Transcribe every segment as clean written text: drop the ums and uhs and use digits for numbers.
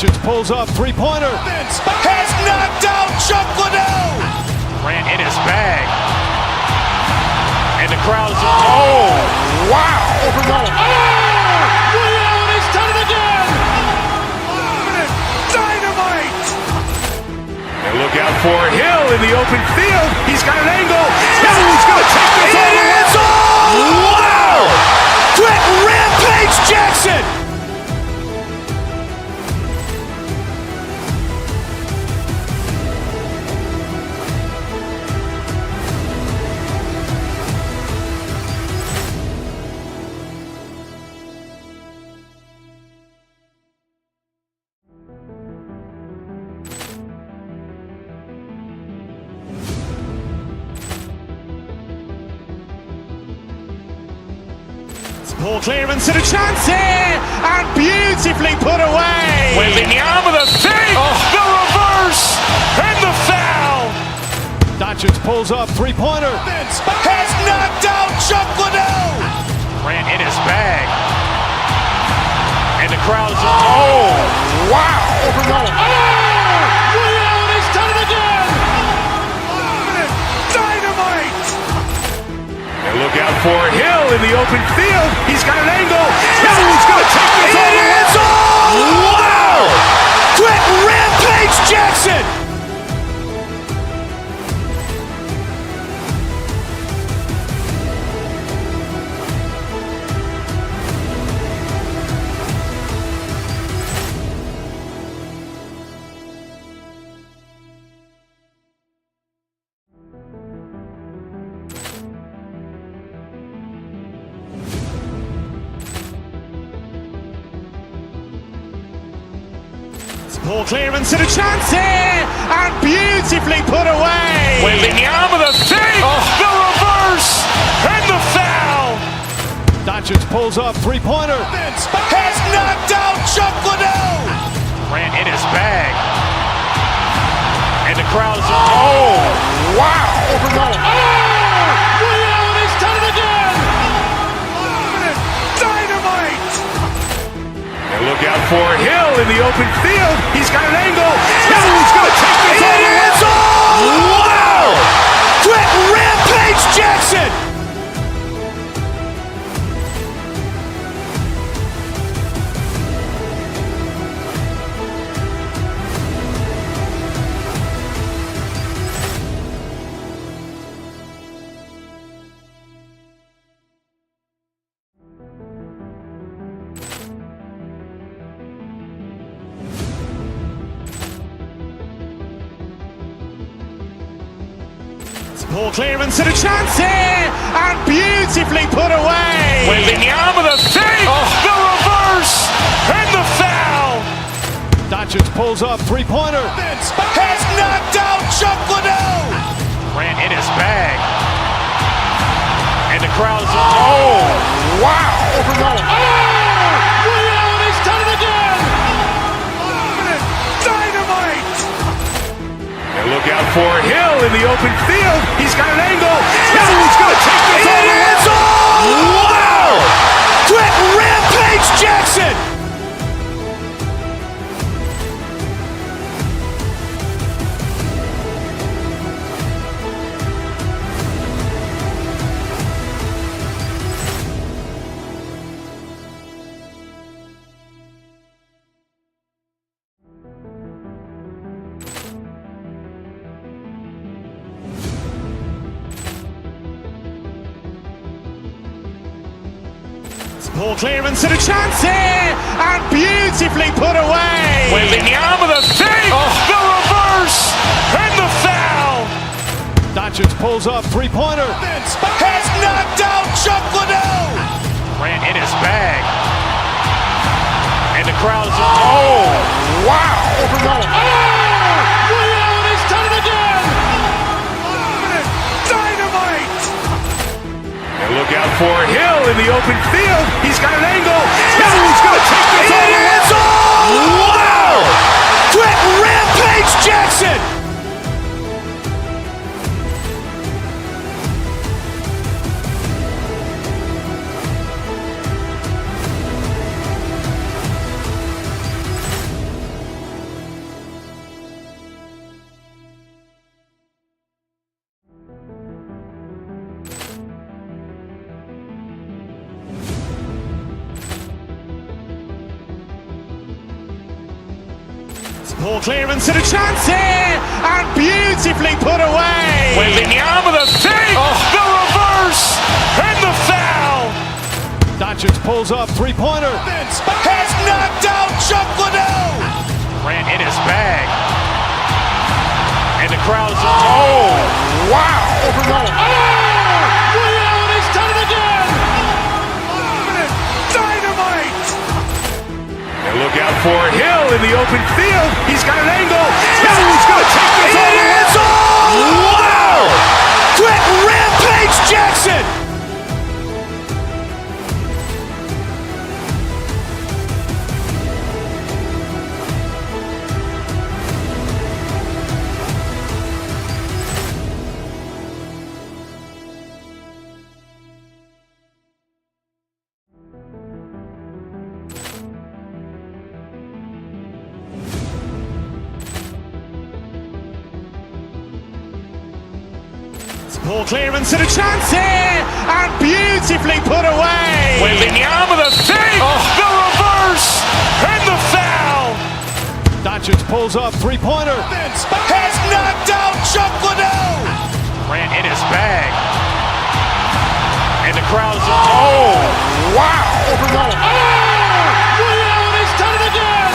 Doncic pulls up, three-pointer. Has knocked out Chuck Liddell. Grant in his bag. And the crowd is, oh, wow. Liddell has done it again. Dynamite. And look out for Hill in the open field. He's got an angle. Hill's going to take this all the way. It is all. Wow. Quick Rampage Jackson. Poor clearance and a chance here, and beautifully put away. Waving the arm of the thing, the reverse, and the foul. Doncic pulls up, three-pointer. Has knocked out Chuck Liddell. Grant in his bag. And the crowd is, oh, wow. Liddell has done it again. Dynamite. And look out for Hill in the open field. He's got an angle. Hill's going to take this all the way. It is all. Wow. Quick Rampage Jackson. Poor clearance and a chance here, and beautifully put away. Waving the arm of the thing, the reverse, and the foul. Doncic pulls up, three-pointer. Has knocked out Chuck Liddell. Grant in his bag. And the crowd is, oh, wow. Liddell has done it again. Dynamite. And look out for Hill in the open field. He's got an angle. Hill's going to take this all the way. It is all. Wow. Quick Rampage Jackson. Poor clearance and a chance here, and beautifully put away. Waving the arm of the thing, the reverse, and the foul. Doncic pulls up, three-pointer. Has knocked out Chuck Liddell. Grant in his bag. And the crowd is, oh, wow. Liddell has done it again. Dynamite. And look out for Hill in the open field. He's got an angle. Hill's going to take this all the way. It is all. Wow. Quick Rampage Jackson. Poor clearance and a chance here, and beautifully put away. Waving the arm of the thing, the reverse, and the foul. Doncic pulls up, three-pointer. Has knocked out Chuck Liddell. Grant in his bag. And the crowd is, oh, wow. Liddell has done it again. Dynamite. And look out for Hill in the open field. He's got an angle. Hill's going to take this all the way. It is all. Wow. Quick Rampage Jackson. Poor clearance and a chance here, and beautifully put away. Wembanyama with a save, the reverse, and the foul. Doncic pulls up, three-pointer. Has knocked out Chuck Liddell. Ran in his bag. And the crowd's wow! Ray Allen has done it again. Dynamite. And look out for Hill in the open field. He's got an angle. Hill's going to take this all the way. Wow! Quit Rampage Jackson. Poor clearance and a chance here, and beautifully put away. Wembanyama with a save, the reverse, and the foul. Doncic pulls up, three-pointer. Has knocked out Chuck Liddell. Ran in his bag. And the crowd's wow! Ray Allen has done it again.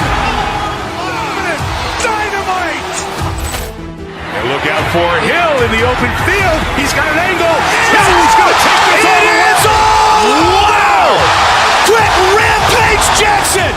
Dynamite. And look out for Hill in the open field. He's got an angle. Hill's going to take this all the way. Wow! Quit Rampage Jackson.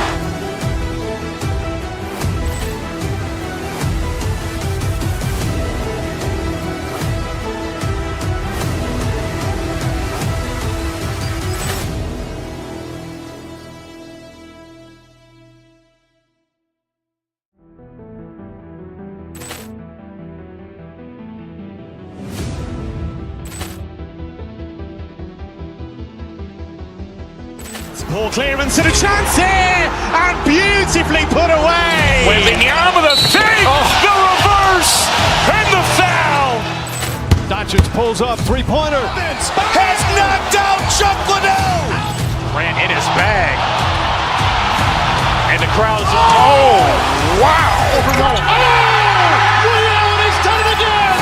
Poor clearance and a chance here, and beautifully put away. Wembanyama with a save, the reverse, and the foul. Doncic pulls up, three-pointer. Has knocked out Chuck Liddell. Ran in his bag. And the crowd's wow! Ray Allen has done it again.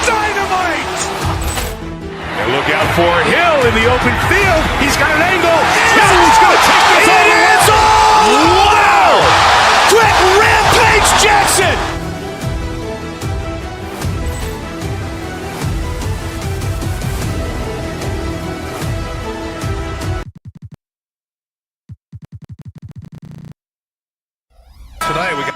Dynamite. And look out for Hill in the open field. He's got an angle. Hill's going to take this all the way. Wow! Quit Rampage Jackson. Tonight we got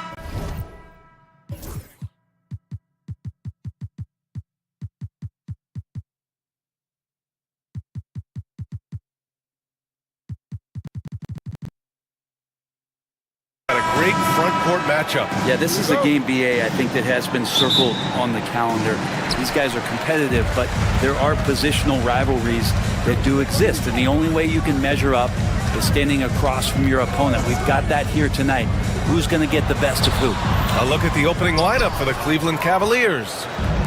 a great front court matchup. Yeah, this is a game, BA, I think that has been circled on the calendar. These guys are competitive, but there are positional rivalries that do exist, and the only way you can measure up is standing across from your opponent. We've got that here tonight. Who's going to get the best of who? A look at the opening lineup for the Cleveland Cavaliers.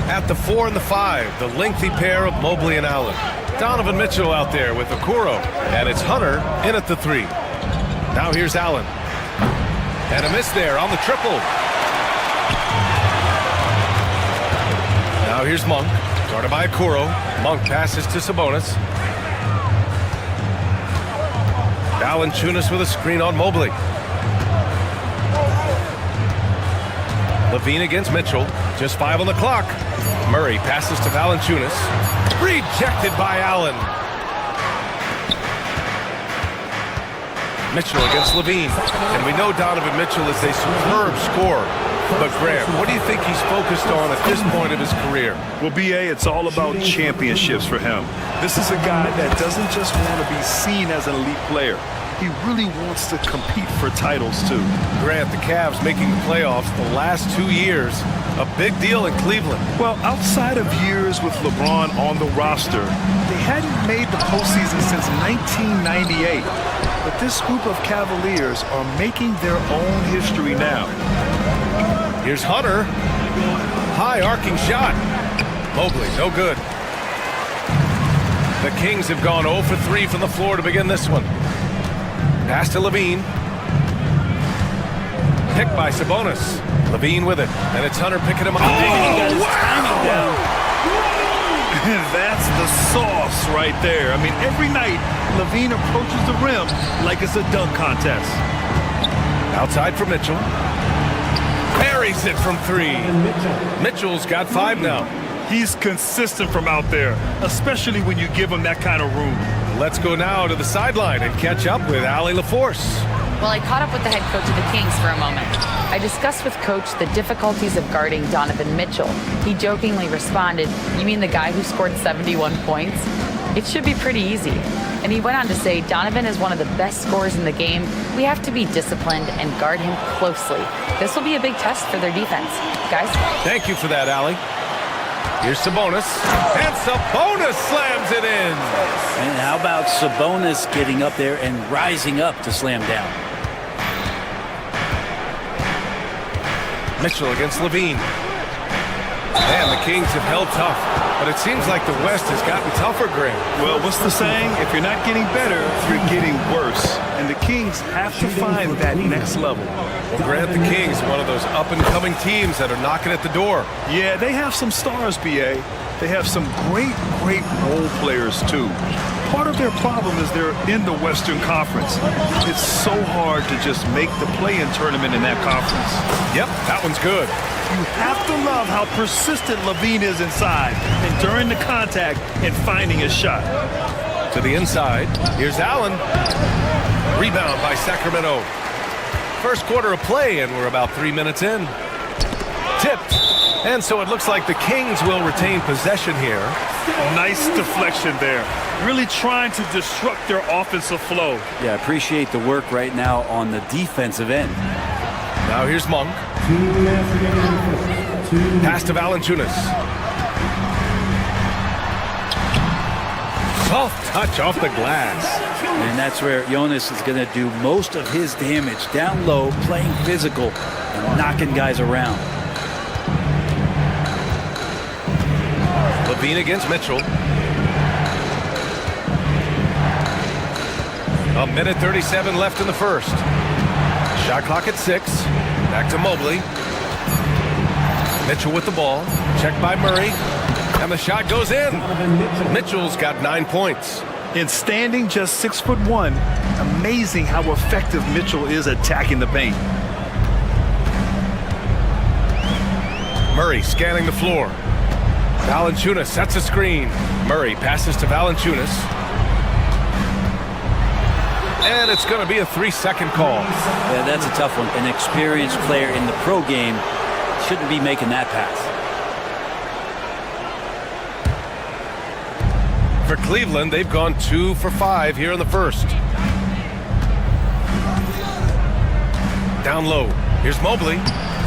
At the 4 and the 5, the lengthy pair of Mobley and Allen. Donovan Mitchell out there with Okoro, and it's Hunter in at the 3. Now here's Allen. And a miss there on the triple. Now here's Monk, guarded by Okoro. Monk passes to Sabonis. Valanciunas with a screen on Mobley. Levine against Mitchell. Just 5 on the clock. Murray passes to Valanciunas. Rejected by Allen. Mitchell against Levine. And we know Donovan Mitchell is a superb scorer. But Graham, what do you think he's focused on at this point of his career? Well, BA, it's all about championships for him. This is a guy that doesn't just want to be seen as an elite player. He really wants to compete for titles, too. Grant, the Cavs making the playoffs the last 2 years. A big deal in Cleveland. Well, outside of years with LeBron on the roster, they hadn't made the postseason since 1998. But this group of Cavaliers are making their own history now. Here's Hunter. High arcing shot. Mobley, no good. The Kings have gone 0 for 3 from the floor to begin this one. Pass to Levine. pick by Sabonis. Levine with it, and it's Hunter picking him up. Timing down. That's the sauce right there. I mean, every night, Levine approaches the rim like it's a dunk contest. Outside for Mitchell. Buries it from three. Mitchell's got 5 now. He's consistent from out there, especially when you give him that kind of room. Let's go now to the sideline and catch up with Allie LaForce. Well, I caught up with the head coach of the Kings for a moment. I discussed with Coach the difficulties of guarding Donovan Mitchell. He jokingly responded, "You mean the guy who scored 71 points? It should be pretty easy." And he went on to say, "Donovan is one of the best scorers in the game. We have to be disciplined and guard him closely. This will be a big test for their defense." Guys? Thank you for that, Allie. Here's Sabonis, and Sabonis slams it in. And how about Sabonis getting up there and rising up to slam down? Mitchell against Levine. And the Kings have held tough, but it seems like the West has gotten tougher, Graham. Well, what's the saying? If you're not getting better, you're getting worse. And the Kings have to find that next level. Well, Grant, the Kings, one of those up-and-coming teams that are knocking at the door. Yeah, they have some stars, BA. They have some great role players, too. Part of their problem is they're in the Western Conference. It's so hard to just make the play-in tournament in that conference. Yep, that one's good. You have to love how persistent Levine is inside and during the contact and finding his shot. To the inside, here's Allen. Rebound by Sacramento. First quarter of play, and we're about 3 minutes in. Tipped. And so it looks like the Kings will retain possession here. Nice deflection there. Really trying to disrupt their offensive flow. Yeah, I appreciate the work right now on the defensive end. Now here's Monk. Pass to Valanciunas. Soft touch off the glass. And that's where Jonas is going to do most of his damage. Down low, playing physical, and knocking guys around. Levine against Mitchell. A minute 37 left in the first. Shot clock at 6. Back to Mobley. Mitchell with the ball. Checked by Murray. And the shot goes in. Mitchell's got 9 points. In standing just 6'1", amazing how effective Mitchell is attacking the paint. Murray scanning the floor. Valanciunas sets a screen. Murray passes to Valanciunas. And it's going to be a 3-second call. Yeah, that's a tough one. An experienced player in the pro game shouldn't be making that pass. For Cleveland, they've gone 2 for 5 here in the first. Down low. Here's Mobley.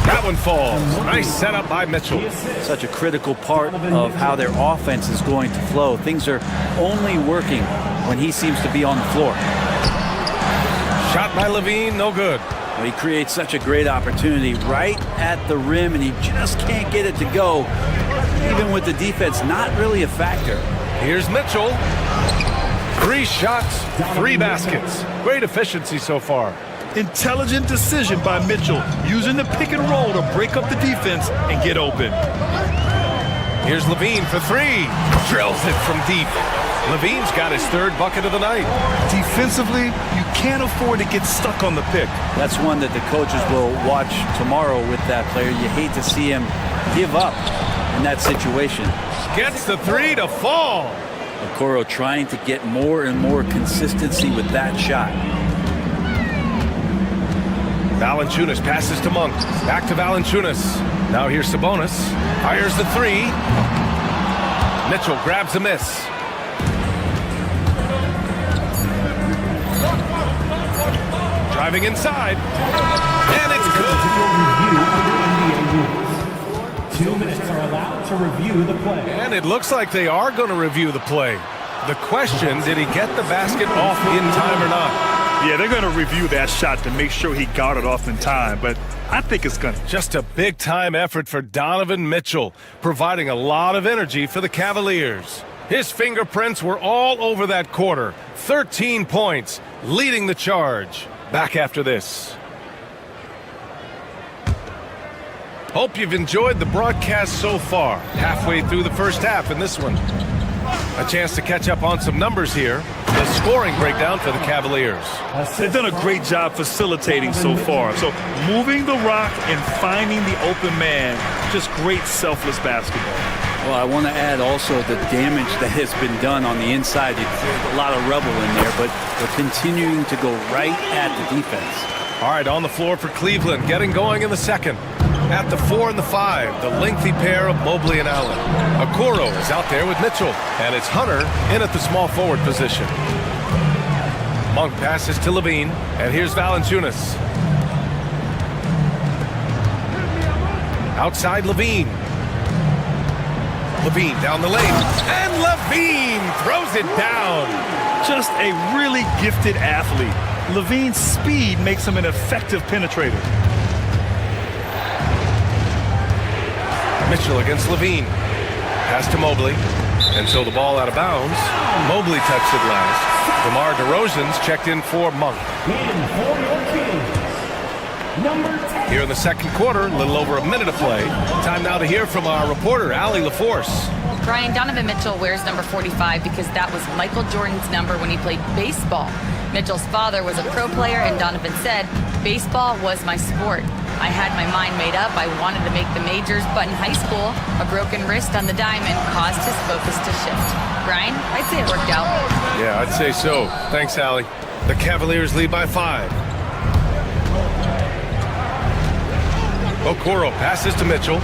That one falls. Nice setup by Mitchell. Such a critical part of how their offense is going to flow. Things are only working when he seems to be on the floor. Shot by Levine, no good. Well, he creates such a great opportunity right at the rim, and he just can't get it to go. Even with the defense not really a factor. Here's Mitchell. 3 shots, 3 baskets. Great efficiency so far. Intelligent decision by Mitchell, using the pick and roll to break up the defense and get open. Here's Levine for 3. Drills it from deep. Levine's got his 3rd bucket of the night. Defensively, you can't afford to get stuck on the pick. That's one that the coaches will watch tomorrow with that player. You hate to see him give up in that situation. Gets the 3 to fall. Okoro trying to get more and more consistency with that shot. Valanciunas passes to Monk. Back to Valanciunas. Now here's Sabonis. Fires the 3. Mitchell grabs a miss. Driving inside. And it's good. 2 minutes are allowed to review the play. And it looks like they are going to review the play. The question, did he get the basket off in time or not? Yeah, they're going to review that shot to make sure he got it off in time, but I think it's going to. Just a big-time effort for Donovan Mitchell, providing a lot of energy for the Cavaliers. His fingerprints were all over that quarter. 13 points, leading the charge. Back after this. Hope you've enjoyed the broadcast so far. Halfway through the first half in this one. A chance to catch up on some numbers here. The scoring breakdown for the Cavaliers. They've done a great job facilitating so far. So moving the rock and finding the open man, just great selfless basketball. Well, I want to add also the damage that has been done on the inside. There's a lot of rubble in there, but they're continuing to go right at the defense. All right, on the floor for Cleveland, getting going in the second. At the 4 and the 5, the lengthy pair of Mobley and Allen. Okoro is out there with Mitchell, and it's Hunter in at the small forward position. Monk passes to Levine, and here's Valanciunas. Outside Levine. Levine down the lane, and Levine throws it down. Just a really gifted athlete. Levine's speed makes him an effective penetrator. Mitchell against Levine. Pass to Mobley. Until the ball out of bounds. Mobley touched it last. DeMar DeRozan's checked in for Monk. Here in the second quarter, a little over a minute of play. Time now to hear from our reporter, Allie LaForce. Brian, Donovan Mitchell wears number 45 because that was Michael Jordan's number when he played baseball. Mitchell's father was a pro player, and Donovan said, "Baseball was my sport. I had my mind made up. I wanted to make the majors, but in high school, a broken wrist on the diamond caused his focus to shift." Brian, I'd say it worked out. Yeah, I'd say so. Thanks, Allie. The Cavaliers lead by 5. Okoro passes to Mitchell.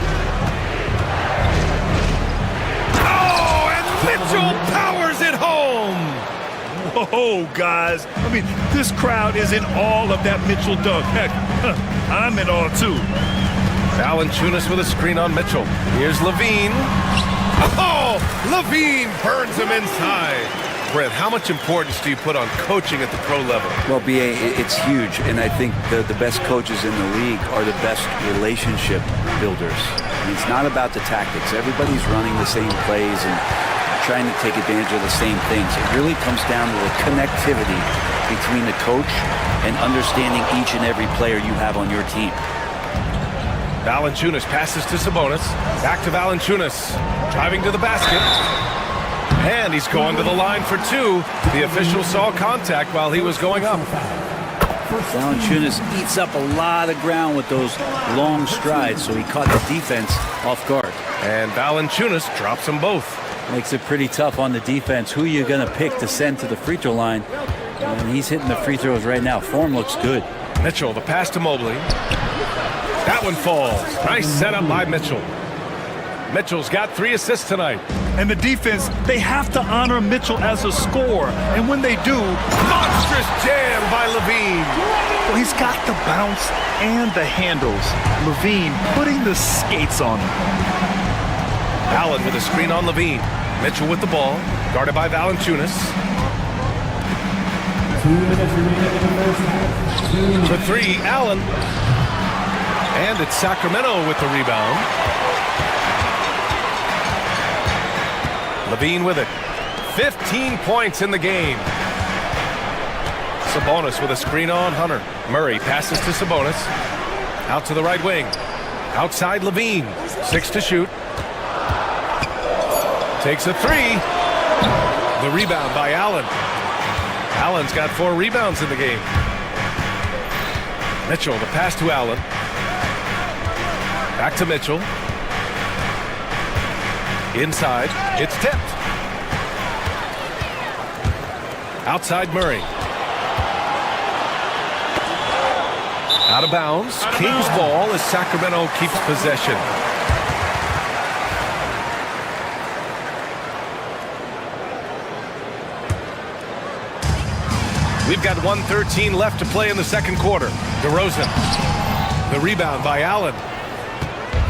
Oh, and Mitchell powers it home! Oh, guys. I mean, this crowd is in awe of that Mitchell dunk. Heck, I'm in awe, too. Valanciunas with a screen on Mitchell. Here's Levine. Oh, Levine burns him inside. Brent, how much importance do you put on coaching at the pro level? Well, B.A., it's huge, and I think the best coaches in the league are the best relationship builders. I mean, it's not about the tactics. Everybody's running the same plays and trying to take advantage of the same things. It really comes down to the connectivity between the coach and understanding each and every player you have on your team. Valanciunas passes to Sabonis. Back to Valanciunas. Driving to the basket. And he's going to the line for 2. The official saw contact while he was going up. Valanciunas eats up a lot of ground with those long strides, so he caught the defense off guard. And Valanciunas drops them both. Makes it pretty tough on the defense. Who you're going to pick to send to the free throw line? And he's hitting the free throws right now. Form looks good. Mitchell, the pass to Mobley. That one falls. Nice setup by Mitchell. Mitchell's got 3 assists tonight. And the defense, they have to honor Mitchell as a scorer. And when they do, monstrous jam by Levine. Well, he's got the bounce and the handles. Levine putting the skates on him. Allen with a screen on Levine. Mitchell with the ball, guarded by Valanciunas. 2 minutes remaining in the first half. For 3, Allen. And it's Sacramento with the rebound. Levine with it. 15 points in the game. Sabonis with a screen on Hunter. Murray passes to Sabonis. Out to the right wing. Outside Levine. 6 to shoot. Takes a 3. The rebound by Allen. Allen's got 4 rebounds in the game. Mitchell, the pass to Allen. Back to Mitchell. Inside, it's tipped. Outside Murray. Out of bounds. Kings ball as Sacramento keeps possession. We've got 1:13 left to play in the second quarter. DeRozan. The rebound by Allen.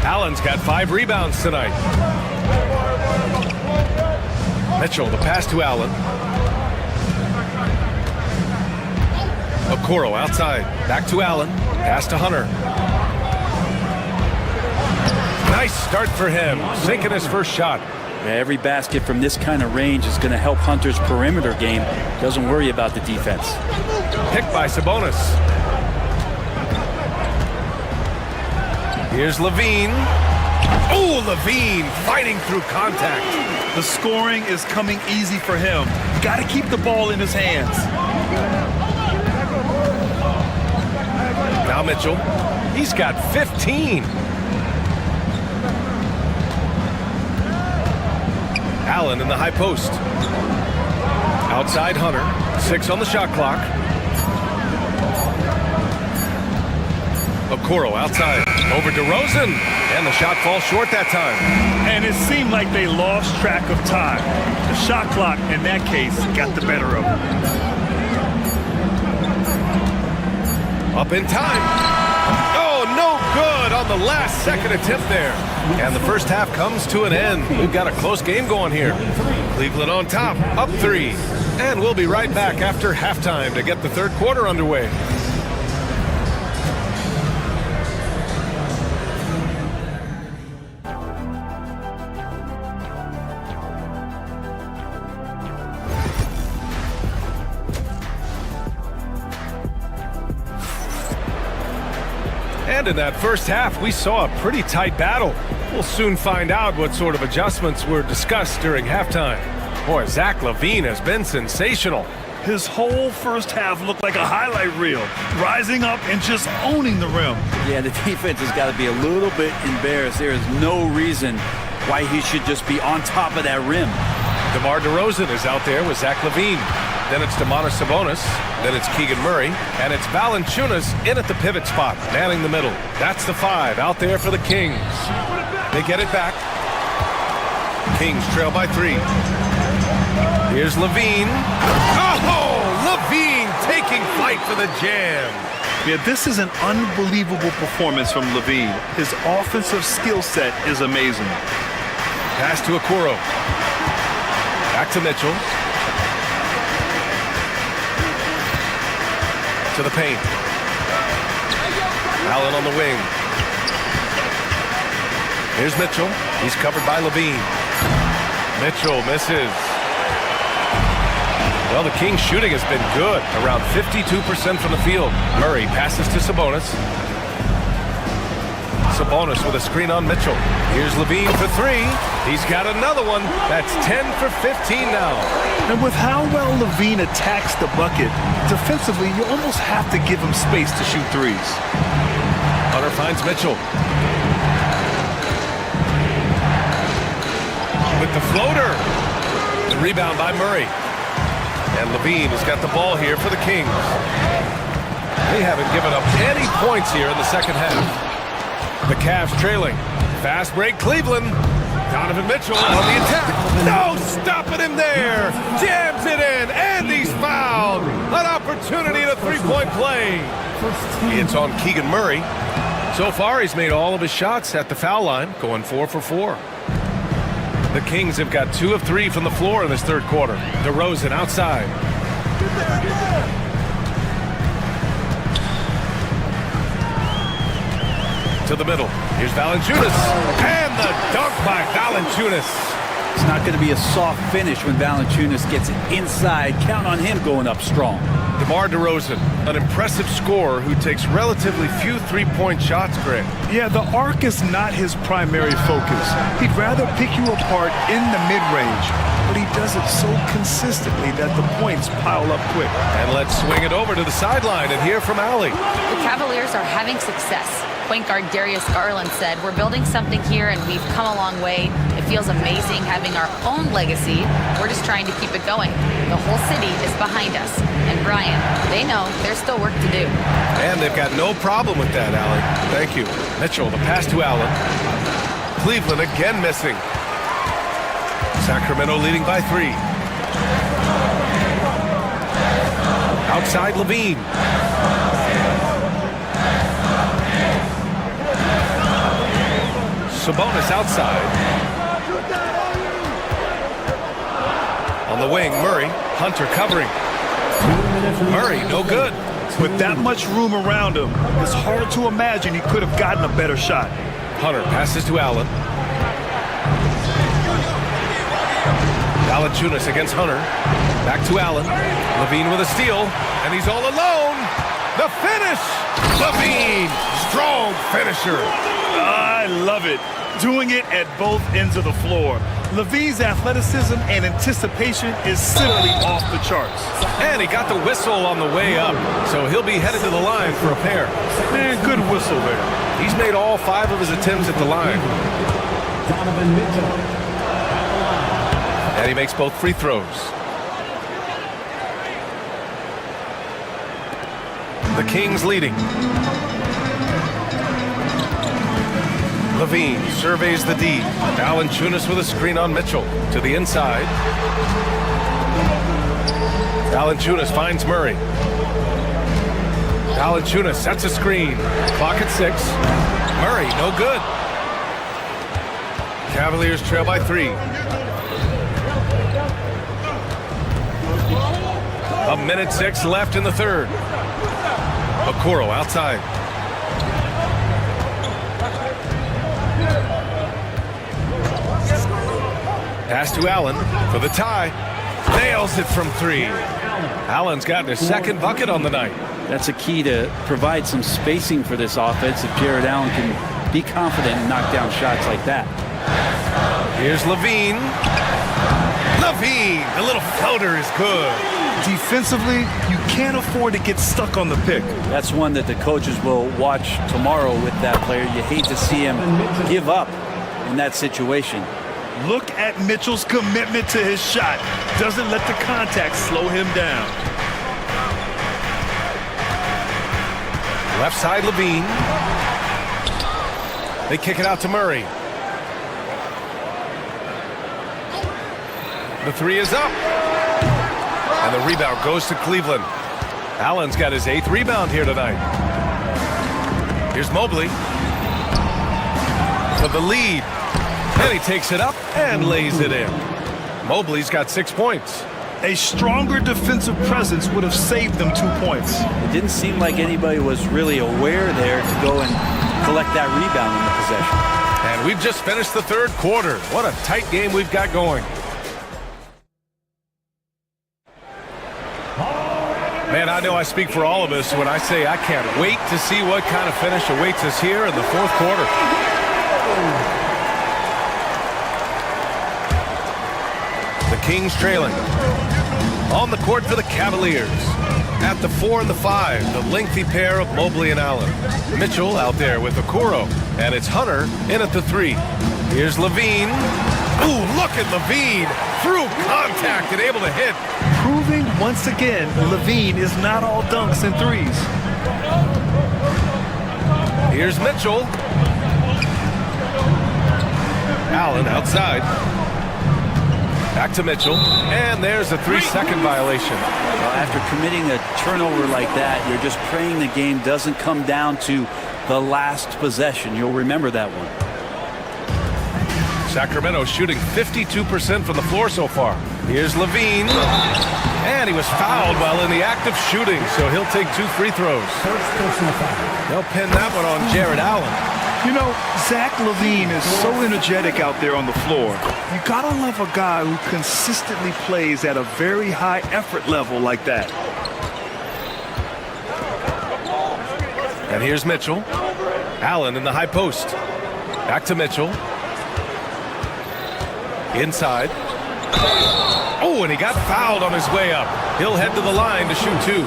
Allen's got 5 rebounds tonight. Mitchell, the pass to Allen. Okoro outside. Back to Allen. Pass to Hunter. Nice start for him. Sinking his first shot. Yeah, every basket from this kind of range is going to help Hunter's perimeter game. Doesn't worry about the defense. Picked by Sabonis. Here's Levine. Oh, Levine fighting through contact. The scoring is coming easy for him. Got to keep the ball in his hands. Now Mitchell. He's got 15. Allen in the high post. Outside Hunter. 6 on the shot clock. Okoro outside. Over DeRozan. And the shot falls short that time. And it seemed like they lost track of time. The shot clock, in that case, got the better of them. Up in time. Oh, no good on the last second attempt there. And the first half comes to an end. We've got a close game going here. Cleveland on top, up 3. And we'll be right back after halftime to get the third quarter underway. And in that first half, we saw a pretty tight battle. We'll soon find out what sort of adjustments were discussed during halftime. Boy, Zach LaVine has been sensational. His whole first half looked like a highlight reel, rising up and just owning the rim. Yeah, the defense has got to be a little bit embarrassed. There is no reason why he should just be on top of that rim. DeMar DeRozan is out there with Zach LaVine. Then it's Domantas Sabonis. Then it's Keegan Murray. And it's Valanciunas in at the pivot spot, manning the middle. That's the 5 out there for the Kings. They get it back. Kings trail by 3. Here's LaVine. Oh, LaVine taking flight for the jam. Yeah, this is an unbelievable performance from LaVine. His offensive skill set is amazing. Pass to Okoro. Back to Mitchell. To the paint. Allen on the wing. Here's Mitchell. He's covered by LaVine. Mitchell misses. Well, the Kings' shooting has been good, around 52% from the field. Murray passes to Sabonis. Sabonis with a screen on Mitchell. Here's LaVine for 3. He's got another one. That's 10 for 15 now. And with how well LaVine attacks the bucket, defensively, you almost have to give him space to shoot threes. Hunter finds Mitchell. With the floater. The rebound by Murray. And LaVine has got the ball here for the Kings. They haven't given up any points here in the second half. The Cavs trailing. Fast break Cleveland. Donovan Mitchell on the attack. No stopping him there. Jams it in. And he's fouled. An opportunity to three-point play. It's on Keegan Murray. So far, he's made all of his shots at the foul line, going 4 for 4. The Kings have got 2 of 3 from the floor in this third quarter. DeRozan outside. To the middle. Here's Valanciunas. And the dunk by Valanciunas. It's not going to be a soft finish when Valanciunas gets it inside. Count on him going up strong. DeMar DeRozan, an impressive scorer who takes relatively few three-point shots, Greg. Yeah, the arc is not his primary focus. He'd rather pick you apart in the mid-range, but he does it so consistently that the points pile up quick. And let's swing it over to the sideline and hear from Allie. The Cavaliers are having success. Point guard Darius Garland said, "We're building something here and we've come a long way. It feels amazing having our own legacy. We're just trying to keep it going. The whole city is behind us." And Brian, they know there's still work to do. And they've got no problem with that, Allie. Thank you. Mitchell, the pass to Allen. Cleveland again missing. Sacramento leading by 3. Outside LaVine. Sabonis outside. On the wing, Murray. Hunter covering. Murray, no good. With that much room around him, it's hard to imagine he could have gotten a better shot. Hunter passes to Allen. Valanciunas against Hunter. Back to Allen. LaVine with a steal. And he's all alone. The finish. LaVine, strong finisher. I love it. Doing it at both ends of the floor. Levine's athleticism and anticipation is simply off the charts. And he got the whistle on the way up, so he'll be headed to the line for a pair. Man, good whistle there. He's made all 5 of his attempts at the line. Donovan Mitchell. And he makes both free throws. The Kings leading. Levine surveys the D. Valanciunas with a screen on Mitchell. To the inside. Valanciunas finds Murray. Valanciunas sets a screen. Clock at 6. Murray, no good. Cavaliers trail by 3. A minute 6 left in the third. Okoro outside. Pass to Allen for the tie. Nails it from 3. Allen's gotten his second bucket on the night. That's a key to provide some spacing for this offense if Jared Allen can be confident and knock down shots like that. Here's Levine. Levine, the little floater is good. Defensively, you can't afford to get stuck on the pick. That's one that the coaches will watch tomorrow with that player. You hate to see him give up in that situation. Look at Mitchell's commitment to his shot. Doesn't let the contact slow him down. Left side, Levine. They kick it out to Murray. The 3 is up. And the rebound goes to Cleveland. Allen's got his 8th rebound here tonight. Here's Mobley. For the lead. And he takes it up and lays it in. Mobley's got 6 points. A stronger defensive presence would have saved them 2 points. It didn't seem like anybody was really aware there to go and collect that rebound in the possession. And we've just finished the third quarter. What a tight game we've got going. Man, I know I speak for all of us when I say I can't wait to see what kind of finish awaits us here in the fourth quarter. The Kings trailing. On the court for the Cavaliers. At the 4 and the 5, the lengthy pair of Mobley and Allen. Mitchell out there with Okoro. And it's Hunter in at the 3. Here's Levine. Ooh, look at Levine. Through contact and able to hit. Proving once again, Levine is not all dunks and threes. Here's Mitchell. Allen outside. Back to Mitchell. And there's a 3-second violation. Well, after committing a turnover like that, you're just praying the game doesn't come down to the last possession. You'll remember that one. Sacramento shooting 52% from the floor so far. Here's Levine. And he was fouled while in the act of shooting, so he'll take 2 free throws. First personal foul. They'll pin that one on Jared Allen. You know, Zach LaVine is so energetic out there on the floor. You gotta love a guy who consistently plays at a very high effort level like that. And here's Mitchell. Allen in the high post. Back to Mitchell. Inside. Oh, and he got fouled on his way up. He'll head to the line to shoot 2.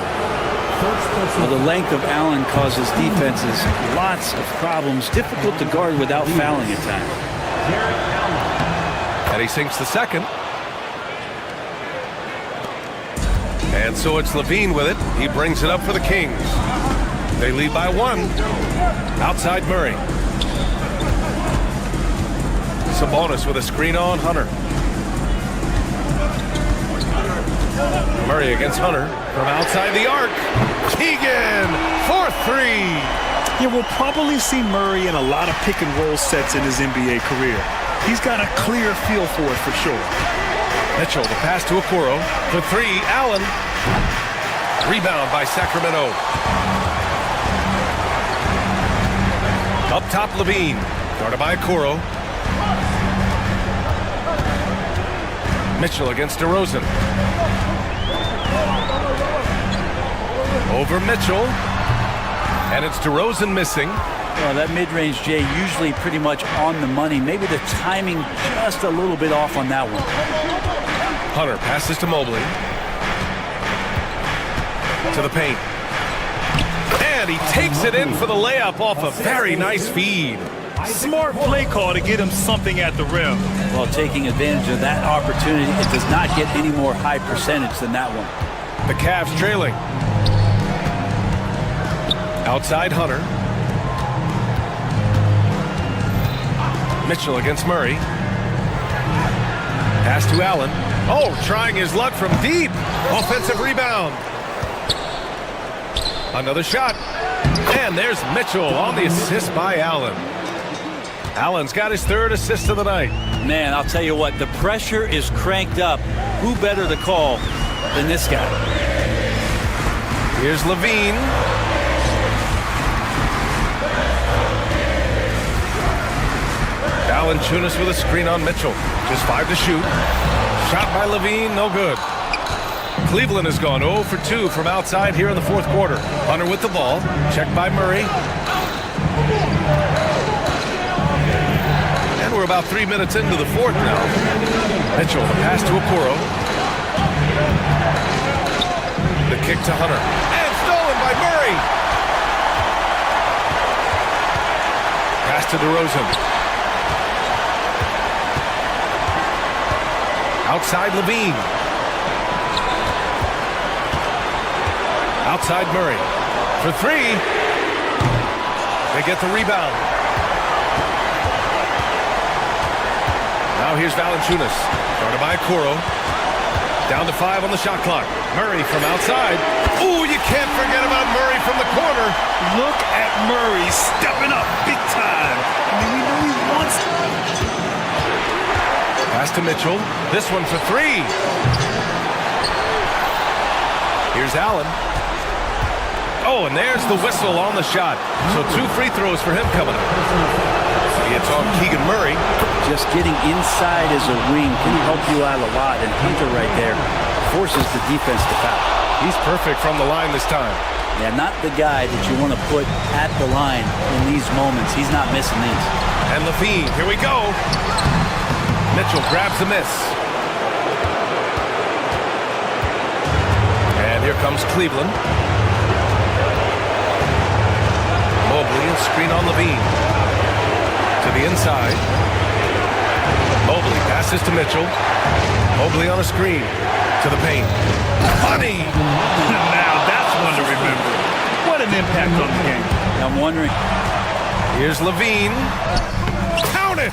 Well, the length of Allen causes defenses lots of problems. Difficult to guard without fouling at times. And he sinks the second. And so it's Levine with it. He brings it up for the Kings. They lead by 1. Outside Murray. Sabonis with a screen on Hunter. Murray against Hunter from outside the arc. Keegan for 3. Yeah, we'll probably see Murray in a lot of pick and roll sets in his NBA career. He's got a clear feel for it for sure. Mitchell, the pass to Okoro for 3. Allen. Rebound by Sacramento. Up top, Levine. Guarded by Okoro. Mitchell against DeRozan. Over Mitchell. And it's DeRozan missing. Well, that mid-range J usually pretty much on the money. Maybe the timing just a little bit off on that one. Hunter passes to Mobley. To the paint. And he takes it in for the layup off a very nice feed. Smart play call to get him something at the rim. Well, taking advantage of that opportunity, it does not get any more high percentage than that one. The Cavs trailing. Outside Hunter. Mitchell against Murray. Pass to Allen. Oh, trying his luck from deep. Offensive rebound. Another shot. And there's Mitchell on the assist by Allen. Allen's got his third assist of the night. Man, I'll tell you what, the pressure is cranked up. Who better to call than this guy? Here's Levine. Valanciunas with a screen on Mitchell. Just 5 to shoot. Shot by Levine, no good. Cleveland has gone 0 for 2 from outside here in the fourth quarter. Hunter with the ball. Checked by Murray. And we're about 3 minutes into the fourth now. Mitchell, the pass to Okoro. The kick to Hunter. And stolen by Murray. Pass to DeRozan. Outside Levine. Outside Murray. For 3. They get the rebound. Now here's Valanciunas. Guarded by Okoro. Down to 5 on the shot clock. Murray from outside. Ooh, you can't forget about Murray from the corner. Look at Murray stepping up big time. I mean, we know he wants it. Pass to Mitchell. This one for 3. Here's Allen. Oh, and there's the whistle on the shot. So 2 free throws for him coming up. It's on Keegan Murray. Just getting inside as a wing can help you out a lot, and Hunter right there forces the defense to foul. He's perfect from the line this time. Yeah, not the guy that you want to put at the line in these moments. He's not missing these. And Levine, here we go. Mitchell grabs the miss. And here comes Cleveland. Mobley and screen on Levine. To the inside. Mobley passes to Mitchell. Mobley on a screen. To the paint. Money! Now that's one to remember. What an impact on the game. I'm wondering. Here's Levine. Count it!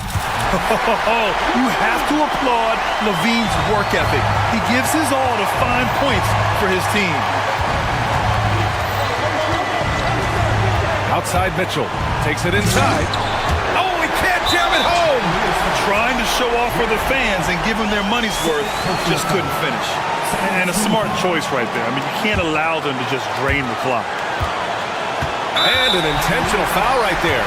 You have to applaud Levine's work ethic. He gives his all to find points for his team. Outside Mitchell. Takes it inside. Oh, he can't jam it home! Trying to show off for the fans and give them their money's worth, just couldn't finish. And a smart choice right there. I mean, you can't allow them to just drain the clock. And an intentional foul right there.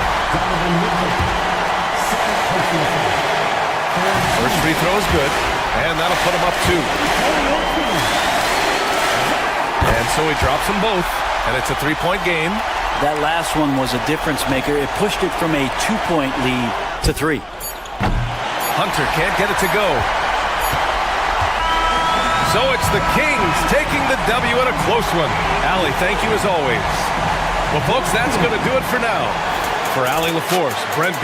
First free throw is good, and that'll put him up 2. And so he drops them both, and it's a 3-point game. That last one was a difference maker. It pushed it from a 2-point lead to 3. Hunter can't get it to go. So it's the Kings taking the W in a close one. Allie, thank you as always. Well, folks, that's going to do it for now. For Allie LaForce, Brent.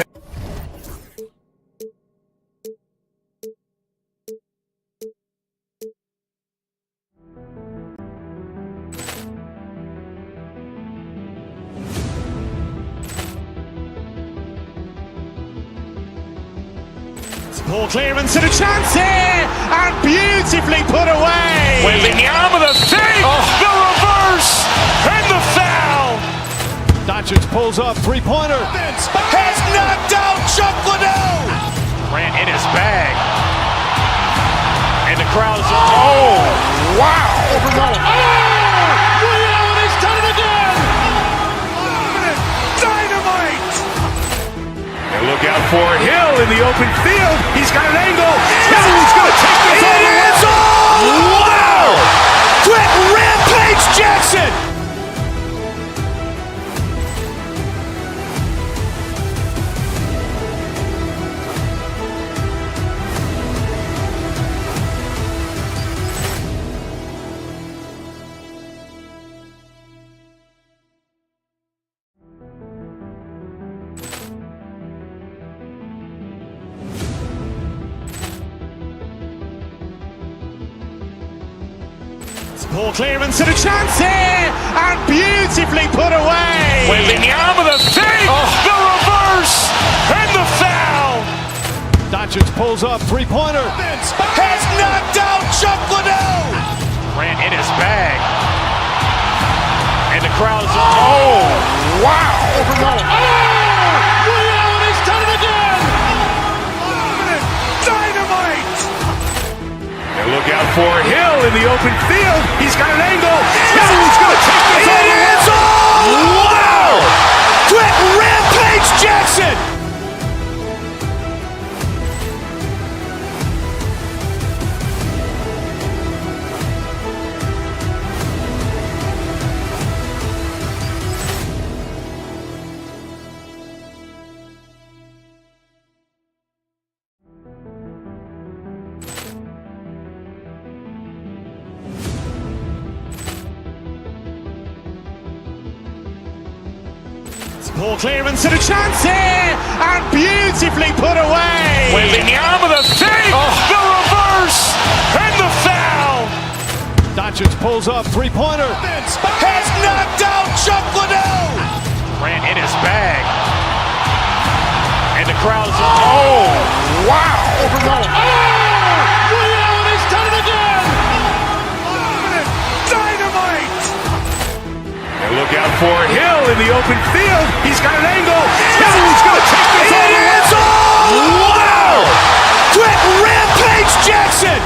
Ball clearance and a chance here, and beautifully put away. Wembanyama the save, the reverse, and the foul. Doncic pulls up, 3-pointer. Has knocked out Chuck Liddell. Ran in his bag. And the crowd is, oh, wow. Oh, Liddell, he's done it again. Dynamite. And look out for Hill in the open field. He's got an angle. Hill's going to take this all the way. It is all! Wow! Quick Rampage Jackson! Poor clearance and a chance here, and beautifully put away. Wembanyama the fake, the reverse, and the foul. Doncic pulls up, three-pointer. Has knocked out Chuck Liddell. Grant in his bag. And the crowd is, oh, wow. Overruled. Oh, Ray Allen has done it again. Dynamite! And look out for Hill in the open field. He's got an angle. He's going to take this all the way. It is all! Wow! Quick Rampage Jackson! Poor clearance and a chance here, and beautifully put away. Wembanyama the fake, the reverse, and the foul. Doncic pulls up, three-pointer. Has knocked out Chuck Liddell. Grant in his bag. And the crowd is, oh, wow. Overruled. Oh, Ray Allen has done it again. Dynamite! And look out for Hill in the open field. He's got an angle. He's going to take this all the way. It is all! Wow! Quick Rampage Jackson!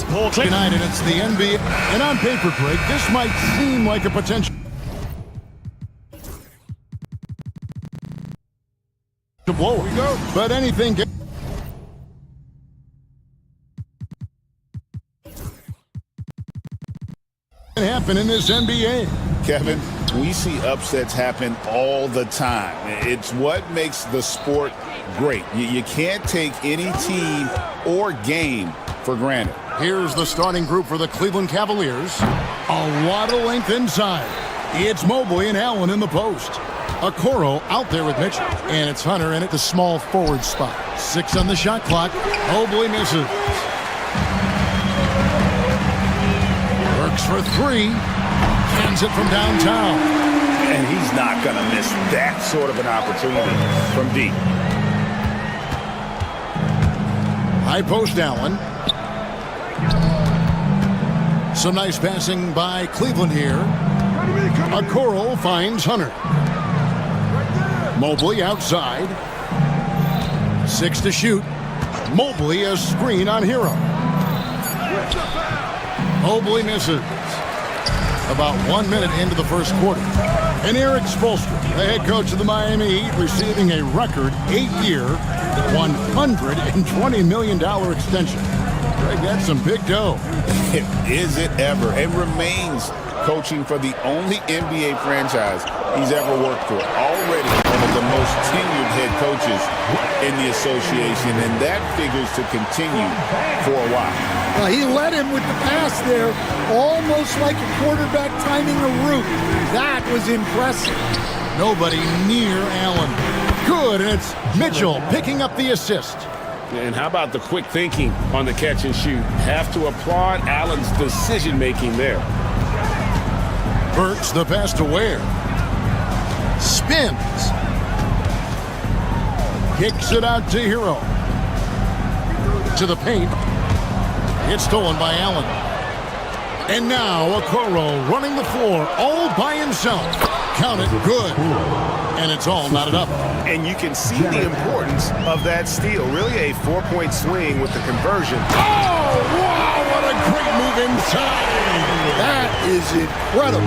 Poor clearance. Tonight, and it's the NBA. And on paper, Greg, this might seem like a potential blow. We go. But anything can happen in this NBA. Kevin, we see upsets happen all the time. It's what makes the sport great. You can't take any team or game for granted. Here's the starting group for the Cleveland Cavaliers. A lot of length inside. It's Mobley and Allen in the post. Okoro out there with Mitchell. And it's Hunter in at the small forward spot. 6 on the shot clock. Mobley misses. Works for 3. Hands it from downtown. And he's not going to miss that sort of an opportunity from deep. High post Allen. Some nice passing by Cleveland here. Okoro finds Hunter. Mobley outside. 6 to shoot. Mobley a screen on Hero. Mobley misses. About 1 minute into the first quarter. And Eric Spoelstra, the head coach of the Miami Heat, receiving a record 8-year, $120 million extension. Greg, that's some big dough. Is it ever? And remains coaching for the only NBA franchise he's ever worked for. Already one of the most tenured head coaches in the association, and that figures to continue for a while. He led him with the pass there, almost like a quarterback timing a route. That was impressive. Nobody near Allen. Good, and it's Mitchell picking up the assist. And how about the quick thinking on the catch and shoot? Have to applaud Allen's decision-making there. Burks the pass to Ware. Spins. Kicks it out to Hero. To the paint. It's stolen by Allen. And now Okoro running the floor all by himself. Count it, good. And it's all knotted up. And you can see the importance of that steal. Really a 4-point swing with the conversion. Oh, wow, what a great move inside. That is incredible.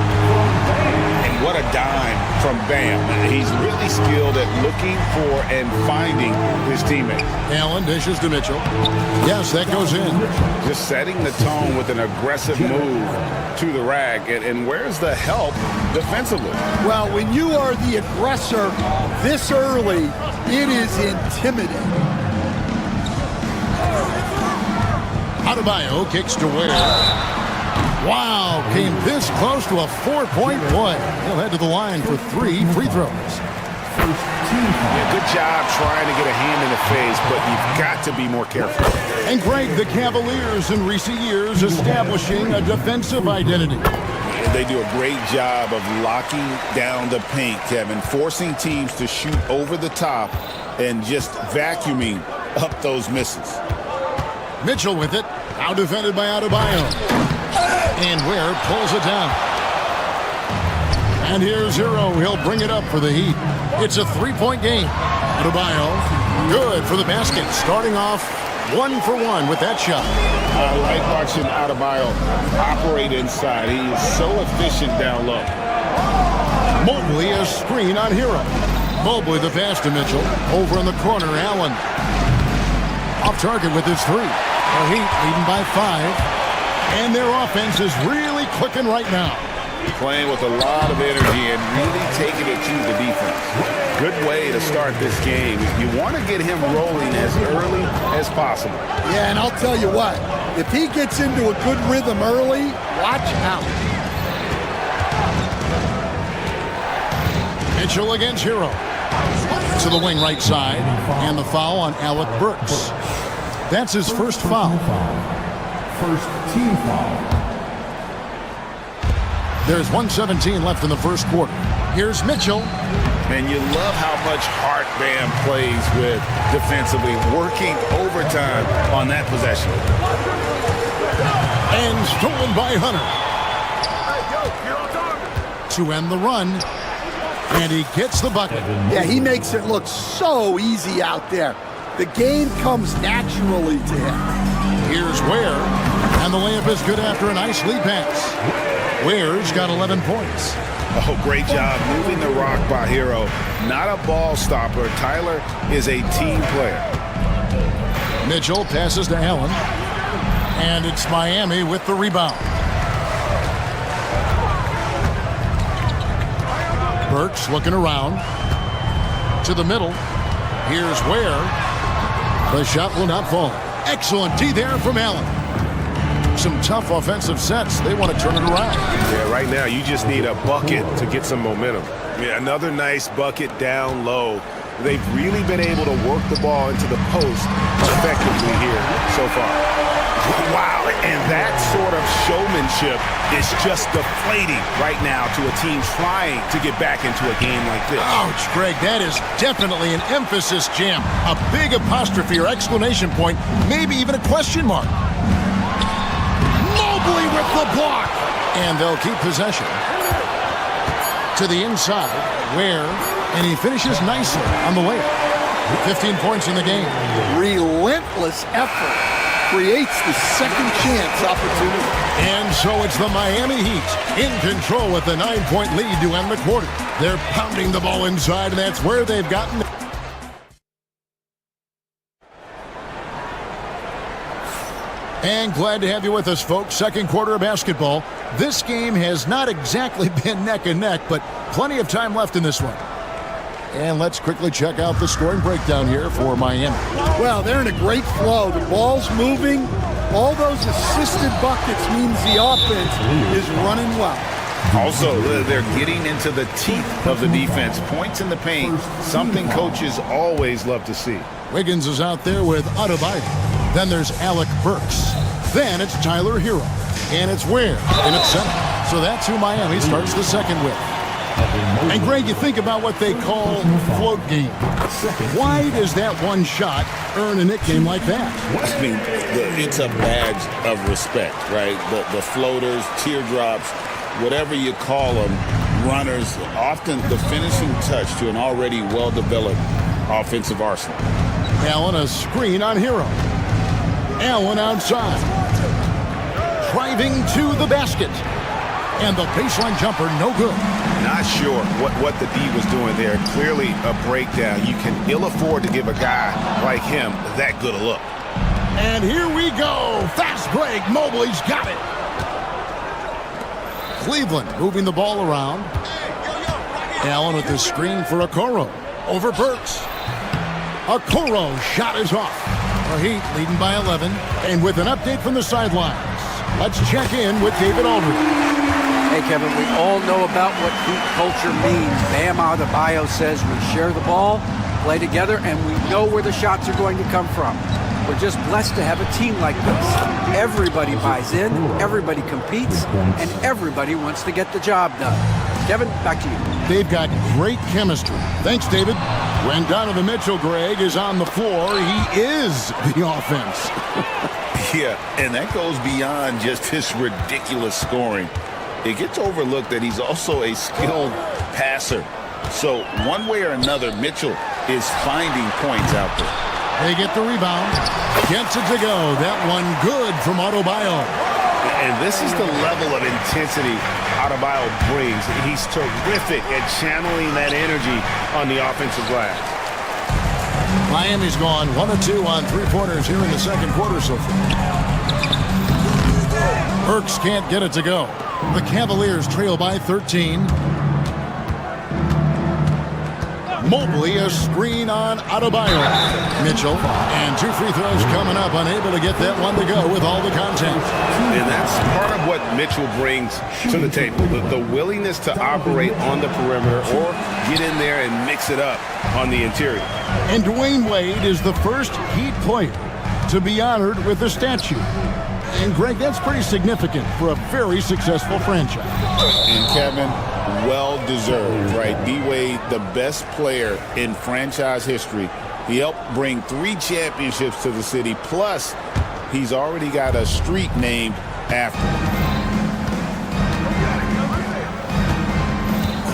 What a dime from Bam. He's really skilled at looking for and finding his teammates. Allen dishes to Mitchell. Yes, that goes in. Just setting the tone with an aggressive move to the rack. And where's the help defensively? Well, when you are the aggressor this early, it is intimidating. Adebayo kicks to Ware. Wow, came this close to a 4-point play. He'll head to the line for 3 free throws. Yeah, good job trying to get a hand in the face, but you've got to be more careful. And Greg, the Cavaliers in recent years establishing a defensive identity. And they do a great job of locking down the paint, Kevin, forcing teams to shoot over the top and just vacuuming up those misses. Mitchell with it, now defended by Adebayo. And Ware pulls it down. And here's Hero. He'll bring it up for the Heat. It's a 3-point game. Adebayo, good for the basket. Starting off 1 for 1 with that shot. I like watching Adebayo operate inside. He is so efficient down low. Mobley a screen on Hero. Mobley the pass to Mitchell. Over in the corner, Allen. Off target with his 3. The Heat leading by 5. And their offense is really clicking right now. Playing with a lot of energy and really taking it to the defense. Good way to start this game. You want to get him rolling as early as possible. Yeah, and I'll tell you what, if he gets into a good rhythm early, watch out. Mitchell against Hero. To the wing right side. And the foul on Alec Burks. That's his first foul. First team foul. There's 1:17 left in the first quarter. Here's Mitchell. And you love how much heart Bam plays with defensively, working overtime on that possession. And stolen by Hunter. To end the run. And he gets the bucket. Yeah, he makes it look so easy out there. The game comes naturally to him. Here's Ware. And the layup is good after a nice lead pass. Ware's got 11 points. Oh, great job moving the rock by Hero. Not a ball stopper. Tyler is a team player. Mitchell passes to Allen. And it's Miami with the rebound. Burks looking around. To the middle. Here's Ware. The shot will not fall. Excellent D there from Allen. Some tough offensive sets. They want to turn it around. Yeah, right now you just need a bucket to get some momentum. Yeah, another nice bucket down low. They've really been able to work the ball into the post effectively here so far. Wow, and that sort of showmanship is just deflating right now to a team trying to get back into a game like this. Ouch, Greg, that is definitely an emphasis jam. A big apostrophe or exclamation point, maybe even a question mark. Mobley with the block. And they'll keep possession. To the inside, Ware, and he finishes nicely on the layup. 15 points in the game. Relentless effort creates the second chance opportunity. And so it's the Miami Heat in control with the 9-point lead to end the quarter. They're pounding the ball inside, and that's where they've gotten. And glad to have you with us, folks. Second quarter of basketball. This game has not exactly been neck and neck, but plenty of time left in this one. And let's quickly check out the scoring breakdown here for Miami. Well, they're in a great flow. The ball's moving. All those assisted buckets means the offense is running well. Also, they're getting into the teeth of the defense. Points in the paint, something coaches always love to see. Wiggins is out there with Adebayo. Then there's Alec Burks. Then it's Tyler Hero. And it's Ware in its center. So that's who Miami starts the second with. And Greg, you think about what they call float game. Why does that one shot earn a nickname like that? I mean, it's a badge of respect, right? The floaters, teardrops, whatever you call them, runners, often the finishing touch to an already well-developed offensive arsenal. Allen a screen on Hero. Allen outside. Driving to the basket. And the baseline jumper, no good. Not sure what the D was doing there. Clearly a breakdown. You can ill afford to give a guy like him that good a look. And here we go. Fast break. Mobley's got it. Cleveland moving the ball around. Allen with the screen for Okoro. Over Burks. Okoro shot is off. The Heat leading by 11. And with an update from the sidelines, let's check in with David Aldridge. Hey, Kevin, we all know about what Heat culture means. Bam Adebayo says we share the ball, play together, and we know where the shots are going to come from. We're just blessed to have a team like this. Everybody buys in, everybody competes, and everybody wants to get the job done. Kevin, back to you. They've got great chemistry. Thanks, David. When Donovan Mitchell, Greg, is on the floor, he is the offense. Yeah, and that goes beyond just his ridiculous scoring. It gets overlooked that he's also a skilled passer. So one way or another, Mitchell is finding points out there. They get the rebound. Gets it to go. That one good from Adebayo. And this is the level of intensity Adebayo brings. He's terrific at channeling that energy on the offensive glass. Miami's gone 1 of 2 on three-pointers here in the second quarter so far. Burks can't get it to go. The Cavaliers trail by 13. Mobley, a screen on Adebayo. Mitchell, and 2 free throws coming up, unable to get that one to go with all the contact. And that's part of what Mitchell brings to the table, the willingness to operate on the perimeter or get in there and mix it up on the interior. And Dwayne Wade is the first Heat player to be honored with a statue. And, Greg, that's pretty significant for a very successful franchise. And, Kevin, well-deserved, right? D-Wade, the best player in franchise history. He helped bring 3 championships to the city, plus he's already got a street named after him.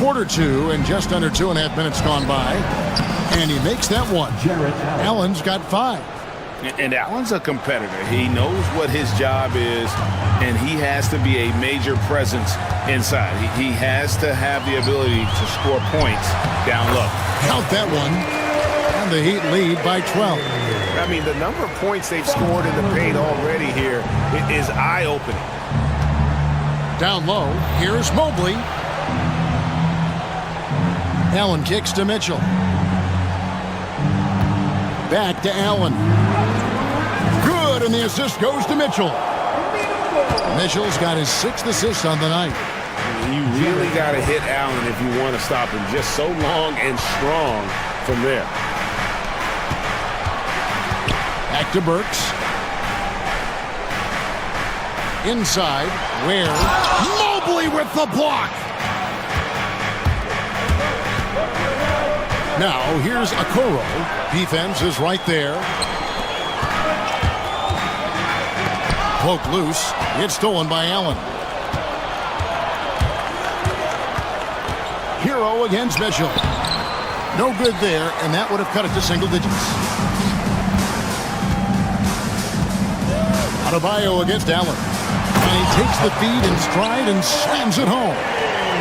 Quarter 2 and just under 2.5 minutes gone by. And he makes that one. Allen's got 5. And Allen's a competitor. He knows what his job is, and he has to be a major presence inside. He has to have the ability to score points down low. Count that one. And the Heat lead by 12. I mean, the number of points they've scored in the paint already here is eye-opening. Down low, here's Mobley. Allen kicks to Mitchell. Back to Allen. Good, and the assist goes to Mitchell. Mitchell's got his 6th assist on the night. You really got to hit Allen if you want to stop him. Just so long and strong from there. Back to Burks. Inside, where Mobley with the block. Now, here's Okoro. Defense is right there. Poke loose. It's stolen by Allen. Hero against Mitchell. No good there, and that would have cut it to single digits. Adebayo against Allen. And he takes the feed in stride and slams it home.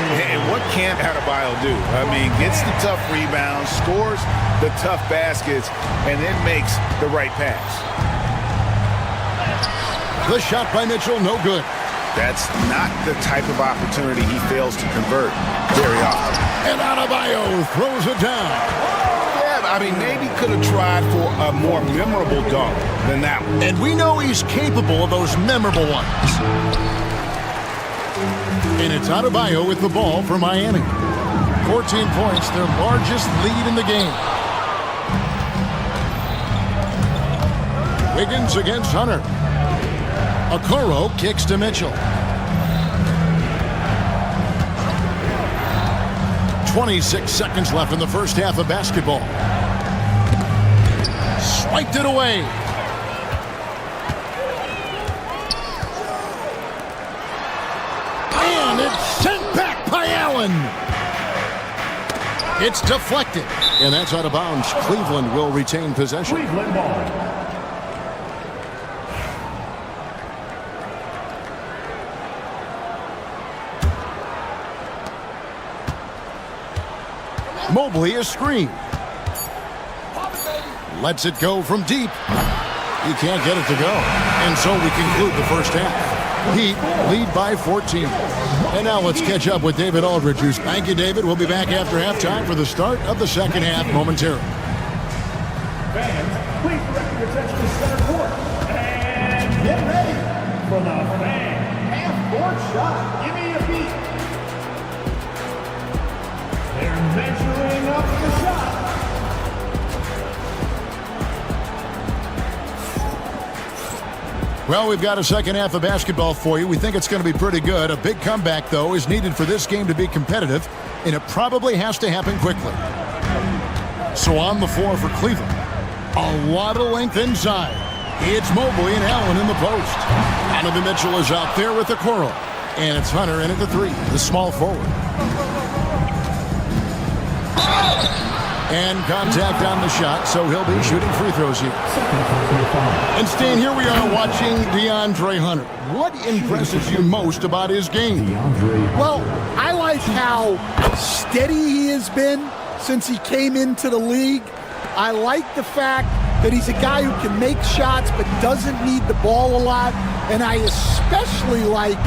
And what can't Adebayo do? I mean, gets the tough rebounds, scores the tough baskets, and then makes the right pass. The shot by Mitchell, no good. That's not the type of opportunity he fails to convert very often. And Adebayo throws it down. Yeah, I mean, maybe could have tried for a more memorable dunk than that one. And we know he's capable of those memorable ones. And it's Adebayo with the ball for Miami. 14 points, their largest lead in the game. Wiggins against Hunter. Okoro kicks to Mitchell. 26 seconds left in the first half of basketball. Swiped it away. And it's sent back by Allen. It's deflected. And that's out of bounds. Cleveland will retain possession. Cleveland ball. Mobley a screen. Lets it go from deep. He can't get it to go. And so we conclude the first half. Heat lead by 14. And now let's catch up with David Aldridge. Thank you, David. We'll be back after halftime for the start of the second half momentarily. Fans, please direct your attention to center court. And get ready for the fan half-court shot. Give me a beat. They're measuring up the shot. Well, we've got a second half of basketball for you. We think it's going to be pretty good. A big comeback, though, is needed for this game to be competitive, and it probably has to happen quickly. So on the floor for Cleveland, a lot of length inside. It's Mobley and Allen in the post. Donovan Mitchell is out there with the Okoro, and it's Hunter in at the three, the small forward. And contact on the shot, so he'll be shooting free throws here. And Stan, here we are watching DeAndre Hunter. What impresses you most about his game? Well, I like how steady he has been since he came into the league. I like the fact that he's a guy who can make shots but doesn't need the ball a lot. And I especially like,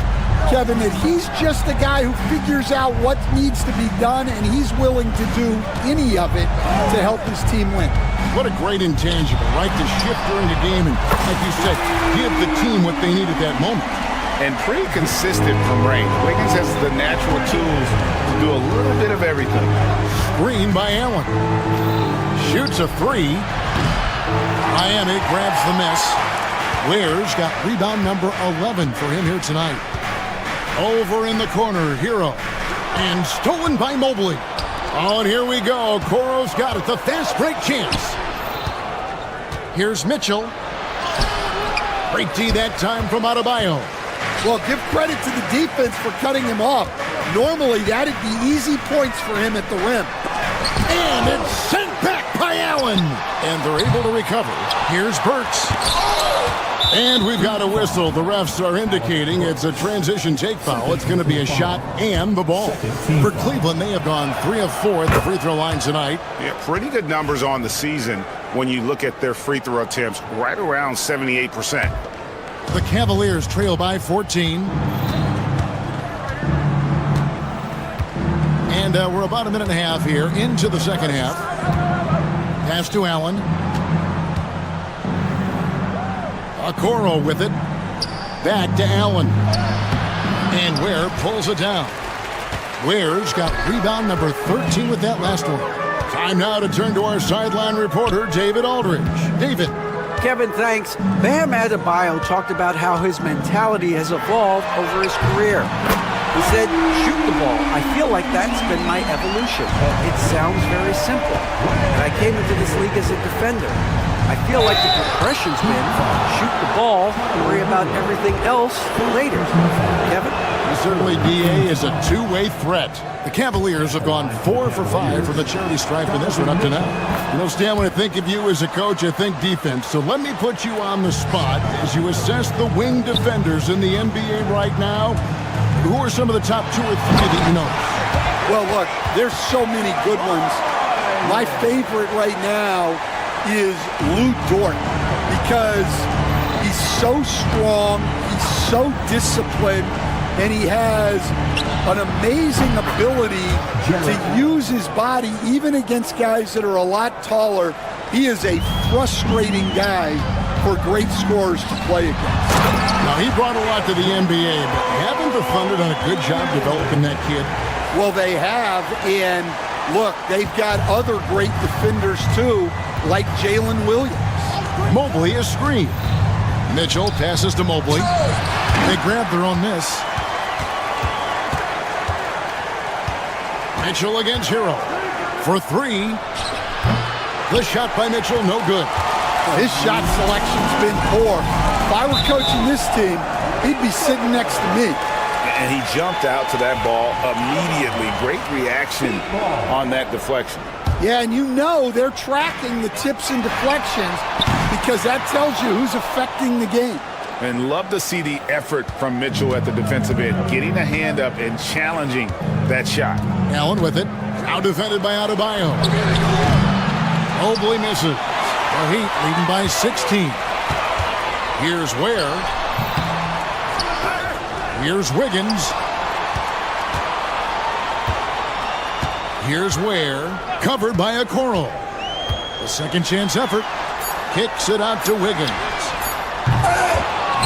Kevin, that he's just a guy who figures out what needs to be done, and he's willing to do any of it to help his team win. What a great intangible, right? To shift during the game and, like you said, give the team what they need at that moment. And pretty consistent from range. Wiggins has the natural tools to do a little bit of everything. Screen by Allen. Shoots a three. Miami grabs the miss. Ware's got rebound number 11 for him here tonight. Over in the corner, Hero. And stolen by Mobley. Oh, and here we go. Okoro's got it. The fast break chance. Here's Mitchell. Break D that time from Adebayo. Well, give credit to the defense for cutting him off. Normally, that'd be easy points for him at the rim. And it's sent back by Allen. And they're able to recover. Here's Burks. And we've got a whistle. The refs are indicating it's a transition take foul. It's going to be a shot and the ball. For Cleveland, they have gone 3 of 4 at the free throw line tonight. Yeah, pretty good numbers on the season when you look at their free throw attempts, right around 78%. The Cavaliers trail by 14. And we're about a minute and a half here into the second half. Pass to Allen. Okoro with it. Back to Allen. And Ware pulls it down. Ware's got rebound number 13 with that last one. Time now to turn to our sideline reporter, David Aldridge. David. Kevin, thanks. Bam Adebayo talked about how his mentality has evolved over his career. He said, shoot the ball. I feel like that's been my evolution. It sounds very simple. And I came into this league as a defender. I feel like the progression's been shoot the ball, worry about everything else later. Kevin? Certainly, DA is a two-way threat. The Cavaliers have gone 4 for 5 from the charity stripe in this one up to now. You know, Stan, when I think of you as a coach, I think defense. So let me put you on the spot as you assess the wing defenders in the NBA right now. Who are some of the top 2 or 3 that you know? Well, look, there's so many good ones. My favorite right now is Lou Dort because he's so strong, he's so disciplined, and he has an amazing ability to use his body even against guys that are a lot taller. He is a frustrating guy for great scorers to play against. Now, he brought a lot to the NBA, but haven't the Thunder done a good job developing that kid? Well, they have, and look, they've got other great defenders too, like Jalen Williams. Mobley is screen. Mitchell passes to Mobley. They grab their own miss. Mitchell against Hero for 3. The shot by Mitchell, no good. His shot selection's been poor. If I were coaching this team, he'd be sitting next to me. And he jumped out to that ball immediately. Great reaction on that deflection. Yeah, and you know they're tracking the tips and deflections because that tells you who's affecting the game. And love to see the effort from Mitchell at the defensive end, getting a hand up and challenging that shot. Allen with it. Now defended by Adebayo. Mobley misses. The Heat leading by 16. Here's Ware. Here's Wiggins. Here's Ware. Covered by Okoro. A second chance effort. Kicks it out to Wiggins.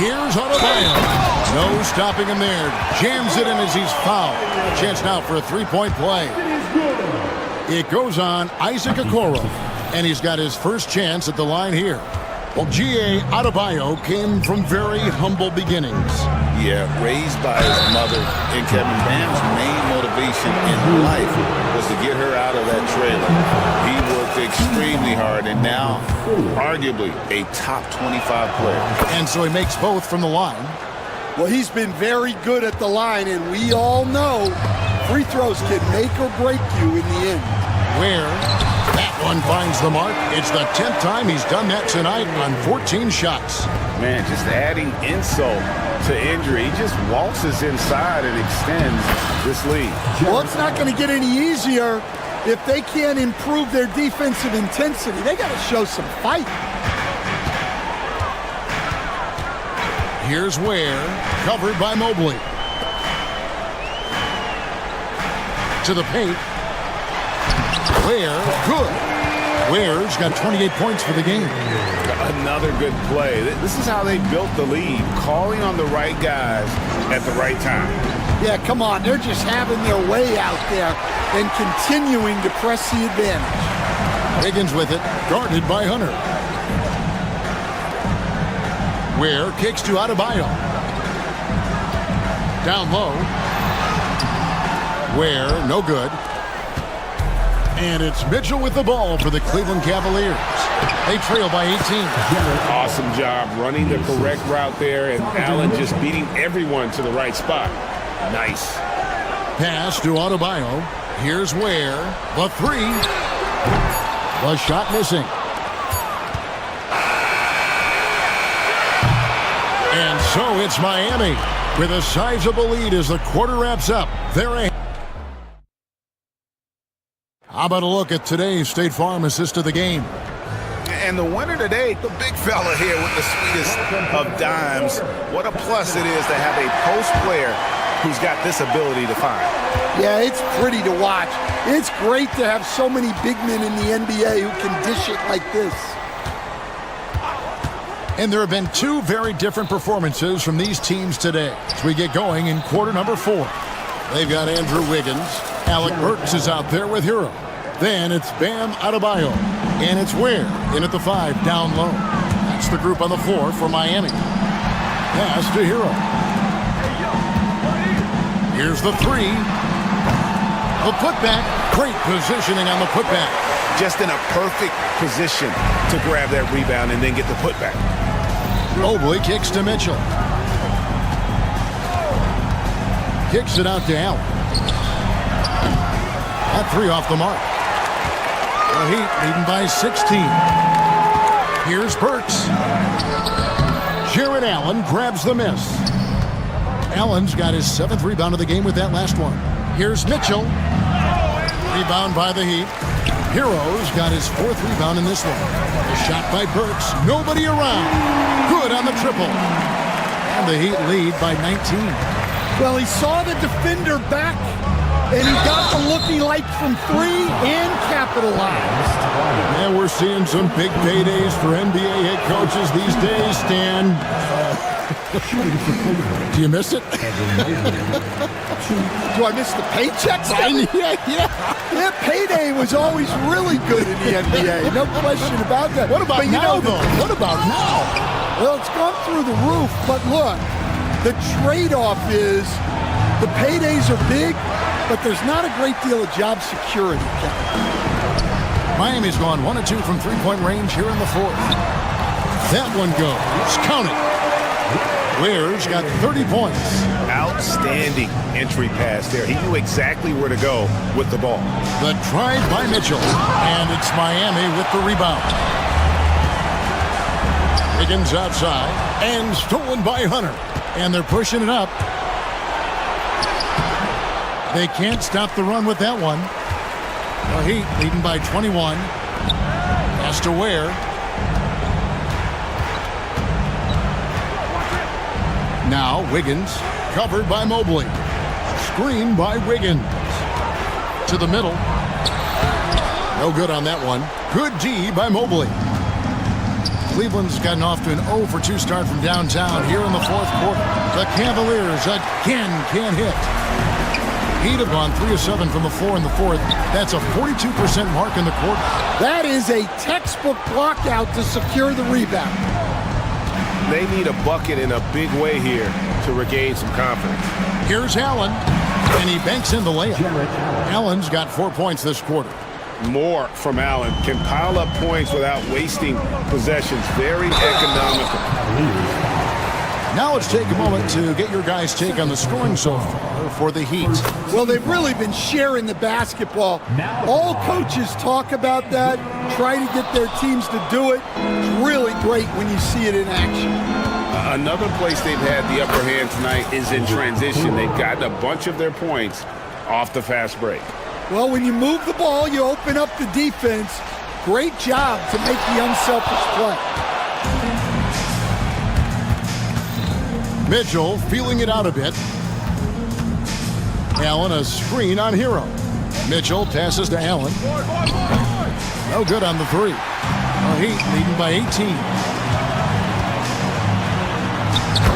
Here's Adebayo. No stopping him there. Jams it in as he's fouled. A chance now for a three-point play. It goes on Isaac Okoro, and he's got his first chance at the line here. Well, G.A. Adebayo came from very humble beginnings. Yeah, raised by his mother. And Kevin, Bam's main motivation in life was to get her out of that trailer. He worked extremely hard, and now, arguably, a top 25 player. And so he makes both from the line. Well, he's been very good at the line, and we all know free throws can make or break you in the end. Where that one finds the mark. It's the 10th time he's done that tonight on 14 shots. Man, just adding insult to injury. He just waltzes inside and extends this lead. Well, it's not going to get any easier if they can't improve their defensive intensity. They got to show some fight. Here's Ware, covered by Mobley. To the paint. Ware, good. Ware's got 28 points for the game. Another good play. This is how they built the lead, calling on the right guys at the right time. Yeah, come on. They're just having their way out there and continuing to press the advantage. Higgins with it, guarded by Hunter. Ware kicks to Adebayo. Down low. Ware, no good. And it's Mitchell with the ball for the Cleveland Cavaliers. They trail by 18. Awesome job running the correct route there, and Allen just beating everyone to the right spot. Nice. Pass to Adebayo. Here's Ware. The three. The shot missing. And so it's Miami with a sizable lead as the quarter wraps up. They're ahead. How about a look at today's State Farm assist of the game? And the winner today, the big fella here with the sweetest of dimes. What a plus it is to have a post player who's got this ability to find. Yeah, it's pretty to watch. It's great to have so many big men in the NBA who can dish it like this. And there have been two very different performances from these teams today as we get going in quarter number 4. They've got Andrew Wiggins. Alec Burks is out there with Hero. Then it's Bam Adebayo. And it's Ware in at the 5 down low. That's the group on the floor for Miami. Pass to Hero. Here's the 3. The putback. Great positioning on the putback. Just in a perfect position to grab that rebound and then get the putback. Mobley kicks to Mitchell. Kicks it out to Allen. That 3 off the mark. The Heat leading by 16. Here's Burks. Jared Allen grabs the miss. Allen's got his 7th rebound of the game with that last one. Here's Mitchell. Rebound by the Heat. Hero's got his 4th rebound in this one. A shot by Burks. Nobody around. Good on the triple. And the Heat lead by 19. Well, he saw the defender back, and he got the looking like from 3 and capitalized. Yeah, we're seeing some big paydays for NBA head coaches these days, Stan. Do you miss it? Do I miss the paychecks? Yeah, payday was always really good in the NBA. No question about that. What about now, though? What about now? Well, it's gone through the roof, but look, the trade-off is the paydays are big, but there's not a great deal of job security. Miami's gone 1 of 2 from three-point range here in the 4th. That one goes. Count it. Ware's got 30 points. Outstanding entry pass there. He knew exactly where to go with the ball. The drive by Mitchell, and it's Miami with the rebound. Wiggins outside, and stolen by Hunter. And they're pushing it up. They can't stop the run with that one. The Heat leading by 21. Pass to Ware. Now Wiggins, covered by Mobley. Screen by Wiggins. To the middle. No good on that one. Good D by Mobley. Cleveland's gotten off to an 0 for 2 start from downtown here in the fourth quarter. The Cavaliers again can't hit. Heat have gone 3 of 7 from the floor in the fourth. That's a 42% mark in the quarter. That is a textbook block out to secure the rebound. They need a bucket in a big way here to regain some confidence. Here's Allen, and he banks in the layup. Allen's got 4 points this quarter. More from Allen. Can pile up points without wasting possessions. Very economical. Now let's take a moment to get your guys' take on the scoring so far for the Heat. Well, they've really been sharing the basketball. All coaches talk about that, try to get their teams to do it. It's really great when you see it in action. Another place they've had the upper hand tonight is in transition. They've gotten a bunch of their points off the fast break. Well, when you move the ball, you open up the defense. Great job to make the unselfish play. Mitchell feeling it out a bit. Allen a screen on Hero. Mitchell passes to Allen. No good on the three. The Heat leading by 18.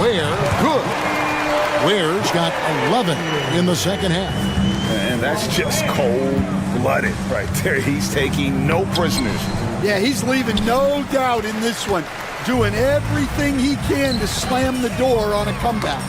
Ware, good. Ware's got 11 in the second half. And that's just cold-blooded right there. He's taking no prisoners. Yeah, he's leaving no doubt in this one. Doing everything he can to slam the door on a comeback.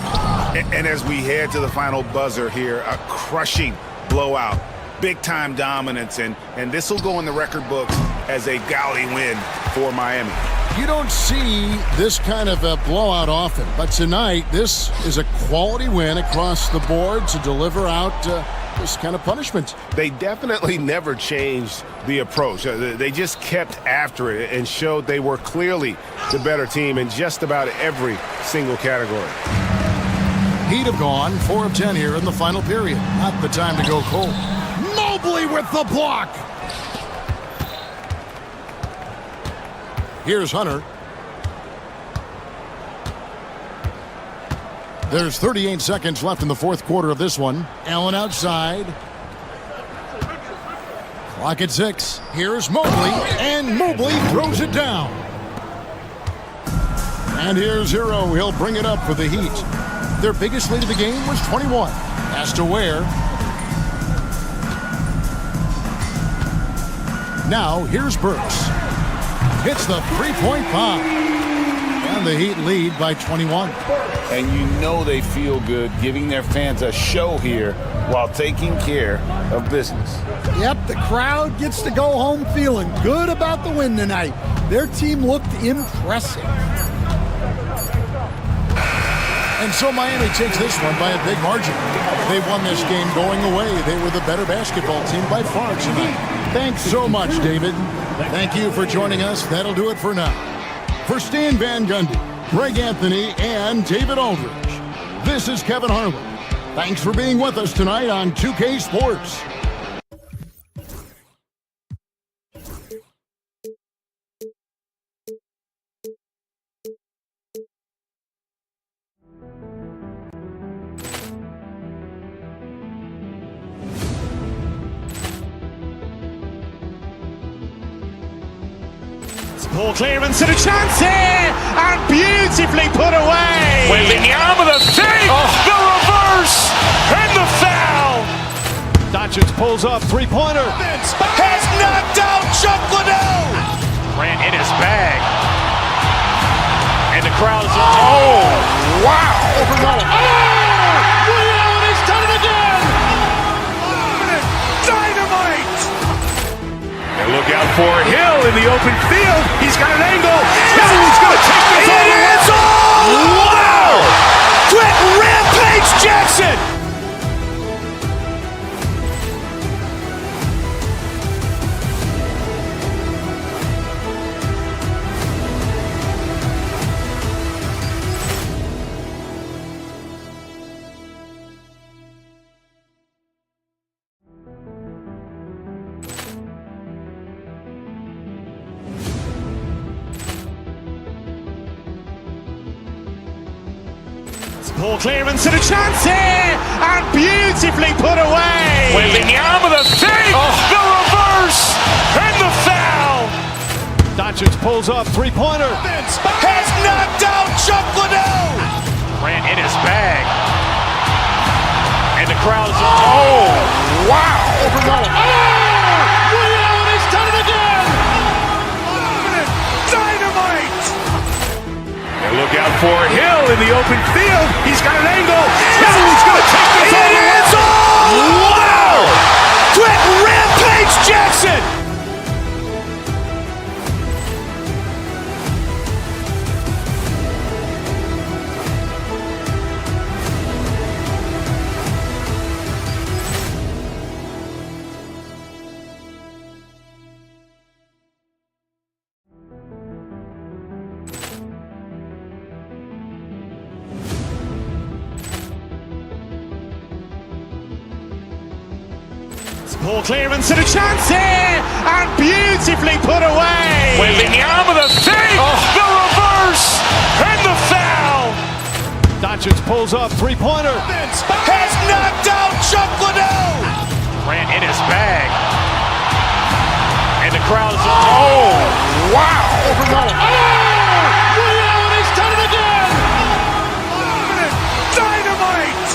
And as we head to the final buzzer here, a crushing blowout, big-time dominance, and this will go in the record books as a gaudy win for Miami. You don't see this kind of a blowout often, but tonight this is a quality win across the board to deliver out this kind of punishment. They definitely never changed the approach. They just kept after it and showed they were clearly the better team in just about every single category. Heat have gone 4 of 10 here in the final period. Not the time to go cold. Mobley with the block. Here's Hunter. There's 38 seconds left in the fourth quarter of this one. Allen outside. Clock at 6. Here's Mobley, and Mobley throws it down. And here's Hero. He'll bring it up for the Heat. Their biggest lead of the game was 21. Pass to Ware. Now here's Burks. Hits the three-point bomb. And the Heat lead by 21. And you know they feel good giving their fans a show here while taking care of business. Yep, the crowd gets to go home feeling good about the win tonight. Their team looked impressive. And so Miami takes this one by a big margin. They won this game going away. They were the better basketball team by far tonight. Thanks so much, David. Thank you for joining us. That'll do it for now. For Stan Van Gundy, Greg Anthony, and David Aldridge, this is Kevin Harlan. Thanks for being with us tonight on 2K Sports. Poor clearance and a chance here, and beautifully put away. Wembanyama the fake, the reverse, and the foul. Doncic pulls up, three-pointer. Has knocked out Chuck Liddell. Grant in his bag. And the crowd is, oh, wow. Overall. Allen has done it again. Dynamite. And look out for Hill in the open field. He's got an angle. He's going to take this all the way. It's all. Wow. Quit Rampage Jackson. Poor clearance and a chance here, and beautifully put away. Wembanyama the fake, the reverse, and the foul. Doncic pulls up, three-pointer. Has knocked out Chuck Liddell. Grant in his bag. And the crowd is, oh, wow. Ray Allen has done it again. Dynamite. And look out for Hill in the open field. He's got an angle. He's going to take this all the way. Wow! Quick Rampage Jackson. Poor clearance and a chance here, and beautifully put away. Wembanyama the fake, the reverse, and the foul. Doncic pulls up, three-pointer. Has knocked out Chuck Liddell. Grant in his bag. And the crowd is, oh, wow. Ray Allen has done it again. Dynamite.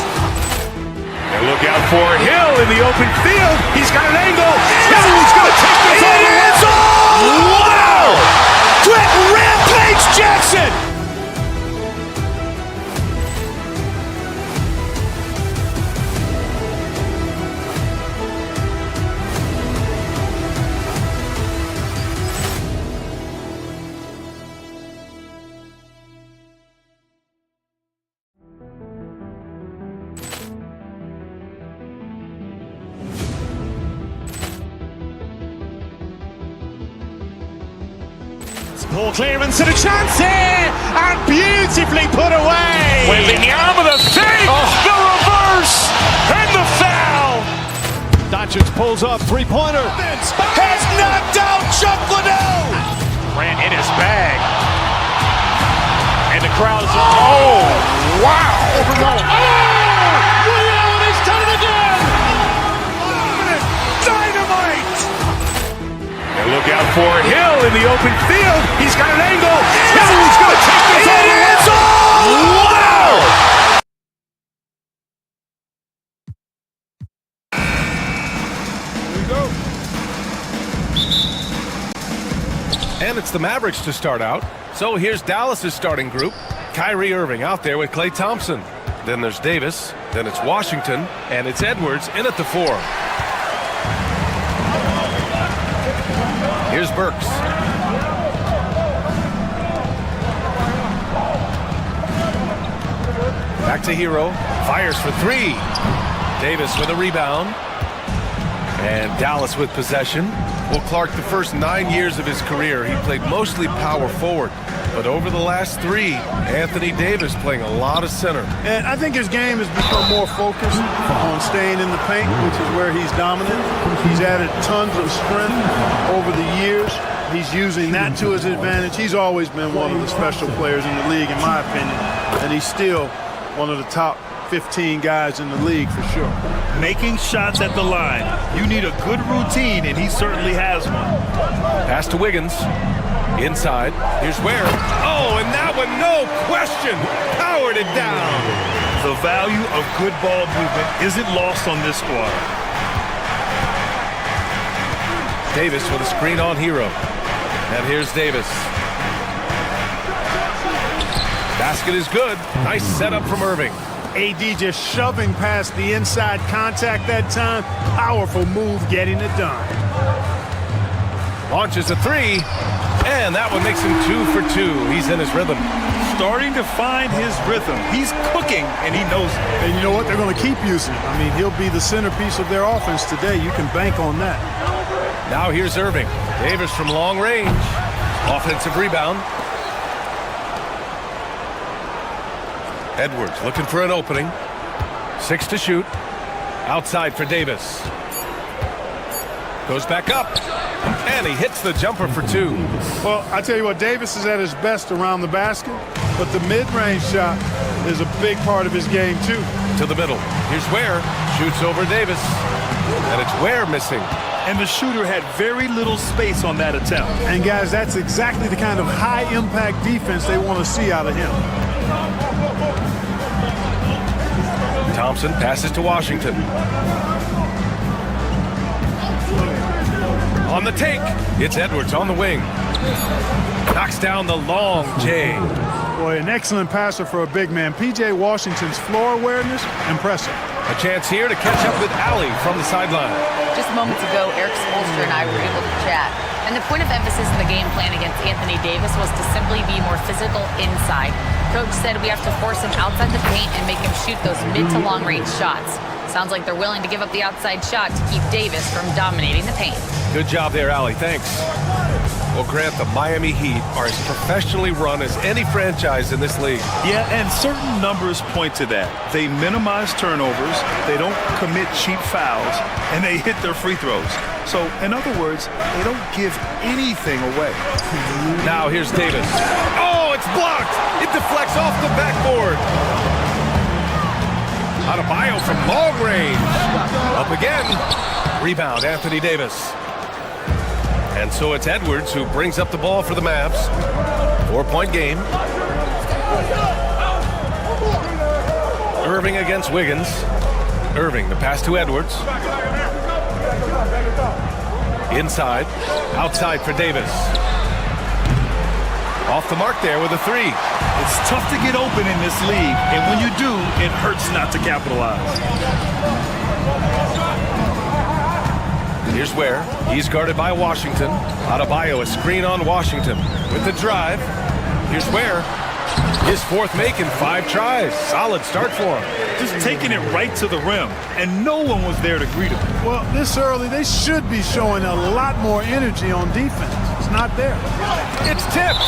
And look out for Hill in the open field. He's got an angle. He's going to take this all the way. Wow! Quick Rampage Jackson. Poor clearance and a chance here, and beautifully put away. Wembanyama the fake, the reverse, and the foul. Doncic pulls up, three-pointer. Has knocked out Chuck Liddell. Grant in his bag. And the crowd is, oh, wow. Ray Allen has done it again. Dynamite. And look out for Hill in the open field. He's got an angle. He's going to take this all the way. Wow! Here we go. And it's the Mavericks to start out. So here's Dallas's starting group. Kyrie Irving out there with Klay Thompson. Then there's Davis. Then it's Washington. And it's Edwards in at the 4. Here's Burks. Back to Hero. Fires for 3. Davis with a rebound. And Dallas with possession. Well, Clark, the first 9 years of his career, he played mostly power forward. But over the last 3, Anthony Davis playing a lot of center. And I think his game has become more focused on staying in the paint, which is where he's dominant. He's added tons of strength over the years. He's using that to his advantage. He's always been one of the special players in the league, in my opinion. And he's still one of the top 15 guys in the league for sure. Making shots at the line. You need a good routine, and he certainly has one. Pass to Wiggins. Inside. Here's Ware. Oh, and that one, no question, powered it down. The value of good ball movement isn't lost on this squad. Davis with a screen on Hero. And here's Davis. Basket is good. Nice setup from Irving. AD just shoving past the inside contact that time. Powerful move getting it done. Launches a 3. And that one makes him 2 for 2. He's in his rhythm. Starting to find his rhythm. He's cooking, and he knows it. And you know what? They're going to keep using him. I mean, he'll be the centerpiece of their offense today. You can bank on that. Now here's Irving. Davis from long range. Offensive rebound. Edwards looking for an opening. 6 to shoot. Outside for Davis. Goes back up. And And he hits the jumper for 2. Well, I tell you what, Davis is at his best around the basket, but the mid-range shot is a big part of his game, too. To the middle. Here's Ware. Shoots over Davis. And it's Ware missing. And the shooter had very little space on that attempt. And, guys, that's exactly the kind of high-impact defense they want to see out of him. Thompson passes to Washington. On the take, it's Edwards on the wing. Knocks down the long J. Boy, an excellent passer for a big man. P.J. Washington's floor awareness, impressive. A chance here to catch up with Allie from the sideline. Just moments ago, Eric Spoelstra and I were able to chat. And the point of emphasis in the game plan against Anthony Davis was to simply be more physical inside. Coach said we have to force him outside the paint and make him shoot those mid to long range shots. Sounds like they're willing to give up the outside shot to keep Davis from dominating the paint. Good job there, Allie. Thanks. Well, Grant, the Miami Heat are as professionally run as any franchise in this league. Yeah, and certain numbers point to that. They minimize turnovers, they don't commit cheap fouls, and they hit their free throws. So, in other words, they don't give anything away. Now here's Davis. Oh, it's blocked! It deflects off the backboard. Adebayo from long range. Up again. Rebound, Anthony Davis. And so it's Edwards who brings up the ball for the Mavs. 4-point game. Irving against Wiggins. Irving, the pass to Edwards. Inside. Outside for Davis. Off the mark there with a 3. It's tough to get open in this league, and when you do, it hurts not to capitalize. Here's Ware. He's guarded by Washington. Adebayo, a screen on Washington. With the drive. Here's Ware. His 4th make in 5 tries. Solid start for him. Just taking it right to the rim, and no one was there to greet him. Well, this early, they should be showing a lot more energy on defense. It's not there. It's tipped.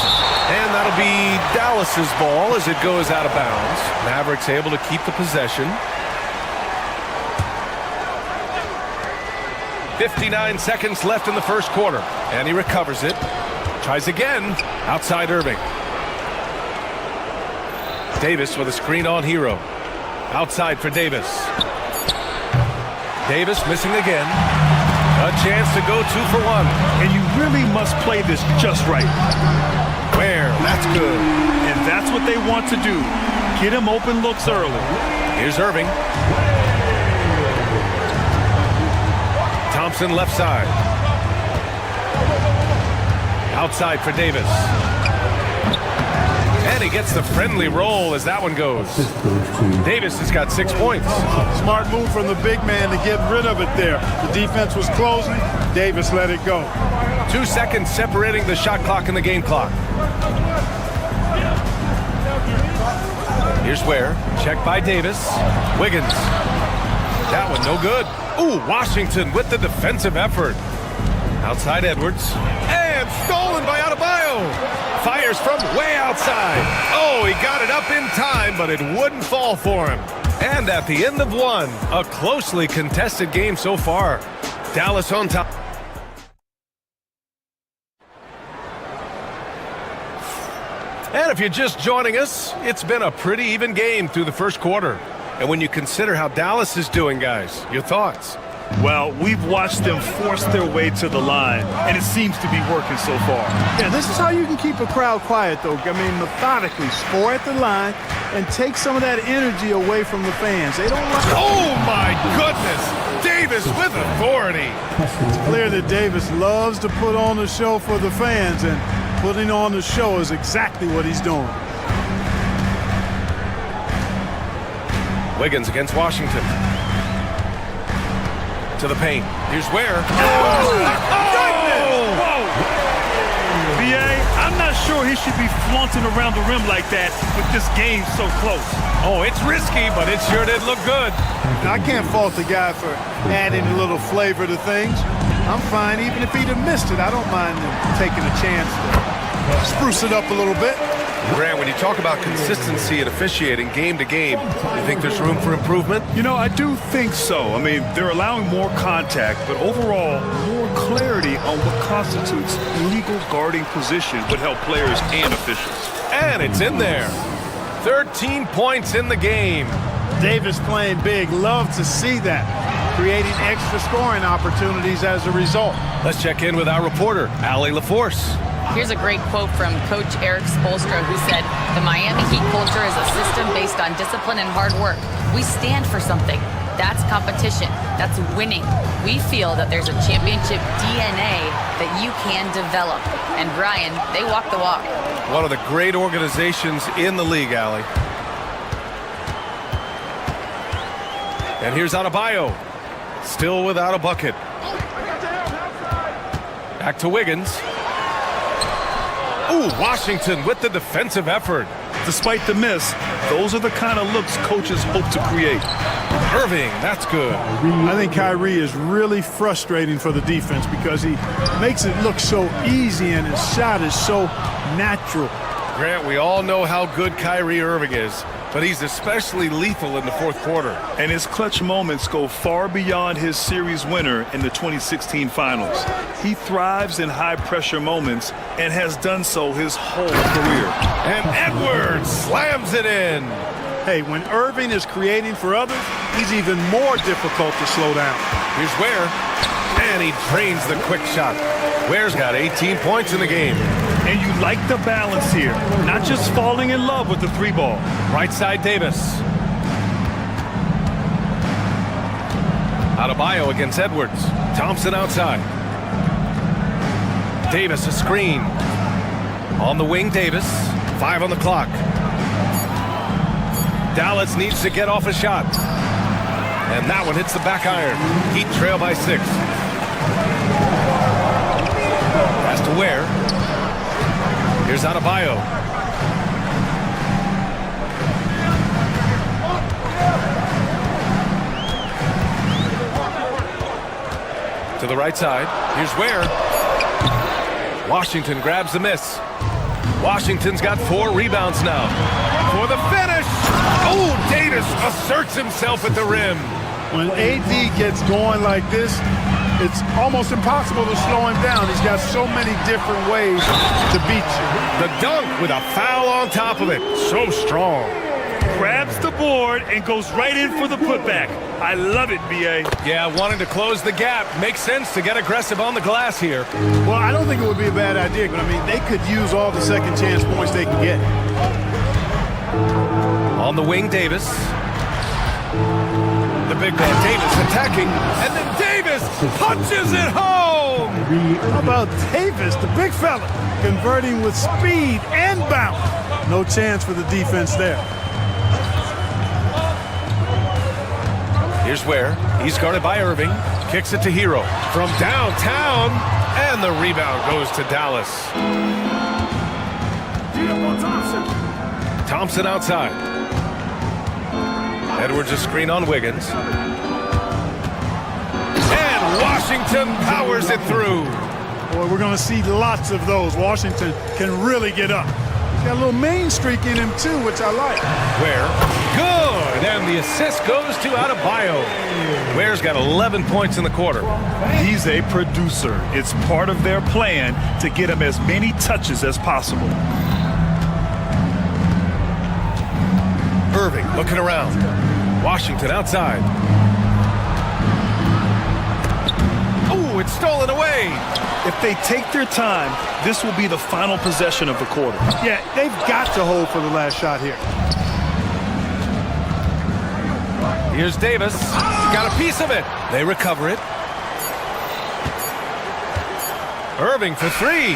And that'll be Dallas's ball as it goes out of bounds. Mavericks able to keep the possession. 59 seconds left in the first quarter. And he recovers it. Tries again. Outside Irving. Davis with a screen on Hero. Outside for Davis. Davis missing again. A chance to go 2 for 1. And you really must play this just right. Where? That's good. And that's what they want to do. Get him open looks early. Here's Irving. Thompson left side. Outside for Davis. And he gets the friendly roll as that one goes. Davis has got 6 points. Smart move from the big man to get rid of it there. The defense was closing. Davis let it go. 2 seconds separating the shot clock and the game clock. Here's Ware. Check by Davis. Wiggins. That one no good. Ooh, Washington with the defensive effort. Outside Edwards. And stolen by Adebayo. Fires from way outside. Oh, he got it up in time, but it wouldn't fall for him. And at the end of 1, a closely contested game so far. Dallas on top. And if you're just joining us, it's been a pretty even game through the first quarter. And when you consider how Dallas is doing, guys, your thoughts? Well, we've watched them force their way to the line, and it seems to be working so far. Yeah, this is how you can keep a crowd quiet, though. I mean, methodically, score at the line and take some of that energy away from the fans. They don't like... Oh, my goodness! Davis with authority. It's clear that Davis loves to put on the show for the fans, and putting on the show is exactly what he's doing. Wiggins against Washington. To the paint. Here's Ware. B.A., I'm not sure he should be flaunting around the rim like that with this game so close. Oh, it's risky, but it sure did look good. I can't fault the guy for adding a little flavor to things. I'm fine. Even if he'd have missed it, I don't mind him taking a chance to spruce it up a little bit. Grant, when you talk about consistency and officiating game to game, you think there's room for improvement? You know, I do think so. I mean, they're allowing more contact, but overall, more clarity on what constitutes legal guarding position would help players and officials. And it's in there. 13 points in the game. Davis playing big. Love to see that. Creating extra scoring opportunities as a result. Let's check in with our reporter, Allie LaForce. Here's a great quote from Coach Eric Spoelstra, who said, "The Miami Heat culture is a system based on discipline and hard work. We stand for something. That's competition. That's winning. We feel that there's a championship DNA that you can develop." And Brian, they walk the walk. One of the great organizations in the league, Allie. And here's Adebayo, still without a bucket. Back to Wiggins. Ooh, Washington with the defensive effort. Despite the miss, those are the kind of looks coaches hope to create. Irving, that's good. I think Kyrie is really frustrating for the defense because he makes it look so easy and his shot is so natural. Grant, we all know how good Kyrie Irving is, but he's especially lethal in the fourth quarter. And his clutch moments go far beyond his series winner in the 2016 finals. He thrives in high-pressure moments and has done so his whole career. And Edwards slams it in. Hey, when Irving is creating for others, he's even more difficult to slow down. Here's Ware, and he drains the quick shot. Ware's got 18 points in the game. And you like the balance here, not just falling in love with the three ball. Right side Davis. Adebayo against Edwards. Thompson outside. Davis a screen. On the wing, Davis. 5 on the clock. Dallas needs to get off a shot. And that one hits the back iron. Heat trail by 6. Pass to Ware. Here's Adebayo. To the right side. Here's Ware. Washington grabs the miss. Washington's got 4 rebounds now. For the finish. Oh, Davis asserts himself at the rim. When AD gets going like this, it's almost impossible to slow him down. He's got so many different ways to beat you. The dunk with a foul on top of it. So strong. Grabs the board and goes right in for the putback. I love it, B.A. Yeah, wanting to close the gap. Makes sense to get aggressive on the glass here. Well, I don't think it would be a bad idea, but I mean, they could use all the second chance points they can get. On the wing, Davis. The big man Davis attacking, and then Davis punches it home! How about Davis, the big fella, converting with speed and bounce? No chance for the defense there. Here's Ware. He's guarded by Irving. Kicks it to Hero. From downtown, and the rebound goes to Dallas. Thompson outside. Edwards a screen on Wiggins. And Washington powers it through. Boy, we're going to see lots of those. Washington can really get up. He's got a little main streak in him, too, which I like. Ware. Good. And the assist goes to Adebayo. Ware's got 11 points in the quarter. He's a producer. It's part of their plan to get him as many touches as possible. Irving looking around. Washington outside. Oh, it's stolen away. If they take their time, this will be the final possession of the quarter. Yeah, they've got to hold for the last shot here. Here's Davis. He got a piece of it. They recover it. Irving for 3.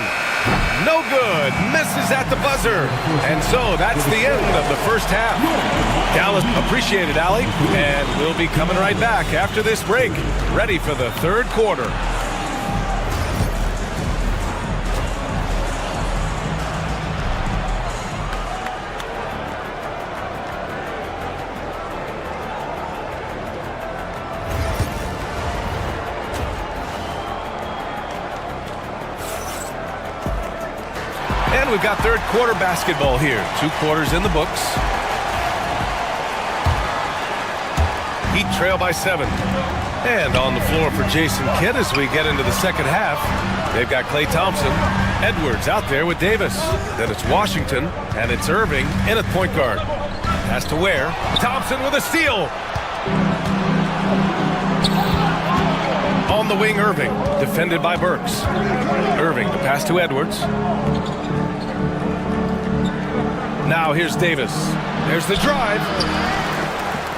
No good. Misses at the buzzer. And so that's the end of the first half. Dallas appreciated, Allie. And we'll be coming right back after this break. Ready for the third quarter. And we've got third quarter basketball here. 2 quarters in the books. Heat trail by 7. And on the floor for Jason Kidd as we get into the second half. They've got Klay Thompson, Edwards out there with Davis. Then it's Washington, and it's Irving in at point guard. Pass to Ware. Thompson with a steal. On the wing, Irving, defended by Burks. Irving, the pass to Edwards. Now here's Davis. There's the drive.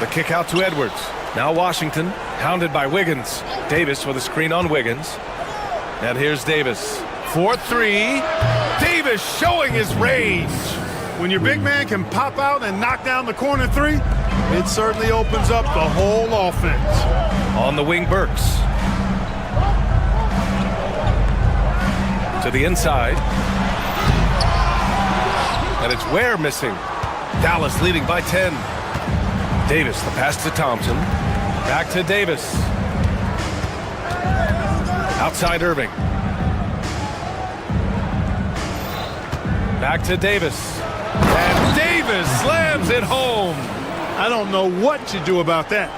The kick out to Edwards. Now Washington, hounded by Wiggins. Davis with a screen on Wiggins. And here's Davis. 4-3. Davis showing his range. When your big man can pop out and knock down the corner three, it certainly opens up the whole offense. On the wing, Burks. To the inside. And it's Ware missing. Dallas leading by 10. Davis, the pass to Thompson. Back to Davis. Outside Irving. Back to Davis. And Davis slams it home. I don't know what you do about that.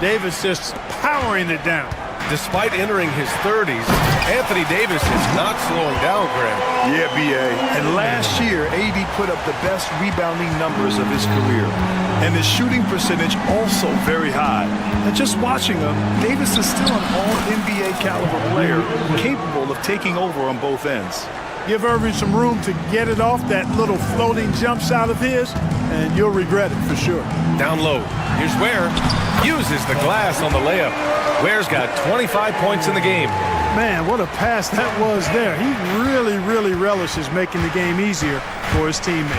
Davis just powering it down. Despite entering his 30s, Anthony Davis is not slowing down, Greg. Yeah, B.A. And last year, AD put up the best rebounding numbers of his career. And his shooting percentage also very high. And just watching him, Davis is still an all-NBA caliber player capable of taking over on both ends. Give Irving some room to get it off that little floating jump shot of his, and you'll regret it for sure. Down low. Here's Ware. Uses the glass on the layup. Ware's got 25 points in the game. Man, what a pass that was there. He really relishes making the game easier for his teammates.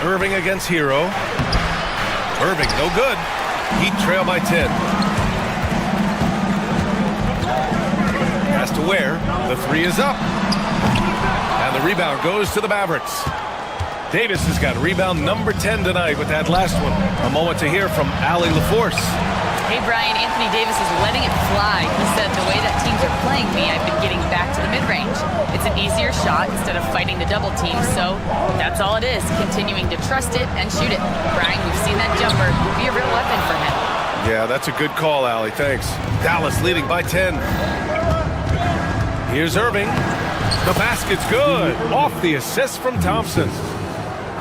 Irving against Hero. Irving, no good. Heat trail by 10. Pass to Ware. The three is up. And the rebound goes to the Mavericks. Davis has got rebound number 10 tonight with that last one. A moment to hear from Allie LaForce. Hey, Brian, Anthony Davis is letting it fly. He said, the way that teams are playing me, I've been getting back to the mid-range. It's an easier shot instead of fighting the double team, so that's all it is, continuing to trust it and shoot it. Brian, we've seen that jumper be a real weapon for him. Yeah, that's a good call, Allie. Thanks. Dallas leading by 10. Here's Irving. The basket's good. Off the assist from Thompson.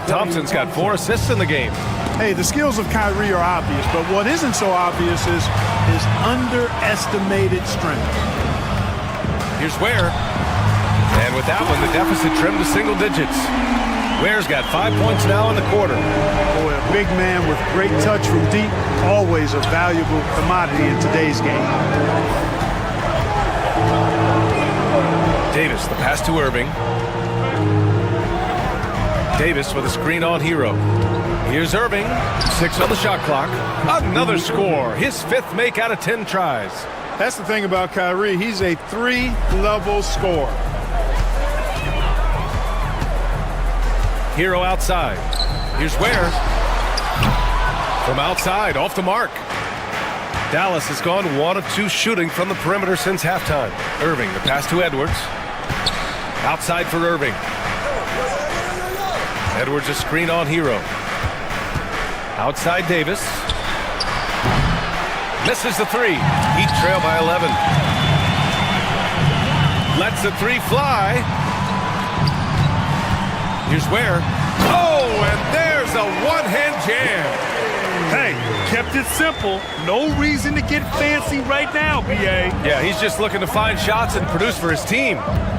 Thompson's got 4 assists in the game. Hey, the skills of Kyrie are obvious, but what isn't so obvious is his underestimated strength. Here's Ware. And with that one, the deficit trimmed to single digits. Ware's got 5 points now in the quarter. Boy, a big man with great touch from deep, always a valuable commodity in today's game. Davis, the pass to Irving. Davis with a screen on Hero. Here's Irving. 6 on the shot clock. Another score. His 5th make out of 10 tries. That's the thing about Kyrie. He's a 3-level scorer. Hero outside. Here's Ware. From outside, off the mark. Dallas has gone 1 of 2 shooting from the perimeter since halftime. Irving, the pass to Edwards. Outside for Irving. Edwards a screen on Hero. Outside Davis. Misses the 3. Heat trail by 11. Lets the 3 fly. Here's Ware. Oh, and there's a one-hand jam. Hey, kept it simple. No reason to get fancy right now, B.A. Yeah, he's just looking to find shots and produce for his team.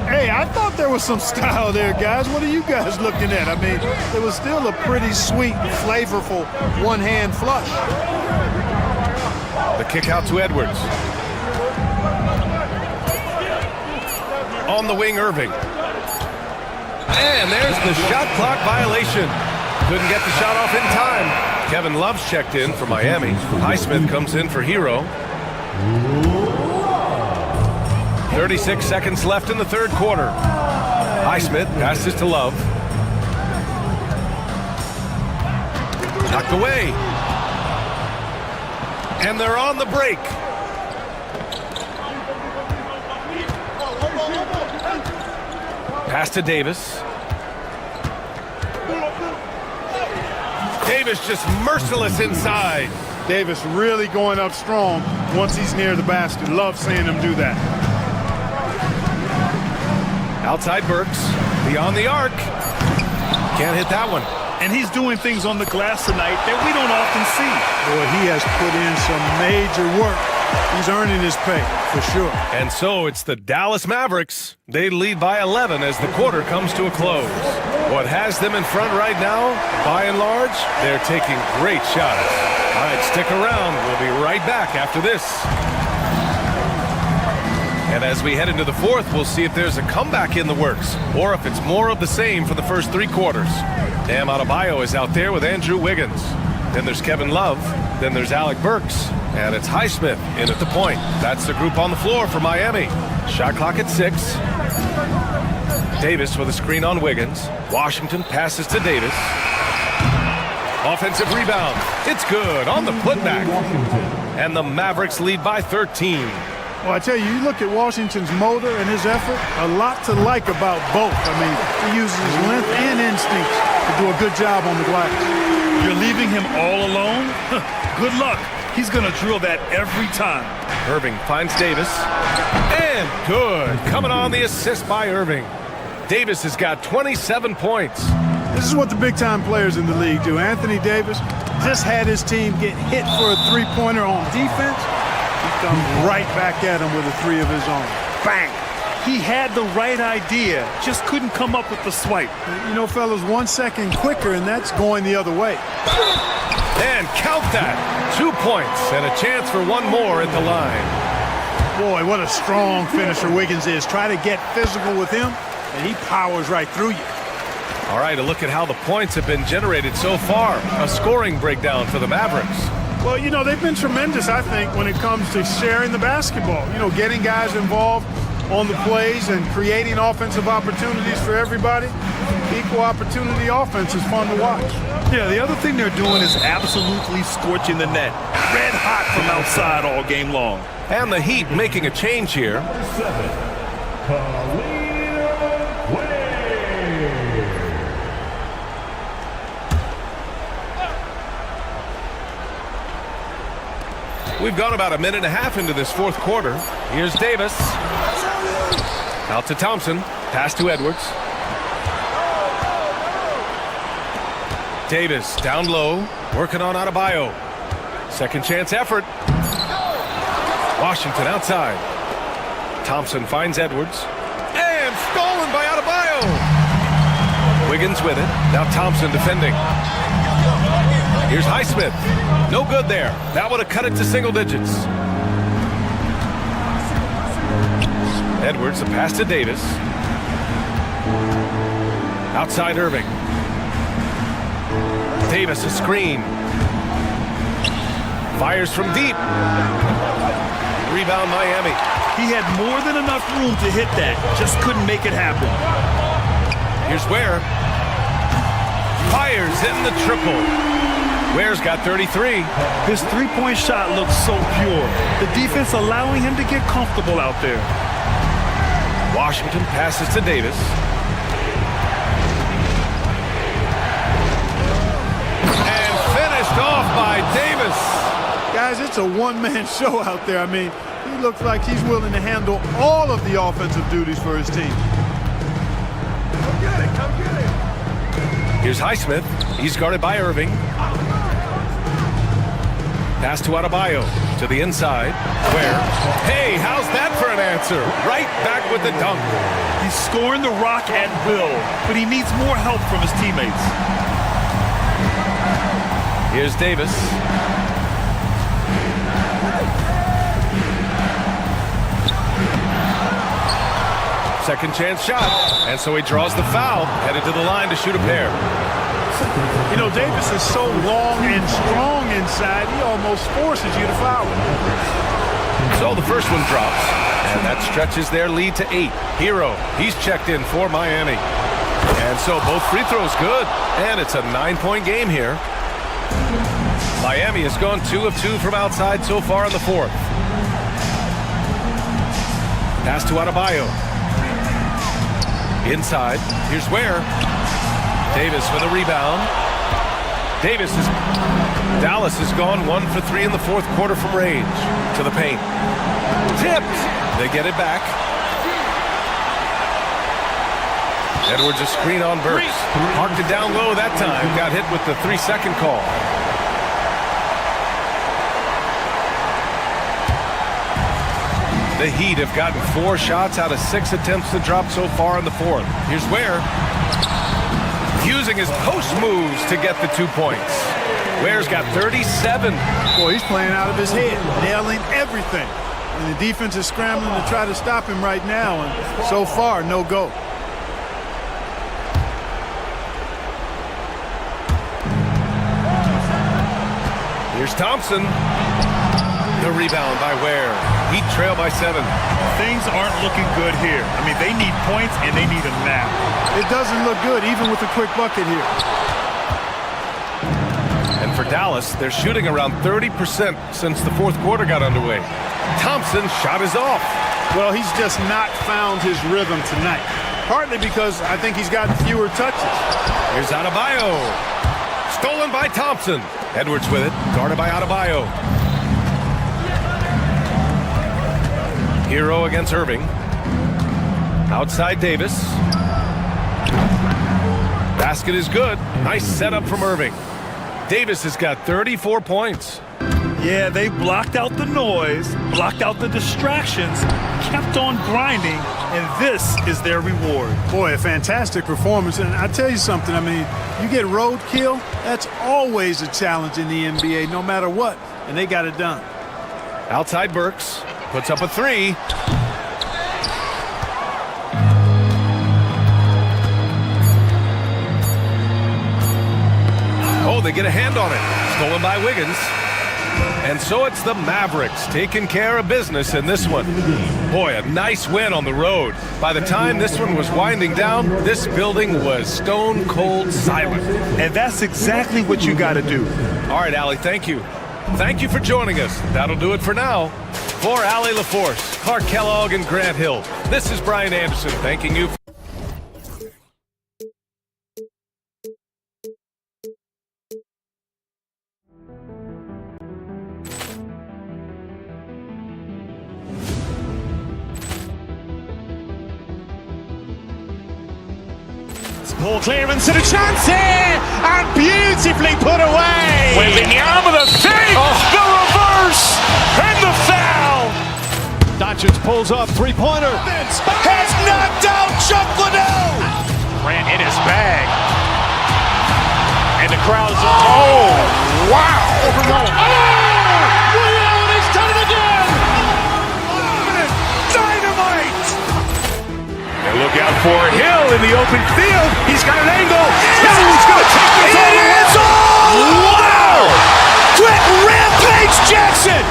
Hey, I thought there was some style there, guys. What are you guys looking at? I mean, it was still a pretty sweet, flavorful one-hand flush. The kick out to Edwards. On the wing, Irving. And there's the shot clock violation. Couldn't get the shot off in time. Kevin Love's checked in for Miami. Highsmith comes in for Hero. 36 seconds left in the third quarter. Highsmith passes to Love. Knocked away. And they're on the break. Pass to Davis. Davis just merciless inside. Davis really going up strong once he's near the basket. Love seeing him do that. Outside Burks, beyond the arc. Can't hit that one. And he's doing things on the glass tonight that we don't often see. Boy, he has put in some major work. He's earning his pay, for sure. And so it's the Dallas Mavericks. They lead by 11 as the quarter comes to a close. What has them in front right now, by and large, they're taking great shots. All right, stick around. We'll be right back after this. And as we head into the fourth, we'll see if there's a comeback in the works or if it's more of the same for the first three quarters. Bam Adebayo is out there with Andrew Wiggins. Then there's Kevin Love. Then there's Alec Burks. And it's Highsmith in at the point. That's the group on the floor for Miami. Shot clock at 6. Davis with a screen on Wiggins. Washington passes to Davis. Offensive rebound. It's good on the putback. And the Mavericks lead by 13. Well, I tell you, you look at Washington's motor and his effort, a lot to like about both. I mean, he uses his length and instincts to do a good job on the glass. You're leaving him all alone? Good luck. He's going to drill that every time. Irving finds Davis. And good. Coming on the assist by Irving. Davis has got 27 points. This is what the big-time players in the league do. Anthony Davis just had his team get hit for a three-pointer on defense. He comes right back at him with a three of his own. Bang! He had the right idea, just couldn't come up with the swipe. You know, fellas, 1 second quicker, and that's going the other way. And count that. 2 points and a chance for one more at the line. Boy, what a strong finisher Wiggins is. Try to get physical with him, and he powers right through you. All right, a look at how the points have been generated so far. A scoring breakdown for the Mavericks. Well, you know, they've been tremendous, I think, when it comes to sharing the basketball. You know, getting guys involved on the plays and creating offensive opportunities for everybody. Equal opportunity offense is fun to watch. Yeah, the other thing they're doing is absolutely scorching the net. Red hot from outside all game long. And the Heat making a change here. We've gone about a minute and a half into this fourth quarter. Here's Davis. Out to Thompson. Pass to Edwards. Davis down low. Working on Adebayo. Second chance effort. Washington outside. Thompson finds Edwards. And stolen by Adebayo. Wiggins with it. Now Thompson defending. Here's Highsmith. No good there. That would have cut it to single digits. Edwards, a pass to Davis. Outside Irving. Davis, a screen. Fires from deep. Rebound Miami. He had more than enough room to hit that. Just couldn't make it happen. Here's Ware. Fires in the triple. Ware's got 33. His three-point shot looks so pure. The defense allowing him to get comfortable out there. Washington passes to Davis. And finished off by Davis. Guys, it's a one-man show out there. I mean, he looks like he's willing to handle all of the offensive duties for his team. Come get it, come get it. Here's Highsmith. He's guarded by Irving. Pass to Adebayo. To the inside. Where? Hey, how's that for an answer? Right back with the dunk. He's scoring the rock at will, but he needs more help from his teammates. Here's Davis. Second chance shot. And so he draws the foul. Headed to the line to shoot a pair. You know, Davis is so long and strong inside, he almost forces you to foul him. So the first one drops, and that stretches their lead to 8. Hero, he's checked in for Miami. And so both free throws good, and it's a 9-point game here. Miami has gone 2 of 2 from outside so far in the fourth. Pass to Adebayo. Inside, here's Ware. Davis with a rebound. Dallas has gone 1 for 3 in the fourth quarter from range. To the paint. Tipped. They get it back. Edwards a screen on Burks. Marked it down low that time. Got hit with the 3-second call. The Heat have gotten 4 shots out of 6 attempts to drop so far in the fourth. Here's Ware. Using his post moves to get the 2 points. Ware's got 37. Boy, he's playing out of his head, nailing everything. And the defense is scrambling to try to stop him right now, and so far, no go. Here's Thompson. The rebound by Ware. Heat trail by 7. Things aren't looking good here. I mean, they need points, and they need them now. It doesn't look good, even with a quick bucket here. And for Dallas, they're shooting around 30% since the fourth quarter got underway. Thompson's shot is off. Well, he's just not found his rhythm tonight. Partly because I think he's gotten fewer touches. Here's Adebayo. Stolen by Thompson. Edwards with it. Guarded by Adebayo. Hero against Irving. Outside Davis. Basket is good. Nice setup from Irving. Davis has got 34 points. Yeah, they blocked out the noise, blocked out the distractions, kept on grinding, and this is their reward. Boy, a fantastic performance. And I tell you something, I mean, you get roadkill, that's always a challenge in the NBA, no matter what, and they got it done. Outside Burks. Puts up a 3. Oh, they get a hand on it. Stolen by Wiggins. And so it's the Mavericks taking care of business in this one. Boy, a nice win on the road. By the time this one was winding down, this building was stone cold silent. And that's exactly what you got to do. All right, Allie, thank you. Thank you for joining us. That'll do it for now. For Allie LaForce, Clark Kellogg, and Grant Hill, this is Brian Anderson thanking you. Ball clearance and a chance here, and beautifully put away. Wembanyama the fake, the reverse, and the foul. Doncic pulls up, three-pointer. Has knocked out Chuck Liddell. Grant in his bag. And the crowd is, oh, wow. He's done it again. Dynamite. And look out for Hill in the open field. He's got an angle. He's going to take this all the way. It's all. Wow. Quick Rampage Jackson.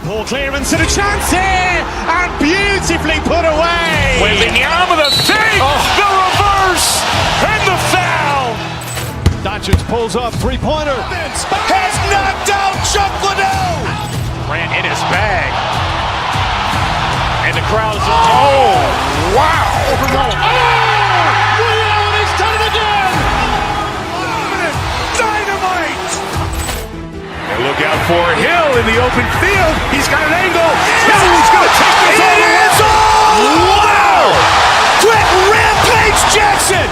Ball clearance and a chance here, and beautifully put away. Wembanyama the fake, the reverse, and the foul. Doncic pulls up, three-pointer. Has knocked out Chuck Liddell. Grant in his bag. And the crowd is, oh, wow. He's done it again. Dynamite. And look out for Hill in the open field. He's got an angle. He's going to take this all the way. It's all. Wow. Quick Rampage Jackson.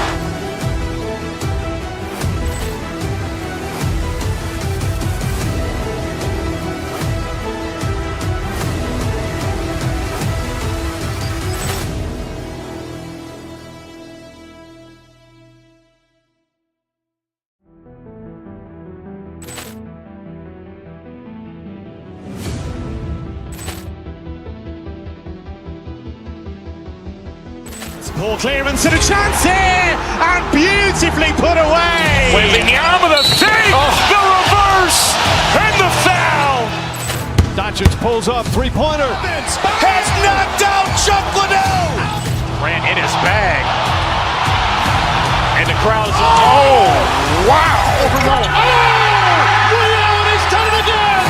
Ball clearance and a chance here, and beautifully put away. Wembanyama the fake, the reverse, and the foul. pulls up, three-pointer. Has knocked out Chuck Liddell. Ran in his bag. And the crowd is... Oh, wow. Overruled. Oh, Ray Allen has done it again.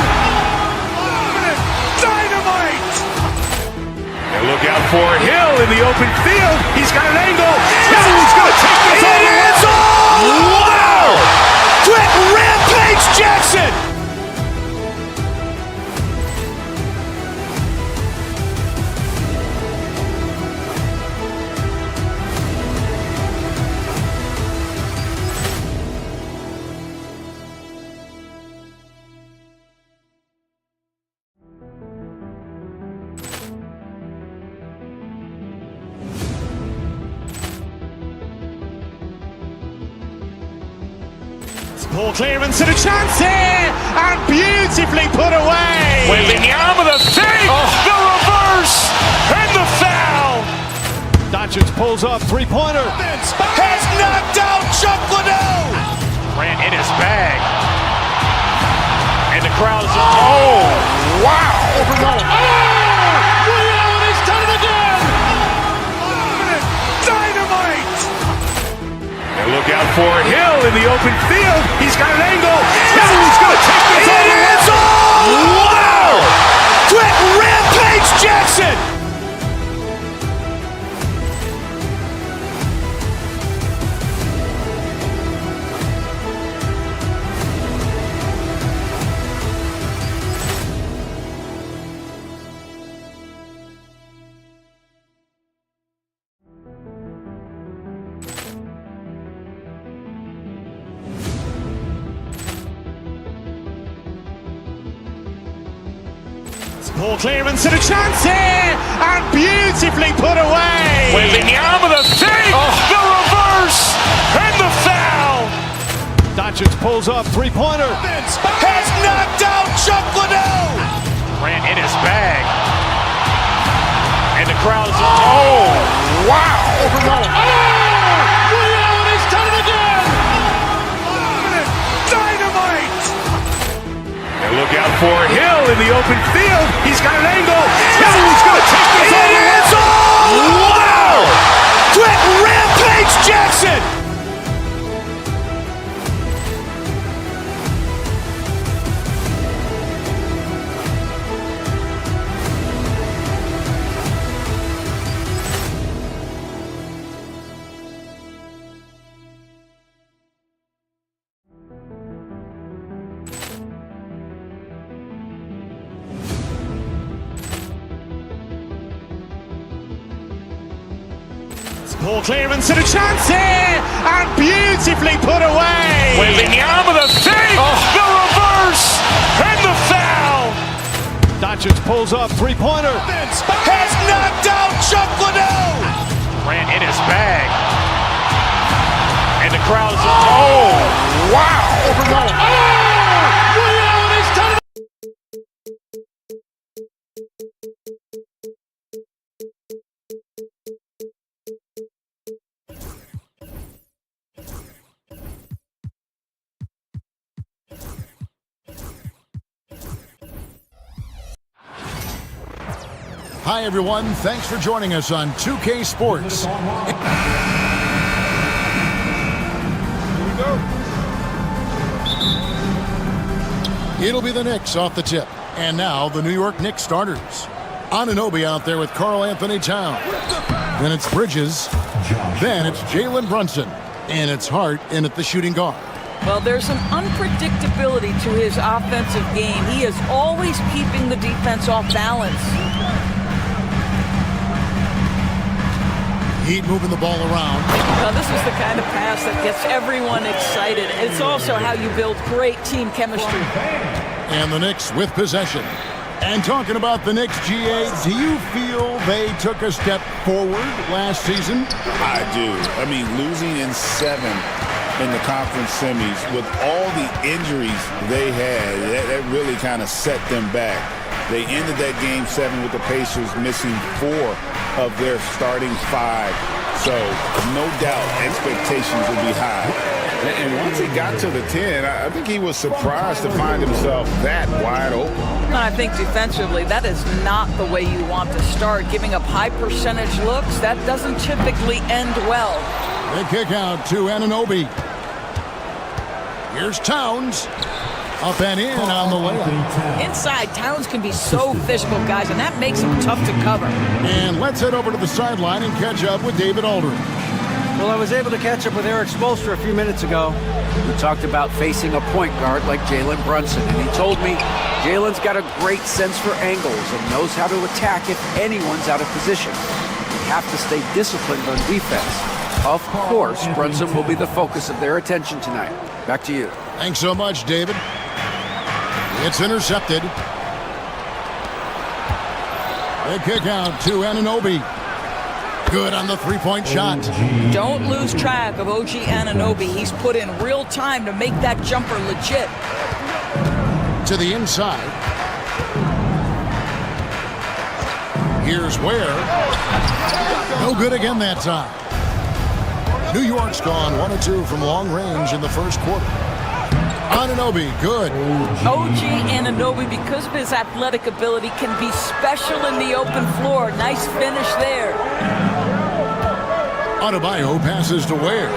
Dynamite. And look out for Hill in the open field. He's got an angle. Hill's going to take this all the way. Wow. Quick Rampage Jackson. Poor clearance and a chance here, and beautifully put away. Wembanyama the fake, the reverse, and the foul. Doncic pulls up, three-pointer. Has knocked out Chuck Liddell. Ran in his bag. And the crowd is... Oh, wow. Overruled. Oh, Ray Allen has done it again. Dynamite. And look out for Hill in the open field. He's got an angle. Hill's going to take this all the way. Wow. Quick Rampage Jackson. Poor clearance and a chance here, and beautifully put away. Wembanyama the fake, the reverse, and the foul. Doncic pulls up, three-pointer. Has knocked out Chuck Liddell. Ran in his bag. And the crowd is... Oh, wow. Overruled. Oh, Ray Allen has done it again. Dynamite. And look out for Hill in the open field. He's got an angle. Hill's going to take this all the way. Wow. Quick Rampage Jackson. Poor clearance and a chance here, and beautifully put away. Wembanyama the fake, the reverse, and the foul. Doncic pulls up, three-pointer. Has knocked out Chuck Liddell. Ran in his bag. And the crowd is... Oh, wow. Overruled. Oh, Ray Allen has done it. Hi, everyone. Thanks for joining us on 2K Sports. It'll be the Knicks off the tip. And now, the New York Knicks starters. Anunoby out there with Karl Anthony Towns. Then it's Bridges. Then it's Jalen Brunson. And it's Hart in at the shooting guard. Well, there's some unpredictability to his offensive game. He is always keeping the defense off balance. Heat moving the ball around. Now, this is the kind of pass that gets everyone excited. It's also how you build great team chemistry. And the Knicks with possession. And talking about the Knicks, GA, do you feel they took a step forward last season? I do. I mean, losing in 7 in the conference semis with all the injuries they had, that really kind of set them back. They ended that game 7 with the Pacers missing 4 of their starting 5. So, no doubt, expectations will be high. And once he got to the 10, I think he was surprised to find himself that wide open. I think defensively, that is not the way you want to start. Giving up high percentage looks, that doesn't typically end well. They kick out to Anunoby. Here's Towns. Up and in on the layup. Inside, Towns can be so physical, guys, and that makes him tough to cover. And let's head over to the sideline and catch up with David Aldridge. Well, I was able to catch up with Eric Spoelstra a few minutes ago. We talked about facing a point guard like Jalen Brunson, and he told me Jalen's got a great sense for angles and knows how to attack if anyone's out of position. You have to stay disciplined on defense. Of course, Brunson will be the focus of their attention tonight. Back to you. Thanks so much, David. It's intercepted. They kick out to Anunoby. Good on the three-point shot. Don't lose track of OG Anunoby. He's put in real time to make that jumper legit. To the inside. Here's Ware. No good again that time. New York's gone 1 of 2 from long range in the first quarter. Anunoby, good. OG Anunoby, because of his athletic ability, can be special in the open floor. Nice finish there. Adebayo passes to Ware.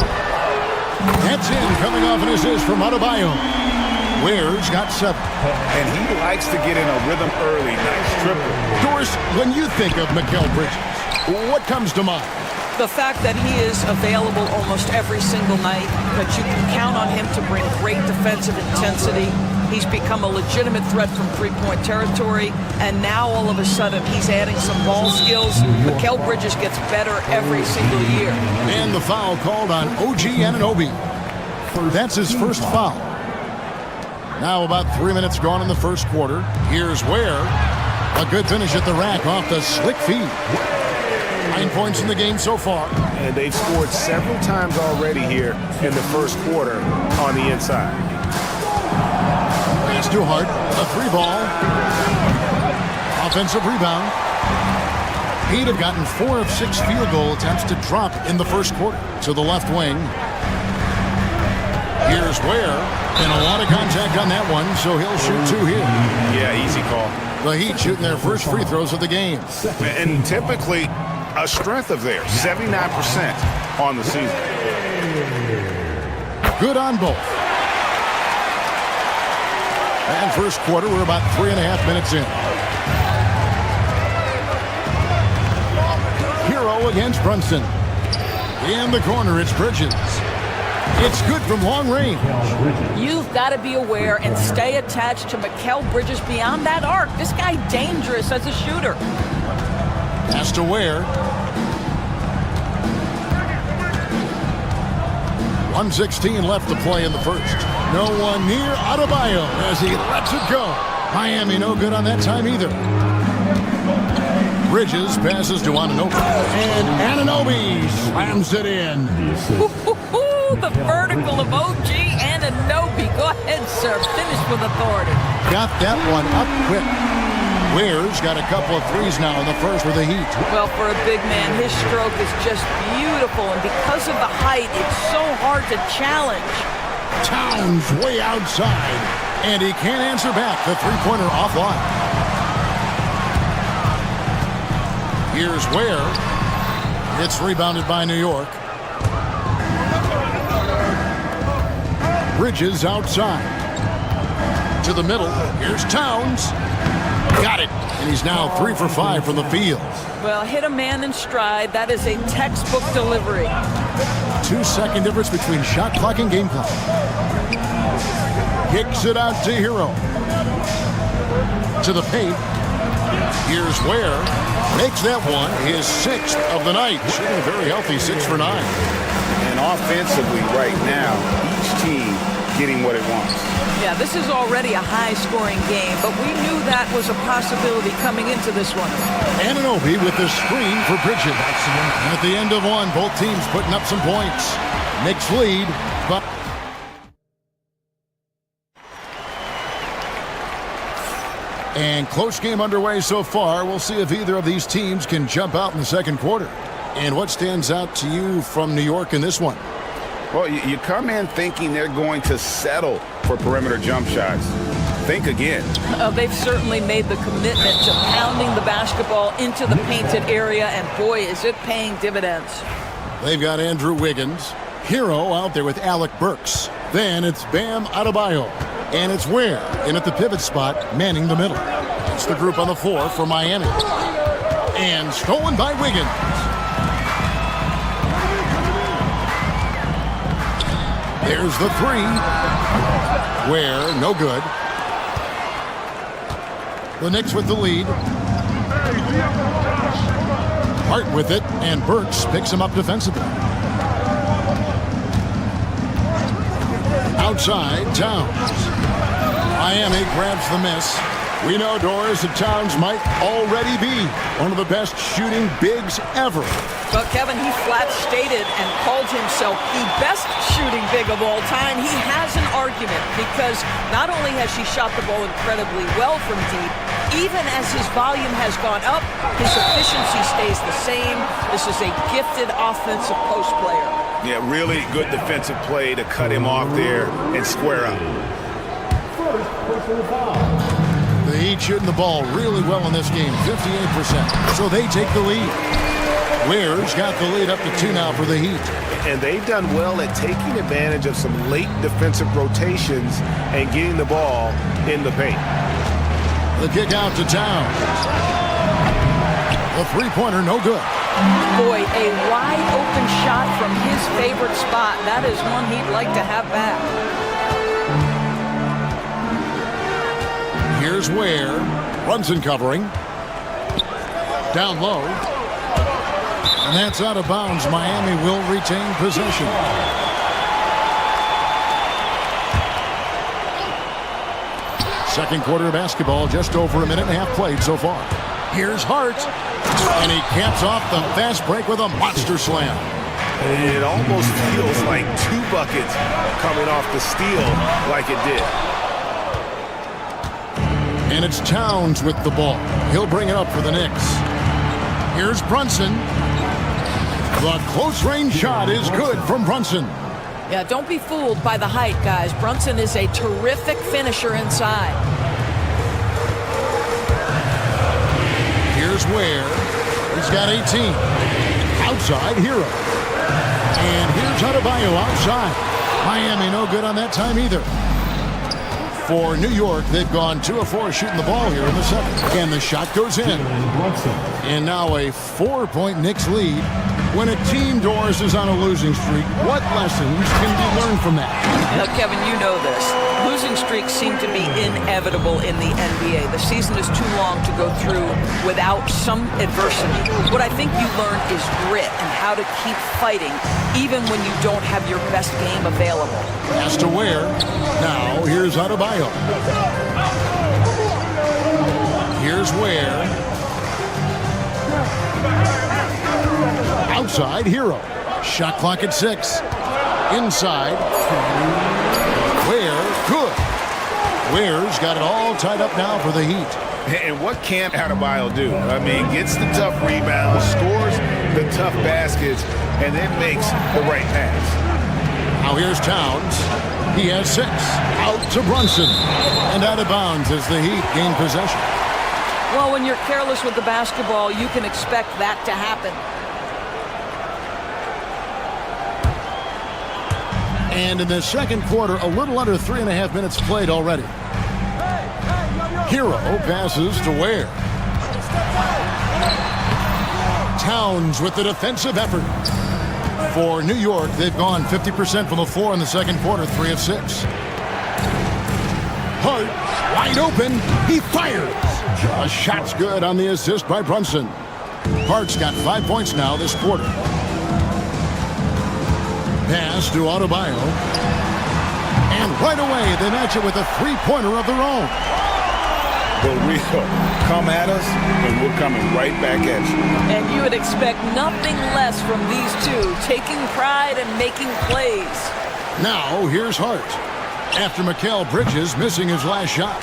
That's in, coming off an assist from Adebayo. Ware's got 7. And he likes to get in a rhythm early. Nice triple. Doris, when you think of Mikal Bridges, what comes to mind? The fact that he is available almost every single night, that you can count on him to bring great defensive intensity. He's become a legitimate threat from three-point territory, and now all of a sudden he's adding some ball skills. Mikal Bridges gets better every single year. And the foul called on OG Anunoby. That's his first foul. Now about 3 minutes gone in the first quarter. Here's Ware. A good finish at the rack off the slick feed. 9 points in the game so far. And they've scored several times already here in the first quarter on the inside. Pass to Hart. A 3-ball. Offensive rebound. He'd have gotten 4 of 6 field goal attempts to drop in the first quarter. To the left wing. Here's Ware. And a lot of contact on that one, so he'll shoot 2 here. Yeah, easy call. The Heat shooting their first free throws of the game. And typically a strength of theirs, 79% on the season. Good on both. And first quarter, we're about 3.5 minutes in. Hero against Brunson. In the corner, it's Bridges. It's good from long range. You've got to be aware and stay attached to Mikal Bridges beyond that arc. This guy dangerous as a shooter. Pass to Ware. 1:16 left to play in the first. No one near Adebayo as he lets it go. Miami no good on that time either. Bridges passes to Anunoby. And Anunoby slams it in. The vertical of OG Anunoby. Go ahead, sir. Finish with authority. Got that one up quick. Ware's got a couple of threes now in the first with the Heat. Well, for a big man, his stroke is just beautiful, and because of the height, it's so hard to challenge. Towns way outside, and he can't answer back. The three-pointer offline. Here's Ware. It's rebounded by New York. Bridges outside. To the middle. Here's Towns. Got it. And he's now 3 for 5 from the field. Well, hit a man in stride. That is a textbook delivery. 2-second difference between shot clock and game clock. Kicks it out to Hero. To the paint. Here's Ware. Makes that one his 6th of the night. Shooting a very healthy 6 for 9. And offensively right now, each team getting what it wants. Yeah, this is already a high-scoring game, but we knew that was a possibility coming into this one. Anunoby with the screen for Bridges. And at the end of one, both teams putting up some points. Knicks lead, but and close game underway so far. We'll see if either of these teams can jump out in the second quarter. And what stands out to you from New York in this one? Well, you come in thinking they're going to settle for perimeter jump shots. Think again. They've certainly made the commitment to pounding the basketball into the painted area, and boy, is it paying dividends. They've got Andrew Wiggins. Hero out there with Alec Burks. Then it's Bam Adebayo. And it's Ware in at the pivot spot, manning the middle. It's the group on the floor for Miami. And stolen by Wiggins. There's the three. Ware, no good. The Knicks with the lead. Hart with it, and Burks picks him up defensively. Outside, Towns. Miami grabs the miss. We know, Doris, that Towns might already be one of the best shooting bigs ever. But Kevin, he flat stated and called himself the best shooting big of all time. He has an argument because not only has she shot the ball incredibly well from deep, even as his volume has gone up, his efficiency stays the same. This is a gifted offensive post player. Yeah, really good defensive play to cut him off there and square up. The Heat shooting the ball really well in this game, 58%. So they take the lead. Ware's got the lead up to 2 now for the Heat. And they've done well at taking advantage of some late defensive rotations and getting the ball in the paint. The kick out to Towns. The three-pointer, no good. Boy, a wide open shot from his favorite spot. That is one he'd like to have back. Here's Ware. Brunson covering. Down low. And that's out of bounds. Miami will retain possession. Second quarter of basketball, just over a minute and a half played so far. Here's Hart. And he caps off the fast break with a monster slam. It almost feels like 2 buckets coming off the steal like it did. And it's Towns with the ball. He'll bring it up for the Knicks. Here's Brunson. The close-range shot is good from Brunson. Yeah, don't be fooled by the height, guys. Brunson is a terrific finisher inside. Here's Ware. He's got 18. Outside, Hero. And here's Adebayo outside. Miami no good on that time either. For New York, they've gone 2 of 4 shooting the ball here in the second. And the shot goes in. And now a 4-point Knicks lead. When a team, Doris, is on a losing streak, what lessons can be learned from that? Now, Kevin, you know this. Losing streaks seem to be inevitable in the NBA. The season is too long to go through without some adversity. What I think you learn is grit and how to keep fighting even when you don't have your best game available. Pass to Ware. Now, here's Adebayo. Here's Ware. Outside, Hero. Shot clock at 6. Inside. Ware, good. Ware's got it all tied up now for the Heat. And what can't Adebayo do? I mean, gets the tough rebounds, scores the tough baskets, and then makes the right pass. Now here's Towns. He has 6. Out to Brunson. And out of bounds as the Heat gain possession. Well, when you're careless with the basketball, you can expect that to happen. And in the second quarter, a little under 3.5 minutes played already. Hero passes to Ware. Towns with the defensive effort. For New York, they've gone 50% from the floor in the second quarter, 3 of 6. Hart, wide open, he fires. A shot's good on the assist by Brunson. Hart's got 5 points now this quarter. Pass to Adebayo. And right away, they match it with a 3-pointer of their own. The Rio, come at us, and we're coming right back at you. And you would expect nothing less from these two, taking pride and making plays. Now, here's Hart. After Mikal Bridges missing his last shot.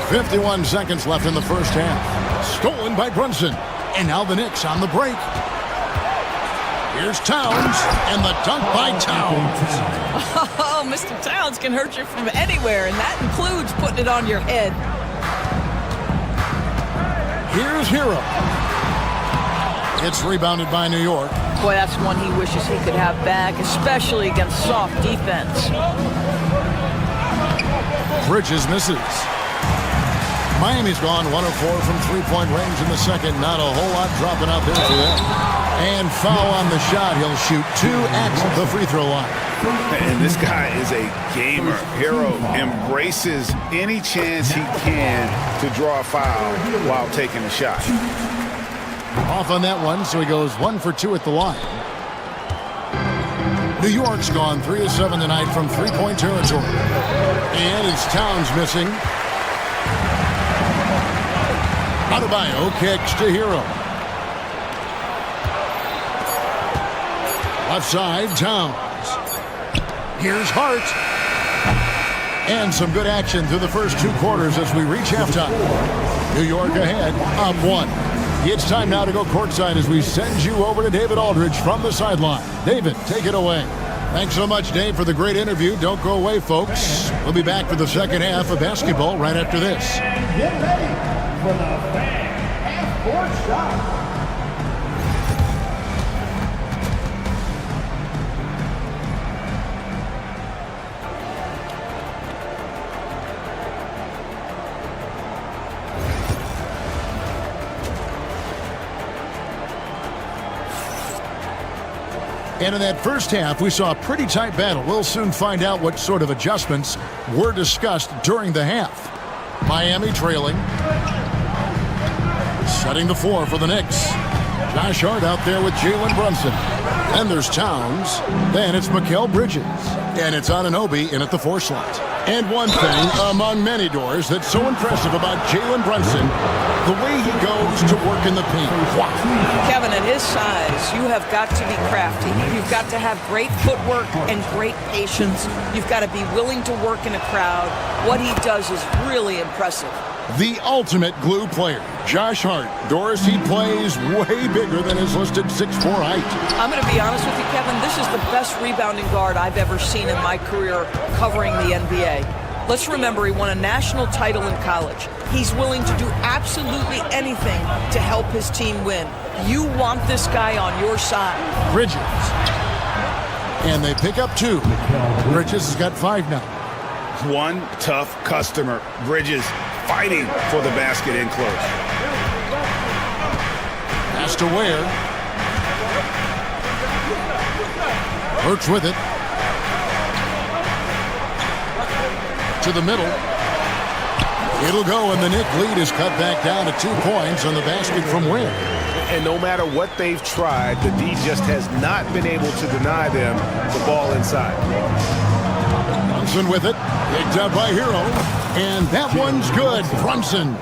51 seconds left in the first half. Stolen by Brunson. And now the Knicks on the break. Here's Towns, and the dunk by Towns. Oh, Mr. Towns can hurt you from anywhere, and that includes putting it on your head. Here's Hero. It's rebounded by New York. Boy, that's one he wishes he could have back, especially against soft defense. Bridges misses. Miami's gone 1 of 4 from three-point range in the second. Not a whole lot dropping out there for them. And foul on the shot. He'll shoot 2 at the free throw line. And this guy is a gamer. Hero embraces any chance he can to draw a foul while taking a shot. Off on that one, so he goes 1 for 2 at the line. New York's gone 3 of 7 tonight from three-point territory. And it's Towns missing. Adebayo kicks to Hero. Left side, Towns. Here's Hart. And some good action through the first 2 quarters as we reach halftime. New York ahead, up 1. It's time now to go courtside as we send you over to David Aldridge from the sideline. David, take it away. Thanks so much, Dave, for the great interview. Don't go away, folks. We'll be back for the second half of basketball right after this. Get ready for the fan half-court shot. And in that first half, we saw a pretty tight battle. We'll soon find out what sort of adjustments were discussed during the half. Miami trailing. Setting the floor for the Knicks. Josh Hart out there with Jalen Brunson. And there's Towns. Then it's Mikal Bridges. And it's Anunoby in at the 4 slot. And one thing among many doors that's so impressive about Jalen Brunson, the way he goes to work in the paint. Wow. Kevin, at his size, you have got to be crafty. You've got to have great footwork and great patience. You've got to be willing to work in a crowd. What he does is really impressive. The ultimate glue player, Josh Hart. Doris, he plays way bigger than his listed 6'4" height. I'm going to be honest with you, Kevin. This is the best rebounding guard I've ever seen in my career covering the NBA. Let's remember, he won a national title in college. He's willing to do absolutely anything to help his team win. You want this guy on your side. Bridges. And they pick up 2. Bridges has got 5 now. One tough customer. Bridges fighting for the basket in close. Pass to Ware. Hurts with it. To the middle. It'll go, and the Knick lead is cut back down to 2 points on the basket from Ware. And no matter what they've tried, the D just has not been able to deny them the ball inside. Brunson with it. Picked up by Hero. And that one's good. Brunson.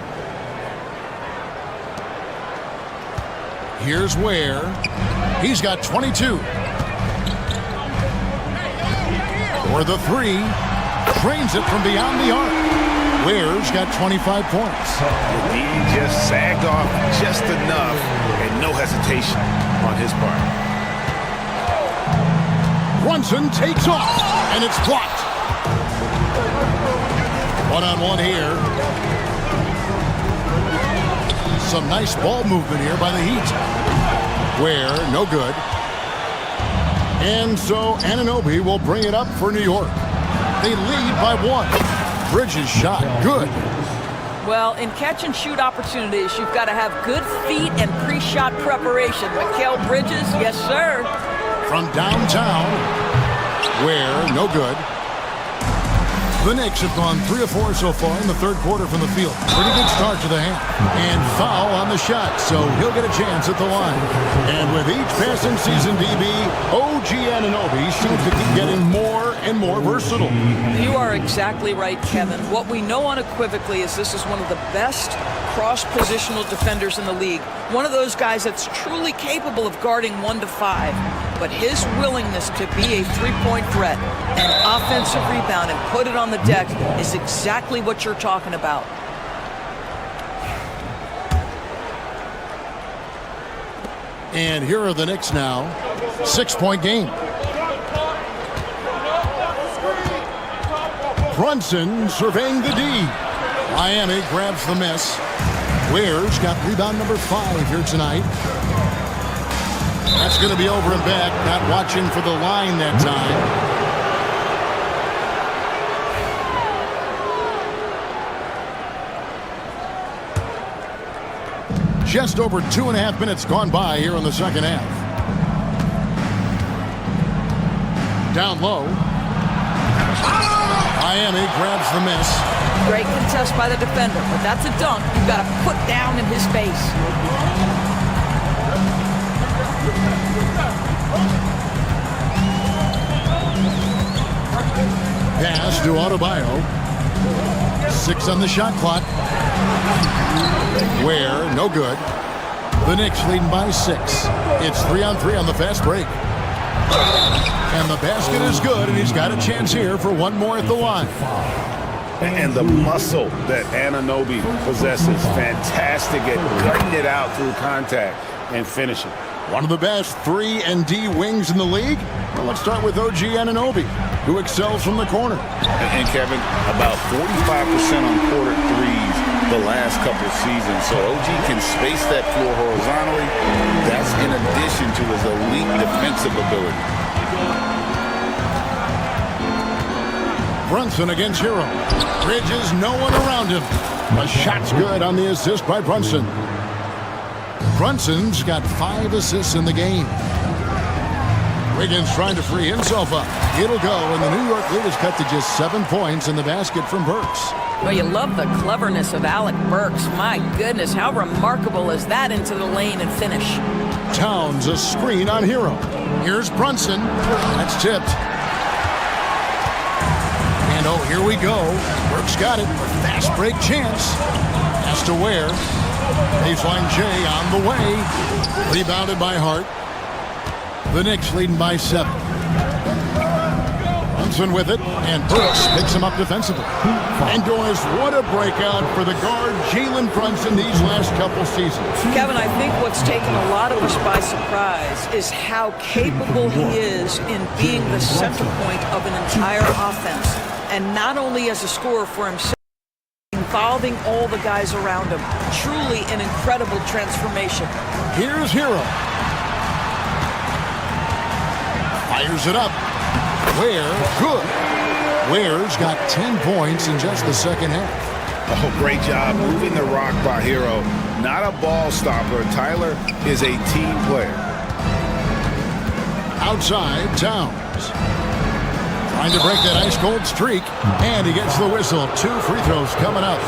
Here's Ware. He's got 22. For the 3. Trains it from beyond the arc. Ware's got 25 points. The D just sagged off just enough, and no hesitation on his part. Brunson takes off, and it's blocked. One-on-one here. Some nice ball movement here by the Heat. Ware, no good. And so Anunoby will bring it up for New York. They lead by 1. Bridges shot good. Well, in catch-and-shoot opportunities, you've got to have good feet and pre-shot preparation. Mikal Bridges, yes, sir. From downtown, Ware, no good. The Knicks have gone 3 of 4 so far in the third quarter from the field. Pretty good start to the half. And foul on the shot, so he'll get a chance at the line. And with each passing season, DB, OG Anunoby seems to keep getting more and more versatile. You are exactly right, Kevin. What we know unequivocally is this is one of the best cross-positional defenders in the league. One of those guys that's truly capable of guarding 1 to 5. But his willingness to be a three-point threat, an offensive rebound, and put it on the deck is exactly what you're talking about. And here are the Knicks now. 6-point game. Brunson surveying the D. Miami grabs the miss. Ware's got rebound number 5 here tonight. That's going to be over and back. Not watching for the line that time. Just over 2.5 minutes gone by here in the second half. Down low. Miami grabs the miss. Great contest by the defender, but that's a dunk you've got to put down in his face. Pass to Adebayo. 6 on the shot clock. Ware, no good. The Knicks leading by 6. It's 3-on-3 on the fast break. And the basket is good, and he's got a chance here for one more at the line. And the muscle that Anunoby possesses, fantastic at cutting it out through contact and finishing. One of the best 3 and D wings in the league. Well, let's start with OG Anunoby, who excels from the corner. And Kevin, about 45% on quarter threes the last couple of seasons. So OG can space that floor horizontally. That's in addition to his elite defensive ability. Brunson against Hero. Bridges, no one around him. A shot's good on the assist by Brunson. Brunson's got 5 assists in the game. Wiggins trying to free himself up. It'll go, and the New York lead is cut to just 7 points in the basket from Burks. Well, you love the cleverness of Alec Burks. My goodness, how remarkable is that into the lane and finish? Towns a screen on Hero. Here's Brunson. That's tipped. And oh, here we go. Burks got it. A fast break chance. Has to Ware. Baseline J on the way. Rebounded by Hart. The Knicks leading by 7. Brunson with it, and Burks picks him up defensively. And Doris, what a breakout for the guard Jalen Brunson these last couple seasons. Kevin, I think what's taken a lot of us by surprise is how capable he is in being the center point of an entire offense. And not only as a scorer for himself, involving all the guys around him. Truly an incredible transformation. Here's Hero. Fires it up. Ware, good. Ware's got 10 points in just the second half. Oh, great job moving the rock by Hero. Not a ball stopper. Tyler is a team player. Outside, Towns. Trying to break that ice-cold streak, and he gets the whistle. 2 free throws coming up.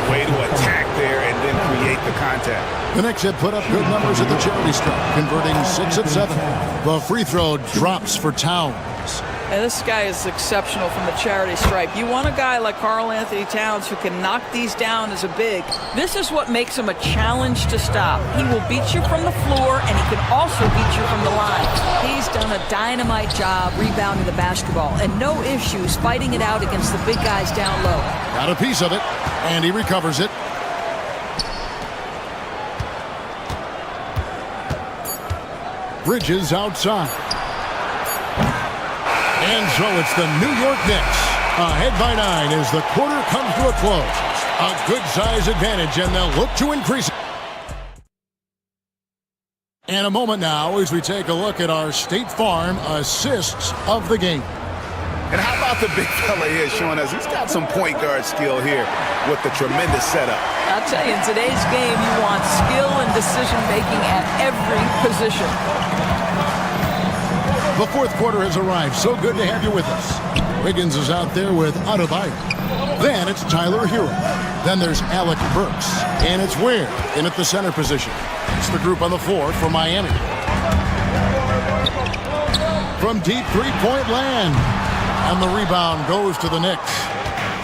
Way to attack there and then create the contact. The Knicks had put up good numbers at the charity stripe, converting 6 of 7. The free throw drops for Towns. And this guy is exceptional from the charity stripe. You want a guy like Karl Anthony Towns who can knock these down as a big. This is what makes him a challenge to stop. He will beat you from the floor, and he can also beat you from the line. He's done a dynamite job rebounding the basketball, and no issues fighting it out against the big guys down low. Got a piece of it, and he recovers it. Bridges outside. And so it's the New York Knicks ahead by 9 as the quarter comes to a close. A good size advantage, and they'll look to increase it. And a moment now as we take a look at our State Farm assists of the game. And how about the big fella here showing us he's got some point guard skill here with the tremendous setup. I'll tell you, in today's game, you want skill and decision-making at every position. The fourth quarter has arrived. So good to have you with us. Wiggins is out there with Adebayo. Then it's Tyler Hero. Then there's Alec Burks. And it's Ware in at the center position. It's the group on the floor for Miami. From deep three-point land. And the rebound goes to the Knicks.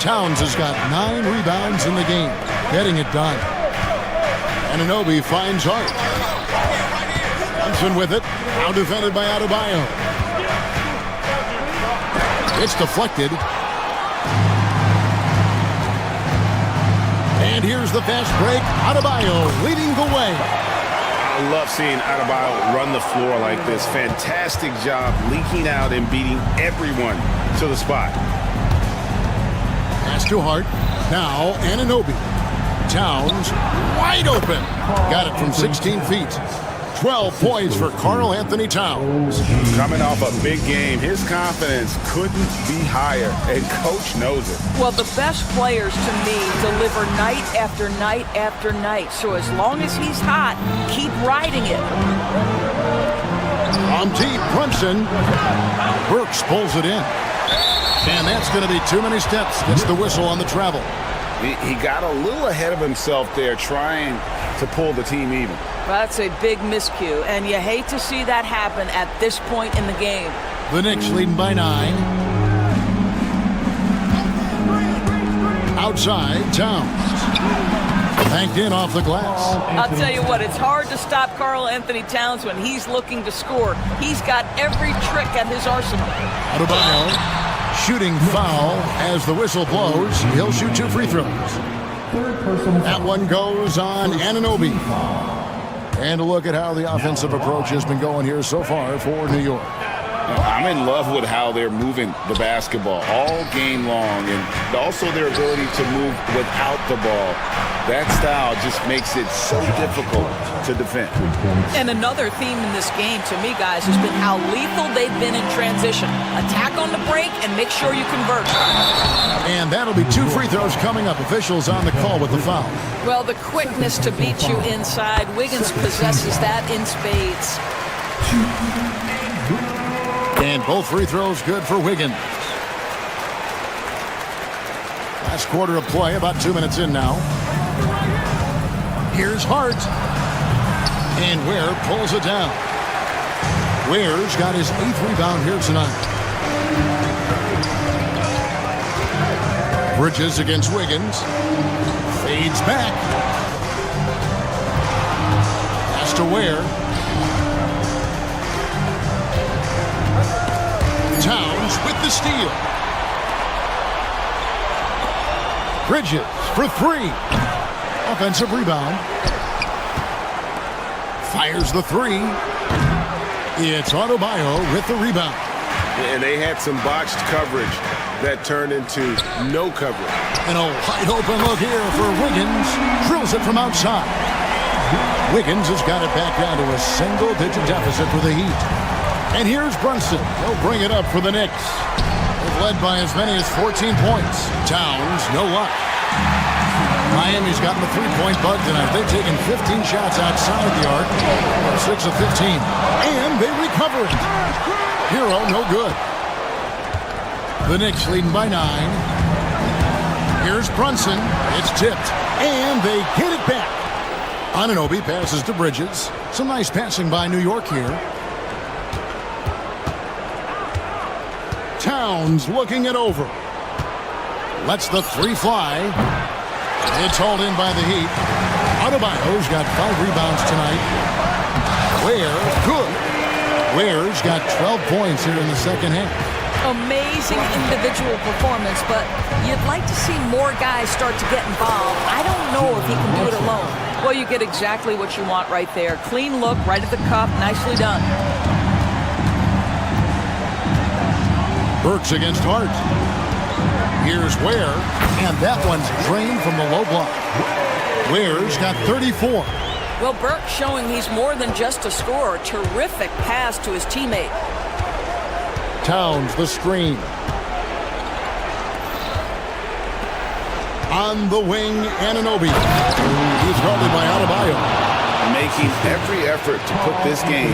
Towns has got 9 rebounds in the game, getting it done. Anunoby finds Hart. Brunson with it. Now defended by Adebayo. It's deflected. And here's the fast break. Adebayo leading the way. I love seeing Adebayo run the floor like this. Fantastic job leaking out and beating everyone to the spot. Pass to Hart. Now Anunoby. Towns wide open. Got it from 16 feet. 12 points for Karl Anthony Towns. Coming off a big game, his confidence couldn't be higher, and coach knows it. Well, the best players to me deliver night after night after night. So as long as he's hot, keep riding it. From deep, Brunson. Burks pulls it in. And that's going to be too many steps. Gets the whistle on the travel. He got a little ahead of himself there trying to pull the team even. That's a big miscue, and you hate to see that happen at this point in the game. The Knicks leading by 9. Outside, Towns. Banked in off the glass. I'll tell you what, it's hard to stop Karl Anthony Towns when he's looking to score. He's got every trick at his arsenal. Adebayo. Shooting foul as the whistle blows. He'll shoot 2 free throws. That one goes on Anunoby. And a look at how the offensive approach has been going here so far for New York. I'm in love with how they're moving the basketball all game long, and also their ability to move without the ball. That style just makes it so difficult to defend. And another theme in this game, to me, guys, has been how lethal they've been in transition. Attack on the break and make sure you convert. And that'll be 2 free throws coming up. Officials on the call with the foul. Well, the quickness to beat you inside, Wiggins possesses that in spades. And both free throws good for Wiggins. Last quarter of play, about 2 minutes in now. Here's Hart. And Ware pulls it down. Ware's got his 8th rebound here tonight. Bridges against Wiggins. Fades back. Pass to Ware. Towns with the steal. Bridges for 3. Offensive rebound. Fires the 3. It's Adebayo with the rebound. And they had some botched coverage that turned into no coverage. And a wide open look here for Wiggins. Drills it from outside. Wiggins has got it back down to a single-digit deficit for the Heat. And here's Brunson. He'll bring it up for the Knicks. They've led by as many as 14 points. Towns, no luck. Miami's gotten the three-point bug tonight. They've taken 15 shots outside the arc. 6 of 15. And they recover it. Hero, no good. The Knicks leading by 9. Here's Brunson. It's tipped. And they get it back. Anunoby passes to Bridges. Some nice passing by New York here. Towns looking it over. Lets the 3 fly. It's hauled in by the Heat. Adebayo's got 5 rebounds tonight. Ware, good. Ware's got 12 points here in the second half. Amazing individual performance, but you'd like to see more guys start to get involved. I don't know if he can do it alone. Well, you get exactly what you want right there. Clean look, right at the cup, nicely done. Burks against Hart. Here's Ware, and that one's drained from the low block. Ware's got 34. Well, Burke showing he's more than just a scorer. Terrific pass to his teammate. Towns the screen. On the wing, Anunoby. He's guarded by Adebayo. Making every effort to put this game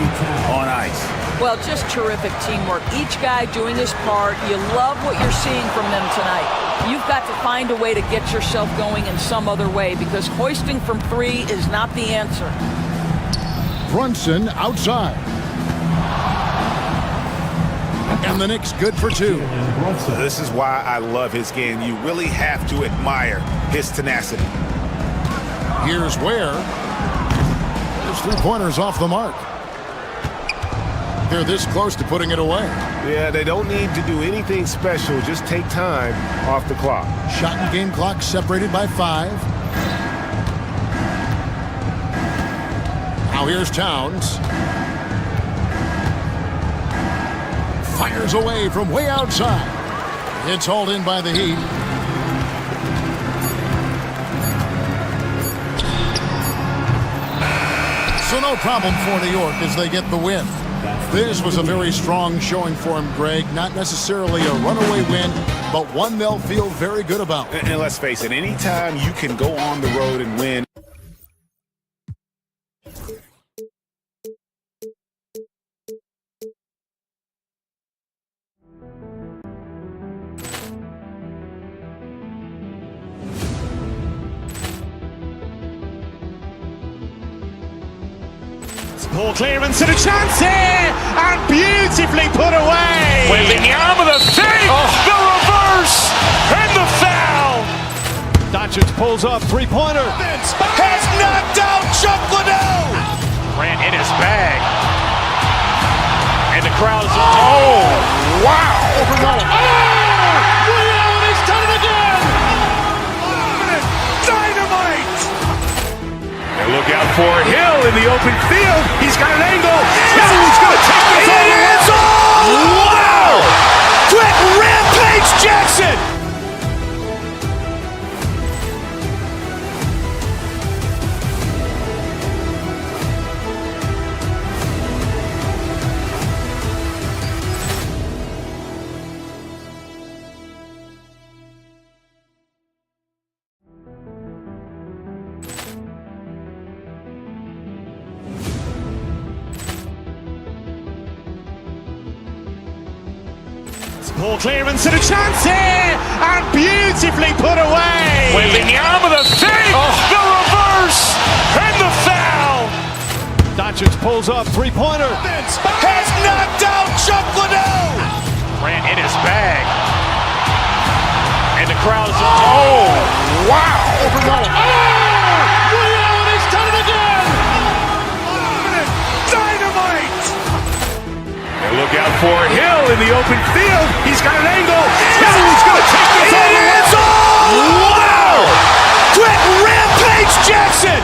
on ice. Well, just terrific teamwork. Each guy doing his part. You love what you're seeing from them tonight. You've got to find a way to get yourself going in some other way, because hoisting from 3 is not the answer. Brunson outside. And the Knicks good for 2. This is why I love his game. You really have to admire his tenacity. Here's Ware. His 3-pointers off the mark. They're this close to putting it away. Yeah, they don't need to do anything special. Just take time off the clock. Shot and game clock separated by 5. Now here's Towns. Fires away from way outside. It's hauled in by the Heat. So no problem for New York as they get the win. This was a very strong showing for him, Greg. Not necessarily a runaway win, but one they'll feel very good about. And let's face it, anytime you can go on the road and win. Poor clearance and a chance here, and beautifully put away. Wembanyama the fake, the reverse, and the foul. Doncic pulls up, three-pointer. Has knocked out Chuck Liddell. Grant in his bag. And the crowd is, oh, wow. Ray Allen has done it again. Dynamite. And look out for Hill in the open field. He's got an angle. He's going to take this all the way. Wow! Quick Rampage Jackson. Poor clearance and a chance here, and beautifully put away. Wembanyama the fake, the reverse, and the foul. Doncic pulls up, three-pointer. Has knocked out Chuck Liddell. Grant in his bag. And the crowd is, oh, wow. Ray Allen has done it again. Dynamite. And look out for Hill in the open field. He's got an angle. He's going to take this all the way. Wow! Quick Rampage Jackson.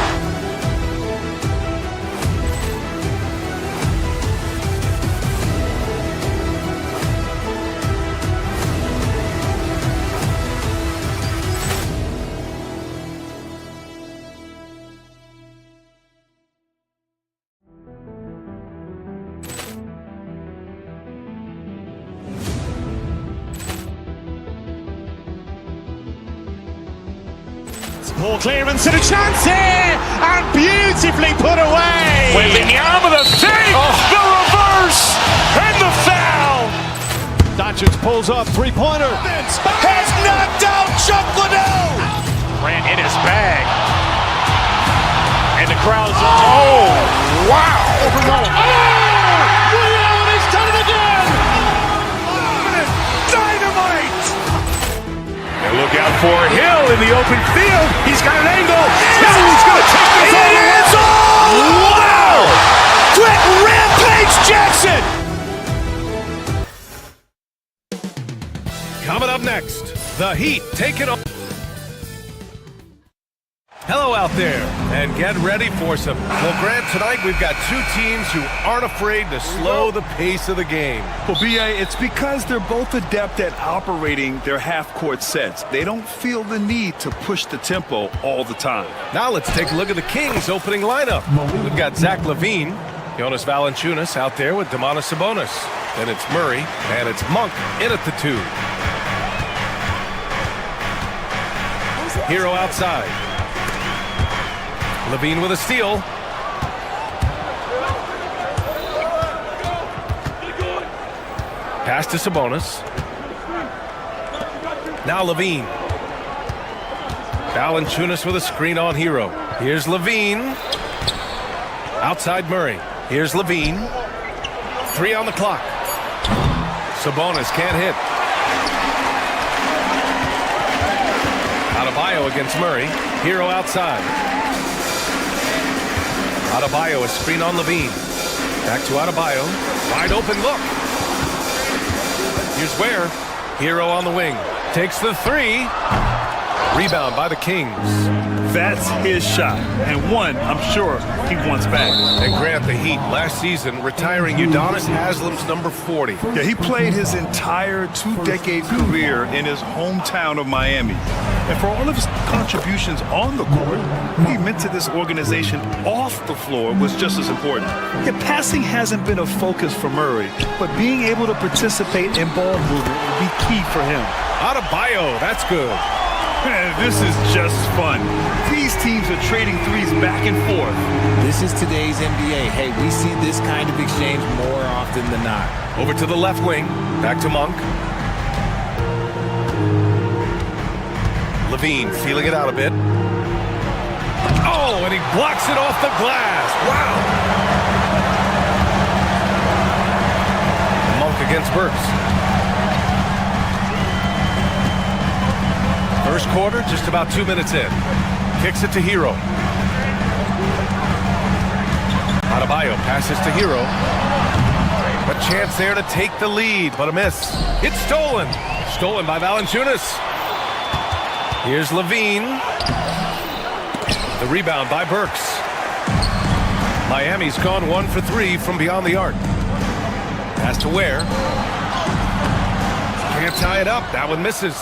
Poor clearance and a chance here, and beautifully put away. Wembanyama the fake, the reverse, and the foul. Doncic pulls up, three-pointer. Has knocked out Chuck Liddell. Grant in his bag. And the crowd is, oh, wow. Ray Allen has done it again. Dynamite. And look out for Hill in the open field. He's got an angle. He's going to take this all the way. Wow! Quick Rampage Jackson. Coming up next, the Heat take it on. Hello out there, and get ready for some. Well, Grant, tonight we've got two teams who aren't afraid to slow the pace of the game. Well, B.A., it's because they're both adept at operating their half-court sets. They don't feel the need to push the tempo all the time. Now let's take a look at the Kings' opening lineup. We've got Zach LaVine, Jonas Valanciunas out there with Domantas Sabonis. Then it's Murray, and it's Monk in at the 2. Hero outside. LaVine with a steal. Pass to Sabonis. Now LaVine. Valanciunas with a screen on Hero. Here's LaVine. Outside Murray. Here's LaVine. 3 on the clock. Sabonis can't hit. Adebayo against Murray. Hero outside. Adebayo, a screen on LaVine. Back to Adebayo. Wide open look. Here's Ware. Hero on the wing. Takes the 3. Rebound by the Kings. That's his shot, and one I'm sure he wants back. And Grant, the Heat last season retiring Udonis Haslam's number 40. Yeah, he played his entire two-decade career in his hometown of Miami. And for all of his contributions on the court, what he meant to this organization off the floor was just as important. Yeah, passing hasn't been a focus for Murray, but being able to participate in ball movement will be key for him. Adebayo, that's good. Man, this is just fun. These teams are trading threes back and forth. This is today's NBA. Hey, we see this kind of exchange more often than not. Over to the left wing. Back to Monk. Levine feeling it out a bit. Oh, and he blocks it off the glass. Wow. Monk against Burks. First quarter, just about 2 minutes in. Kicks it to Hero. Adebayo passes to Hero. A chance there to take the lead, but a miss. It's stolen. Stolen by Valanciunas. Here's Levine. The rebound by Burks. Miami's gone 1 for 3 from beyond the arc. Pass to Ware. Can't tie it up. That one misses.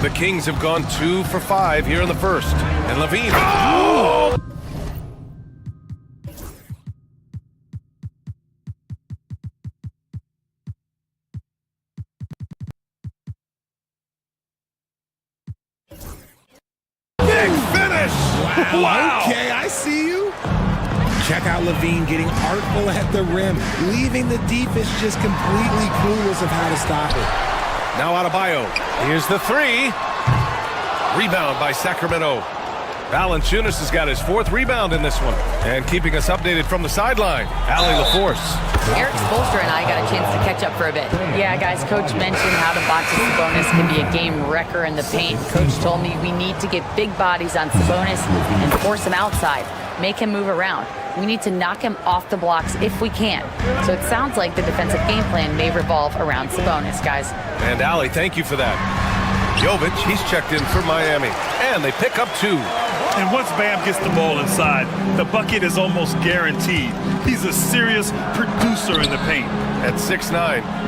The Kings have gone 2 for 5 here in the first. And Levine. Oh! Big finish! Wow. Okay, I see you. Check out Levine getting artful at the rim, leaving the defense just completely clueless of how to stop it. Now Adebayo. Here's the three. Rebound by Sacramento. Valanciunas has got his 4th rebound in this one. And keeping us updated from the sideline, Allie LaForce. Eric Spoelstra and I got a chance to catch up for a bit. Yeah, guys, Coach mentioned how Domantas Sabonis can be a game wrecker in the paint. Coach told me we need to get big bodies on Sabonis and force him outside, make him move around. We need to knock him off the blocks if we can. So it sounds like the defensive game plan may revolve around Sabonis, guys. And Allie, thank you for that. Jovic, he's checked in for Miami. And they pick up 2. And once Bam gets the ball inside, the bucket is almost guaranteed. He's a serious producer in the paint. At 6'9",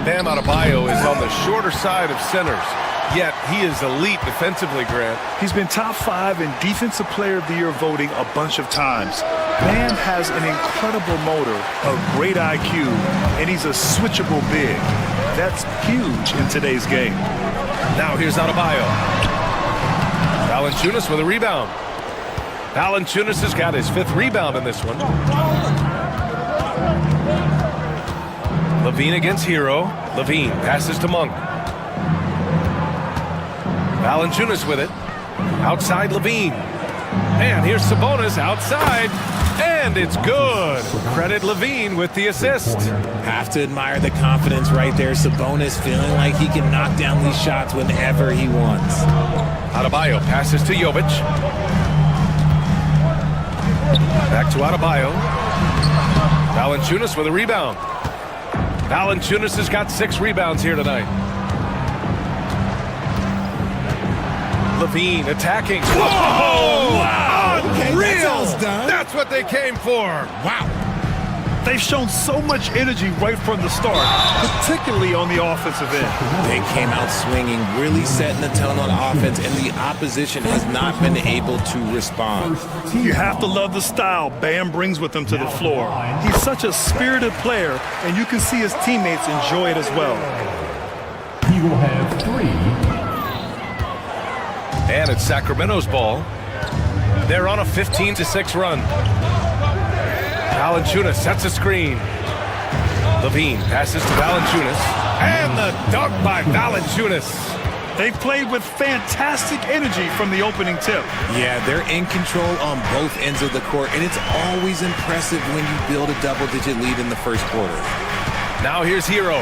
Bam Adebayo is on the shorter side of centers. Yet he is elite defensively, Grant. He's been top 5 in Defensive Player of the Year voting a bunch of times. Bam has an incredible motor, a great IQ, and he's a switchable big. That's huge in today's game. Now here's Adebayo. Valanciunas with a rebound. Valanciunas has got his 5th rebound in this one. Levine against Hero. Levine passes to Monk. Valanciunas with it. Outside Levine. And here's Sabonis outside. And it's good. Credit Levine with the assist. Have to admire the confidence right there. Sabonis feeling like he can knock down these shots whenever he wants. Adebayo passes to Jovic. Back to Adebayo. Valanciunas with a rebound. Valanciunas has got 6 rebounds here tonight. Levine attacking. Whoa! Wow! Okay, Unreal! done. That's what they came for. Wow. They've shown so much energy right from the start, particularly on the offensive end. They came out swinging, really setting the tone on offense, and the opposition has not been able to respond. You have to love the style Bam brings with him to the floor. He's such a spirited player, and you can see his teammates enjoy it as well. He will have 3. And it's Sacramento's ball. They're on a 15-6 run. Valanciunas sets a screen. Levine passes to Valanciunas. And the dunk by Valanciunas. They've played with fantastic energy from the opening tip. Yeah, they're in control on both ends of the court, and it's always impressive when you build a double-digit lead in the first quarter. Now here's Hero.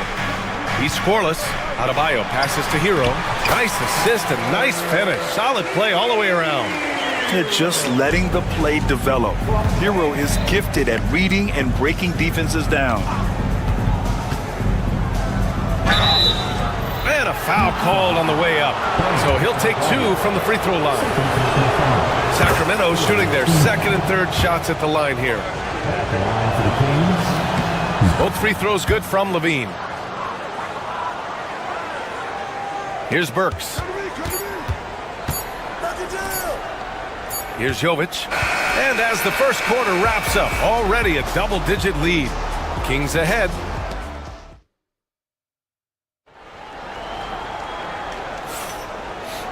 He's scoreless. Adebayo passes to Hero. Nice assist and nice finish. Solid play all the way around. They're just letting the play develop. Hero is gifted at reading and breaking defenses down. And a a foul called on the way up. So he'll take 2 from the free throw line. Sacramento shooting their second and third shots at the line here. Both free throws good from Levine. Here's Burks. Here's Jovic. And as the first quarter wraps up, already a double-digit lead. Kings ahead.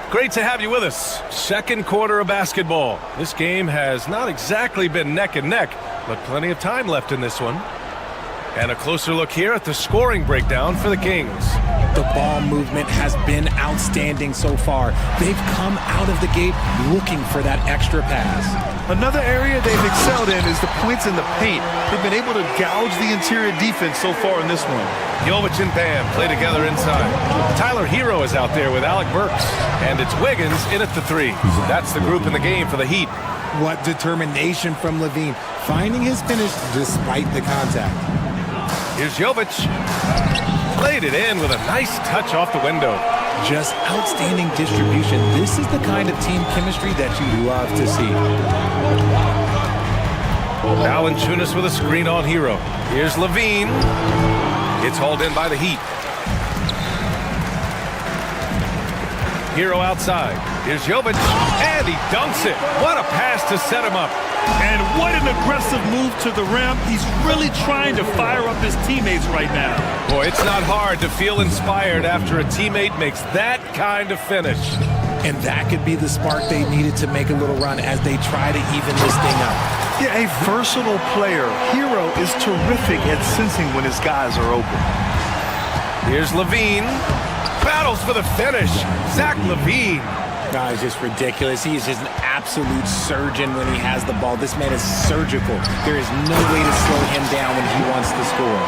Great to have you with us. Second quarter of basketball. This game has not exactly been neck and neck, but plenty of time left in this one. And a closer look here at the scoring breakdown for the Kings. The ball movement has been outstanding so far. They've come out of the gate looking for that extra pass. Another area they've excelled in is the points in the paint. They've been able to gouge the interior defense so far in this one. Jovic and Bam play together inside. Tyler Hero is out there with Alec Burks. And it's Wiggins in at the 3. That's the group in the game for the Heat. What determination from Levine, finding his finish despite the contact. Here's Jovic. Played it in with a nice touch off the window. Just outstanding distribution. This is the kind of team chemistry that you love to see. Valanciunas with a screen on Hero. Here's Levine. It's hauled in by the Heat. Hero outside. Here's Jovic. And he dunks it. What a pass to set him up. And what an aggressive move to the rim. He's really trying to fire up his teammates right now. Boy, it's not hard to feel inspired after a teammate makes that kind of finish. And that could be the spark they needed to make a little run as they try to even this thing up. Yeah, a versatile player. Hero is terrific at sensing when his guys are open. Here's Levine. Battles for the finish. Zach Levine. Guys, just ridiculous. He is just an absolute surgeon when he has the ball. This man is surgical. There is no way to slow him down when he wants to score.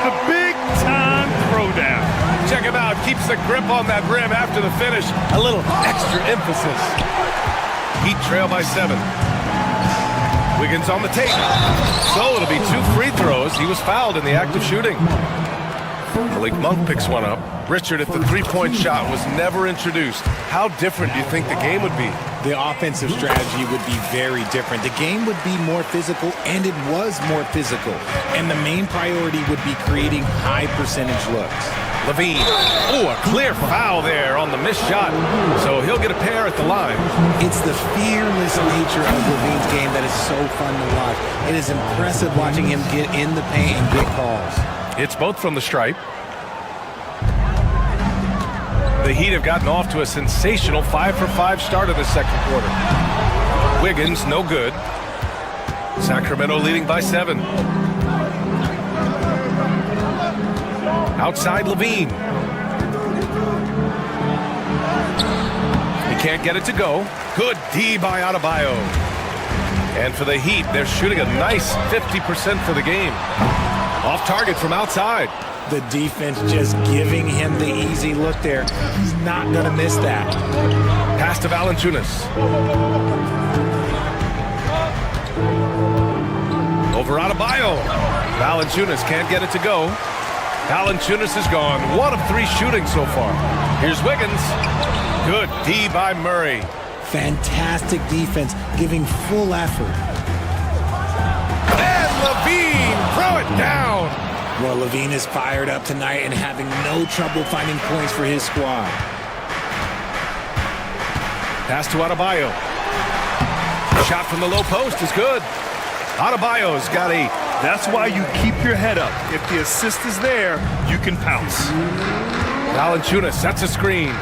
A big-time throwdown. Check him out. Keeps the grip on that rim after the finish. A little extra emphasis. Heat trail by 7. Wiggins on the tape. So it'll be 2 free throws. He was fouled in the act of shooting. Malik Monk picks one up. Richard, if the three-point shot was never introduced, how different do you think the game would be? The offensive strategy would be very different. The game would be more physical, and it was more physical. And the main priority would be creating high-percentage looks. Levine. Oh, a clear foul there on the missed shot. So he'll get a pair at the line. It's the fearless nature of Levine's game that is so fun to watch. It is impressive watching him get in the paint and get calls. It's both from the stripe. The Heat have gotten off to a sensational 5-for-5 start in the second quarter. Wiggins, no good. Sacramento leading by 7. Outside Levine. He can't get it to go. Good D by Adebayo. And for the Heat, they're shooting a nice 50% for the game. Off target from outside. The defense just giving him the easy look there. He's not going to miss that. Pass to Valanciunas. Over Adebayo. Valanciunas can't get it to go. Valanciunas is gone. 1 of 3 shooting so far. Here's Wiggins. Good D by Murray. Fantastic defense, giving full effort. And Levine, throw it down. Well, Levine is fired up tonight and having no trouble finding points for his squad. Pass to Adebayo. Shot from the low post is good. Adebayo's got 8. That's why you keep your head up. If the assist is there, you can pounce. Valanciunas sets a screen.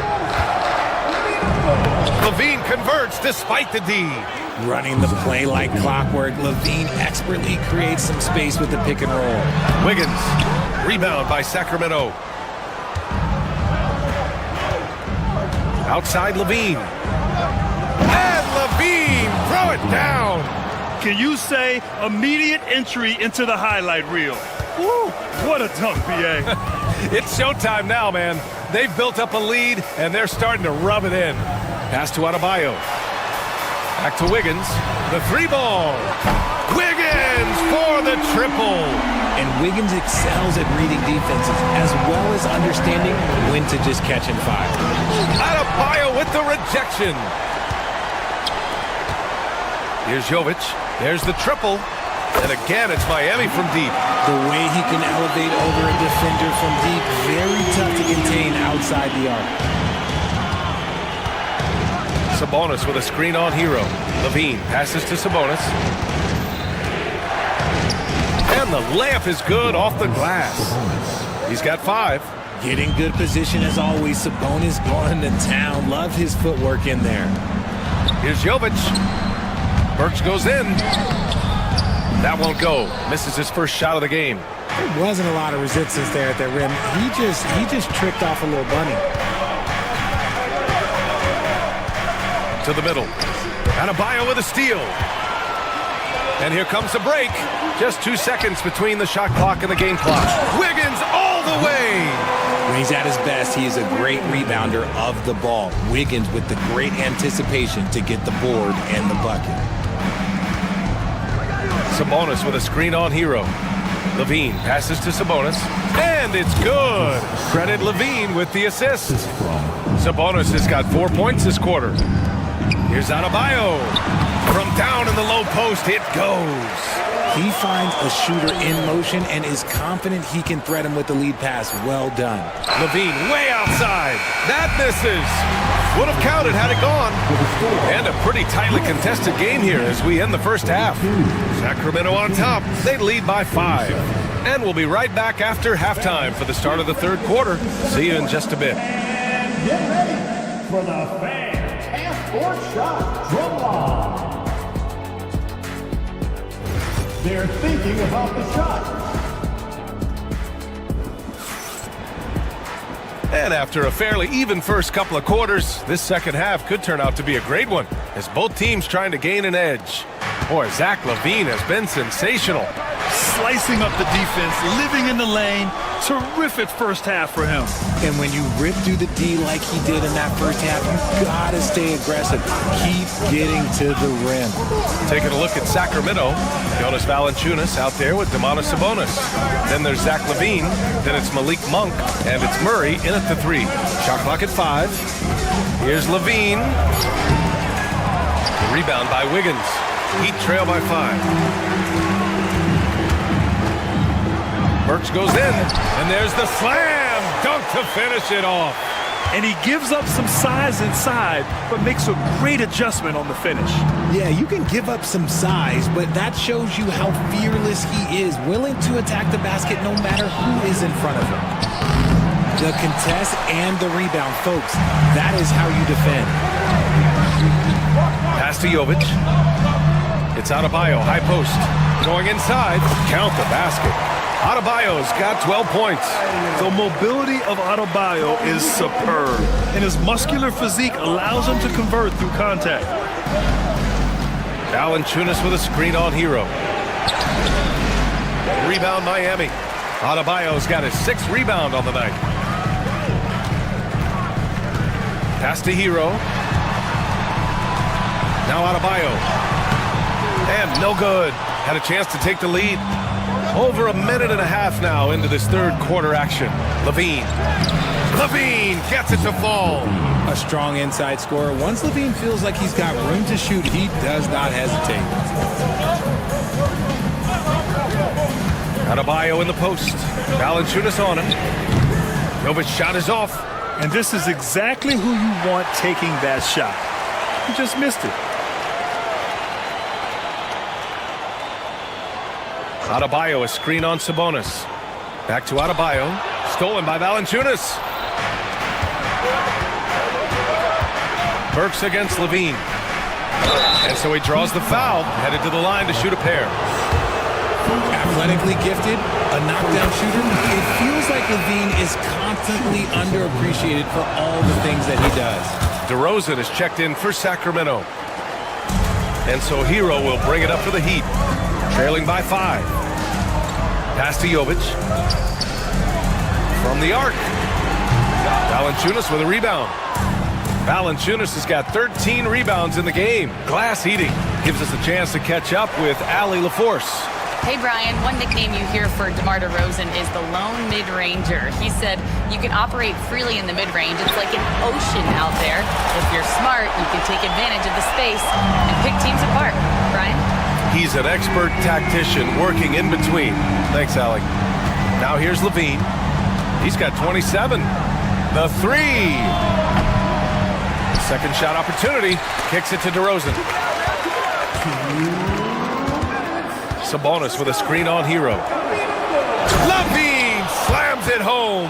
Levine converts despite the D. Running the play like clockwork, Levine expertly creates some space with the pick and roll. Wiggins, rebound by Sacramento. Outside Levine. And Levine, throw it down. Can you say immediate entry into the highlight reel? Woo, what a dunk, BA. It's showtime now, man. They've built up a lead, and they're starting to rub it in. Pass to Adebayo. Back to Wiggins. The 3 ball. Wiggins for the triple. And Wiggins excels at reading defenses as well as understanding when to just catch and fire. Adebayo with the rejection. Here's Jovic. There's the triple. And again, it's Miami from deep. The way he can elevate over a defender from deep, very tough to contain outside the arc. Sabonis with a screen on Hero. Levine passes to Sabonis. And the layup is good off the glass. He's got 5. Getting good position as always. Sabonis going to town. Love his footwork in there. Here's Jovic. Burks goes in. That won't go. Misses his first shot of the game. There wasn't a lot of resistance there at that rim. He just tricked off a little bunny. To the middle. Adebayo with a steal. And here comes the break. Just 2 seconds between the shot clock and the game clock. Wiggins all the way. When he's at his best, he is a great rebounder of the ball. Wiggins with the great anticipation to get the board and the bucket. Sabonis with a screen on Hero. Levine passes to Sabonis. And it's good. Credit Levine with the assist. Sabonis has got 4 points this quarter. Here's Adebayo. From down in the low post, it goes. He finds a shooter in motion and is confident he can threat him with the lead pass. Well done. Levine way outside. That misses. Would have counted had it gone. And a pretty tightly contested game here as we end the first half. Sacramento on top. They lead by 5. And we'll be right back after halftime for the start of the third quarter. See you in just a bit. And get ready for the fans' half-court shot drum line. They're thinking about the shot. And after a fairly even first couple of quarters, this second half could turn out to be a great one as both teams trying to gain an edge. Boy, Zach LaVine has been sensational. Slicing up the defense, living in the lane. Terrific first half for him. And when you rip through the D like he did in that first half, you gotta stay aggressive. Keep getting to the rim. Taking a look at Sacramento, Jonas Valanciunas out there with Domantas Sabonis. Then there's Zach LaVine, then it's Malik Monk, and it's Murray in at the 3. Shot clock at 5. Here's LaVine. The rebound by Wiggins. Heat trail by 5. Burks goes in, and there's the slam dunk to finish it off. And he gives up some size inside, but makes a great adjustment on the finish. Yeah, you can give up some size, but that shows you how fearless he is, willing to attack the basket no matter who is in front of him. The contest and the rebound, folks, that is how you defend. Pass to Jovic. It's Adebayo, high post. Going inside, count the basket. Adebayo's got 12 points. The mobility of Adebayo is superb, and his muscular physique allows him to convert through contact. Valanciunas with a screen on Hero. Rebound Miami. Adebayo's got his 6th rebound on the night. Pass to Hero. Now Adebayo. And no good. Had a chance to take the lead. Over a minute and a half now into this third quarter action. LaVine gets it to fall. A strong inside scorer. Once LaVine feels like he's got room to shoot, he does not hesitate. Adebayo in the post. Valanciunas on him. Jovic's shot is off. And this is exactly who you want taking that shot. He just missed it. Adebayo, a screen on Sabonis. Back to Adebayo. Stolen by Valanciunas. Burks against LaVine. And so he draws the foul, headed to the line to shoot a pair. Athletically gifted, a knockdown shooter. It feels like LaVine is constantly underappreciated for all the things that he does. DeRozan is checked in for Sacramento. And so Hero will bring it up for the Heat. Trailing by 5. Pass to Jovic. From the arc. Valanciunas with a rebound. Valanciunas has got 13 rebounds in the game. Glass eating. Gives us a chance to catch up with Allie LaForce. Hey, Brian, one nickname you hear for DeMar DeRozan is the lone mid-ranger. He said you can operate freely in the mid-range. It's like an ocean out there. If you're smart, you can take advantage of the space and pick teams apart. Brian? He's an expert tactician working in between. Thanks, Alec. Now here's Levine. He's got 27. The three. Second shot opportunity. Kicks it to DeRozan. Sabonis with a screen on Hero. Levine slams it home.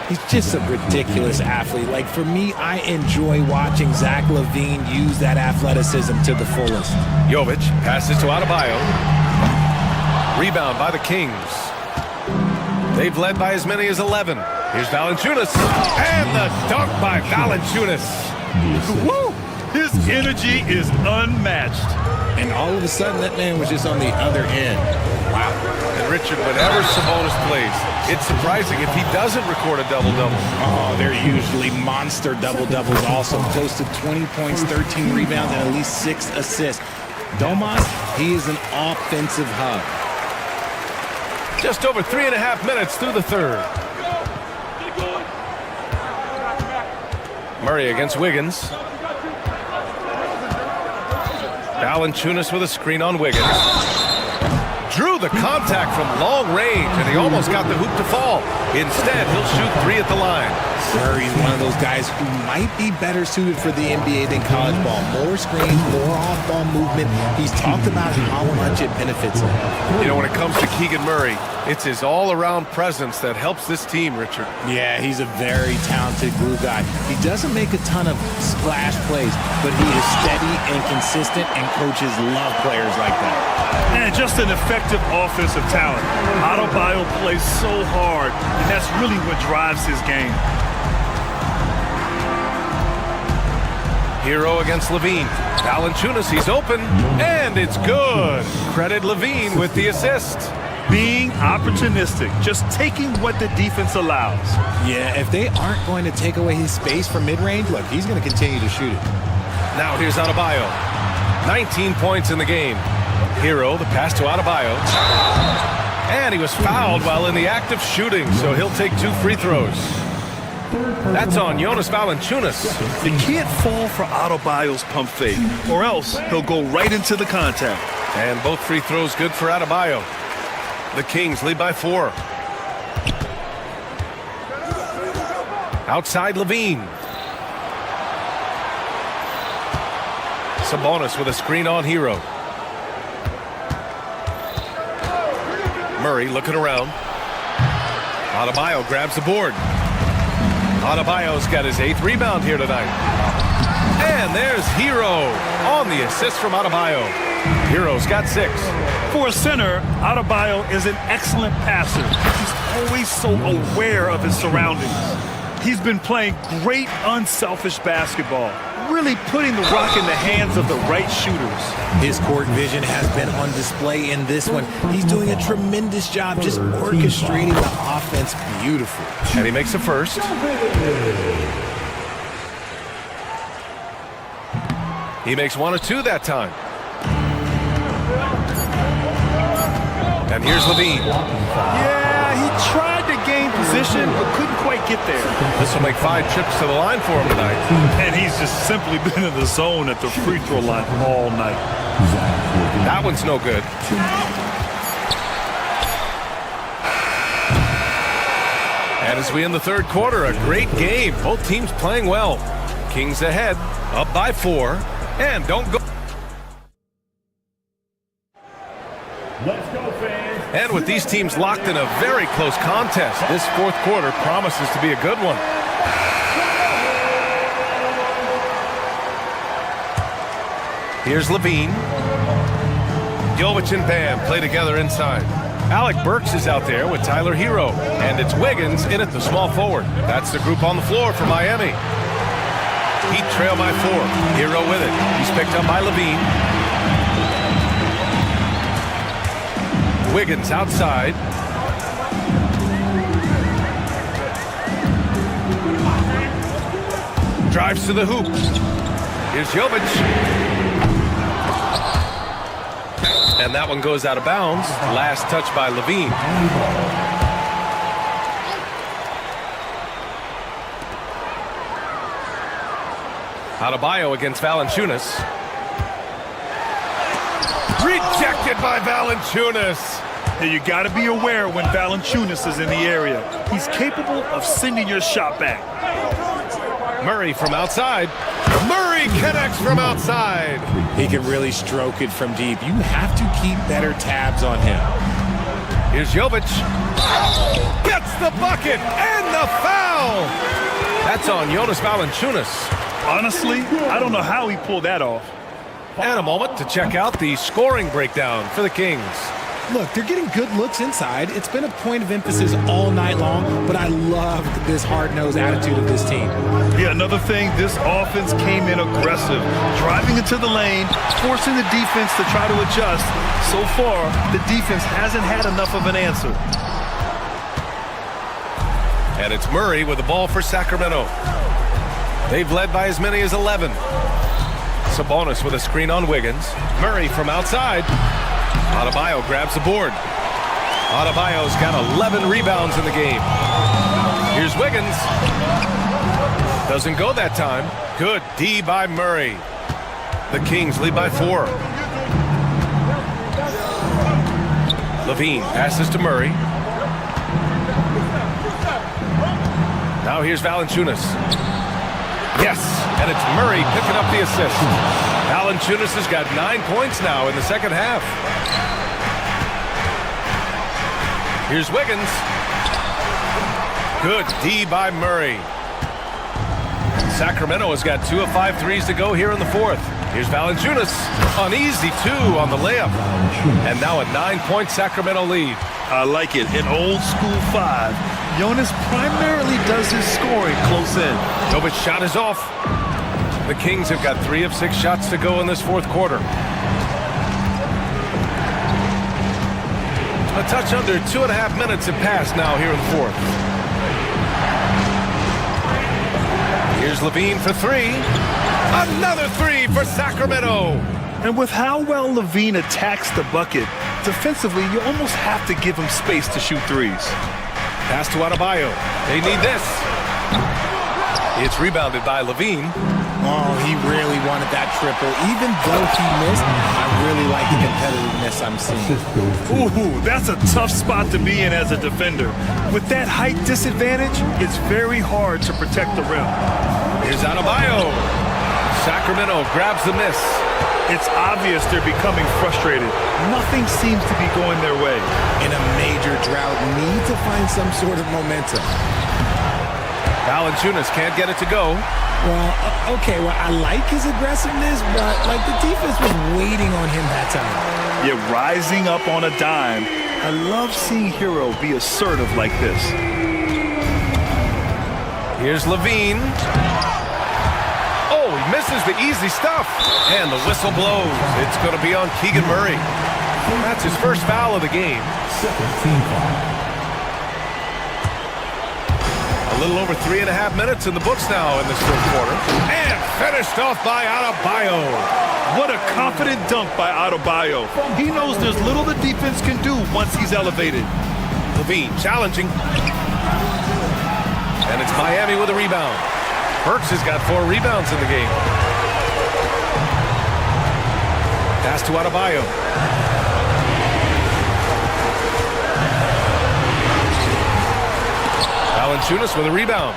He's just a ridiculous athlete. Like, for me, I enjoy watching Zach LaVine use that athleticism to the fullest. Jovic passes to Adebayo. Rebound by the Kings. They've led by as many as 11. Here's Valanciunas. And the dunk by Valanciunas. Woo! His energy is unmatched. And all of a sudden, that man was just on the other end. Wow. And Richard, whenever Sabonis plays, it's surprising if he doesn't record a double-double. Oh, they're usually monster double-doubles also. Close to 20 points, 13 rebounds, and at least 6 assists. Domas, he is an offensive hub. Just over 3.5 minutes through the third. Murray against Wiggins. Valanciunas with a screen on Wiggins. Drew the contact from long range, and he almost got the hoop to fall. Instead, he'll shoot 3 at the line. Murray's one of those guys who might be better suited for the NBA than college ball. More screens, more off-ball movement. He's talked about how much it benefits him. You know, when it comes to Keegan Murray, it's his all-around presence that helps this team, Richard. Yeah, he's a very talented glue guy. He doesn't make a ton of splash plays, but he is steady and consistent, and coaches love players like that. And just an effective offensive talent. Adebayo plays so hard, and that's really what drives his game. Hero against Levine. Valanciunas, he's open, and it's good. Credit Levine with the assist. Being opportunistic, just taking what the defense allows. Yeah, if they aren't going to take away his space from mid-range, look, he's going to continue to shoot it. Now here's Adebayo. 19 points in the game. Hero, the pass to Adebayo. And he was fouled while in the act of shooting, so he'll take 2 free throws. That's on Jonas Valanciunas. You can't fall for Adebayo's pump fake, or else he'll go right into the contact. And both free throws good for Adebayo. The Kings lead by 4. Outside Levine. Sabonis with a screen on Hero. Murray looking around. Adebayo grabs the board. Adebayo's got his 8th rebound here tonight. And there's Hero on the assist from Adebayo. Hero's got 6. For a center, Adebayo is an excellent passer. He's always so aware of his surroundings. He's been playing great unselfish basketball, really putting the rock in the hands of the right shooters. His court vision has been on display in this one. He's doing a tremendous job just orchestrating the offense beautifully. And he makes the first. He makes 1 of 2 that time. And here's Levine. Yeah, he tried to gain position, but couldn't quite get there. This will make 5 trips to the line for him tonight. And he's just simply been in the zone at the free throw line all night. That one's no good. And as we end the third quarter, a great game. Both teams playing well. Kings ahead, up by 4. And don't go. Let's go, fans. And with these teams locked in a very close contest, this fourth quarter promises to be a good one. Here's Levine. Jovic and Bam play together inside. Alec Burks is out there with Tyler Hero. And it's Wiggins in at the small forward. That's the group on the floor for Miami. Heat trail by 4. Hero with it. He's picked up by Levine. Wiggins outside. Drives to the hoop. Here's Jovic. And that one goes out of bounds. Last touch by Levine. Adebayo against Valanciunas. Rejected by Valanciunas. You got to be aware when Valanciunas is in the area. He's capable of sending your shot back. Murray from outside. Murray connects from outside. He can really stroke it from deep. You have to keep better tabs on him. Here's Jovic. Gets the bucket and the foul. That's on Jonas Valanciunas. Honestly, I don't know how he pulled that off. And a moment to check out the scoring breakdown for the Kings. Look, they're getting good looks inside. It's been a point of emphasis all night long, but I love this hard-nosed attitude of this team. Yeah, another thing, this offense came in aggressive, driving into the lane, forcing the defense to try to adjust. So far, the defense hasn't had enough of an answer. And it's Murray with the ball for Sacramento. They've led by as many as 11. Sabonis with a screen on Wiggins. Murray from outside. Adebayo grabs the board. Adebayo's got 11 rebounds in the game. Here's Wiggins. Doesn't go that time. Good D by Murray. The Kings lead by 4. Levine passes to Murray. Now here's Valanciunas. Yes, and it's Murray picking up the assist. Valanciunas has got 9 points now in the second half. Here's Wiggins. Good D by Murray. Sacramento has got 2 of 5 threes to go here in the fourth. Here's Valanciunas. An easy 2 on the layup. And now a 9-point Sacramento lead. I like it. An old school 5. Jonas primarily does his scoring close in. Jovic's shot is off. The Kings have got 3 of 6 shots to go in this fourth quarter. A touch under 2.5 minutes have passed now here in the fourth. Here's Levine for 3. Another 3 for Sacramento. And with how well Levine attacks the bucket, defensively, you almost have to give him space to shoot threes. Pass to Adebayo. They need this. It's rebounded by Levine. Oh, he really wanted that triple. Even though he missed, I really like the competitiveness I'm seeing. Ooh, that's a tough spot to be in as a defender. With that height disadvantage, it's very hard to protect the rim. Here's Adebayo. Sacramento grabs the miss. It's obvious they're becoming frustrated. Nothing seems to be going their way. In a major drought, need to find some sort of momentum. Valanciunas can't get it to go. Well, okay, I like his aggressiveness, but like the defense was waiting on him that time. Yeah, rising up on a dime. I love seeing Hero be assertive like this. Here's Levine. Oh, he misses the easy stuff. And the whistle blows. It's going to be on Keegan Murray. That's his first foul of the game. A little over 3.5 minutes in the books now in this third quarter. And finished off by Adebayo. What a confident dunk by Adebayo. He knows there's little the defense can do once he's elevated. Levine challenging. And it's Miami with a rebound. Burks has got 4 rebounds in the game. Pass to Adebayo. Valanciunas with a rebound.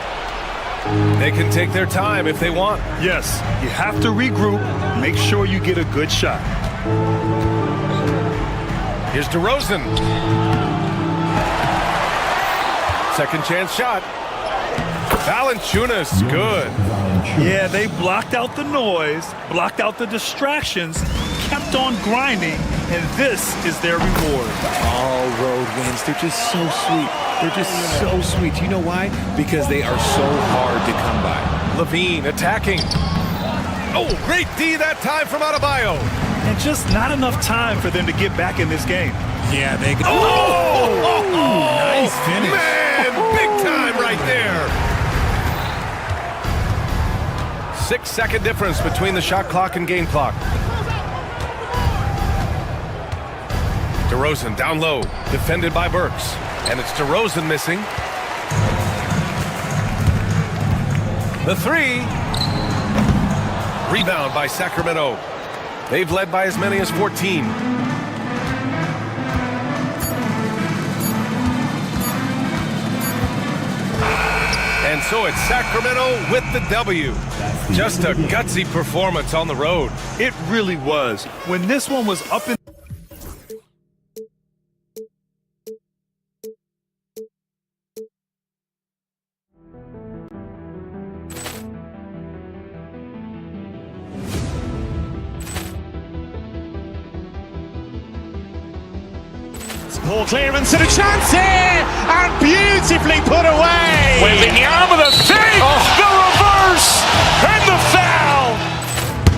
They can take their time if they want. Yes, you have to regroup. Make sure you get a good shot. Here's DeRozan. Second chance shot. Valanciunas, good. Yeah, they blocked out the noise, blocked out the distractions, kept on grinding, and this is their reward. All road wins. They're just so sweet. They're just so sweet. You know why? Because they are so hard to come by. Levine attacking. Oh, great D that time from Adebayo. And just not enough time for them to get back in this game. Yeah, they go. Oh! Nice finish. Man, big time right there. 6-second difference between the shot clock and game clock. DeRozan down low, defended by Burks. And it's DeRozan missing. The three. Rebound by Sacramento. They've led by as many as 14. And so it's Sacramento with the W. Just a gutsy performance on the road. It really was. When this one was up in Poor clearance and a chance here, and beautifully put away. Wembanyama the fake, the reverse, and the foul.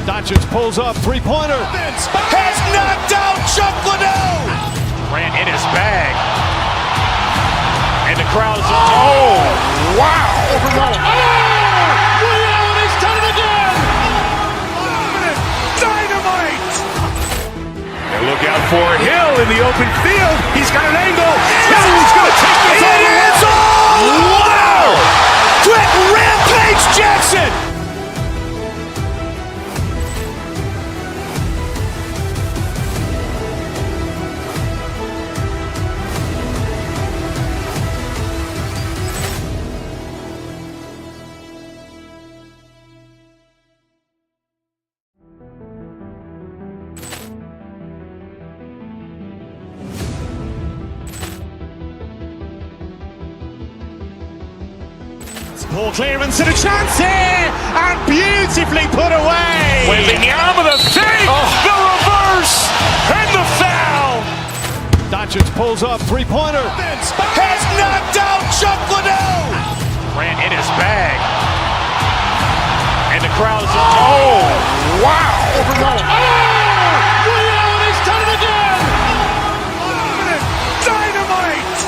Doncic pulls up, three-pointer. Has knocked out Chuck Liddell. Grant in his bag. And the crowd is, oh, wow. Ray Allen has done it again. Dynamite. And look out for Hill in the open field. He's got an angle. He's going to take this all the way. Wow! Quick Rampage Jackson. Poor clearance and a chance here, and beautifully put away. Wembanyama the fake, the reverse, and the foul. Doncic pulls up, three-pointer. Has knocked out Chuck Liddell. Grant in his bag. And the crowd is, oh, wow. Ray Allen has done it again. Dynamite.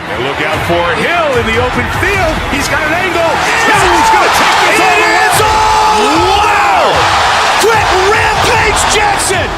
And look out for Hill in the open field. He's got an angle. He's going to take this all the way. Wow! Quick Rampage Jackson.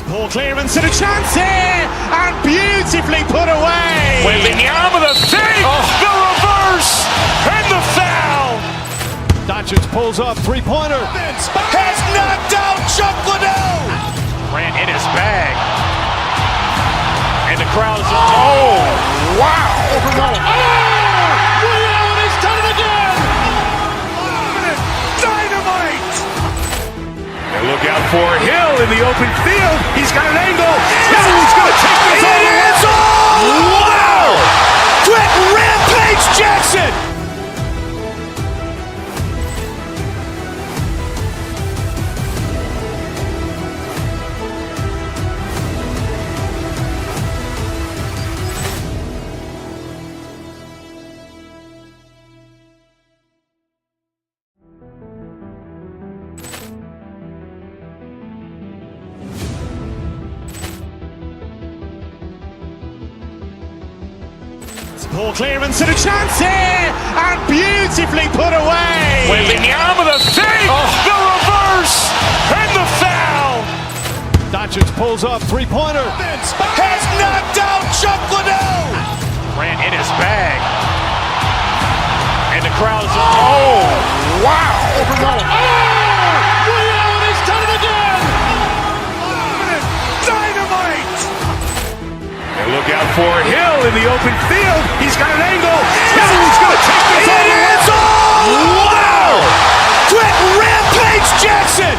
Poor clearance and a chance here, and beautifully put away. Wembanyama the fake, the reverse, and the foul. Doncic pulls up, three-pointer. Has knocked out Chuck Liddell. Grant in his bag. And the crowd is, oh, wow. Ray Allen has done it again. Dynamite. And look out for Hill in the open field. He's got an angle. He's going to take this all the way. Wow! Quick Rampage Jackson. Poor clearance and a chance here, and beautifully put away. Wembanyama the fake, the reverse, and the foul. Doncic pulls up, three-pointer. Has knocked out Chuck Liddell. Grant in his bag. And the crowd is, oh, wow. Ray Allen has done it again. Dynamite. And look out for Hill in the open field. He's got an angle. He's going to take this all the way. Wow! Quick Rampage Jackson.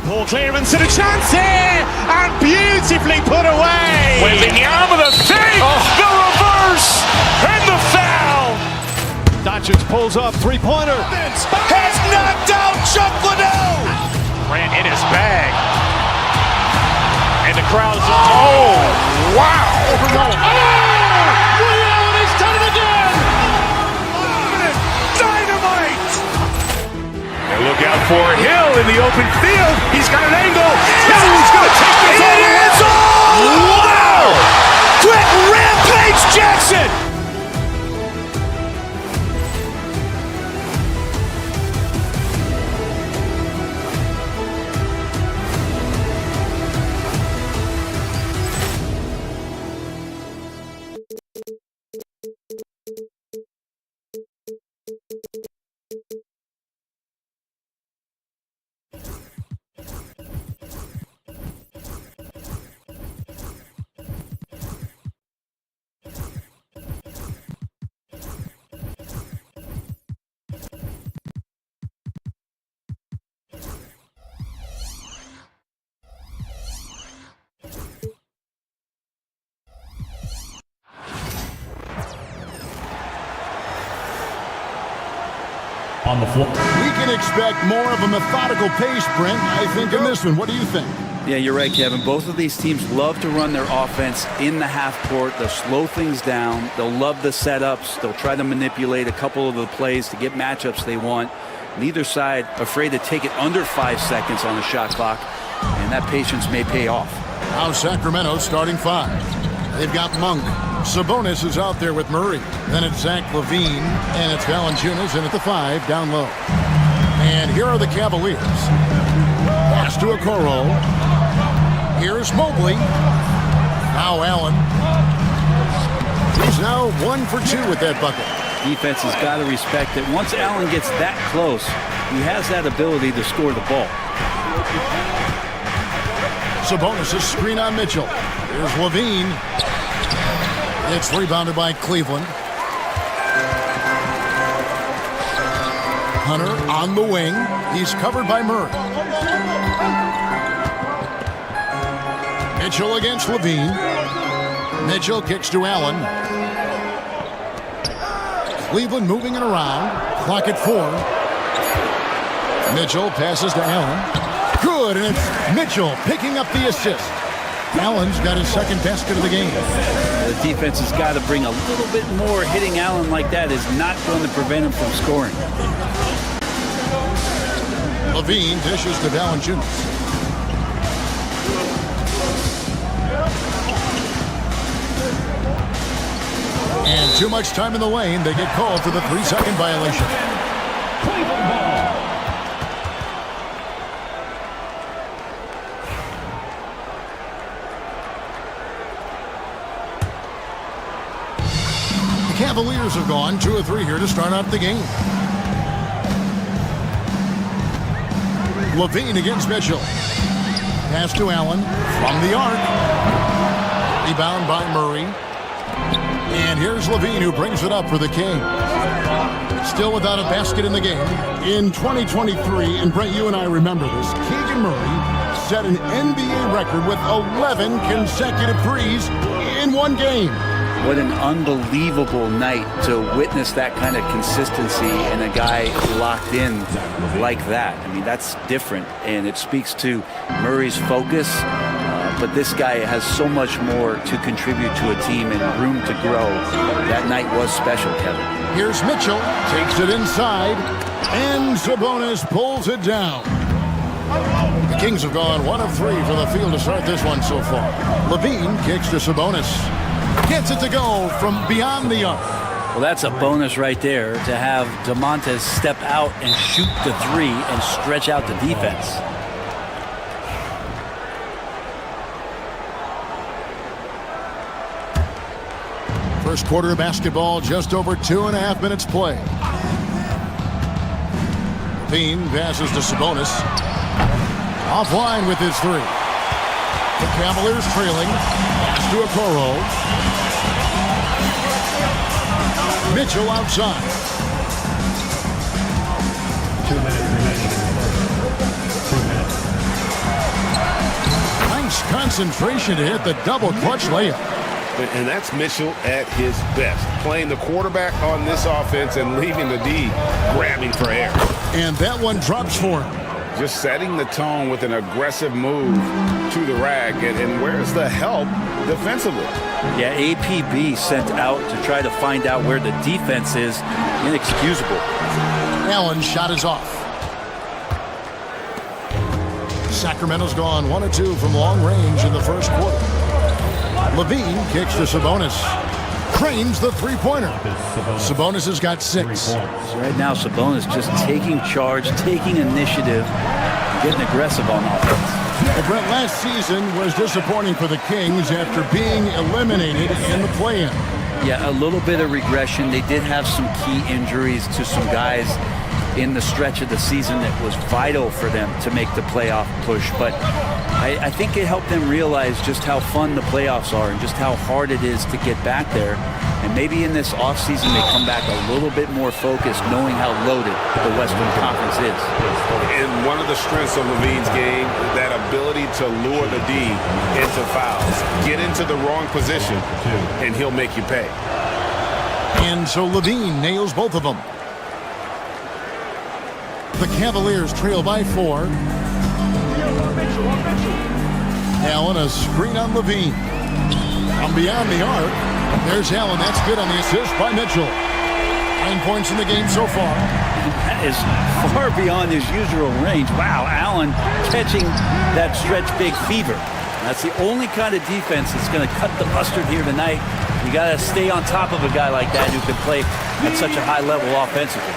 Poor clearance and a chance here, and beautifully put away. Wembanyama the fake, the reverse, and the foul. Doncic pulls up, three-pointer. Has knocked out Chuck Liddell. Grant in his bag. And the crowd is, oh, wow. Ray Allen has done it again. Dynamite. And look out for Hill in the open field. He's got an angle. He's going to take this all the way. It is all. Wow. Quick Rampage Jackson. On the floor. We can expect more of a methodical pace, Brent, I think, in this one. What do you think? Yeah, you're right, Kevin. Both of these teams love to run their offense in the half court. They'll slow things down. They'll love the setups. They'll try to manipulate a couple of the plays to get matchups they want. Neither side afraid to take it under 5 seconds on the shot clock, and that patience may pay off. Now Sacramento starting 5. They've got Monk. Sabonis is out there with Murray. Then it's Zach LaVine, and it's Valanciunas in at the 5 down low. And here are the Cavaliers. Pass to Okoro. Here's Mobley. Now Allen. He's now 1 for 2 with that bucket. Defense has got to respect that once Allen gets that close, he has that ability to score the ball. Sabonis' screen on Mitchell. Here's LaVine. It's rebounded by Cleveland. Hunter on the wing. He's covered by Murray. Mitchell against LaVine. Mitchell kicks to Allen. Cleveland moving it around. Clock at 4. Mitchell passes to Allen. Good, and it's Mitchell picking up the assist. Allen's got his second basket of the game. The defense has got to bring a little bit more. Hitting Allen like that is not going to prevent him from scoring. LaVine dishes to Valanciunas. And too much time in the lane. They get called for the 3-second violation. The Cavaliers have gone 2 of 3 here to start out the game. LaVine against Mitchell. Pass to Allen from the arc. Rebound by Murray. And here's LaVine who brings it up for the Kings. Still without a basket in the game. In 2023, and Brent, you and I remember this, Keegan Murray set an NBA record with 11 consecutive threes in one game. What an unbelievable night to witness that kind of consistency and a guy locked in like that. I mean, that's different, and it speaks to Murray's focus. But this guy has so much more to contribute to a team and room to grow. That night was special, Kevin. Here's Mitchell, takes it inside, and Sabonis pulls it down. The Kings have gone 1 of 3 for the field to start this one so far. LaVine kicks to Sabonis. Gets it to go from beyond the arc. Well, that's a bonus right there to have DeMontis step out and shoot the 3 and stretch out the defense. First quarter of basketball, just over 2.5 minutes play. LaVine passes to Sabonis. Offline with his 3. The Cavaliers trailing. Pass to Okoro. Mitchell outside. 2 minutes remaining. 2 minutes. Nice concentration to hit the double clutch layup. And that's Mitchell at his best, playing the quarterback on this offense and leaving the D grabbing for air. And that one drops for him. Just setting the tone with an aggressive move to the rack. And where's the help defensively? Yeah, APB sent out to try to find out where the defense is. Inexcusable. Allen's shot is off. Sacramento's gone 1 of 2 from long range in the first quarter. Levine kicks to Sabonis. Cranes the three-pointer. Sabonis has got 6. So right now, Sabonis just taking charge, taking initiative, getting aggressive on offense. The Brett, last season was disappointing for the Kings after being eliminated in the play-in. Yeah, a little bit of regression. They did have some key injuries to some guys in the stretch of the season that was vital for them to make the playoff push. But I think it helped them realize just how fun the playoffs are and just how hard it is to get back there. And maybe in this offseason they come back a little bit more focused, knowing how loaded the Western Conference is. And one of the strengths of Levine's game, that ability to lure the D into fouls. Get into the wrong position, and he'll make you pay. And so Levine nails both of them. The Cavaliers trail by 4. Allen, a screen on Levine. From beyond the arc, there's Allen. That's good on the assist by Mitchell. 9 points in the game so far. That is far beyond his usual range. Wow, Allen catching that stretch big fever. That's the only kind of defense that's going to cut the mustard here tonight. You got to stay on top of a guy like that who can play at such a high level offensively.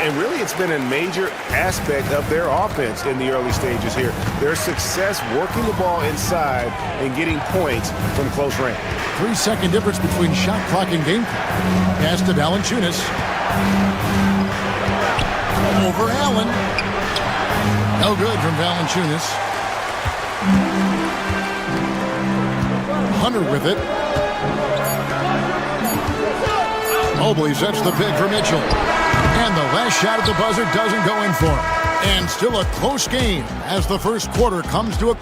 And really, it's been a major aspect of their offense in the early stages here. Their success working the ball inside and getting points from close range. 3-second difference between shot clock and game clock. Pass to Valanciunas. Over Allen. No good from Valanciunas. Hunter with it. Mobley sets the pick for Mitchell. And the last shot at the buzzer doesn't go in for him. And still a close game as the first quarter comes to a...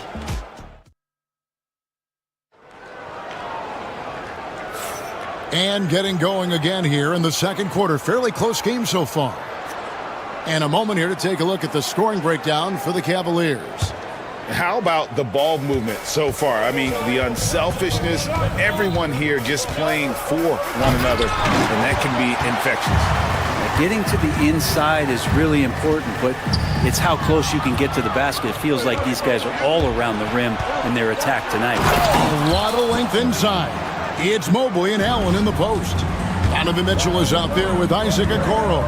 And getting going again here in the second quarter. Fairly close game so far. And a moment here to take a look at the scoring breakdown for the Cavaliers. How about the ball movement so far? I mean, the unselfishness, everyone here just playing for one another, and that can be infectious. Getting to the inside is really important, but it's how close you can get to the basket. It feels like these guys are all around the rim in their attack tonight. A lot of length inside. It's Mobley and Allen in the post. Donovan Mitchell is out there with Isaac Okoro.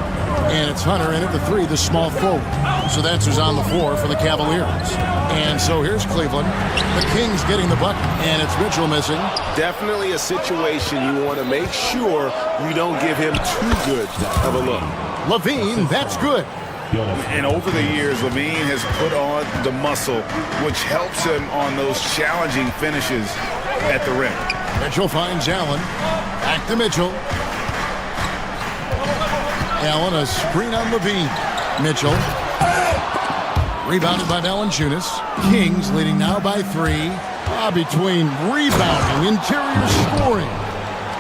And it's Hunter in at the 3, the small forward. So that's who's on the floor for the Cavaliers. And so here's Cleveland. The Kings getting the bucket, and it's Mitchell missing. Definitely a situation you want to make sure you don't give him too good of a look. Levine, that's good. And over the years, Levine has put on the muscle, which helps him on those challenging finishes at the rim. Mitchell finds Allen. Back to Mitchell. Allen, a screen on Levine. Mitchell. Rebounded by Valanciunas. Kings leading now by 3. Between rebounding, interior scoring.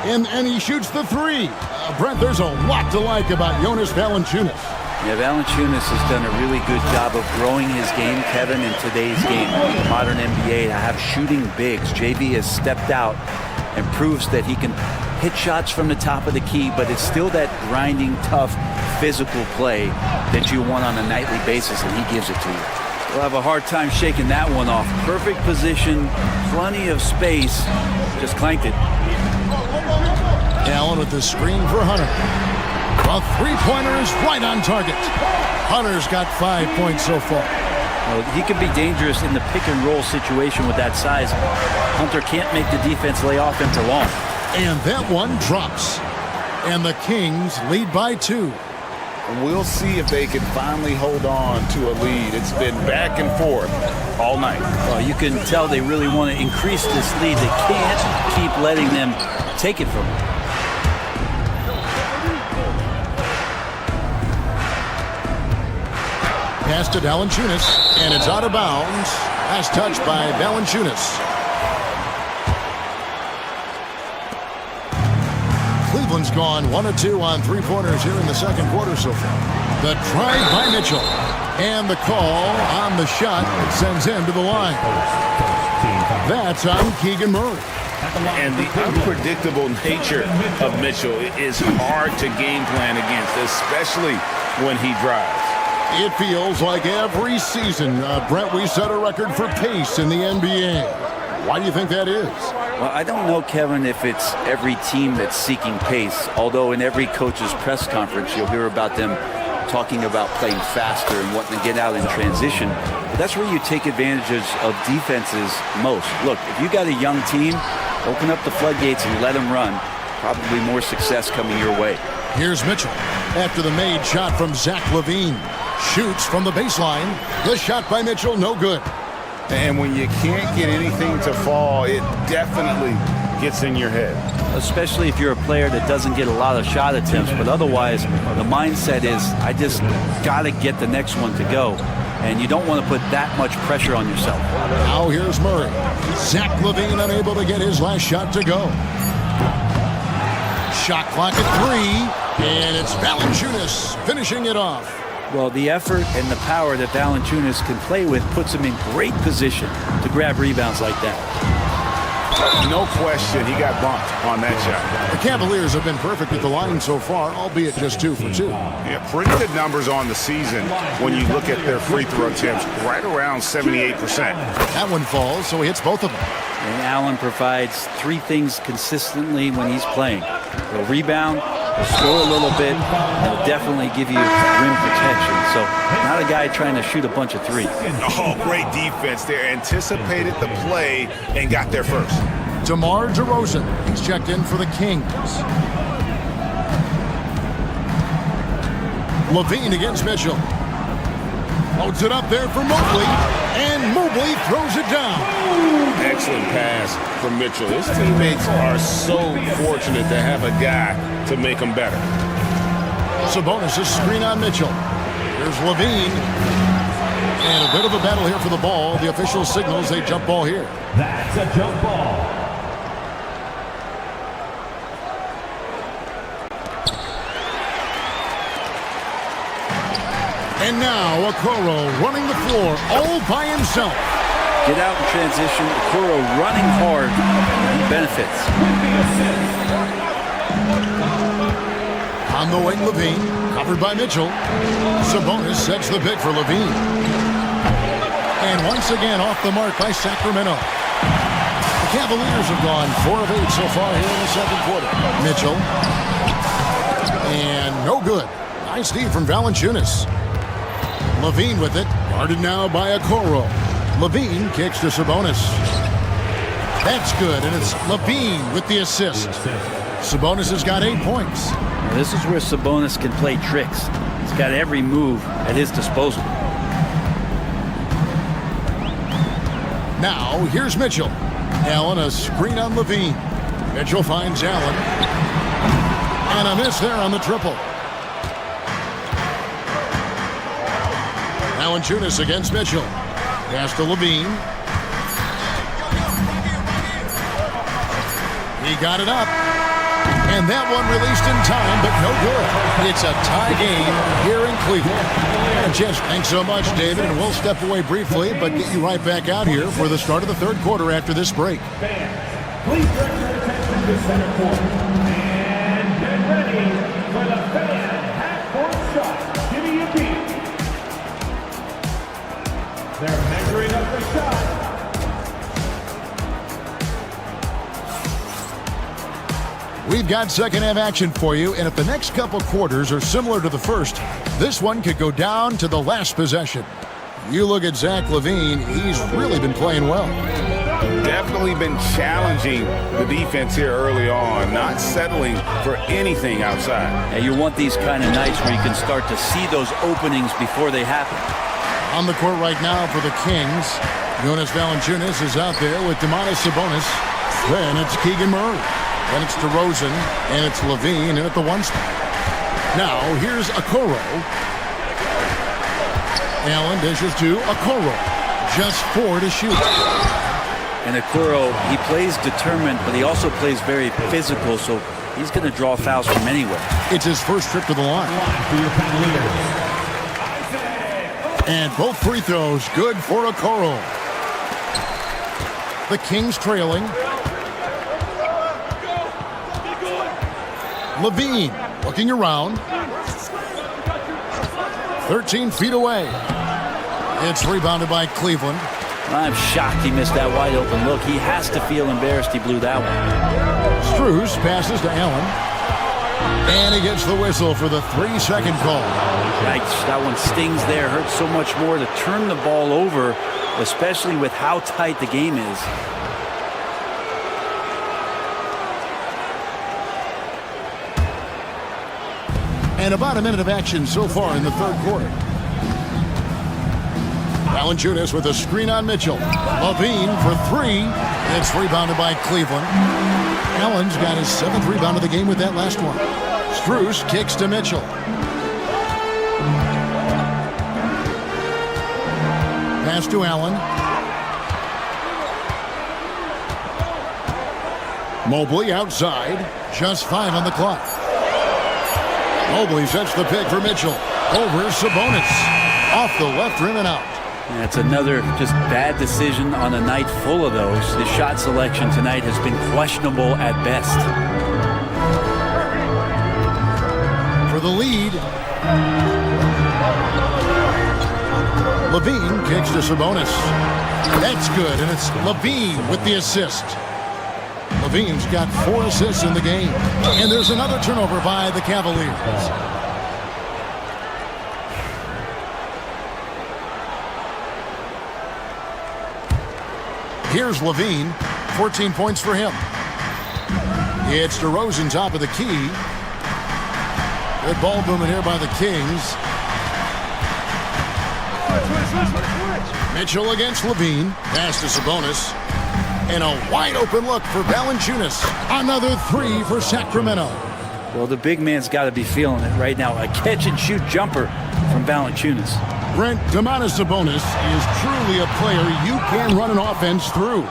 And he shoots the 3. Brent, there's a lot to like about Jonas Valanciunas. Yeah, Valanciunas has done a really good job of growing his game, Kevin, in today's game. The modern NBA to have shooting bigs. JV has stepped out and proves that he can hit shots from the top of the key, but it's still that grinding, tough, physical play that you want on a nightly basis, and he gives it to you. We'll have a hard time shaking that one off. Perfect position, plenty of space, just clanked it. Allen with the screen for Hunter. A three-pointer is right on target. Hunter's got 5 points so far. Well, he can be dangerous in the pick-and-roll situation with that size. Hunter can't make the defense lay off him for long. And that one drops. And the Kings lead by 2. We'll see if they can finally hold on to a lead. It's been back and forth all night. Well, you can tell they really want to increase this lead. They can't keep letting them take it from them. Pass to Valanciunas, and it's out of bounds. Last touch by Valanciunas. Cleveland's gone 1 of 2 on three-pointers here in the second quarter so far. The drive by Mitchell. And the call on the shot sends him to the line. That's on Keegan Murray. And the unpredictable nature of Mitchell is hard to game plan against, especially when he drives. It feels like every season, Brent, we set a record for pace in the NBA. Why do you think that is? Well, I don't know, Kevin, if it's every team that's seeking pace, although in every coach's press conference you'll hear about them talking about playing faster and wanting to get out in transition. But that's where you take advantages of defenses most. Look, if you got a young team, open up the floodgates and let them run. Probably more success coming your way. Here's Mitchell after the made shot from Zach LaVine. Shoots from the baseline. The shot by Mitchell, no good. And when you can't get anything to fall, it definitely gets in your head. Especially if you're a player that doesn't get a lot of shot attempts, but otherwise the mindset is, I just got to get the next one to go. And you don't want to put that much pressure on yourself. Now here's Murray. Zach LaVine unable to get his last shot to go. Shot clock at 3, and it's Valanciunas finishing it off. Well, the effort and the power that Valanciunas can play with puts him in great position to grab rebounds like that. No question, he got bumped on that shot. The Cavaliers have been perfect at the line so far, albeit just 2 for 2. Yeah, pretty good numbers on the season when you look at their free throw attempts, right around 78%. That one falls, so he hits both of them. And Allen provides 3 things consistently when he's playing. He'll rebound, he'll score a little bit, and he'll definitely give you rim protection. So not a guy trying to shoot a bunch of 3s. Oh, great defense there. Anticipated the play and got there first. DeMar DeRozan, he's checked in for the Kings. LaVine against Mitchell. Loads it up there for Mobley, and Mobley throws it down. Excellent pass from Mitchell. His teammates are so fortunate to have a guy to make them better. Sabonis' screen on Mitchell. Here's LaVine. And a bit of a battle here for the ball. The official signals a jump ball here. That's a jump ball. And now Okoro running the floor all by himself. Get out in transition. Okoro running hard. He benefits. On the wing, LaVine, covered by Mitchell. Sabonis sets the pick for LaVine. And once again off the mark by Sacramento. The Cavaliers have gone 4 of 8 so far here in the second quarter. Mitchell. And no good. Nice D from Valanciunas. LaVine with it, guarded now by Okoro. LaVine kicks to Sabonis. That's good, and it's LaVine with the assist. Sabonis has got 8 points. Now, this is where Sabonis can play tricks. He's got every move at his disposal. Now, here's Mitchell. Allen, a screen on LaVine. Mitchell finds Allen. And a miss there on the triple. Valanciunas against Mitchell. Pass to LaVine. He got it up. And that one released in time, but no good. It's a tie game here in Cleveland. And Jess, thanks so much, David. And we'll step away briefly, but get you right back out here for the start of the third quarter after this break. Please direct your attention to center court. And get ready for the fan half-court shot. Jimmy and beat. They're measuring up the shot. We've got second half action for you, and if the next couple quarters are similar to the first, this one could go down to the last possession. You look at Zach LaVine, he's really been playing well. Definitely been challenging the defense here early on, not settling for anything outside. And you want these kind of nights where you can start to see those openings before they happen. On the court right now for the Kings, Jonas Valanciunas is out there with Domantas Sabonis. Then it's Keegan Murray. Then it's DeRozan, and it's LaVine in at the 1 spot. Now, here's Okoro. Allen dishes to Okoro. Just 4 to shoot. And Okoro, he plays determined, but he also plays very physical, so he's going to draw fouls from anywhere. It's his first trip to the line. And both free throws good for Okoro. The Kings trailing. Levine looking around. 13 feet away. It's rebounded by Cleveland. I'm shocked he missed that wide open look. He has to feel embarrassed he blew that one. Strus passes to Allen. And he gets the whistle for the 3-second call. Yikes, that one stings there. Hurts so much more to turn the ball over, especially with how tight the game is. And about a minute of action so far in the third quarter. Valanciunas with a screen on Mitchell. Levine for 3. It's rebounded by Cleveland. Allen's got his 7th rebound of the game with that last one. Strus kicks to Mitchell. Pass to Allen. Mobley outside. Just 5 on the clock. Mobley sets the pick for Mitchell. Over Sabonis. Off the left rim and out. That's another just bad decision on a night full of those. His shot selection tonight has been questionable at best. For the lead. Levine kicks to Sabonis. That's good, and it's Levine with the assist. Levine's got 4 assists in the game. And there's another turnover by the Cavaliers. Here's Levine. 14 points for him. It's DeRozan top of the key. Good ball movement here by the Kings. Mitchell against Levine. Pass to Sabonis. And a wide open look for Valanciunas. Another 3 for Sacramento. Well, the big man's got to be feeling it right now. A catch-and-shoot jumper from Valanciunas. Brent, Domantas Sabonis is truly a player you can run an offense through.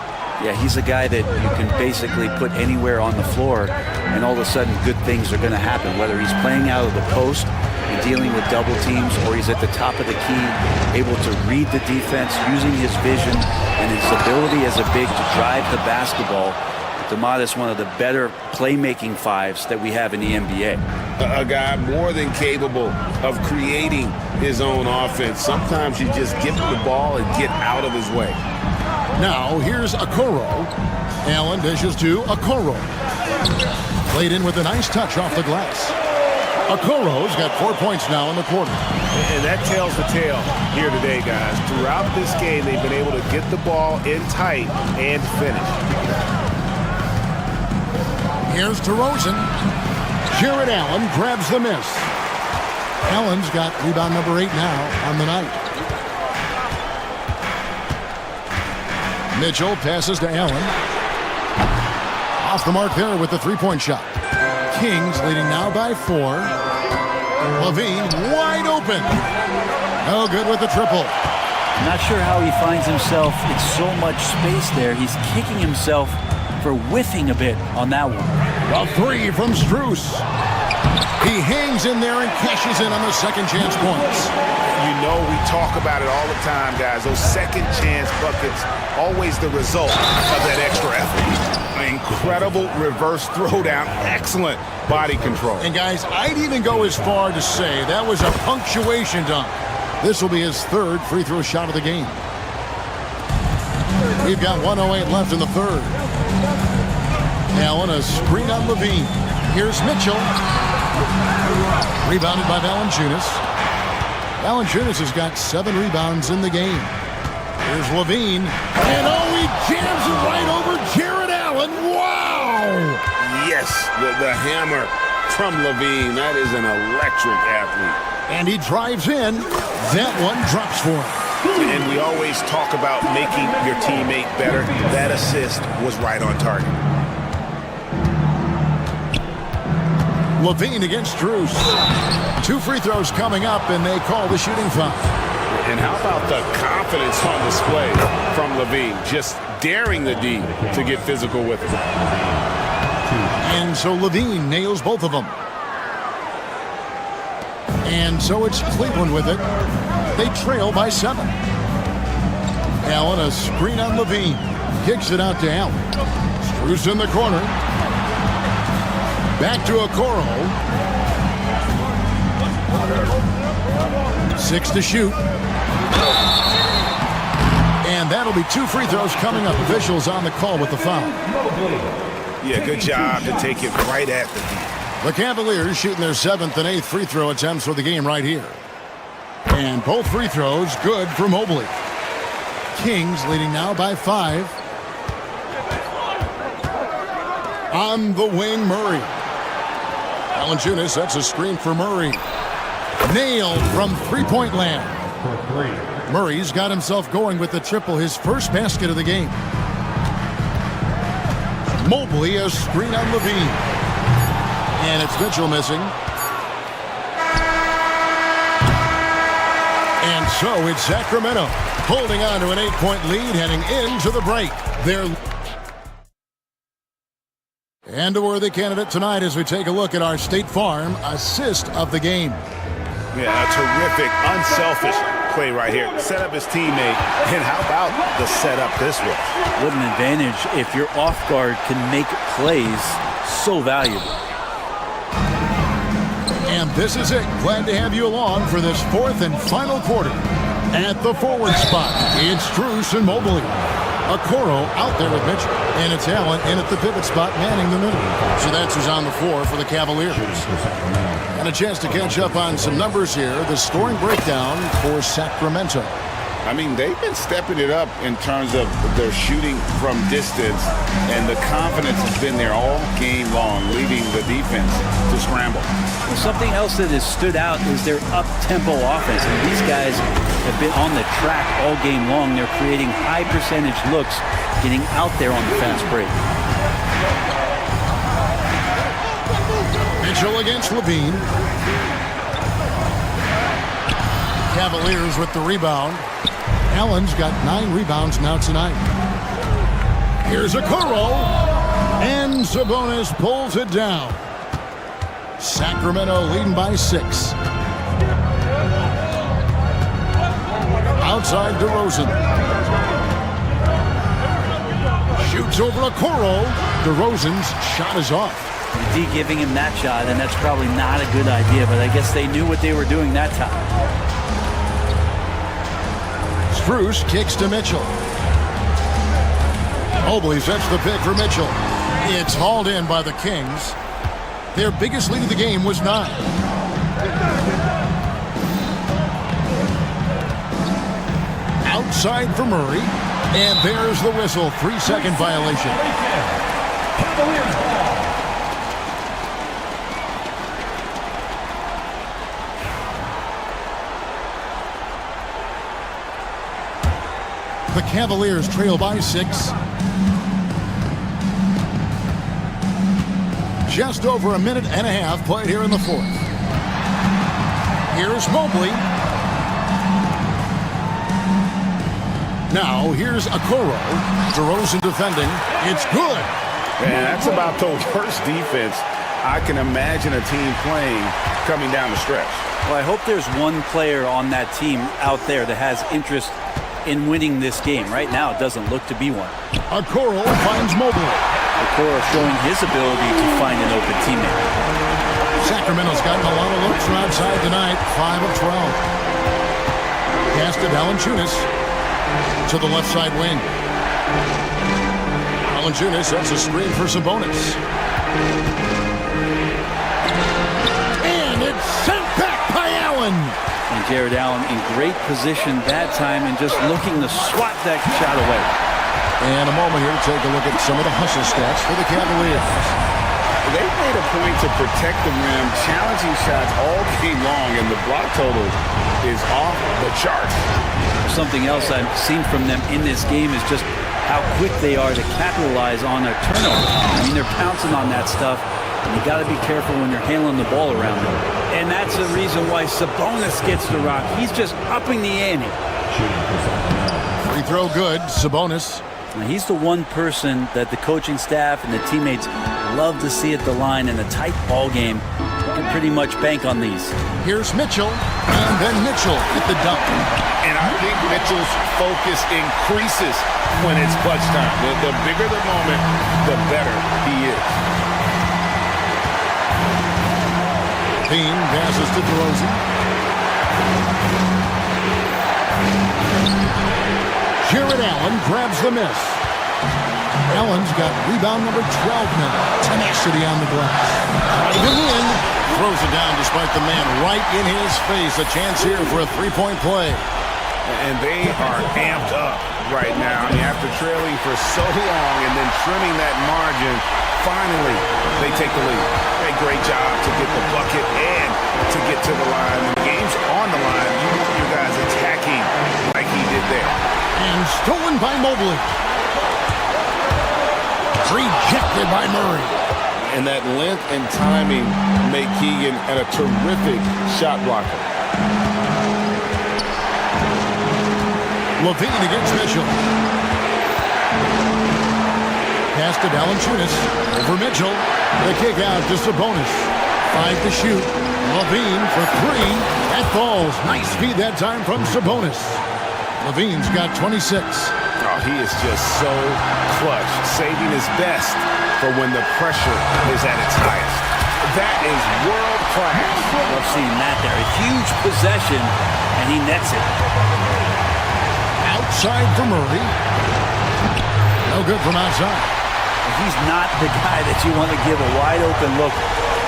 Yeah, he's a guy that you can basically put anywhere on the floor, and all of a sudden good things are going to happen, whether he's playing out of the post and dealing with double teams, or he's at the top of the key, able to read the defense, using his vision and his ability as a big to drive the basketball. Domantas, one of the better playmaking 5s that we have in the NBA. A guy more than capable of creating his own offense. Sometimes you just give him the ball and get out of his way. Now here's Okoro. Allen dishes to Okoro. Played in with a nice touch off the glass. Okoro's got 4 points now in the quarter. And that tells the tale here today, guys. Throughout this game, they've been able to get the ball in tight and finish. Here's DeRozan. Jared Allen grabs the miss. Allen's got rebound number 8 now on the night. Mitchell passes to Allen. Off the mark there with the 3-point shot. Kings leading now by 4. Levine wide open. No good with the triple. Not sure how he finds himself in so much space there. He's kicking himself for whiffing a bit on that one. A 3 from Strus. He hangs in there and cashes in on the second chance points. You know, we talk about it all the time, guys. Those second chance buckets, always the result of that extra effort. Incredible reverse throwdown. Excellent body control. And guys, I'd even go as far to say that was a punctuation dunk. This will be his 3rd free throw shot of the game. We've got 1:08 left in the 3rd. Allen, a screen on Levine. Here's Mitchell. Rebounded by Valanciunas. Valanciunas has got 7 rebounds in the game. Here's Levine. And he jams it right over Jared Allen. Wow! Yes, the hammer from Levine. That is an electric athlete. And he drives in. That one drops for him. And we always talk about making your teammate better. That assist was right on target. Levine against Strus. 2 free throws coming up, and they call the shooting foul. And how about the confidence on display from Levine? Just daring the D to get physical with it. And so Levine nails both of them. And so it's Cleveland with it. They trail by 7. Allen, a screen on Levine. Kicks it out to Allen. Strus in the corner. Back to Okoro. 6 to shoot. And that'll be 2 free throws coming up. Officials on the call with the foul. Yeah, good job to take it right at the D. The Cavaliers shooting their 7th and 8th free throw attempts for the game right here. And both free throws good for Mobley. Kings leading now by 5. On the wing, Murray. Valanciunas, that's a screen for Murray. Nailed from three-point land. Murray's got himself going with the triple, his first basket of the game. Mobley, a screen on Levine. And it's Mitchell missing. And so it's Sacramento holding on to an 8-point lead heading into the break. And a worthy candidate tonight as we take a look at our State Farm assist of the game. Yeah, a terrific, unselfish play right here. Set up his teammate, and how about the setup this way? What an advantage if your off guard can make plays so valuable. And this is it. Glad to have you along for this 4th and final quarter. At the forward spot, it's Strus and Mobley. Okoro out there with Mitchell. And it's Allen in at the pivot spot, manning the middle. So that's who's on the floor for the Cavaliers. And a chance to catch up on some numbers here. The scoring breakdown for Sacramento. I mean, they've been stepping it up in terms of their shooting from distance, and the confidence has been there all game long, leading the defense to scramble. Well, something else that has stood out is their up-tempo offense. And these guys have been on the track all game long. They're creating high-percentage looks, getting out there on the fast break. Mitchell against Levine. Cavaliers with the rebound. Allen's got 9 rebounds now tonight. Here's Okoro. And Sabonis pulls it down. Sacramento leading by 6. Outside DeRozan. Shoots over Okoro. DeRozan's shot is off. The D giving him that shot, and that's probably not a good idea, but I guess they knew what they were doing that time. Strus kicks to Mitchell. Mobley sets the pick for Mitchell. It's hauled in by the Kings. Their biggest lead of the game was 9. Outside for Murray. And there's the whistle. 3-second violation. The Cavaliers trail by 6. Just over a minute and a half played here in the 4th. Here's Mobley. Now here's Okoro. DeRozan defending. It's good. Man, that's about the worst defense I can imagine a team playing coming down the stretch. Well, I hope there's one player on that team out there that has interest in winning this game. Right now, it doesn't look to be one. Okoro finds Mobley. Okoro showing his ability to find an open teammate. Sacramento's gotten a lot of looks from outside tonight. 5 of 12. Pass to Valanciunas to the left side wing. Valanciunas sets a screen for Sabonis. And it's sent back by Allen. And Jared Allen in great position that time and just looking to swat that shot away. And a moment here to take a look at some of the hustle stats for the Cavaliers. They made a point to protect the rim, challenging shots all game long, and the block total is off the charts. Something else I've seen from them in this game is just how quick they are to capitalize on a turnover. I mean, they're pouncing on that stuff And you got to be careful when you're handling the ball around him. And that's the reason why Sabonis gets the rock. He's just upping the ante. Free throw good, Sabonis. Now, he's the one person that the coaching staff and the teammates love to see at the line in a tight ball game. You can pretty much bank on these. Here's Mitchell, and then Mitchell at the dunk. And I think Mitchell's focus increases when it's clutch time. The bigger the moment, the better he is. Bean passes to DeRozan. Jared Allen grabs the miss. Allen's got rebound number 12 now. Tenacity on the glass. Driving in. Throws it down despite the man right in his face. A chance here for a three-point play. And they are amped up right now. I mean, after trailing for so long and then trimming that margin, finally they take the lead. A great job to get the bucket and to get to the line. When the game's on the line, you want your guys attacking like he did there. And stolen by Mobley. Rejected by Murray. And that length and timing make Keegan a terrific shot blocker. Levine against Mitchell. Pass to Valanciunas. Over Mitchell. The kick out to Sabonis. 5 to shoot. Levine for 3. That falls. Nice feed that time from Sabonis. Levine's got 26. Oh, he is just so clutch, saving his best for when the pressure is at its highest. That is world class. Love seeing that there. A huge possession, and he nets it. Outside for Murray. No good from outside. He's not the guy that you want to give a wide open look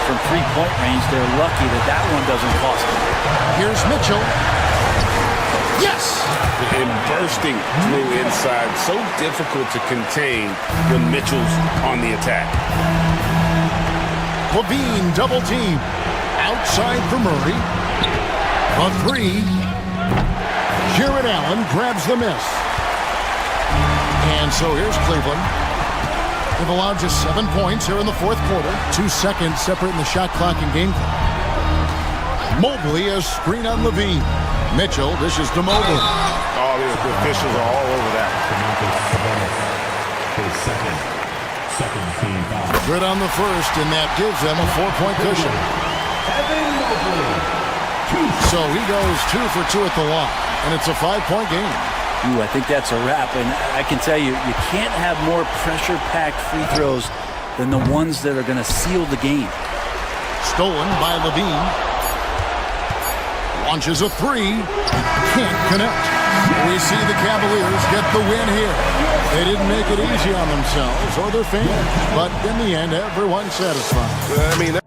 from three-point range. They're lucky that that one doesn't cost them. Here's Mitchell. Yes! And bursting through inside. So difficult to contain when Mitchell's on the attack. Levine double team. Outside for Murray. A 3. Jared Allen grabs the miss. And so here's Cleveland. They've allowed just 7 points here in the fourth quarter. 2 seconds separating the shot clock and game clock. Mobley a screen on Levine. Mitchell dishes to Mobley. Oh, the officials are all over that. Good on the first, and that gives them a 4-point cushion. So he goes 2 for 2 at the line, and it's a 5-point game. Ooh, I think that's a wrap, and I can tell you, you can't have more pressure-packed free throws than the ones that are going to seal the game. Stolen by Levine. Launches a 3. Can't connect. We see the Cavaliers get the win here. They didn't make it easy on themselves or their fans, but in the end, everyone's satisfied. I mean,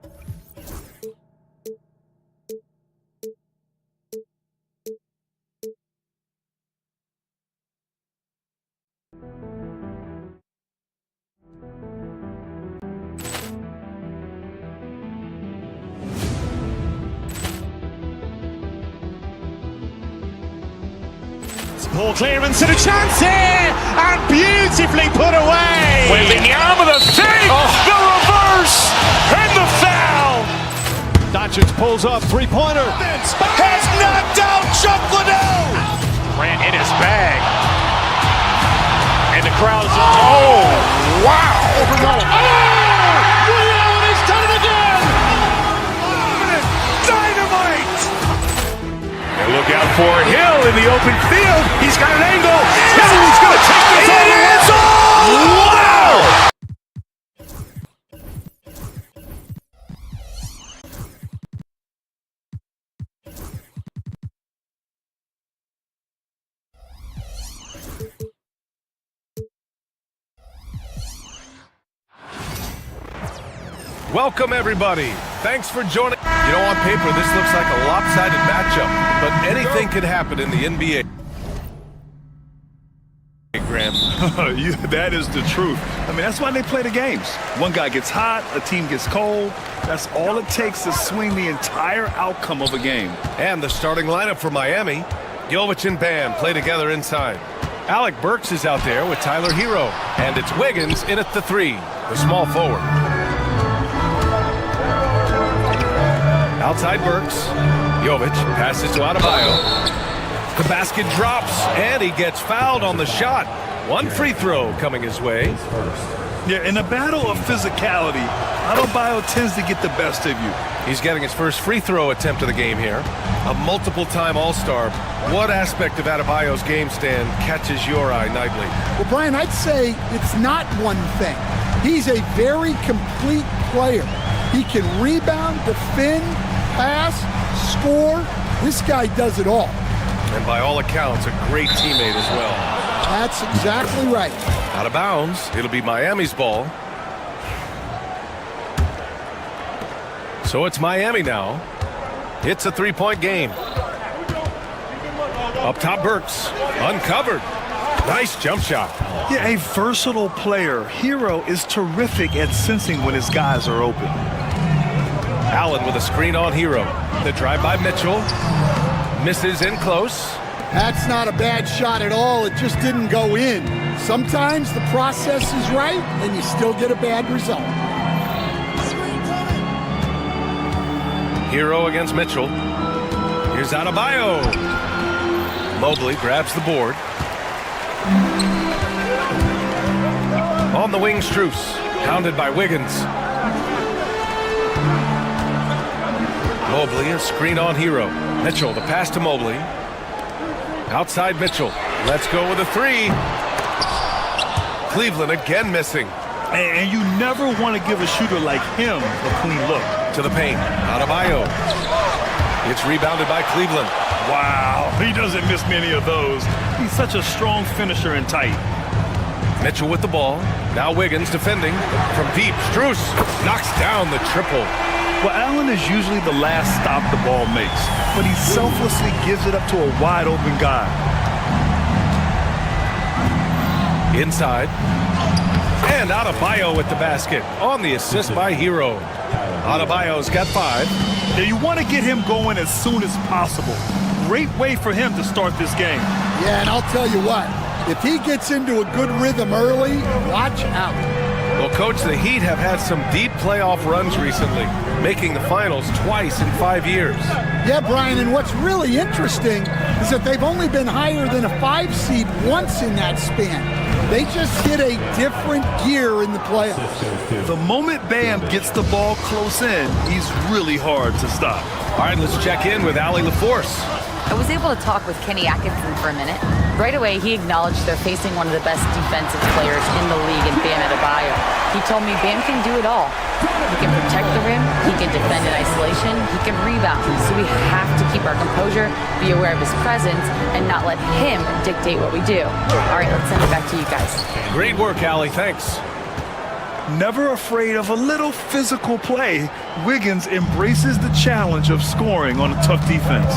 Ball clearance and a chance here, and beautifully put away. Wembanyama with a save, the reverse, and the foul. Doncic pulls up, three-pointer. Has knocked out Chuck Liddell. Ran in his bag. And the crowd is, oh, wow. Oh, Ray Allen has done it again. Dynamite. And look out for Hill in the open field. He's got an angle. Hill's going to take this all the way. Wow. welcome everybody. Thanks for joining. You know, on paper, this looks like a lopsided matchup, but anything can happen in the NBA. Graham. That is the truth. I mean, that's why they play the games. One guy gets hot, a team gets cold. That's all it takes to swing the entire outcome of a game. And the starting lineup for Miami. Jovic and Bam play together inside. Alec Burks is out there with Tyler Hero. And it's Wiggins in at the 3, the small forward. Outside Burks. Jovic passes to Adebayo. The basket drops, and he gets fouled on the shot. One free throw coming his way. Yeah, in a battle of physicality, Adebayo tends to get the best of you. He's getting his first free throw attempt of the game here. A multiple-time All-Star. What aspect of Adebayo's game stand catches your eye nightly? Well, Brian, I'd say it's not one thing. He's a very complete player. He can rebound, defend, pass, score. This guy does it all. And by all accounts, a great teammate as well. That's exactly right. Out of bounds. It'll be Miami's ball. So it's Miami now. It's a three-point game. Up top, Burks. Uncovered. Nice jump shot. Yeah, a versatile player. Hero is terrific at sensing when his guys are open. Allen with a screen on Hero. The drive by Mitchell. Misses in close. That's not a bad shot at all. It just didn't go in. Sometimes the process is right, and you still get a bad result. Hero against Mitchell. Here's Adebayo. Mobley grabs the board. On the wing, Strus. Pounded by Wiggins. Mobley, a screen on Hero. Mitchell, the pass to Mobley. Outside Mitchell. Let's go with a three. Cleveland again missing. And you never want to give a shooter like him a clean look. To the paint. Adebayo. It's rebounded by Cleveland. Wow, he doesn't miss many of those. He's such a strong finisher and tight. Mitchell with the ball. Now Wiggins defending. From deep, Strus knocks down the triple. Well, Allen is usually the last stop the ball makes, but he selflessly gives it up to a wide-open guy. Inside. And Adebayo with the basket on the assist by Hero. Adebayo's got 5. Now you want to get him going as soon as possible. Great way for him to start this game. Yeah, and I'll tell you what, if he gets into a good rhythm early, watch out. Well, Coach, the Heat have had some deep playoff runs recently, making the finals twice in 5 years. Yeah, Brian, and what's really interesting is that they've only been higher than a 5 seed once in that span. They just hit a different gear in the playoffs. The moment Bam gets the ball close in, he's really hard to stop. All right, let's check in with Allie LaForce. I was able to talk with Kenny Atkinson for a minute. Right away, he acknowledged they're facing one of the best defensive players in the league in Bam Adebayo. He told me Bam can do it all. He can protect the rim, he can defend in isolation, he can rebound. So we have to keep our composure, be aware of his presence, and not let him dictate what we do. All right, let's send it back to you guys. Great work, Allie. Thanks. Never afraid of a little physical play, Wiggins embraces the challenge of scoring on a tough defense.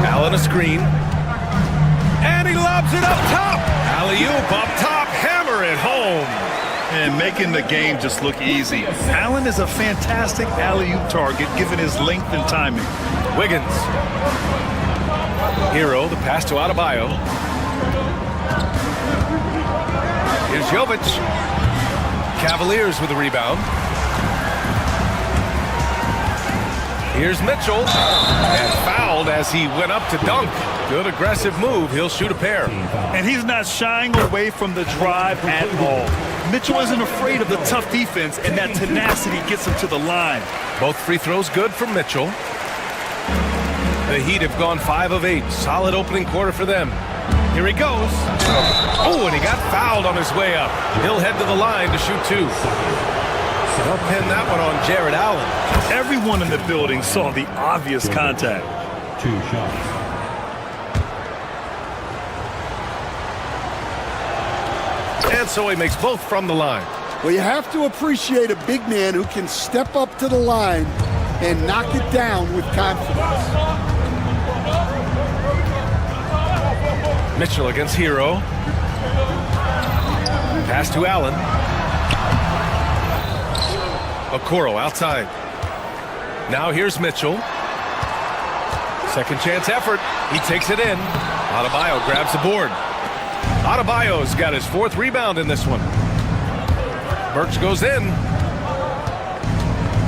Allen a screen. And he lobs it up top. Alley-oop up top. Hammer it home. And making the game just look easy. Allen is a fantastic alley-oop target given his length and timing. Wiggins. Hero, the pass to Adebayo. Here's Jovic. Cavaliers with the rebound. Here's Mitchell. And fouled as he went up to dunk. Good aggressive move. He'll shoot a pair. And he's not shying away from the drive at all. Mitchell isn't afraid of the tough defense, and that tenacity gets him to the line. Both free throws good from Mitchell. The Heat have gone 5 of 8. Solid opening quarter for them. Here he goes. Oh, and he got fouled on his way up. He'll head to the line to shoot 2. They'll pin that one on Jared Allen. Everyone in the building saw the obvious contact. 2 shots. And so he makes both from the line. Well, you have to appreciate a big man who can step up to the line and knock it down with confidence. Mitchell against Hero. Pass to Allen. Okoro outside. Now here's Mitchell. Second chance effort. He takes it in. Adebayo grabs the board. Adebayo's got his 4th rebound in this one. Burks goes in.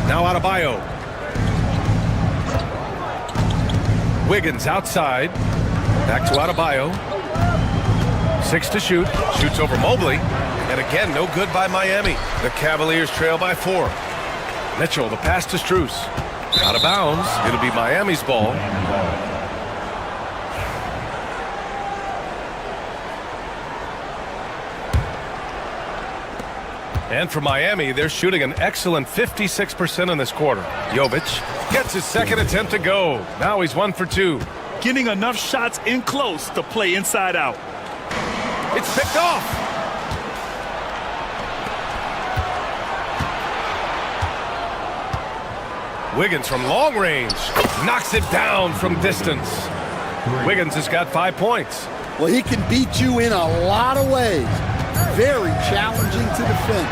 Now Adebayo. Wiggins outside. Back to Adebayo. 6 to shoot. Shoots over Mobley. And again, no good by Miami. The Cavaliers trail by 4. Mitchell, the pass to Strus. Out of bounds. It'll be Miami's ball. And for Miami, they're shooting an excellent 56% in this quarter. Jovic gets his second attempt to go. Now he's 1 for 2. Getting enough shots in close to play inside out. It's picked off. Wiggins from long range knocks it down from distance. Wiggins has got 5 points. Well, he can beat you in a lot of ways. Very challenging to defend.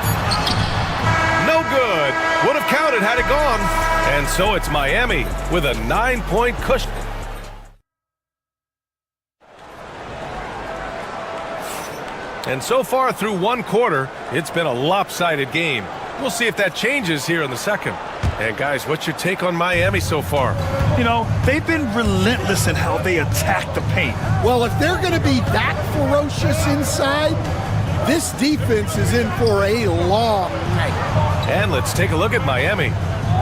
No good. Would have counted had it gone. And so it's Miami with a 9-point cushion. And so far through one quarter, it's been a lopsided game. We'll see if that changes here in the second. And guys, what's your take on Miami so far? You know, they've been relentless in how they attack the paint. Well, if they're going to be that ferocious inside, this defense is in for a long night. And let's take a look at Miami.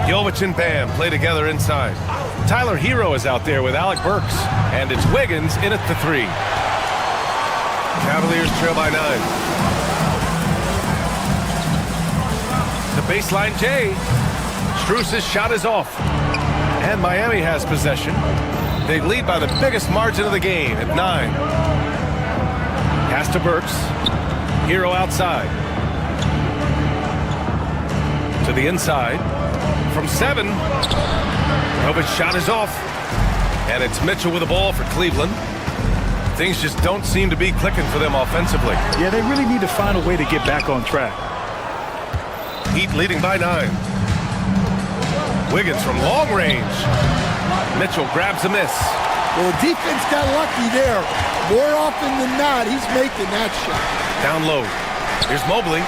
Jovic and Bam play together inside. Tyler Hero is out there with Alec Burks. And it's Wiggins in at the 3. Cavaliers trail by 9. The baseline J. Strus's shot is off. And Miami has possession. They lead by the biggest margin of the game at 9. Pass to Burks. Hero outside. To the inside. From 7. Jovic's shot is off. And it's Mitchell with the ball for Cleveland. Things just don't seem to be clicking for them offensively. Yeah, they really need to find a way to get back on track. Heat leading by 9. Wiggins from long range. Mitchell grabs a miss. Well, the defense got lucky there. More often than not, he's making that shot. Down low. Here's Mobley.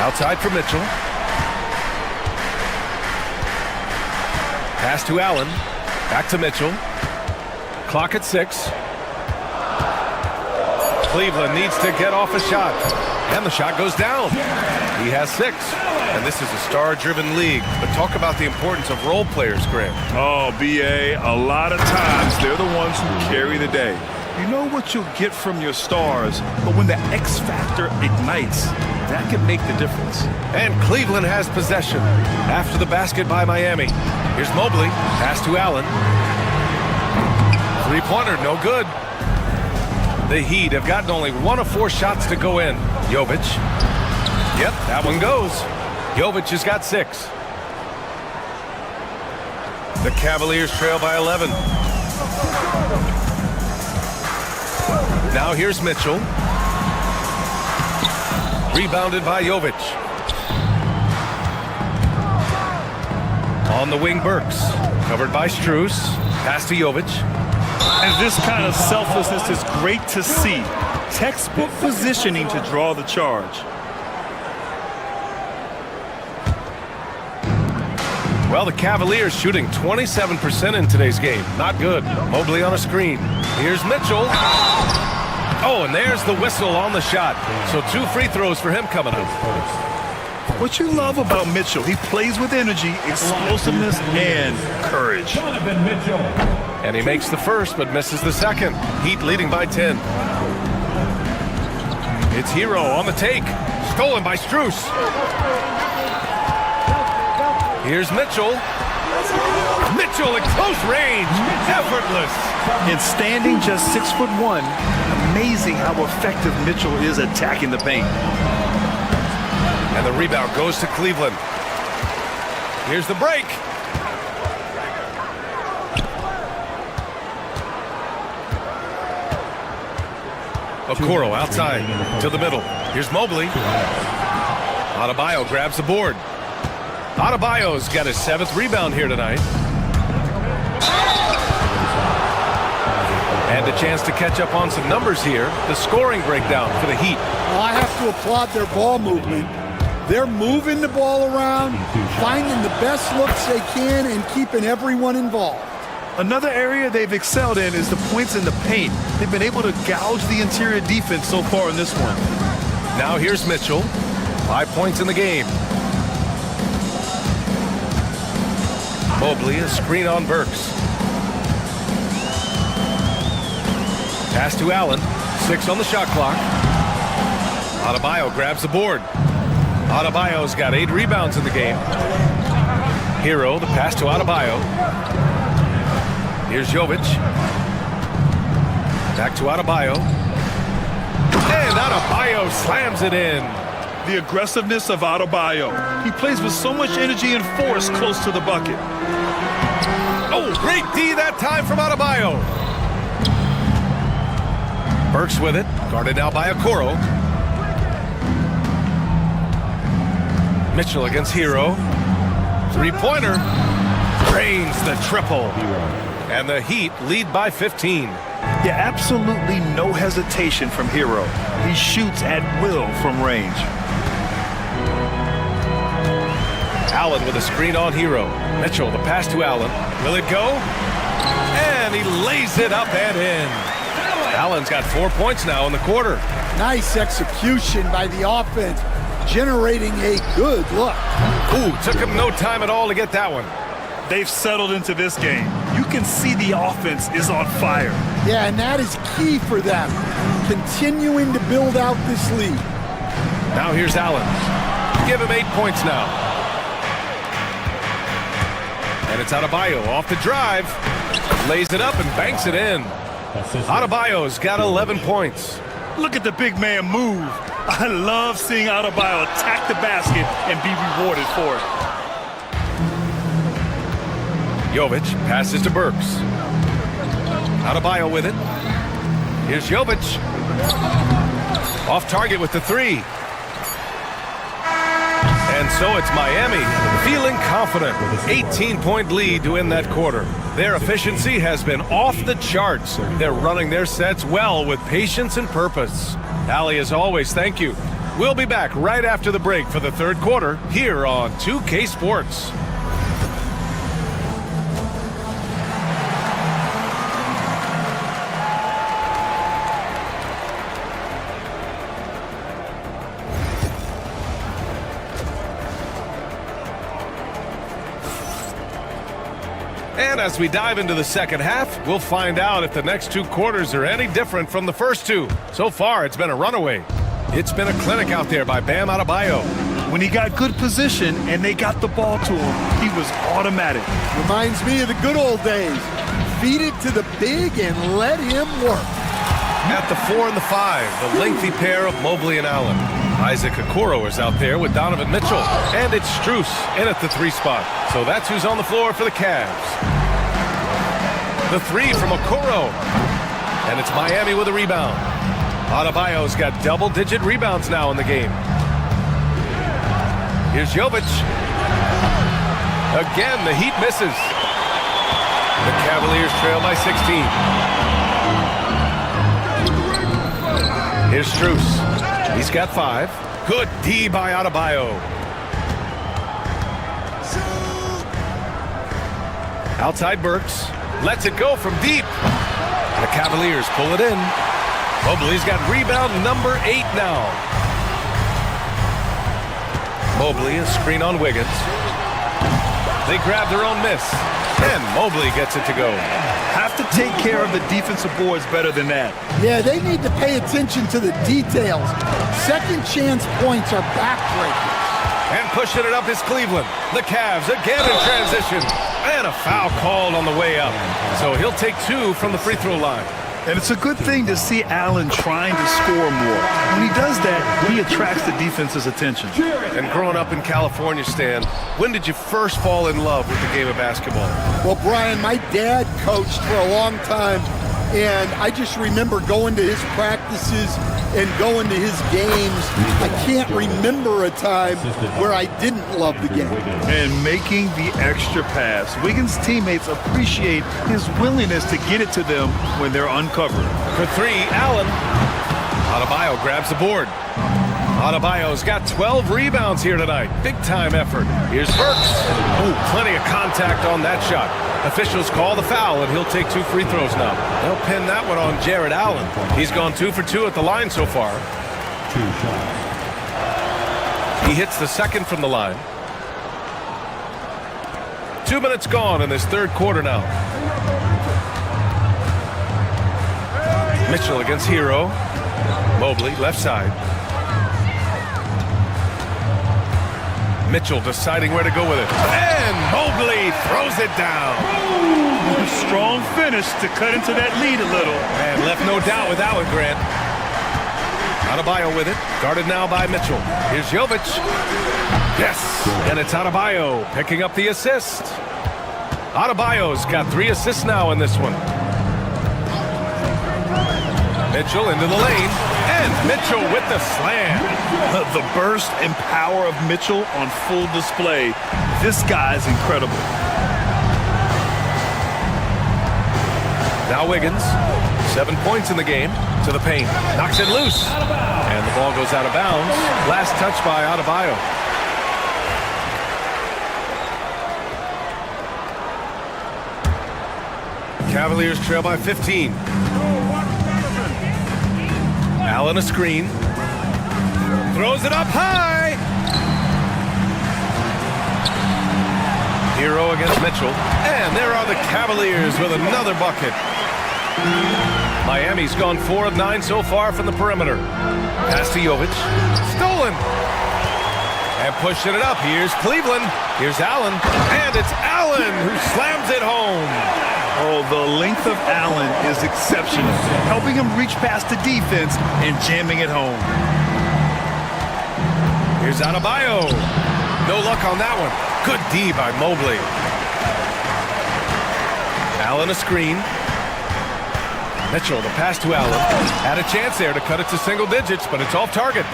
Outside for Mitchell. Pass to Allen. Back to Mitchell. Clock at 6. Cleveland needs to get off a shot. And the shot goes down. He has 6. And this is a star-driven league. But talk about the importance of role players, Graham. Oh, B.A., a lot of times they're the ones who carry the day. You know what you'll get from your stars, but when the X factor ignites, that can make the difference. And Cleveland has possession after the basket by Miami. Here's Mobley. Pass to Allen. 3-pointer, no good. The Heat have gotten only 1 of 4 shots to go in. Jovic. Yep, that one goes. Jovic has got 6. The Cavaliers trail by 11. Now here's Mitchell. Rebounded by Jovic. On the wing, Burks. Covered by Strus. Pass to Jovic. And this kind of selflessness is great to see. Textbook positioning to draw the charge. Well, the Cavaliers shooting 27% in today's game. Not good. Mobley on a screen. Here's Mitchell. Oh, and there's the whistle on the shot. So 2 free throws for him coming up. What you love about Mitchell, he plays with energy, explosiveness, and courage. And he makes the first, but misses the second. Heat leading by 10. It's Hero on the take. Stolen by Strus. Here's Mitchell. Mitchell at close range. Effortless. And standing just 6'1", amazing how effective Mitchell is attacking the paint. And the rebound goes to Cleveland. Here's the break. Okoro outside to the middle. Here's Mobley. Adebayo grabs the board. Adebayo's got his 7th rebound here tonight. And a chance to catch up on some numbers here. The scoring breakdown for the Heat. Well, I have to applaud their ball movement. They're moving the ball around, finding the best looks they can, and keeping everyone involved. Another area they've excelled in is the points in the paint. They've been able to gouge the interior defense so far in this one. Now here's Mitchell. 5 points in the game. Mobley, a screen on Burks. Pass to Allen. 6 on the shot clock. Adebayo grabs the board. Adebayo's got 8 rebounds in the game. Hero, the pass to Adebayo. Here's Jovic. Back to Adebayo. And Adebayo slams it in. The aggressiveness of Adebayo. He plays with so much energy and force close to the bucket. Oh, great D that time from Adebayo. Burks with it. Guarded now by Okoro. Mitchell against Hero. 3-pointer. Drains the triple. And the Heat lead by 15. Yeah, absolutely no hesitation from Hero. He shoots at will from range. Allen with a screen on Hero. Mitchell, the pass to Allen. Will it go? And he lays it up and in. Allen's got 4 points now in the quarter. Nice execution by the offense, generating a good look. Ooh, took him no time at all to get that one. They've settled into this game. You can see the offense is on fire. Yeah, and that is key for them, continuing to build out this lead. Now here's Allen. Give him 8 points now. And it's Adebayo off the drive. Lays it up and banks it in. Adebayo's got 11 points. Look at the big man move. I love seeing Adebayo attack the basket and be rewarded for it. Jovic passes to Burks. Adebayo with it. Here's Jovic. Off target with the 3. And so it's Miami feeling confident. 18-point lead to end that quarter. Their efficiency has been off the charts. They're running their sets well with patience and purpose. Allie, as always, thank you. We'll be back right after the break for the third quarter here on 2K Sports. And as we dive into the second half, we'll find out if the next 2 quarters are any different from the first 2. So far, it's been a runaway. It's been a clinic out there by Bam Adebayo. When he got good position and they got the ball to him, he was automatic. Reminds me of the good old days. Feed it to the big and let him work. At the 4 and the 5, the lengthy pair of Mobley and Allen. Isaac Okoro is out there with Donovan Mitchell. And it's Strus in at the 3 spot. So that's who's on the floor for the Cavs. The 3 from Okoro. And it's Miami with a rebound. Adebayo's got double-digit rebounds now in the game. Here's Jovic. Again, the Heat misses. The Cavaliers trail by 16. Here's Strus. He's got 5. Good D by Adebayo. Outside Burks. Lets it go from deep. The Cavaliers pull it in. Mobley's got rebound number 8 now. Mobley, a screen on Wiggins. They grab their own miss. And Mobley gets it to go. Have to take care of the defensive boards better than that. Yeah, they need to pay attention to the details. Second chance points are backbreakers. And pushing it up is Cleveland. The Cavs again in transition. And a foul called on the way up. So he'll take 2 from the free throw line. And it's a good thing to see Allen trying to score more. When he does that, he attracts the defense's attention. And growing up in California, Stan, when did you first fall in love with the game of basketball? Well, Brian, my dad coached for a long time, and I just remember going to his practices and going to his games. I can't remember a time where I didn't love the game. And making the extra pass. Wiggins' teammates appreciate his willingness to get it to them when they're uncovered. For 3, Allen. Adebayo grabs the board. Adebayo's got 12 rebounds here tonight. Big time effort. Here's Burks. Oh, plenty of contact on that shot. Officials call the foul, and he'll take 2 free throws now. They'll pin that one on Jared Allen. He's gone 2 for 2 at the line so far. 2 shots. He hits the second from the line. 2 minutes gone in this third quarter now. Mitchell against Hero. Mobley, left side. Mitchell deciding where to go with it. And Mobley throws it down. Strong finish to cut into that lead a little. And left no doubt with that one, Grant. Adebayo with it. Guarded now by Mitchell. Here's Jovic. Yes. And it's Adebayo picking up the assist. Adebayo's got 3 assists now in this one. Mitchell into the lane. And Mitchell with the slam. The burst and power of Mitchell on full display. This guy's incredible. Now Wiggins, 7 points in the game, to the paint, knocks it loose, and the ball goes out of bounds. Last touch by Adebayo. Cavaliers trail by 15. Allen a screen, throws it up high. Hero against Mitchell, and there are the Cavaliers with another bucket. Miami's gone 4 of 9 so far from the perimeter. Pass to Jovic. Stolen. And pushing it up. Here's Cleveland. Here's Allen. And it's Allen who slams it home. Oh, the length of Allen is exceptional. Helping him reach past the defense and jamming it home. Here's Adebayo. No luck on that one. Good D by Mobley. Allen a screen. Mitchell, the pass to Allen. Had a chance there to cut it to single digits, but it's off target.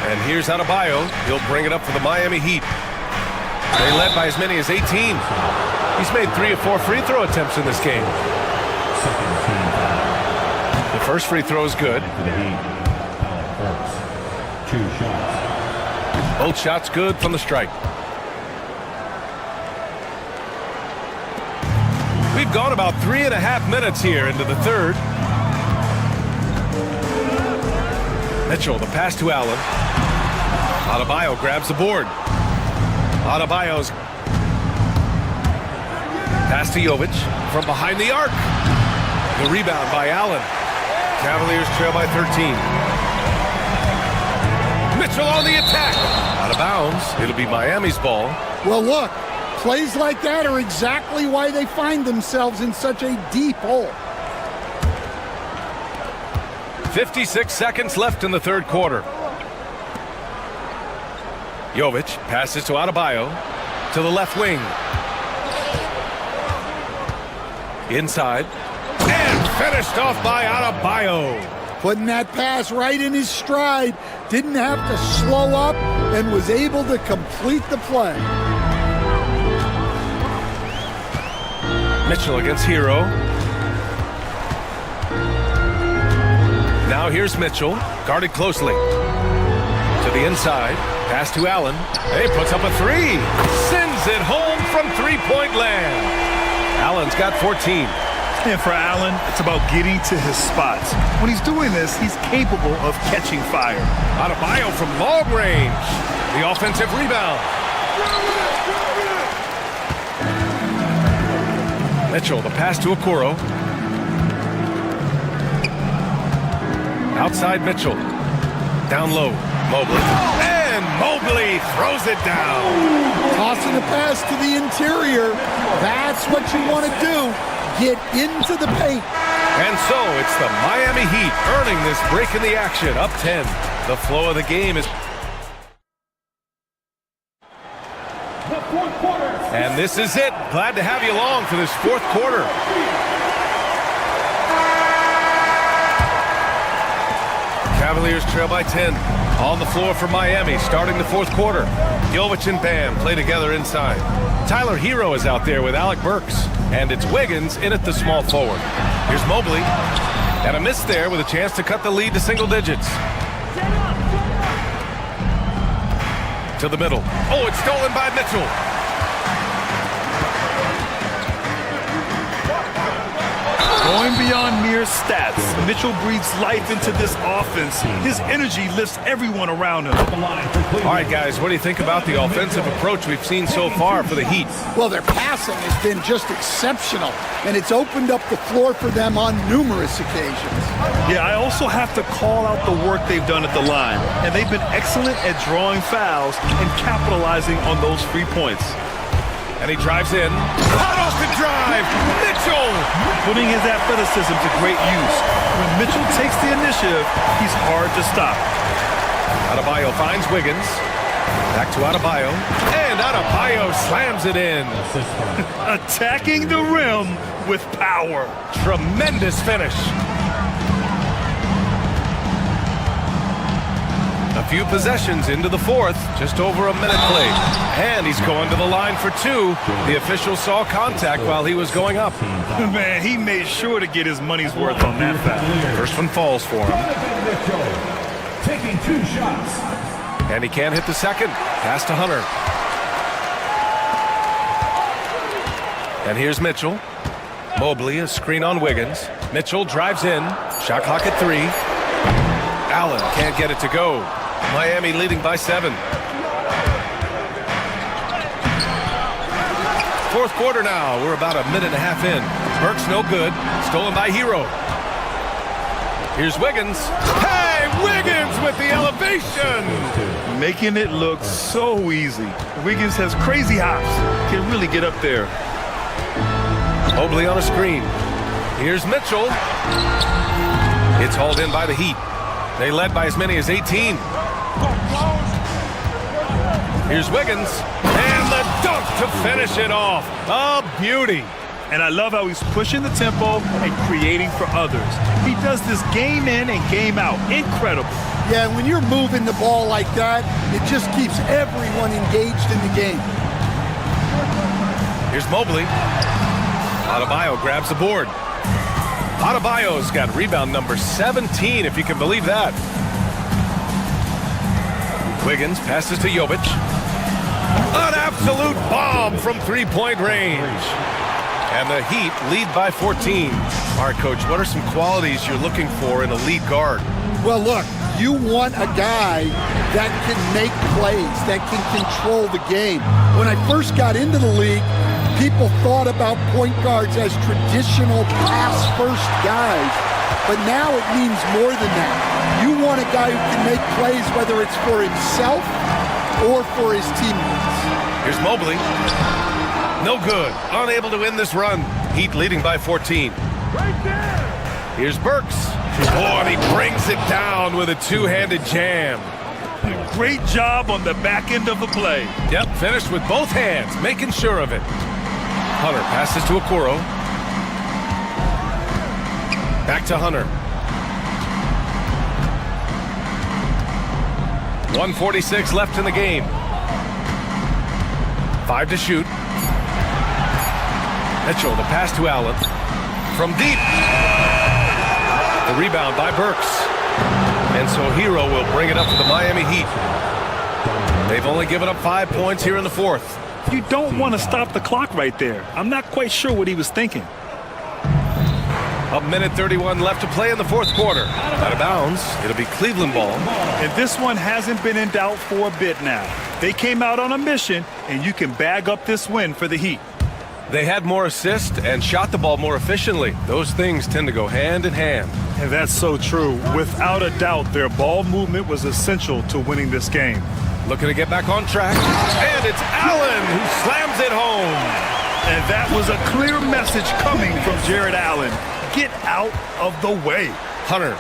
And here's Adebayo. He'll bring it up for the Miami Heat. They led by as many as 18. He's made 3 or 4 free throw attempts in this game. The first free throw is good. 2 shots. Both shots good from the strike. We've gone about 3.5 minutes here into the third. Mitchell, the pass to Allen. Adebayo grabs the board. Adebayo's pass to Jovic from behind the arc. The rebound by Allen. Cavaliers trail by 13. Mitchell on the attack. Out of bounds. It'll be Miami's ball. Well, look. Plays like that are exactly why they find themselves in such a deep hole. 56 seconds left in the third quarter. Jovic passes to Adebayo to the left wing. Inside. And finished off by Adebayo. Putting that pass right in his stride. Didn't have to slow up and was able to complete the play. Mitchell against Hero. Now here's Mitchell, guarded closely. To the inside, pass to Allen. Hey, puts up a 3. Sends it home from 3-point land. Allen's got 14. And for Allen, it's about getting to his spots. When he's doing this, he's capable of catching fire. Adebayo from long range. The offensive rebound. Mitchell, the pass to Okoro. Outside Mitchell. Down low. Mobley. And Mobley throws it down. Tossing the pass to the interior. That's what you want to do. Get into the paint. And so it's the Miami Heat earning this break in the action. Up 10. The flow of the game is... And this is it. Glad to have you along for this fourth quarter. Cavaliers trail by 10. On the floor for Miami, starting the fourth quarter. Jovic and Bam play together inside. Tyler Hero is out there with Alec Burks. And it's Wiggins in at the small forward. Here's Mobley. And a miss there with a chance to cut the lead to single digits. To the middle. Oh, it's stolen by Mitchell. Going beyond mere stats, Mitchell breathes life into this offense. His energy lifts everyone around him. All right, guys, what do you think about the offensive approach we've seen so far for the Heat? Well, their passing has been just exceptional, and it's opened up the floor for them on numerous occasions. Yeah, I also have to call out the work they've done at the line, and they've been excellent at drawing fouls and capitalizing on those free points. And he drives in. Hot off the drive, Mitchell! Putting his athleticism to great use. When Mitchell takes the initiative, he's hard to stop. Adebayo finds Wiggins. Back to Adebayo. And Adebayo slams it in. Attacking the rim with power. Tremendous finish. A few possessions into the fourth, just over a minute played. And he's going to the line for two. The official saw contact while he was going up. Man, he made sure to get his money's worth on that foul. First one falls for him. Taking 2 shots. And he can't hit the second. Pass to Hunter. And here's Mitchell. Mobley, a screen on Wiggins. Mitchell drives in. Shot clock at 3. Allen can't get it to go. Miami leading by 7. Fourth quarter now. We're about a minute and a half in. Burks no good. Stolen by Hero. Here's Wiggins. Hey, Wiggins with the elevation. Making it look so easy. Wiggins has crazy hops. Can really get up there. Mobley on a screen. Here's Mitchell. It's hauled in by the Heat. They led by as many as 18. Here's Wiggins. And the dunk to finish it off. A beauty. And I love how he's pushing the tempo and creating for others. He does this game in and game out. Incredible. Yeah, when you're moving the ball like that, it just keeps everyone engaged in the game. Here's Mobley. Adebayo grabs the board. Adebayo's got rebound number 17, if you can believe that. Wiggins passes to Jovic. An absolute bomb from three-point range. And the Heat lead by 14. All right, Coach, what are some qualities you're looking for in a lead guard? Well, look, you want a guy that can make plays, that can control the game. When I first got into the league, people thought about point guards as traditional pass-first guys. But now it means more than that. You want a guy who can make plays, whether it's for himself or for his teammates. Here's Mobley. No good. Unable to win this run. Heat leading by 14. Right there. Here's Burks. Oh, and he brings it down with a two-handed jam. Great job on the back end of the play. Yep, finished with both hands, making sure of it. Hunter passes to Okoro. Back to Hunter. 1:46 left in the game. 5 to shoot. Mitchell, the pass to Allen. From deep. The rebound by Burks. And so Hero will bring it up to the Miami Heat. They've only given up 5 points here in the fourth. You don't want to stop the clock right there. I'm not quite sure what he was thinking. A minute 31 left to play in the fourth quarter. Out of bounds. It'll be Cleveland ball. And this one hasn't been in doubt for a bit now. They came out on a mission, and you can bag up this win for the Heat. They had more assists and shot the ball more efficiently. Those things tend to go hand in hand. And that's so true. Without a doubt, their ball movement was essential to winning this game. Looking to get back on track. And it's Allen who slams it home. And that was a clear message coming from Jared Allen. Get out of the way. Hunter.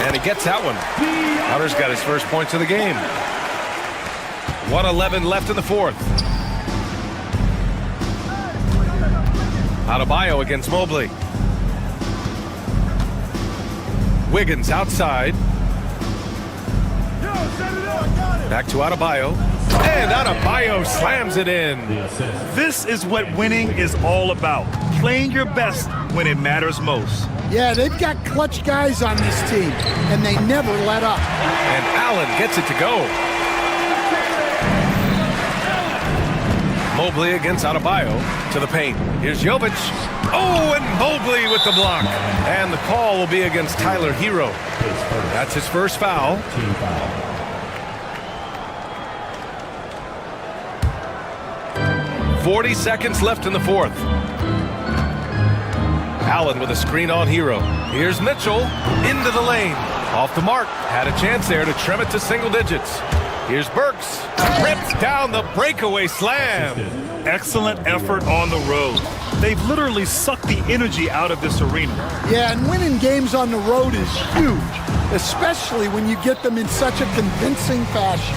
And he gets that one. Hunter's got his first points of the game. 1:11 left in the fourth. Adebayo against Mobley. Wiggins outside. Back to Adebayo. And Adebayo slams it in. This is what winning is all about. Playing your best when it matters most. Yeah, they've got clutch guys on this team, and they never let up. And Allen gets it to go. Mobley against Adebayo to the paint. Here's Jovic. Oh, and Mobley with the block. And the call will be against Tyler Hero. That's his first foul. 40 seconds left in the fourth. Allen with a screen on Hero. Here's Mitchell into the lane. Off the mark. Had a chance there to trim it to single digits. Here's Burks. Rips down the breakaway slam. Excellent effort on the road. They've literally sucked the energy out of this arena. Yeah, and winning games on the road is huge, especially when you get them in such a convincing fashion.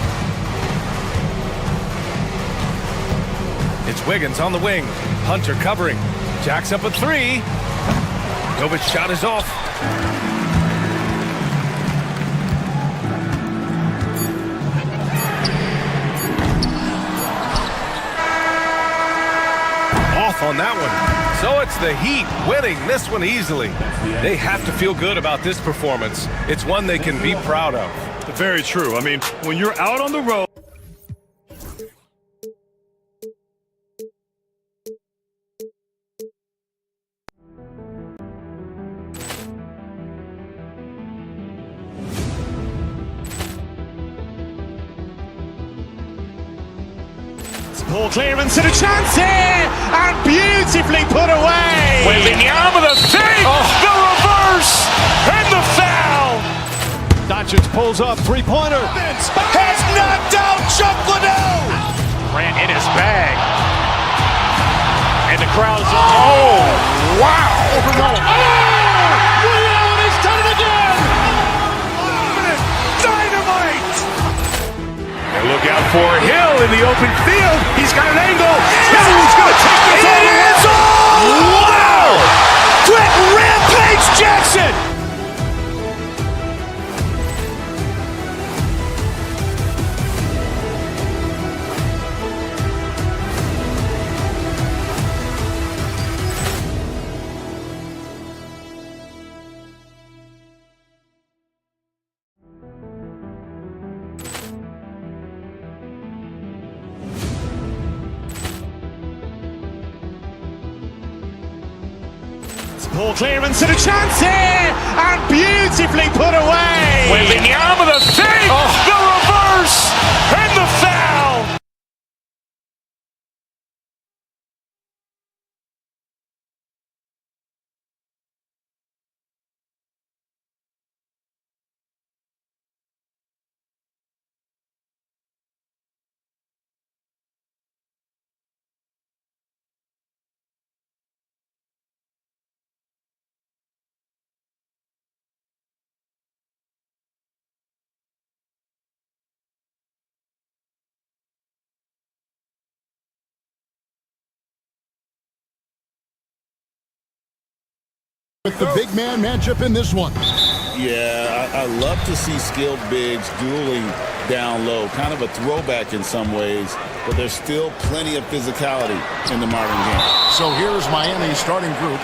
It's Wiggins on the wing. Hunter covering. Jacks up a three. Jovic's shot is off. Off on that one. So it's the Heat winning this one easily. They have to feel good about this performance. It's one they can be proud of. Very true. I mean, when you're out on the road, Poor clearance and a chance here, and beautifully put away. Wembanyama the fake, the reverse, and the foul. Doncic pulls up, three-pointer. Has knocked out Chuck Liddell. Grant in his bag, and the crowd is. Oh, wow! Allen has done it again. Dynamite! And look out for Hill in the open field. He's got an angle. Yes! He's going to take this all the way. It's all! Wow! Brett Rampage Jackson! Poor clearance and a chance here, and beautifully put away. Wembanyama the fake, the reverse, and the foul. With the big man matchup in this one. Yeah, I love to see skilled bigs dueling down low. Kind of a throwback in some ways, but there's still plenty of physicality in the modern game. So here's Miami's starting group.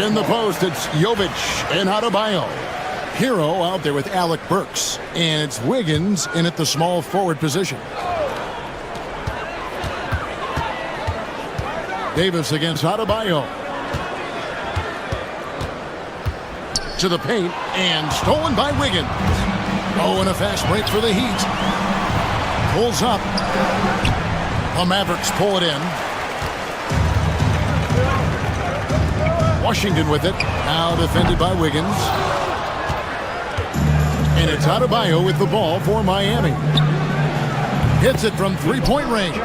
In the post, it's Jovic and Adebayo. Hero out there with Alec Burks. And it's Wiggins in at the small forward position. Davis against Adebayo. To the paint, and stolen by Wiggins. Oh, and a fast break for the Heat. Pulls up. The Mavericks pull it in. Washington with it. Now defended by Wiggins. And it's Adebayo with the ball for Miami. Hits it from three-point range.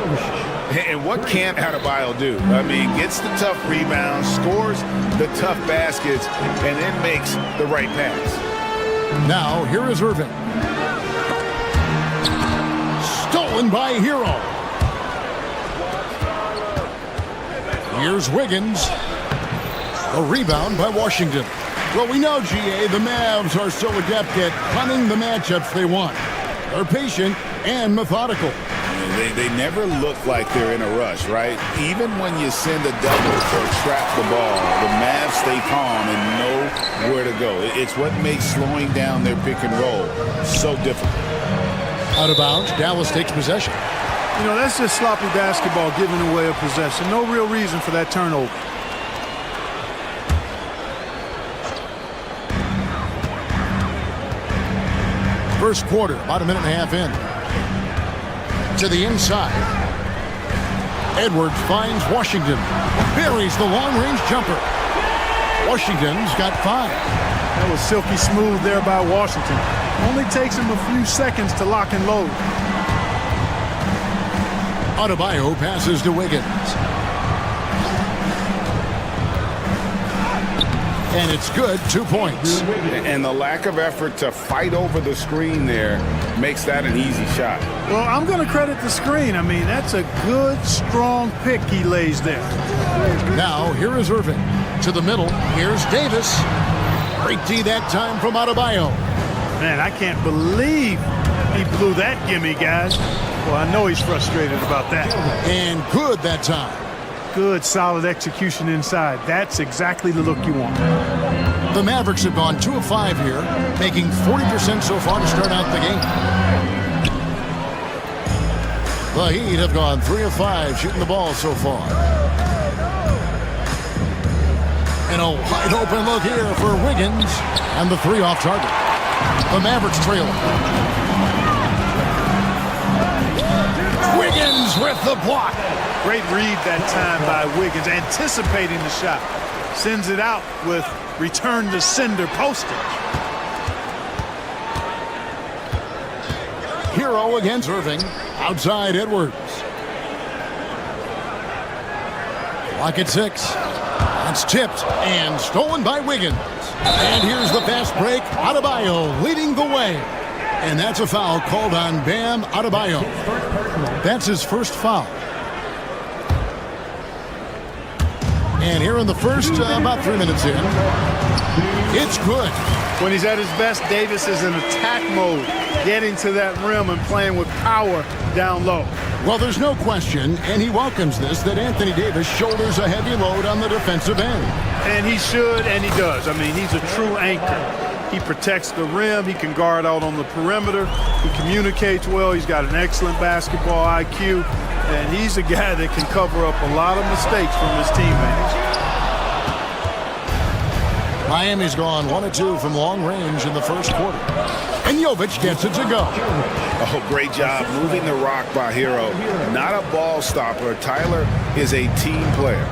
And what can't Adebayo do? I mean, gets the tough rebounds, scores the tough baskets, and then makes the right pass. Now, here is Irving. Stolen by Hero. Here's Wiggins. A rebound by Washington. Well, we know, GA, the Mavs are so adept at punting the matchups they want. They're patient and methodical. They never look like they're in a rush, right? Even when you send a double or trap the ball, the Mavs stay calm and know where to go. It's what makes slowing down their pick and roll so difficult. Out of bounds, Dallas takes possession. You know, that's just sloppy basketball, giving away a possession. No real reason for that turnover. First quarter, about a minute and a half in. To the inside. Edwards finds Washington. Buries the long-range jumper. Washington's got 5. That was silky smooth there by Washington. Only takes him a few seconds to lock and load. Adebayo passes to Wiggins. And it's good, 2 points. And the lack of effort to fight over the screen there makes that an easy shot. Well, I'm going to credit the screen. I mean, that's a good, strong pick he lays there. Now, here is Irving. To the middle, here's Davis. Great D that time from Adebayo. Man, I can't believe he blew that gimme, guys. Well, I know he's frustrated about that. And good that time. Good, solid execution inside. That's exactly the look you want. The Mavericks have gone 2 of 5 here, making 40% so far to start out the game. The Heat have gone 3 of 5 shooting the ball so far. And a wide open look here for Wiggins, and the 3 off target. The Mavericks trail. Wiggins with the block. Great read that time by Wiggins, anticipating the shot. Sends it out with return to sender postage. Hero against Irving. Outside Edwards. Clock at 6. That's tipped and stolen by Wiggins. And here's the fast break. Adebayo leading the way. And that's a foul called on Bam Adebayo. That's his first foul. And here in the first, about 3 minutes in, it's good. When he's at his best, Davis is in attack mode, getting to that rim and playing with power down low. Well, there's no question, and he welcomes this, that Anthony Davis shoulders a heavy load on the defensive end. And he should, and he does. I mean, he's a true anchor. He protects the rim. He can guard out on the perimeter. He communicates well. He's got an excellent basketball IQ. And he's a guy that can cover up a lot of mistakes from his teammates. Miami's gone 1 of 2 from long range in the first quarter. And Jovic gets it to go. Oh, great job moving the rock by Hero. Not a ball stopper. Tyler is a team player.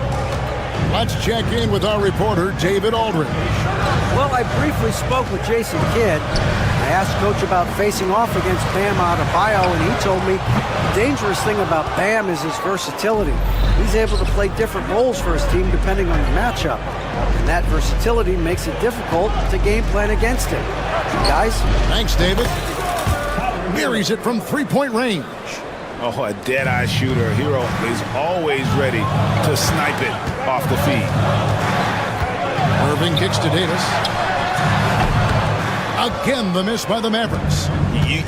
Let's check in with our reporter, David Aldridge. Well, I briefly spoke with Jason Kidd. I asked Coach about facing off against Bam Adebayo, and he told me the dangerous thing about Bam is his versatility. He's able to play different roles for his team depending on the matchup. And that versatility makes it difficult to game plan against him. Guys? Thanks, David. Buries it from 3-point range. Oh, a dead-eye shooter. Hero is always ready to snipe it off the feed. Irving kicks to Davis. Again, the miss by the Mavericks.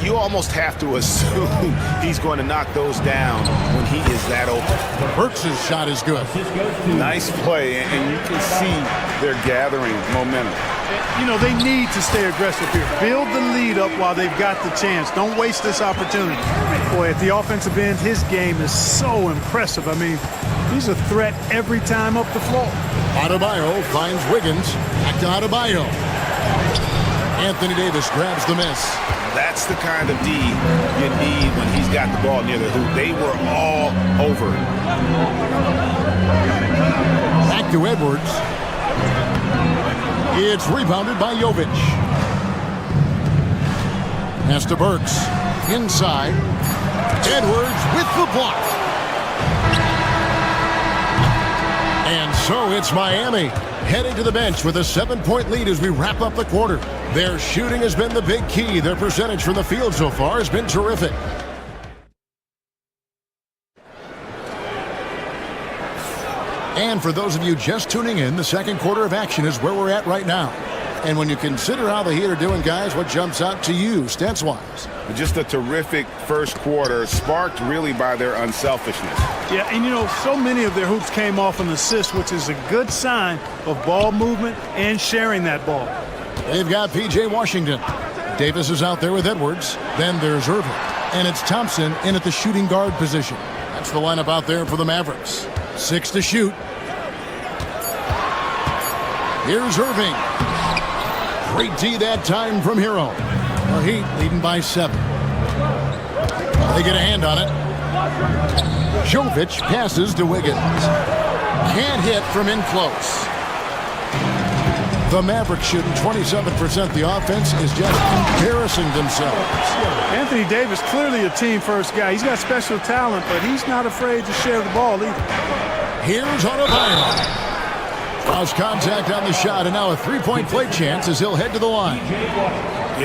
You almost have to assume he's going to knock those down when he is that open. Burks' shot is good. Nice play, and you can see they're gathering momentum. You know, they need to stay aggressive here. Build the lead up while they've got the chance. Don't waste this opportunity. Boy, at the offensive end, his game is so impressive. I mean, he's a threat every time up the floor. Adebayo finds Wiggins. Back to Adebayo. Anthony Davis grabs the miss. That's the kind of D you need when he's got the ball near the hoop. They were all over it. Back to Edwards. It's rebounded by Jovic. Pass to Burks. Inside. Edwards with the block. And so it's Miami heading to the bench with a 7-point lead as we wrap up the quarter. Their shooting has been the big key. Their percentage from the field so far has been terrific. And for those of you just tuning in, the second quarter of action is where we're at right now. And when you consider how the Heat are doing, guys, what jumps out to you, stats-wise? Just a terrific first quarter, sparked really by their unselfishness. Yeah, and you know, so many of their hoops came off an assist, which is a good sign of ball movement and sharing that ball. They've got P.J. Washington. Davis is out there with Edwards. Then there's Irving. And it's Thompson in at the shooting guard position. That's the lineup out there for the Mavericks. 6 to shoot. Here's Irving. Great D that time from Hero. The Heat leading by 7. They get a hand on it. Jovic passes to Wiggins. Can't hit from in close. The Mavericks shooting 27%. The offense is just embarrassing themselves. Anthony Davis, clearly a team-first guy. He's got special talent, but he's not afraid to share the ball either. Here's Adebayo. Draws contact on the shot, and now a three-point play chance as he'll head to the line.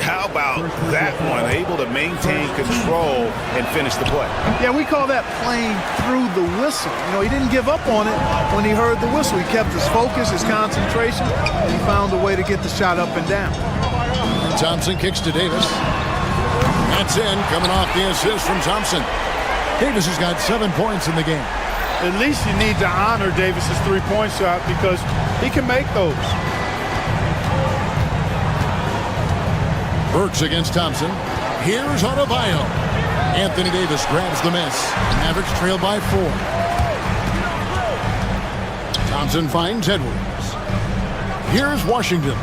How about that one? Able to maintain control and finish the play. Yeah, we call that playing through the whistle. You know, he didn't give up on it when he heard the whistle. He kept his focus, his concentration, and he found a way to get the shot up and down. Thompson kicks to Davis. That's in, coming off the assist from Thompson. Davis has got 7 points in the game. At least you need to honor Davis's three-point shot because he can make those. Burks against Thompson. Here's Adebayo. Anthony Davis grabs the miss. Mavericks trail by 4. Thompson finds Edwards. Here's Washington.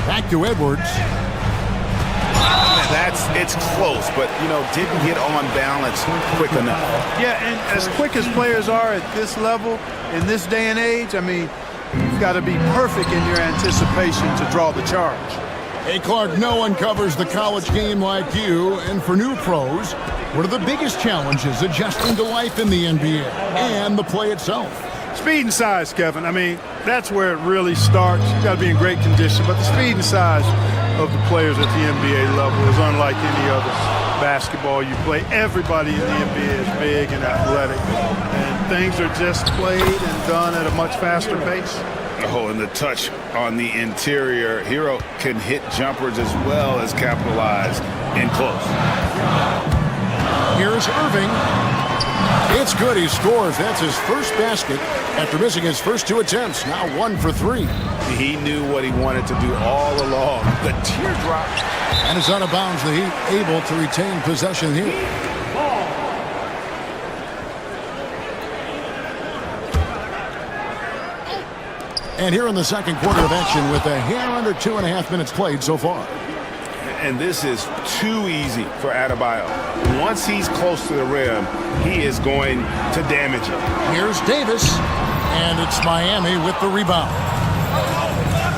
Back to Edwards. It's close, but, you know, didn't get on balance quick enough. Yeah, and as quick as players are at this level, in this day and age, I mean, you've got to be perfect in your anticipation to draw the charge. Hey, Clark, no one covers the college game like you. And for new pros, what are the biggest challenges adjusting to life in the NBA and the play itself? Speed and size, Kevin. I mean, that's where it really starts. You've got to be in great condition. But the speed and size of the players at the NBA level is unlike any other basketball you play. Everybody in the NBA is big and athletic. And things are just played and done at a much faster pace. Oh, and the touch on the interior. Hero can hit jumpers as well as capitalize in close. Here's Irving. It's good. He scores. That's his first basket after missing his first 2 attempts. Now 1 for 3. He knew what he wanted to do all along. The teardrop. And it's out of bounds. The Heat able to retain possession here. And here in the second quarter of action with a hair under 2.5 minutes played so far. And this is too easy for Adebayo. Once he's close to the rim, he is going to damage it. Here's Davis, and it's Miami with the rebound.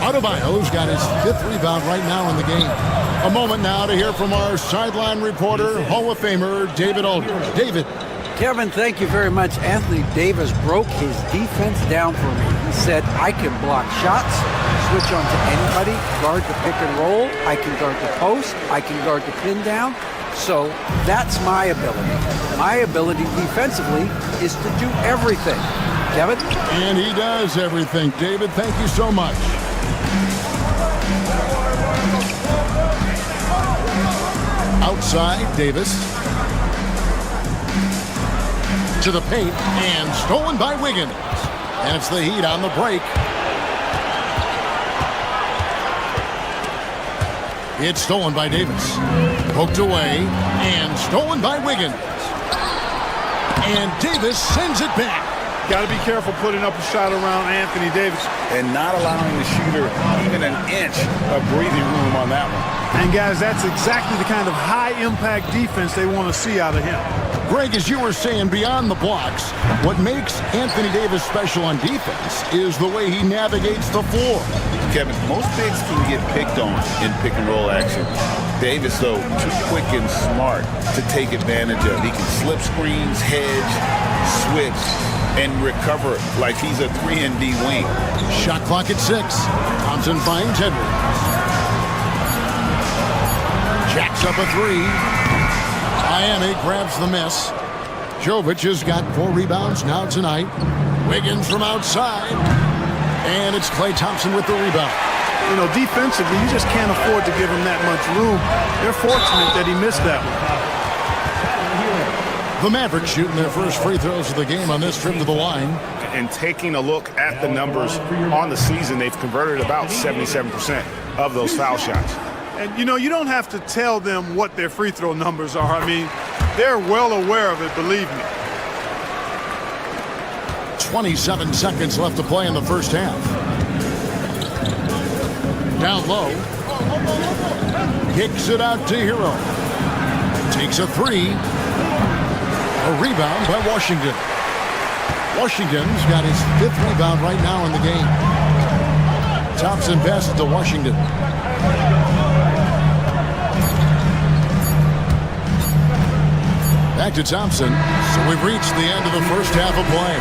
Adebayo's got his 5th rebound right now in the game. A moment now to hear from our sideline reporter, Hall of Famer David Aldridge. David. Kevin, thank you very much. Anthony Davis broke his defense down for me. He said, I can block shots, switch on to anybody, guard the pick and roll, I can guard the post, I can guard the pin down. So that's my ability. My ability defensively is to do everything. Kevin? And he does everything. David, thank you so much. Outside, Davis. To the paint, and stolen by Wiggins. And it's the Heat on the break. It's stolen by Davis. Poked away, and stolen by Wiggins. And Davis sends it back. Got to be careful putting up a shot around Anthony Davis. And not allowing the shooter even an inch of breathing room on that one. And guys, that's exactly the kind of high-impact defense they want to see out of him. Greg, as you were saying, beyond the blocks, what makes Anthony Davis special on defense is the way he navigates the floor. Kevin, most bigs can get picked on in pick-and-roll action. Davis, though, too quick and smart to take advantage of. He can slip screens, hedge, switch, and recover like he's a 3-and-D wing. Shot clock at 6. Thompson finds Edwards. Jacks up a 3. Miami grabs the miss. Jovic has got 4 rebounds now tonight. Wiggins from outside. And it's Klay Thompson with the rebound. You know, defensively, you just can't afford to give him that much room. They're fortunate that he missed that one. The Mavericks shooting their first free throws of the game on this trip to the line. And taking a look at the numbers on the season, they've converted about 77% of those foul shots. And, you know, you don't have to tell them what their free throw numbers are. I mean, they're well aware of it, believe me. 27 seconds left to play in the first half. Down low. Kicks it out to Hero. Takes a three. A rebound by Washington. Washington's got his 5th rebound right now in the game. Thompson passes to Washington. Back to Thompson. So we've reached the end of the first half of play.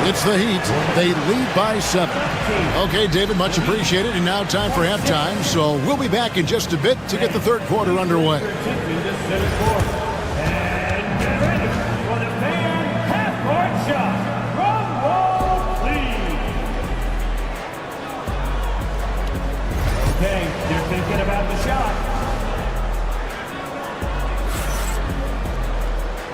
It's the Heat. They lead by 7. Okay, David, much appreciated. And now time for halftime. So we'll be back in just a bit to get the third quarter underway. And get ready for the fan half-court shot. Drum roll, please. Okay, they're thinking about the shot.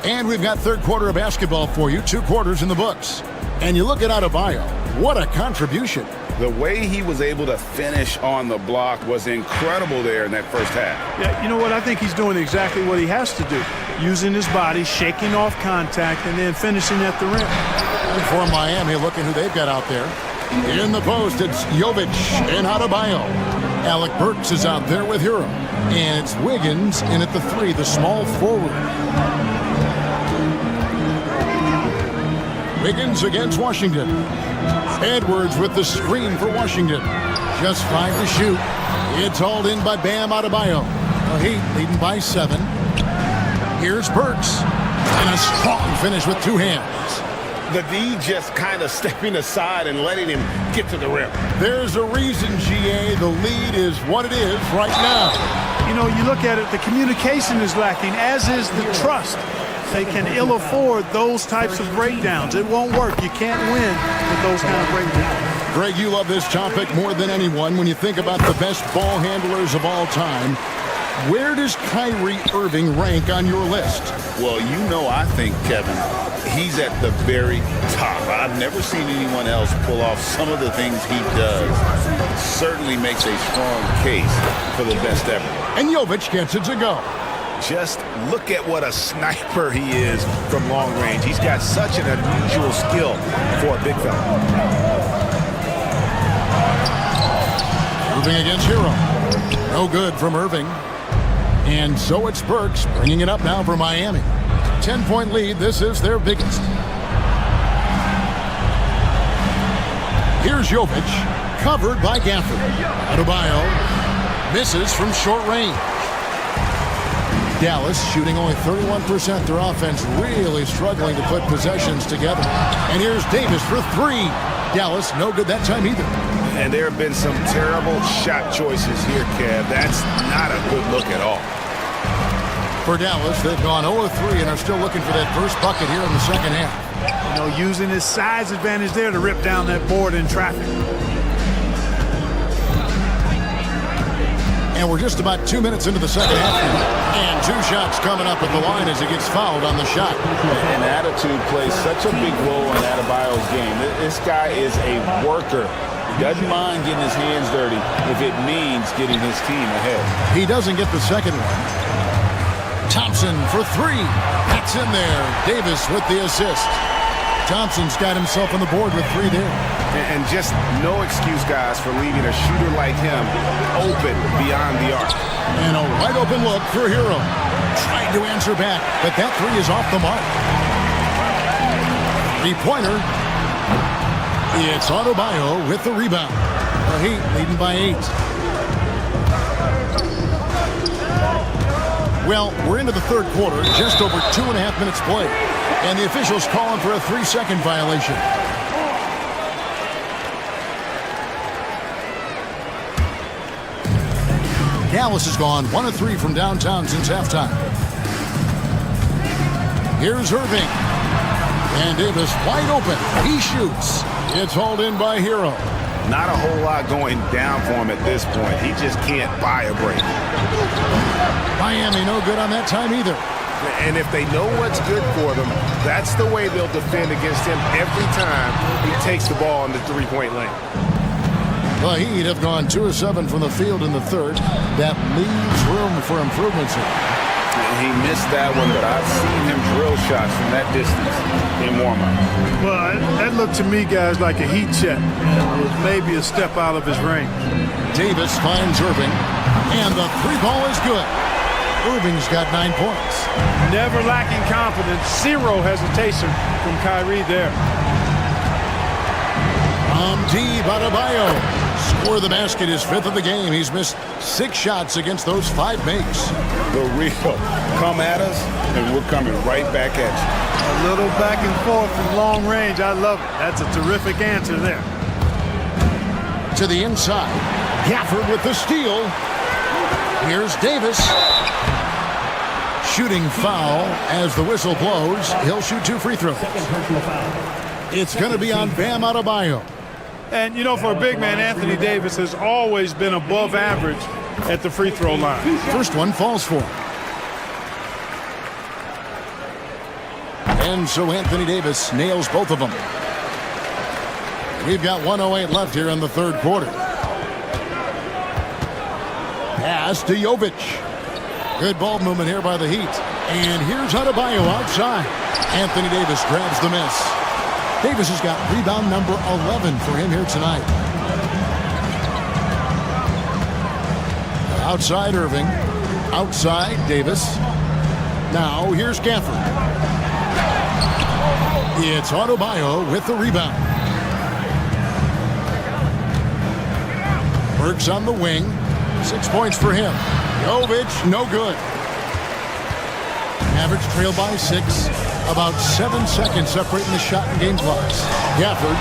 And we've got third quarter of basketball for you. 2 quarters in the books. And you look at Adebayo. What a contribution. The way he was able to finish on the block was incredible there in that first half. Yeah, you know what? I think he's doing exactly what he has to do. Using his body, shaking off contact, and then finishing at the rim. And for Miami, looking who they've got out there. In the post, it's Jovic and Adebayo. Alec Burks is out there with Hero. And it's Wiggins in at the 3, the small forward. Wiggins against Washington. Edwards with the screen for Washington. Just 5 to shoot. It's hauled in by Bam Adebayo. The Heat leading by 7. Here's Burks. And a strong finish with 2 hands. The D just kind of stepping aside and letting him get to the rim. There's a reason, GA. The lead is what it is right now. You know, you look at it, the communication is lacking, as is the trust. They can ill afford those types of breakdowns. It won't work. You can't win with those kind of breakdowns. Greg, you love this topic more than anyone. When you think about the best ball handlers of all time, where does Kyrie Irving rank on your list? Well, you know, I think, Kevin, he's at the very top. I've never seen anyone else pull off some of the things he does. Certainly makes a strong case for the best ever. And Jovic gets it to go. Just look at what a sniper he is from long range. He's got such an unusual skill for a big fella. Moving against Hero. No good from Irving. And so it's Burks bringing it up now for Miami. 10-point lead. This is their biggest. Here's Jovic. Covered by Gafford. Adebayo misses from short range. Dallas shooting only 31%. Their offense really struggling to put possessions together. And here's Davis for 3. Dallas no good that time either. And there have been some terrible shot choices here, Kev. That's not a good look at all. For Dallas, they've gone 0-3 and are still looking for that first bucket here in the second half. You know, using his size advantage there to rip down that board in traffic. And we're just about 2 minutes into the second half now. And 2 shots coming up at the line as he gets fouled on the shot. And attitude plays such a big role in Adebayo's game. This guy is a worker. He doesn't mind getting his hands dirty if it means getting his team ahead. He doesn't get the second one. Thompson for 3. That's in there. Davis with the assist. Thompson's got himself on the board with 3 there. And just no excuse, guys, for leaving a shooter like him open beyond the arc. And a wide open look for Hero. Trying to answer back, but that 3 is off the mark. 3-pointer. It's Adebayo with the rebound. The Heat leading by 8. Well, we're into the third quarter, just over 2.5 minutes played. And the officials calling for a 3-second violation. Dallas has gone 1 of 3 from downtown since halftime. Here's Irving. And Davis wide open. He shoots. It's hauled in by Hero. Not a whole lot going down for him at this point. He just can't buy a break. Miami no good on that time either. And if they know what's good for them, that's the way they'll defend against him every time he takes the ball in the 3-point lane. The Heat have gone 2 of 7 from the field in the third. That leaves room for improvements here. He missed that one, but I've seen him drill shots from that distance in warm-up. Well, that looked to me, guys, like a heat check. It was maybe a step out of his range. Davis finds Irving, and the three ball is good. Irving's got 9 points. Never lacking confidence. Zero hesitation from Kyrie there. Deep Adebayo score the basket, his 5th of the game. He's missed 6 shots against those 5 makes. The real come at us, and we're coming right back at you. A little back and forth from long range. I love it. That's a terrific answer there. To the inside. Gafford with the steal. Here's Davis. Shooting foul as the whistle blows. He'll shoot 2 free throws. It's going to be on Bam Adebayo. And, you know, for a big man, Anthony Davis has always been above average at the free throw line. First one falls for him. And so Anthony Davis nails both of them. We've got 1:08 left here in the third quarter. Pass to Jovic. Good ball movement here by the Heat. And here's Adebayo outside. Anthony Davis grabs the miss. Davis has got rebound number 11 for him here tonight. Outside Irving. Outside Davis. Now here's Gafford. It's Adebayo with the rebound. Works on the wing. 6 points for him. Jovic, no good. Average trail by 6. About 7 seconds separating the shot and game clocks. Gafford,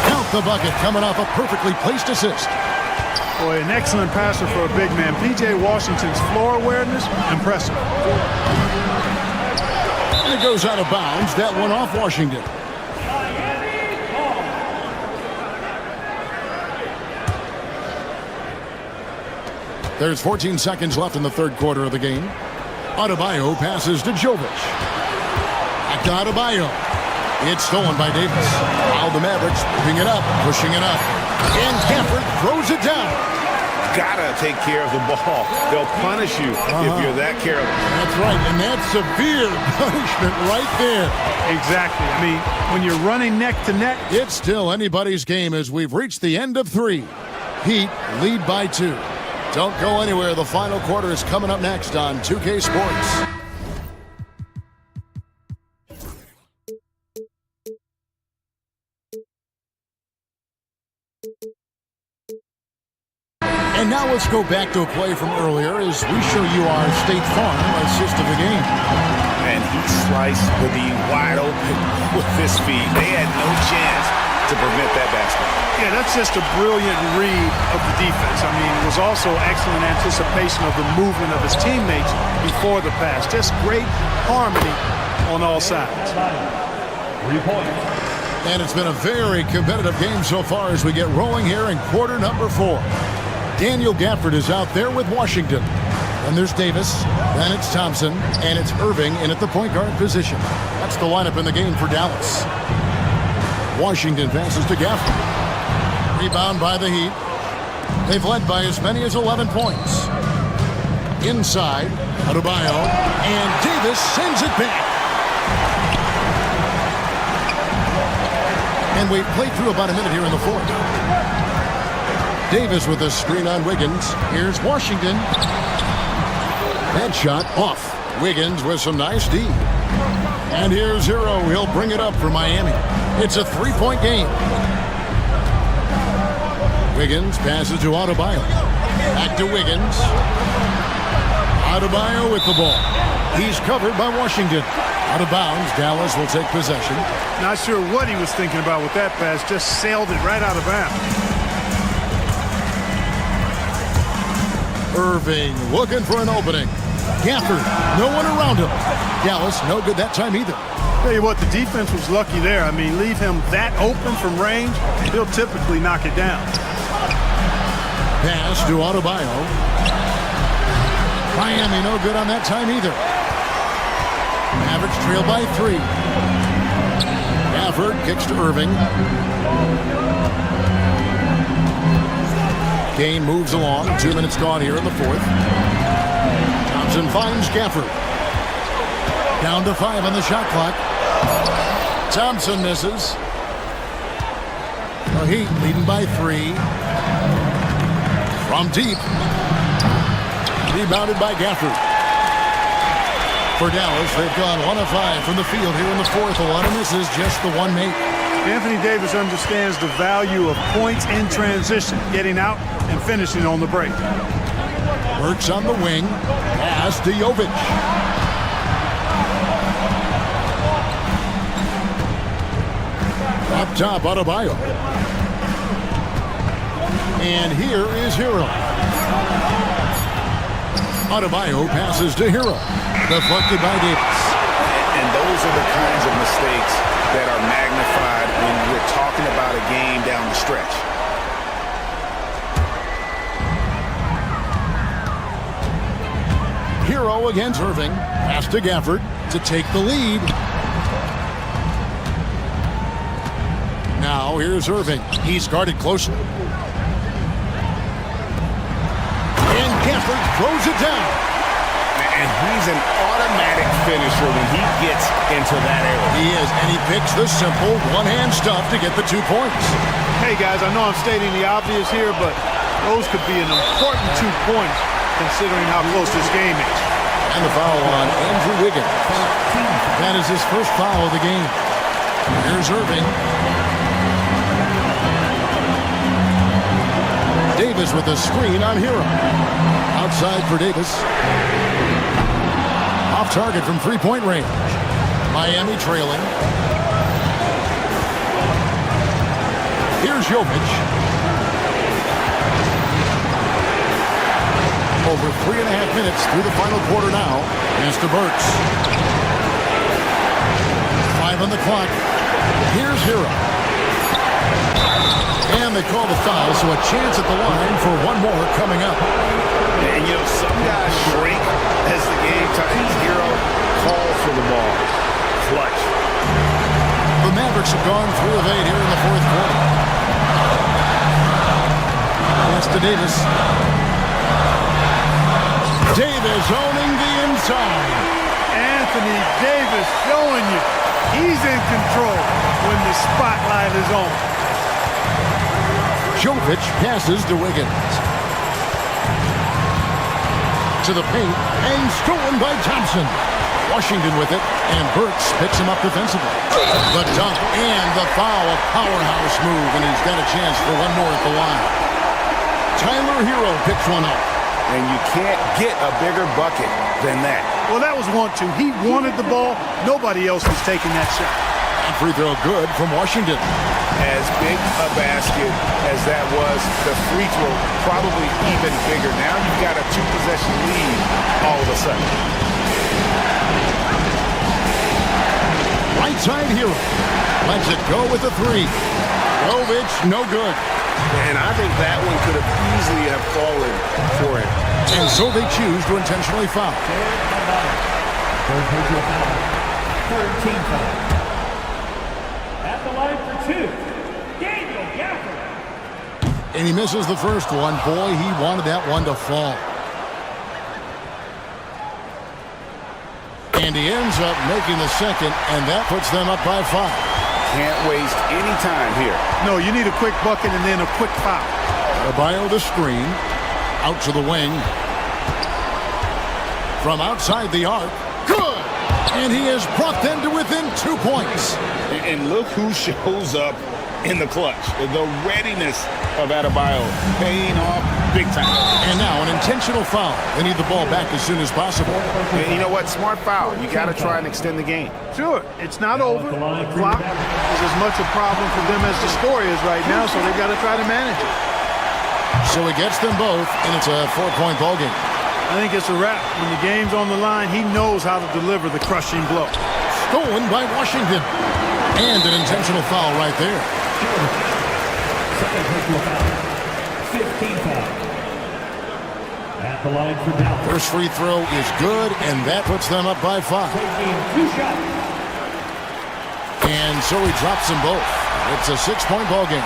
count the bucket, coming off a perfectly placed assist. Boy, an excellent passer for a big man. P.J. Washington's floor awareness, impressive. And it goes out of bounds. That one off Washington. There's 14 seconds left in the third quarter of the game. Adebayo passes to Jovic. Back to Adebayo. It's stolen by Davis. Now the Mavericks moving it up, pushing it up. And Gafford throws it down. Gotta take care of the ball. They'll punish you if you're that careless. That's right, and that's severe punishment right there. Exactly. I mean, when you're running neck to neck. It's still anybody's game as we've reached the end of 3. Heat lead by 2. Don't go anywhere. The final quarter is coming up next on 2K Sports. And now let's go back to a play from earlier as we show you our State Farm assist of the game. And he sliced the D wide open with his feet. They had no chance to prevent that basket. Yeah, that's just a brilliant read of the defense. I mean, it was also excellent anticipation of the movement of his teammates before the pass. Just great harmony on all sides. 3 points. And it's been a very competitive game so far as we get rolling here in quarter number 4. Daniel Gafford is out there with Washington. And there's Davis, then it's Thompson, and it's Irving in at the point guard position. That's the lineup in the game for Dallas. Washington passes to Gafford. Rebound by the Heat. They've led by as many as 11 points. Inside, Adebayo, and Davis sends it back. And we've played through about a minute here in the fourth. Davis with a screen on Wiggins. Here's Washington. That shot off. Wiggins with some nice D. And here's Hero. He'll bring it up for Miami. It's a 3-point game. Wiggins passes to Adebayo. Back to Wiggins. Adebayo with the ball. He's covered by Washington. Out of bounds. Dallas will take possession. Not sure what he was thinking about with that pass. Just sailed it right out of bounds. Irving looking for an opening. Gafford, no one around him. Dallas, no good that time either. Tell you what, the defense was lucky there. I mean, leave him that open from range, he'll typically knock it down. Pass to Adebayo. Miami, no good on that time either. Mavericks trail by 3. Gafford kicks to Irving. Game moves along. 2 minutes gone here in the fourth. Thompson finds Gafford. Down to 5 on the shot clock. Thompson misses. The Heat leading by 3. From deep. Rebounded by Gafford. For Dallas, they've gone 1 of 5 from the field here in the fourth. A lot of misses, just the one make. Anthony Davis understands the value of points in transition, getting out and finishing on the break. Works on the wing. Pass to Jovic. Up top, Adebayo. And here is Hero. Adebayo passes to Hero. Deflected by Davis. And those are the kinds of mistakes that are magnified when we're talking about a game down the stretch. Hero against Irving. Pass to Gafford to take the lead. Now here's Irving. He's guarded closely. And Gafford throws it down. And he's an automatic finisher when he gets into that area. He is, and he picks the simple one-hand stuff to get the 2 points. Hey, guys, I know I'm stating the obvious here, but those could be an important 2 points considering how close this game is. And the foul on Andrew Wiggins. That is his first foul of the game. Here's Irving. Davis with a screen on Hero. Outside for Davis. Off target from three-point range. Miami trailing. Here's Jovic. Over 3.5 minutes through the final quarter now. Pass to Burks. 5 on the clock. Here's Hero. And they call the foul, so a chance at the line for one more coming up. And, you know, some guys shrink as the game tightens. Hero calls for the ball. Clutch. The Mavericks have gone 3 of 8 here in the fourth quarter. Pass to Davis. Davis owning the inside. Anthony Davis showing you he's in control when the spotlight is on. Jovic passes to Wiggins. To the paint, and stolen by Thompson. Washington with it, and Burks picks him up defensively. The dunk and the foul, a powerhouse move, and he's got a chance for one more at the line. Tyler Hero picks one up. And you can't get a bigger bucket than that. Well, that was 1-2. He wanted the ball. Nobody else was taking that shot. And free throw good from Washington. As big a basket as that was, the free throw probably even bigger. Now you've got a 2-possession lead all of a sudden. Right side Hero. Lets it go with the 3. Jovic, no good. And I think that one could have easily have fallen for him. And so they choose to intentionally foul. Third team foul. At the line for 2, Daniel Gafford. And he misses the first one. Boy, he wanted that one to fall. And he ends up making the second, and that puts them up by 5. Can't waste any time here. No, you need a quick bucket and then a quick foul. Adebayo the screen. Out to the wing. From outside the arc. Good! And he has brought them to within 2 points. And look who shows up in the clutch. The readiness of Adebayo paying off big time. And now an intentional foul. They need the ball back as soon as possible. And you know what? Smart foul. You got to try and extend the game. Sure, it's not over. The clock is as much a problem for them as the score is right now, so they've got to try to manage it. So he gets them both, and it's a 4-point ball game. I think it's a wrap. When the game's on the line, he knows how to deliver the crushing blow. Stolen by Washington. And an intentional foul right there. Second personal foul. 15 foul. At the line for Dallas. First free throw is good, and that puts them up by 5. Taking 2 shots. And so he drops them both. It's a 6-point ball game.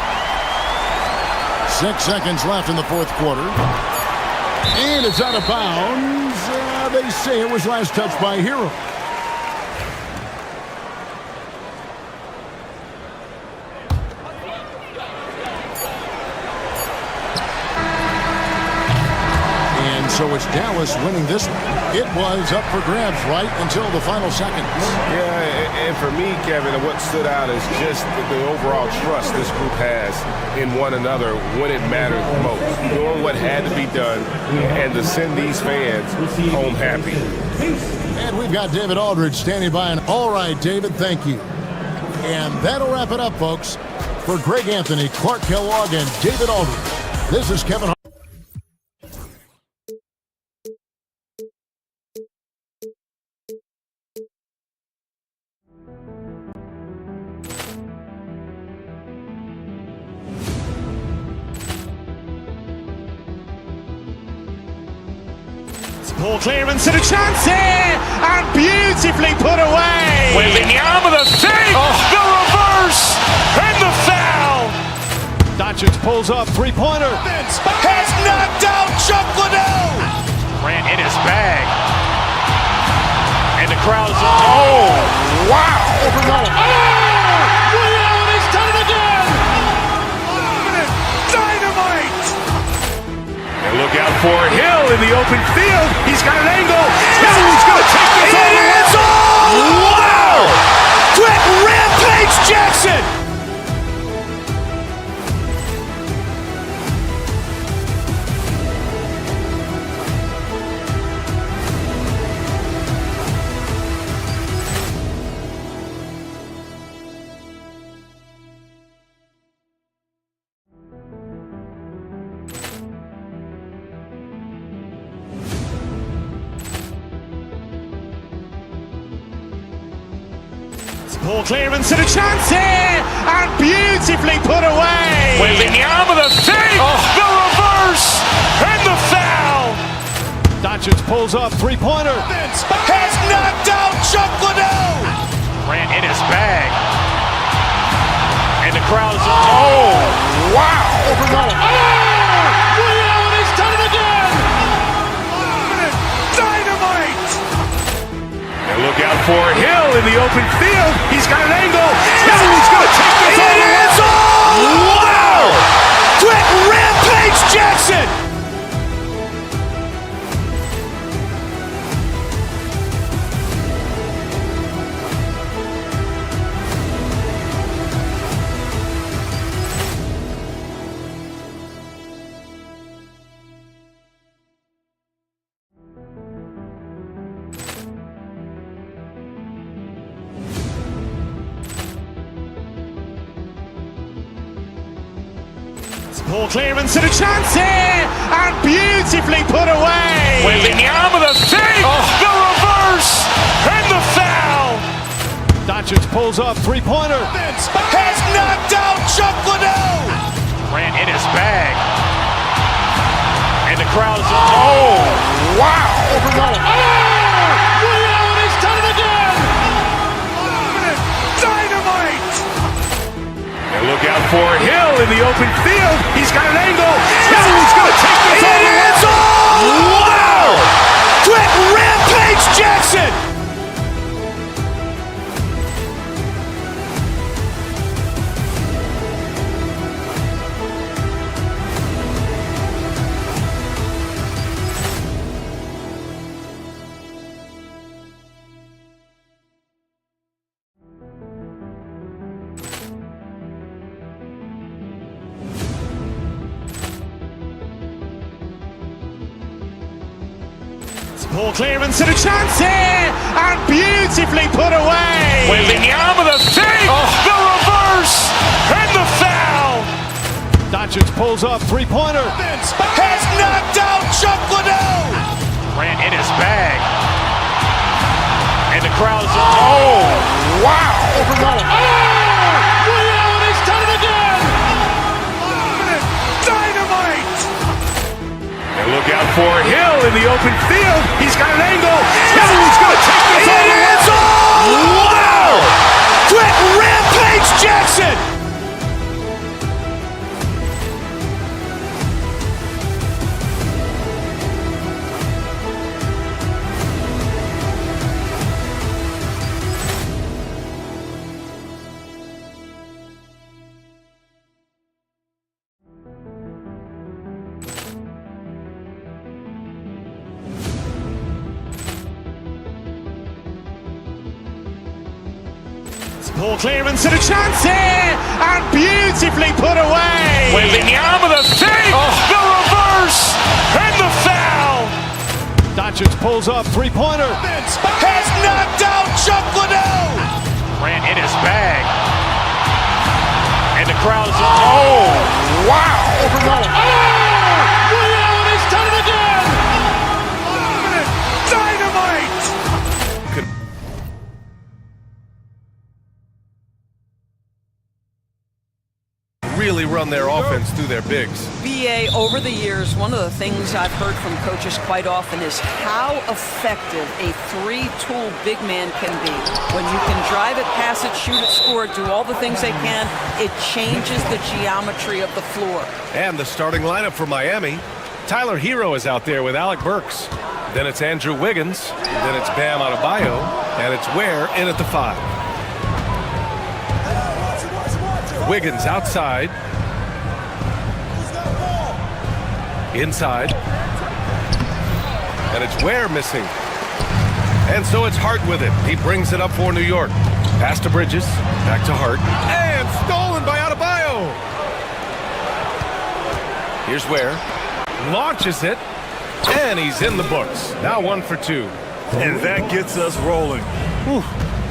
6 seconds left in the fourth quarter. And it's out of bounds. They say it was last touched by Hero. And so it's Dallas winning this one. It was up for grabs right until the final seconds. Yeah, and for me, Kevin, what stood out is just the overall trust this group has in one another when it mattered most. Doing what had to be done and to send these fans home happy. And we've got David Aldridge standing by. And all right, David, thank you. And that'll wrap it up, folks. For Greg Anthony, Clark Kellogg, and David Aldridge, this is Kevin. Ball clearance and a chance here, and beautifully put away. Wembanyama the save, the reverse, and the foul. Doncic pulls up, three-pointer. Has knocked out Chuck Liddell. Grant in his bag. And the crowd is, oh, wow. Ray Allen has done it again. Dynamite. And look out for Hill in the open field. He's got an angle. He's going to take this all the way. It is all. Wow. Quick Rampage Jackson. Ball clearance and a chance here, and beautifully put away. Wembanyama the save, the reverse, and the foul. Doncic pulls up, three-pointer. Has knocked out Chuck Liddell. Grant in his bag. And the crowd is, oh, wow. Ray Allen has done it again. Dynamite. And look out for Hill in the open field. He's got an angle. He's going to take this all the way. It is all. Wow. Quick Rampage Jackson. Ball clearance and a chance here, and beautifully put away. Wembanyama the save, the reverse, and the foul. Doncic pulls up, three-pointer. Has knocked out Chuck Liddell. Grant in his bag. And the crowd is, oh, wow. Ray Allen has done it again. Dynamite. And look out for Hill in the open field. He's got an angle. He's going to take this all the way. It is all. Wow. Quick Rampage Jackson. Ball clearance and a chance here, and beautifully put away. Wembanyama the save, the reverse, and the foul. Doncic pulls up, three-pointer. Has knocked out Chuck Liddell. Grant in his bag. And the crowd is, oh, wow. Ray Allen has done it again. Dynamite. And look out for Hill in the open field. He's got an angle. He's going to take this all the way. It is all. Wow. Quick Rampage Jackson. Poor clearance and a chance here, and beautifully put away. Wembanyama the fake, the reverse, and the foul. Doncic pulls up, three-pointer. Has knocked out Chuck Liddell. Ran in his bag. And the crowd is... Oh, wow. Oh, Ray Allen has done it again. Dynamite. Really run their offense through their bigs. BA, over the years, one of the things I've heard from coaches quite often is how effective a three-tool big man can be. When you can drive it, pass it, shoot it, score it, do all the things they can, it changes the geometry of the floor. And the starting lineup for Miami. Tyler Hero is out there with Alec Burks. Then it's Andrew Wiggins. Then it's Bam Adebayo. And it's Ware in at the 5. Wiggins outside. Inside. And it's Ware missing. And so it's Hart with it. He brings it up for New York. Pass to Bridges. Back to Hart. And stolen by Adebayo. Here's Ware. Launches it. And he's in the books. Now 1 for 2. And that gets us rolling. Whew.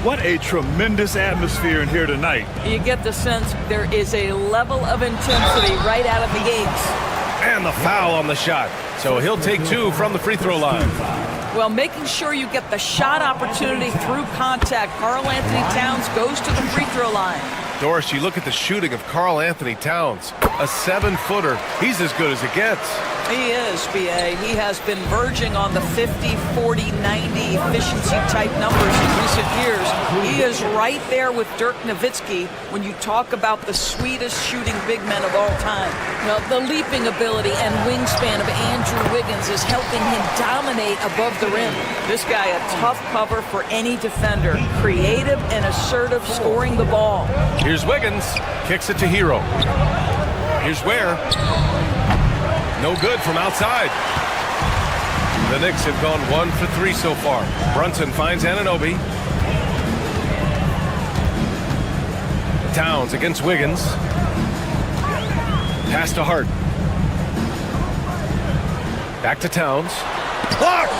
What a tremendous atmosphere in here tonight. You get the sense there is a level of intensity right out of the gates. And the foul on the shot. So he'll take 2 from the free throw line. Well, making sure you get the shot opportunity through contact. Karl Anthony Towns goes to the free throw line. Doris, you look at the shooting of Karl Anthony Towns. A 7-footer. He's as good as it gets. He is, BA. He has been verging on the 50, 40, 90 efficiency type numbers in recent years. He is right there with Dirk Nowitzki when you talk about the sweetest shooting big men of all time. Now, the leaping ability and wingspan of Andrew Wiggins is helping him dominate above the rim. This guy, a tough cover for any defender. Creative and assertive, scoring the ball. Here's Wiggins. Kicks it to Hero. Here's Ware. No good from outside. The Knicks have gone 1 for 3 so far. Brunson finds Anunoby. Towns against Wiggins. Pass to Hart. Back to Towns. Blocked!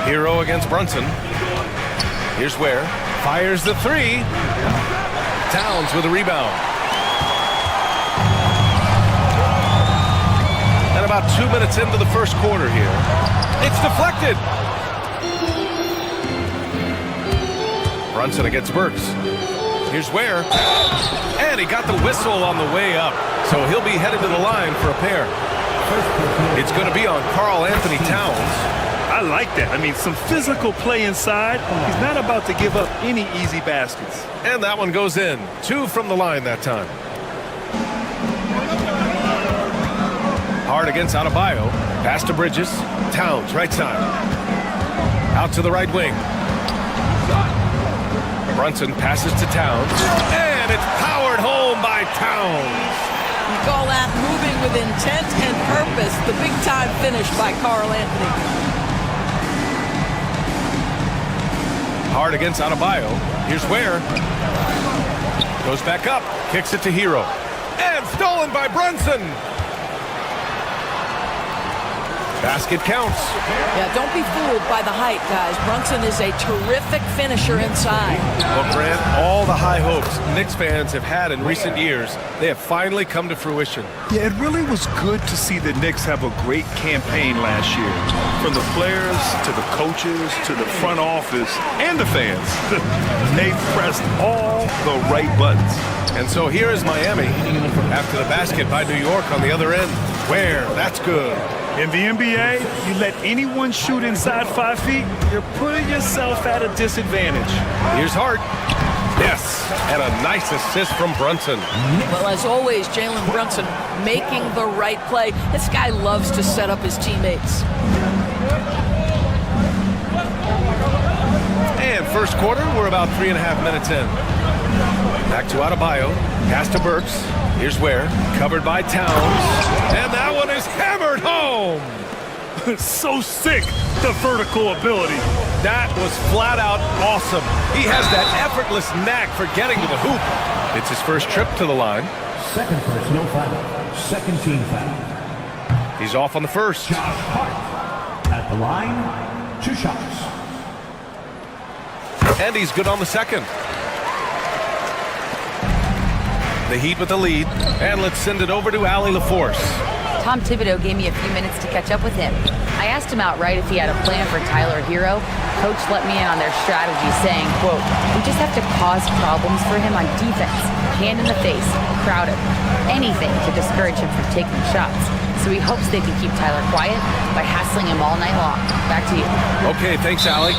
Hero against Brunson. Here's Ware. Fires the 3. Towns with a rebound. And about 2 minutes into the first quarter here. It's deflected. Brunson against Burks. Here's Ware. And he got the whistle on the way up. So he'll be headed to the line for a pair. It's going to be on Karl Anthony Towns. I like that. I mean, some physical play inside. He's not about to give up any easy baskets. And that one goes in. 2 from the line that time. Hard against Adebayo. Pass to Bridges. Towns, right side. Out to the right wing. Brunson passes to Towns. And it's powered home by Towns. You call that moving with intent and purpose. The big-time finish by Karl Anthony. Hard against Adebayo. Here's Ware. Goes back up. Kicks it to Hero. And stolen by Brunson. Basket counts. Yeah, don't be fooled by the height, guys. Brunson is a terrific finisher inside. Well, Grant, all the high hopes Knicks fans have had in recent years, they have finally come to fruition. Yeah, it really was good to see the Knicks have a great campaign last year. From the players to the coaches to the front office and the fans. They pressed all the right buttons. And so here is Miami after the basket by New York on the other end. Where? That's good. In the NBA, you let anyone shoot inside 5 feet, you're putting yourself at a disadvantage. Here's Hart. Yes, and a nice assist from Brunson. Well, as always, Jalen Brunson making the right play. This guy loves to set up his teammates. And first quarter, we're about 3.5 minutes in. Back to Adebayo. Pass to Burks. Here's Ware. Covered by Towns. And that one is hammered home. So sick, the vertical ability. That was flat out awesome. He has that effortless knack for getting to the hoop. It's his first trip to the line. Second personal foul. Second team foul. He's off on the first. Josh Hart at the line. 2 shots. And he's good on the second. The Heat with the lead. And let's send it over to Allie LaForce. Tom Thibodeau gave me a few minutes to catch up with him. I asked him outright if he had a plan for Tyler Hero. Coach let me in on their strategy, saying, quote, "We just have to cause problems for him on defense. Hand in the face, crowd him, anything to discourage him from taking shots." So he hopes they can keep Tyler quiet by hassling him all night long. Back to you. Okay, thanks, Allie.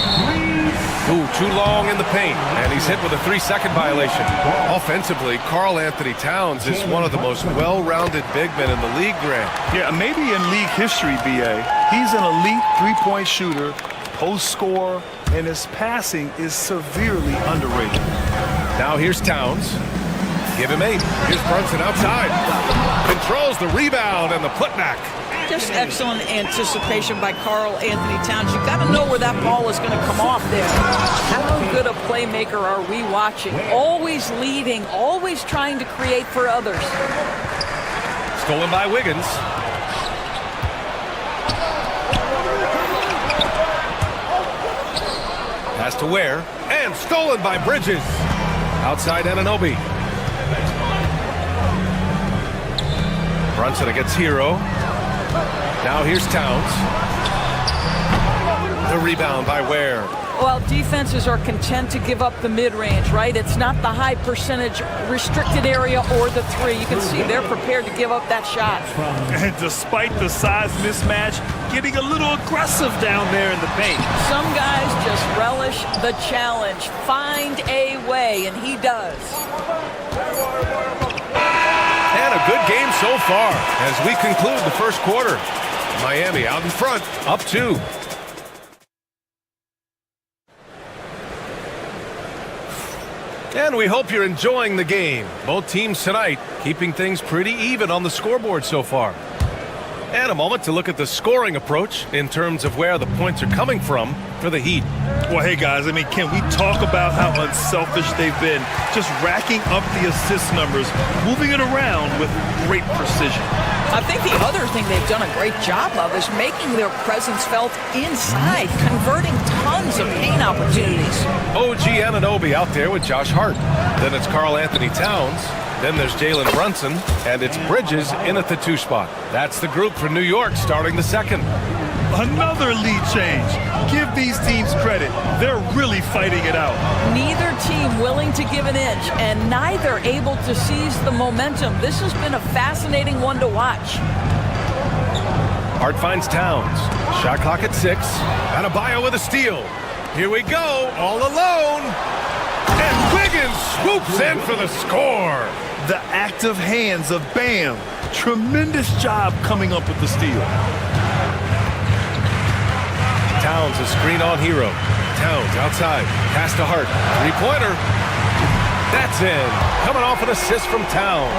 Ooh, too long in the paint, and he's hit with a 3-second violation. Offensively, Karl Anthony Towns is one of the most well-rounded big men in the league, Grant. Yeah, maybe in league history, B.A. He's an elite three-point shooter, post scorer, and his passing is severely underrated. Now here's Towns. Give him 8. Here's Brunson outside. Controls the rebound and the putback. Just excellent anticipation by Karl Anthony Towns. You've got to know where that ball is going to come off there. How good a playmaker are we watching? Always leading, always trying to create for others. Stolen by Wiggins. Pass to Ware. And stolen by Bridges. Outside Anunoby. Brunson against Hero. Now here's Towns. The rebound by Ware. Well, defenses are content to give up the mid-range, right? It's not the high percentage restricted area or the 3. You can see they're prepared to give up that shot. And despite the size mismatch, getting a little aggressive down there in the paint. Some guys just relish the challenge. Find a way, and he does. And a good game so far as we conclude the first quarter. Miami out in front, up 2. And we hope you're enjoying the game. Both teams tonight keeping things pretty even on the scoreboard so far. And a moment to look at the scoring approach in terms of where the points are coming from for the Heat. Well, hey, guys, I mean, can we talk about how unselfish they've been? Just racking up the assist numbers, moving it around with great precision. I think the other thing they've done a great job of is making their presence felt inside, converting tons of paint opportunities. OG Anunoby out there with Josh Hart. Then it's Karl Anthony Towns. Then there's Jalen Brunson, and it's Bridges in at the 2 spot. That's the group for New York starting the second. Another lead change. Give these teams credit. They're really fighting it out. Neither team willing to give an inch, and neither able to seize the momentum. This has been a fascinating one to watch. Hart finds Towns. Shot clock at 6. Adebayo with a steal. Here we go, all alone. And Wiggins swoops in for the score. The active hands of Bam. Tremendous job coming up with the steal. Towns a screen on Hero. Towns outside. Pass to Hart. 3-pointer. That's in. Coming off an assist from Towns.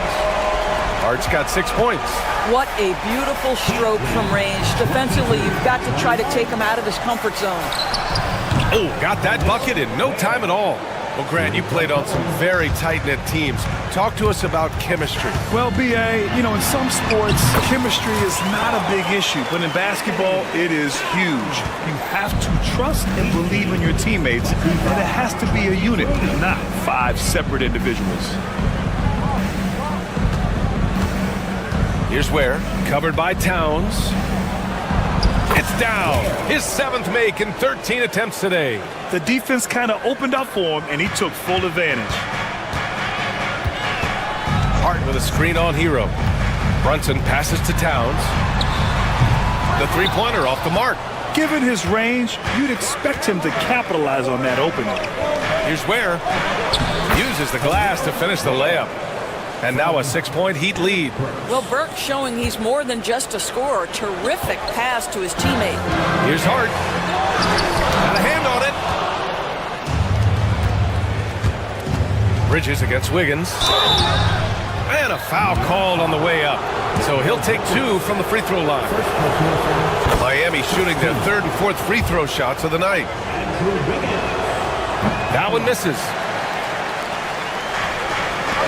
Hart's got 6 points. What a beautiful stroke from range. Defensively, you've got to try to take him out of his comfort zone. Oh, got that bucket in no time at all. Well, Grant, you played on some very tight-knit teams. Talk to us about chemistry. Well, B.A., you know, in some sports, chemistry is not a big issue, but in basketball, it is huge. You have to trust and believe in your teammates, and it has to be a unit, not 5 separate individuals. Here's Ware, covered by Towns. It's down. His 7th make in 13 attempts today. The defense kind of opened up for him, and he took full advantage. Hart with a screen on Hero. Brunson passes to Towns. The 3-pointer off the mark. Given his range, you'd expect him to capitalize on that opening. Here's Ware. Uses the glass to finish the layup. And now a 6-point Heat lead. Well, Burke showing he's more than just a scorer. Terrific pass to his teammate. Here's Hart. Got a hand on it. Bridges against Wiggins. And a foul called on the way up. So he'll take 2 from the free throw line. Miami shooting their 3rd and 4th free throw shots of the night. That one misses.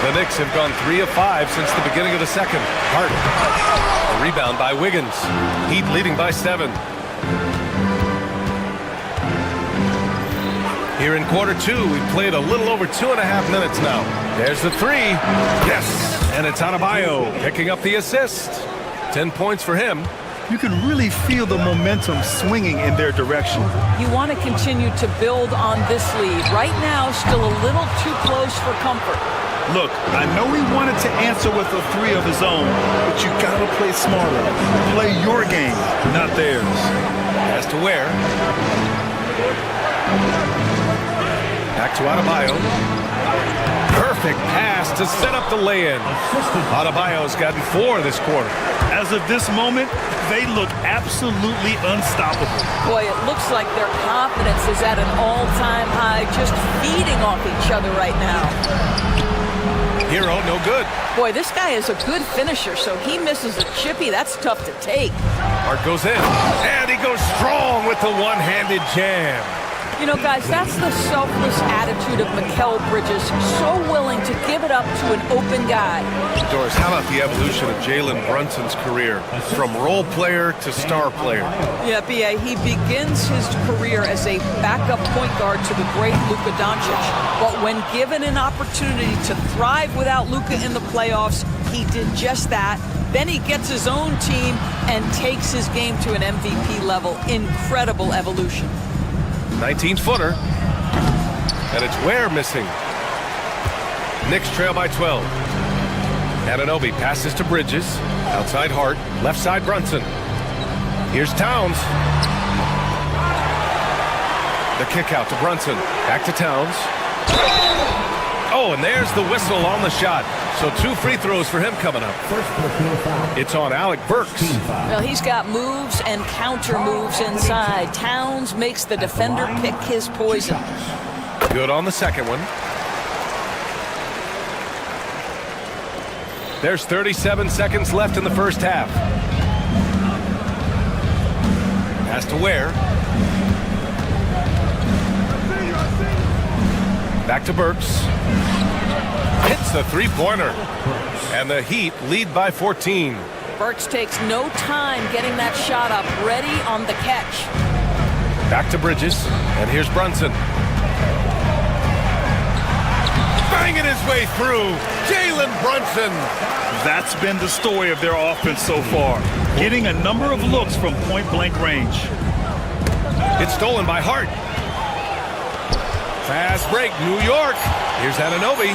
The Knicks have gone 3 of 5 since the beginning of the second. Hart. A rebound by Wiggins. Heat leading by 7. Here in quarter 2, we've played a little over 2.5 minutes now. There's the 3. Yes! And it's Adebayo picking up the assist. 10 points for him. You can really feel the momentum swinging in their direction. You want to continue to build on this lead. Right now, still a little too close for comfort. Look, I know he wanted to answer with a 3 of his own, but you gotta play smarter. Play your game, not theirs. Has to wear. Back to Adebayo. Perfect pass to set up the lay-in. Adebayo's gotten 4 this quarter. As of this moment, they look absolutely unstoppable. Boy, it looks like their confidence is at an all-time high, just feeding off each other right now. Hero, no good. Boy, this guy is a good finisher, so he misses a chippy. That's tough to take. Hart goes in, and he goes strong with the one-handed jam. You know, guys, that's the selfless attitude of Mikal Bridges, so willing to give it up to an open guy. Doris, how about the evolution of Jalen Brunson's career from role player to star player? Yeah, B.A., he begins his career as a backup point guard to the great Luka Doncic. But when given an opportunity to thrive without Luka in the playoffs, he did just that. Then he gets his own team and takes his game to an MVP level. Incredible evolution. 19-footer. And it's Ware missing. Knicks trail by 12. Anunoby passes to Bridges. Outside Hart. Left side Brunson. Here's Towns. The kick out to Brunson. Back to Towns. Oh, and there's the whistle on the shot. So 2 free throws for him coming up. It's on Alec Burks. Well, he's got moves and counter moves inside. Towns makes the defender pick his poison. Good on the second one. There's 37 seconds left in the first half. Has to Ware. Back to Burks. Hits the three-pointer. And the Heat lead by 14. Burks takes no time getting that shot up, ready on the catch. Back to Bridges. And here's Brunson. Banging his way through. Jalen Brunson. That's been the story of their offense so far. Getting a number of looks from point-blank range. It's stolen by Hart. Fast break, New York. Here's Anunoby.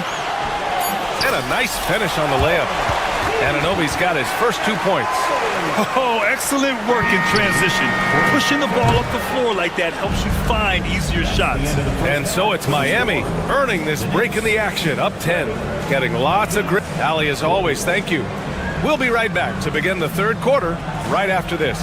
And a nice finish on the layup. Anunoby's got his first 2 points. Oh, excellent work in transition. Pushing the ball up the floor like that helps you find easier shots. And so it's Miami earning this break in the action. Up 10. Getting lots of grip. Ali, as always, thank you. We'll be right back to begin the third quarter right after this.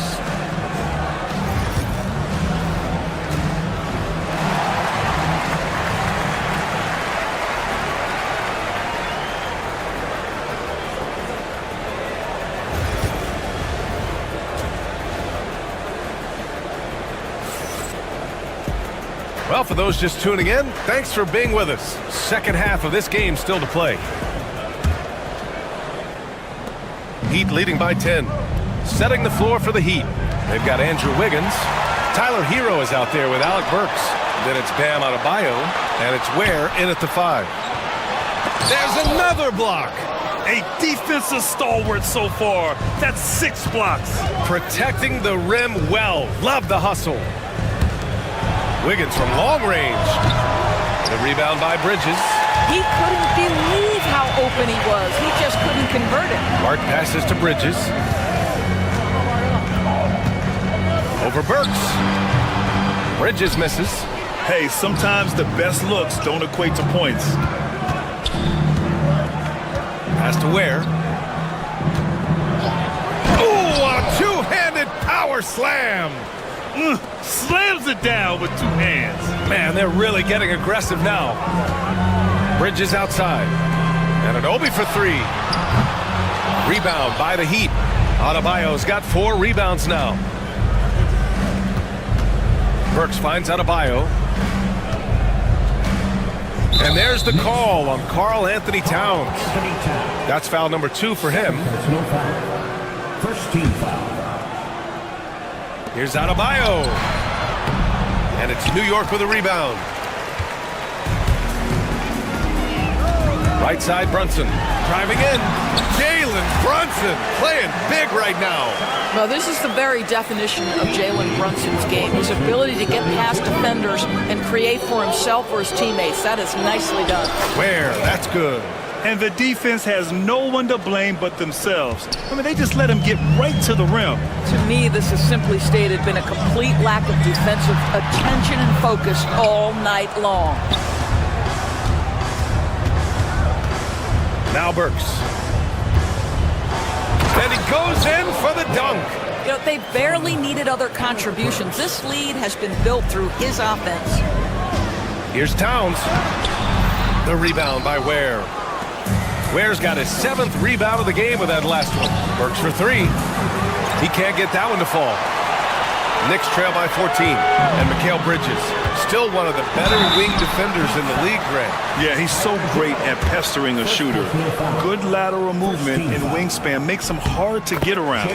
Well, for those just tuning in, thanks for being with us. Second half of this game still to play. Heat leading by 10. Setting the floor for the Heat. They've got Andrew Wiggins. Tyler Hero is out there with Alec Burks. Then it's Bam Adebayo, and it's Ware in at the 5. There's another block. A defensive stalwart so far. That's 6 blocks. Protecting the rim well. Love the hustle. Wiggins from long range. The rebound by Bridges. He couldn't believe how open he was. He just couldn't convert it. Hart passes to Bridges. Over Burks. Bridges misses. Hey, sometimes the best looks don't equate to points. Pass to Ware. Oh, a two-handed power slam. Slams it down with 2 hands. Man, they're really getting aggressive now. Bridges outside. Anunoby for 3. Rebound by the Heat. Adebayo's got 4 rebounds now. Burks finds Adebayo. And there's the call on Karl Anthony Towns. That's foul number 2 for him. First team foul. Here's Adebayo. And it's New York with a rebound. Right side, Brunson. Driving in. Jalen Brunson playing big right now. Well, this is the very definition of Jalen Brunson's game. His ability to get past defenders and create for himself or his teammates. That is nicely done. Where? That's good. And the defense has no one to blame but themselves. I mean, they just let him get right to the rim. To me, this has simply stated been a complete lack of defensive attention and focus all night long. Now Burks. And he goes in for the dunk. You know, they barely needed other contributions. This lead has been built through his offense. Here's Towns. The rebound by Ware. Ware's got his 7th rebound of the game with that last one. Burks for 3. He can't get that one to fall. Knicks trail by 14. And Mikal Bridges, still one of the better wing defenders in the league, Grant. Yeah, he's so great at pestering a shooter. Good lateral movement and wingspan makes him hard to get around.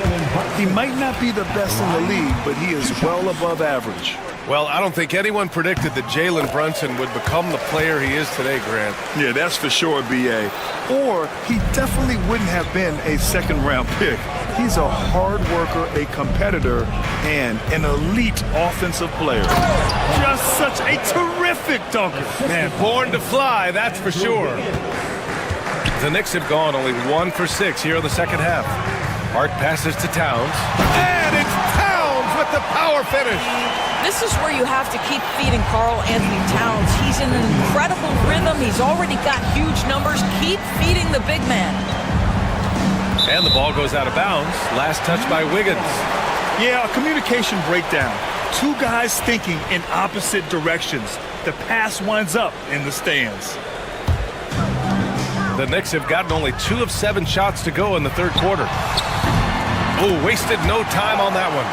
He might not be the best in the league, but he is well above average. Well, I don't think anyone predicted that Jalen Brunson would become the player he is today, Grant. Yeah, that's for sure, B.A. Or he definitely wouldn't have been a second-round pick. He's a hard worker, a competitor, and an elite offensive player. Just such a terrific dunker. Man, born to fly, that's for sure. The Knicks have gone only 1 for 6 here in the second half. Hart passes to Towns. And it's Towns with the power finish. This is where you have to keep feeding Karl Anthony Towns. He's in an incredible rhythm. He's already got huge numbers. Keep feeding the big man. And the ball goes out of bounds. Last touch by Wiggins. Yeah, a communication breakdown. 2 guys thinking in opposite directions. The pass winds up in the stands. The Knicks have gotten only 2 of 7 shots to go in the third quarter. Oh, wasted no time on that one.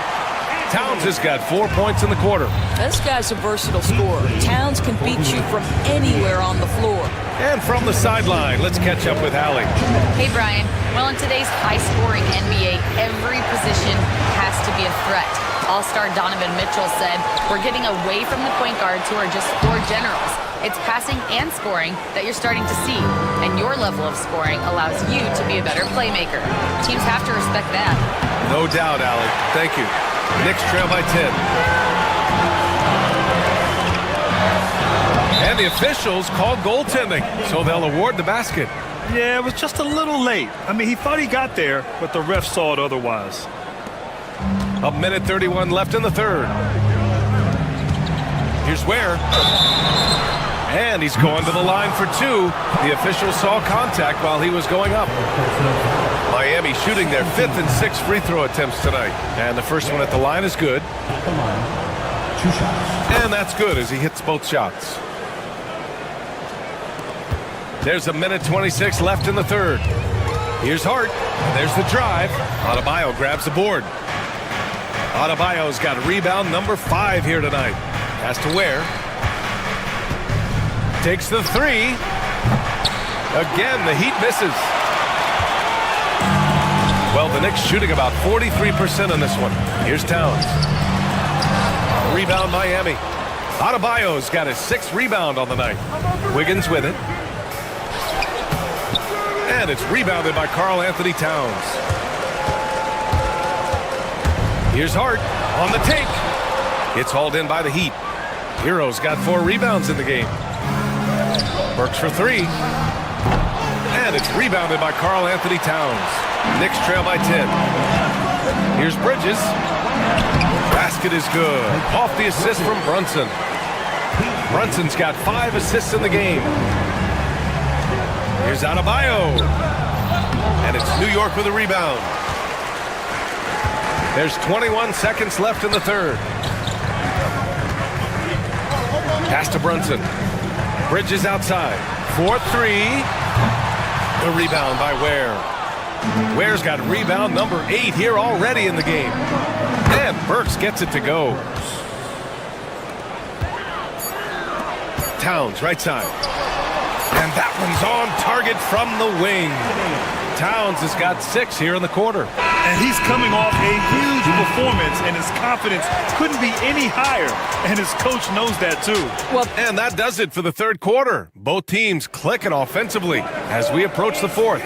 Towns has got 4 points in the quarter. This guy's a versatile scorer. Towns can beat you from anywhere on the floor. And from the sideline, let's catch up with Allie. Hey, Brian. Well, in today's high-scoring NBA, every position has to be a threat. All-star Donovan Mitchell said, "We're getting away from the point guards who are just floor generals. It's passing and scoring that you're starting to see, and your level of scoring allows you to be a better playmaker. Teams have to respect that." No doubt, Allie. Thank you. Knicks trail by 10. And the officials called goaltending, so they'll award the basket. Yeah, it was just a little late. I mean, he thought he got there, but the ref saw it otherwise. 1:31 left in the third. Here's Ware. And he's going to the line for 2. The official saw contact while he was going up. Miami shooting their 5th and 6th free throw attempts tonight. And the first one at the line is good. And that's good as he hits both shots. There's 1:26 left in the third. Here's Hart. There's the drive. Adebayo grabs the board. Adebayo's got rebound number 5 here tonight. Has to Ware. Takes the 3. Again, the Heat misses. Well, the Knicks shooting about 43% on this one. Here's Towns. Rebound Miami. Adebayo's got his 6th rebound on the night. Wiggins with it. And it's rebounded by Karl Anthony Towns. Here's Hart on the take. It's hauled in by the Heat. Hero's got 4 rebounds in the game. Burks for 3. And it's rebounded by Karl Anthony Towns. Knicks trail by 10. Here's Bridges. Basket is good. Off the assist from Brunson. Brunson's got 5 assists in the game. Here's Adebayo. And it's New York with a rebound. There's 21 seconds left in the third. Pass to Brunson. Bridges outside. 4-3. The rebound by Ware. Ware's got rebound number 8 here already in the game. And Burks gets it to go. Towns, right side. And that one's on target from the wing. Towns has got 6 here in the quarter. And he's coming off a huge performance, and his confidence couldn't be any higher. And his coach knows that, too. Well, and that does it for the third quarter. Both teams clicking offensively as we approach the fourth.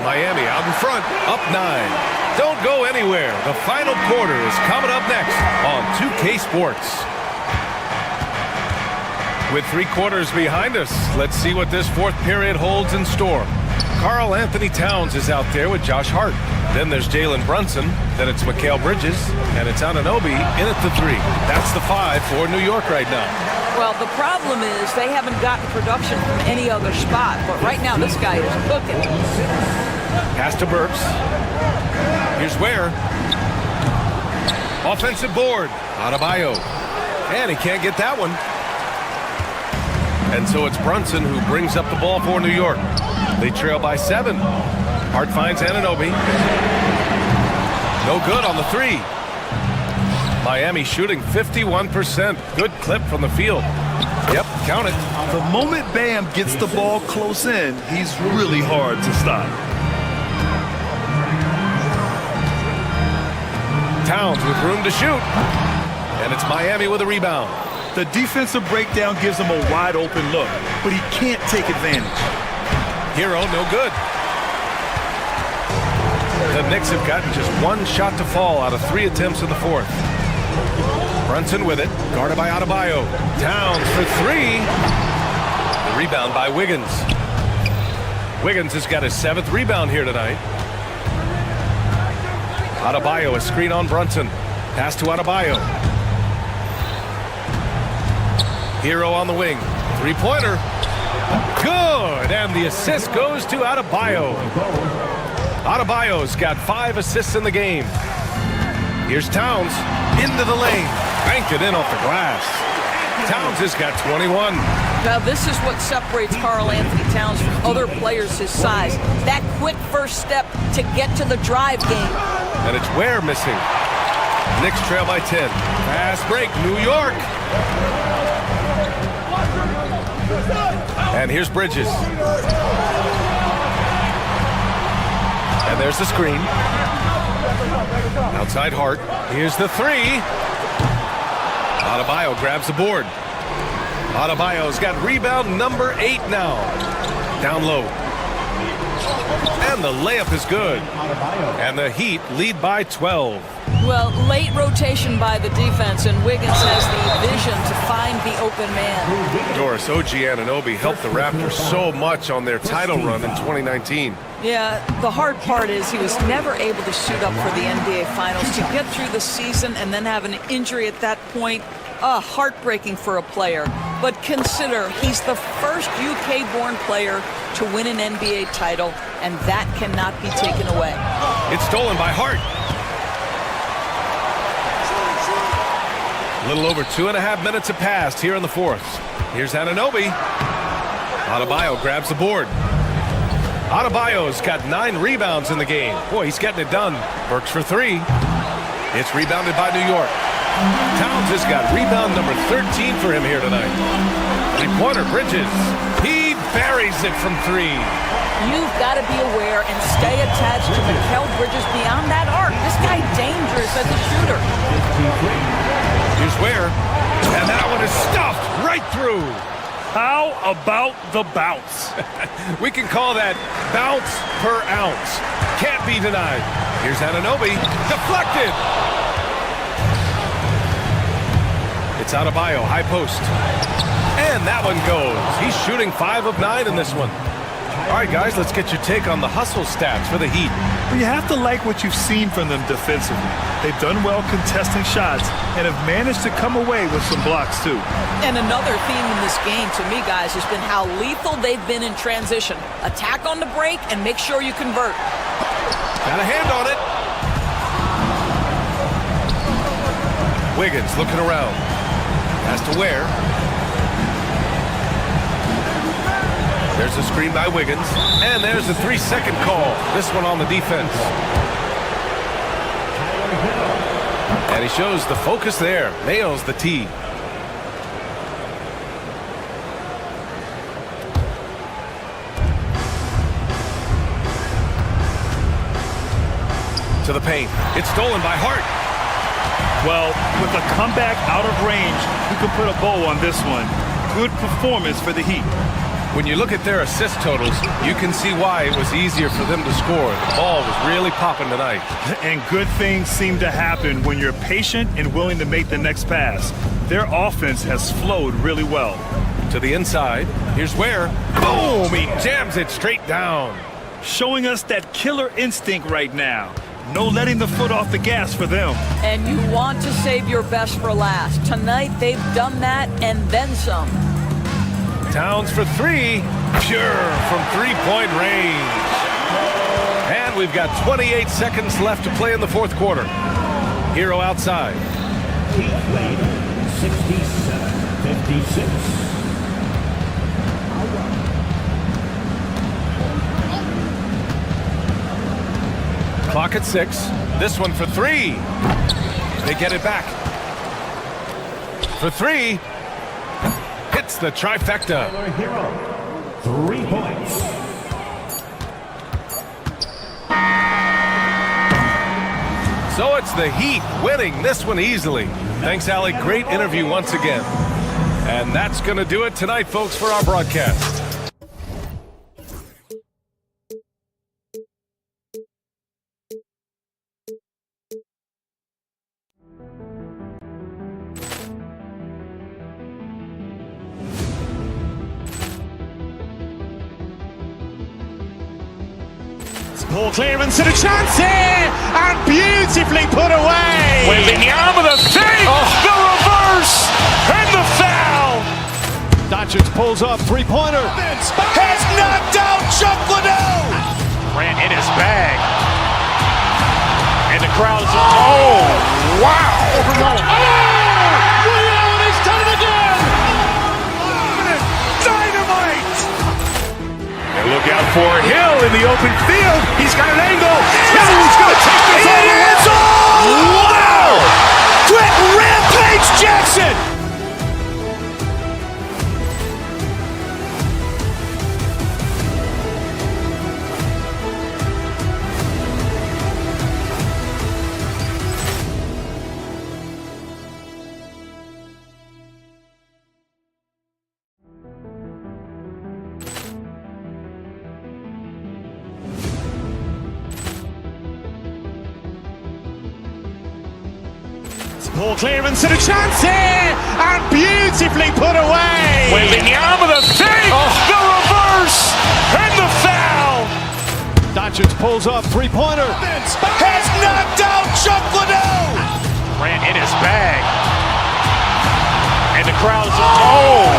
Miami out in front, up 9. Don't go anywhere. The final quarter is coming up next on 2K Sports. With 3 quarters behind us, let's see what this fourth period holds in store. Karl Anthony Towns is out there with Josh Hart. Then there's Jalen Brunson. Then it's Mikal Bridges. And it's Anunoby in at the 3. That's the 5 for New York right now. Well, the problem is they haven't gotten production from any other spot. But right now, this guy is cooking. Pass to Burks. Here's Ware. Offensive board. Adebayo. And he can't get that one. And so it's Brunson who brings up the ball for New York. They trail by 7. Hart finds Anunoby. No good on the 3. Miami shooting 51%. Good clip from the field. Yep, count it. The moment Bam gets the ball close in, he's really hard to stop. Towns with room to shoot. And it's Miami with a rebound. The defensive breakdown gives him a wide open look, but he can't take advantage. Hero, no good. The Knicks have gotten just 1 shot to fall out of 3 attempts in the fourth. Brunson with it, guarded by Adebayo. Towns for 3. The rebound by Wiggins. Wiggins has got his 7th rebound here tonight. Adebayo, a screen on Brunson. Pass to Adebayo. Hero on the wing. 3-pointer. Good. And the assist goes to Adebayo. Adebayo's got 5 assists in the game. Here's Towns. Into the lane. Banked it in off the glass. Towns has got 21. Now, this is what separates Karl Anthony Towns from other players his size. That quick first step to get to the drive game. And it's Ware missing. Knicks trail by 10. Fast break. New York. And here's Bridges. And there's the screen. Outside Hart. Here's the 3. Adebayo grabs the board. Adebayo's got rebound number 8 now. Down low. And the layup is good. And the Heat lead by 12. Well, late rotation by the defense, and Wiggins has the vision to find the open man. Doris, OG Anunoby helped the Raptors so much on their title run in 2019. Yeah, the hard part is he was never able to suit up for the NBA Finals. To get through the season and then have an injury at that point, heartbreaking for a player. But consider, he's the first UK-born player to win an NBA title, and that cannot be taken away. It's stolen by Hart. A little over 2.5 minutes have passed here in the fourth. Here's Anunoby. Adebayo grabs the board. Adebayo's got 9 rebounds in the game. Boy, he's getting it done. Burks for 3. It's rebounded by New York. Towns has got rebound number 13 for him here tonight. 3-pointer, Bridges. He buries it from 3. You've got to be aware and stay attached to Mikal Bridges beyond that arc. This guy's dangerous as a shooter. Here's Ware. And that one is stuffed right through. How about the bounce? We can call that bounce per ounce. Can't be denied. Here's Anunoby. Deflected. It's Adebayo, high post. And that one goes. He's shooting 5 of 9 in this one. All right, guys, let's get your take on the hustle stats for the Heat. Well, you have to like what you've seen from them defensively. They've done well contesting shots and have managed to come away with some blocks, too. And another theme in this game, to me, guys, has been how lethal they've been in transition. Attack on the break and make sure you convert. Got a hand on it. Wiggins looking around. Has to Ware. There's a screen by Wiggins, and there's a 3-second call. This one on the defense. And he shows the focus there. Nails the tee. To the paint. It's stolen by Hart. Well, with a comeback out of range, you can put a bow on this one. Good performance for the Heat. When you look at their assist totals, you can see why it was easier for them to score. The ball was really popping tonight. And good things seem to happen when you're patient and willing to make the next pass. Their offense has flowed really well. To the inside. Here's where. Boom! He jams it straight down. Showing us that killer instinct right now. No letting the foot off the gas for them. And you want to save your best for last. Tonight, they've done that and then some. Towns for three. Pure from three-point range. And we've got 28 seconds left to play in the fourth quarter. Hero outside. Heat lead 67-56. Clock at 6. This one for three. They get it back. For three. Hits the trifecta. Hero, 3 points. So it's the Heat winning this one easily. Thanks, Allie. Great interview once again. And that's going to do it tonight, folks, for our broadcast. Ball clearance and a chance here, and beautifully put away. Wembanyama the fake, the reverse, and the foul. Doncic pulls up, three-pointer. Has knocked out Chuck Liddell. Grant in his bag. And the crowd is, oh, wow. Ray Allen has done it again. Dynamite. And look out for Hill in the open field. He's got an angle. He's going to take this all the way. Wow. Quick Rampage Jackson. Ball clearance and a chance here, and beautifully put away. Wembanyama the fake, the reverse, and the foul. Doncic pulls up, three-pointer. Has knocked out Chuck Liddell. Grant in his bag. And the crowd is, oh,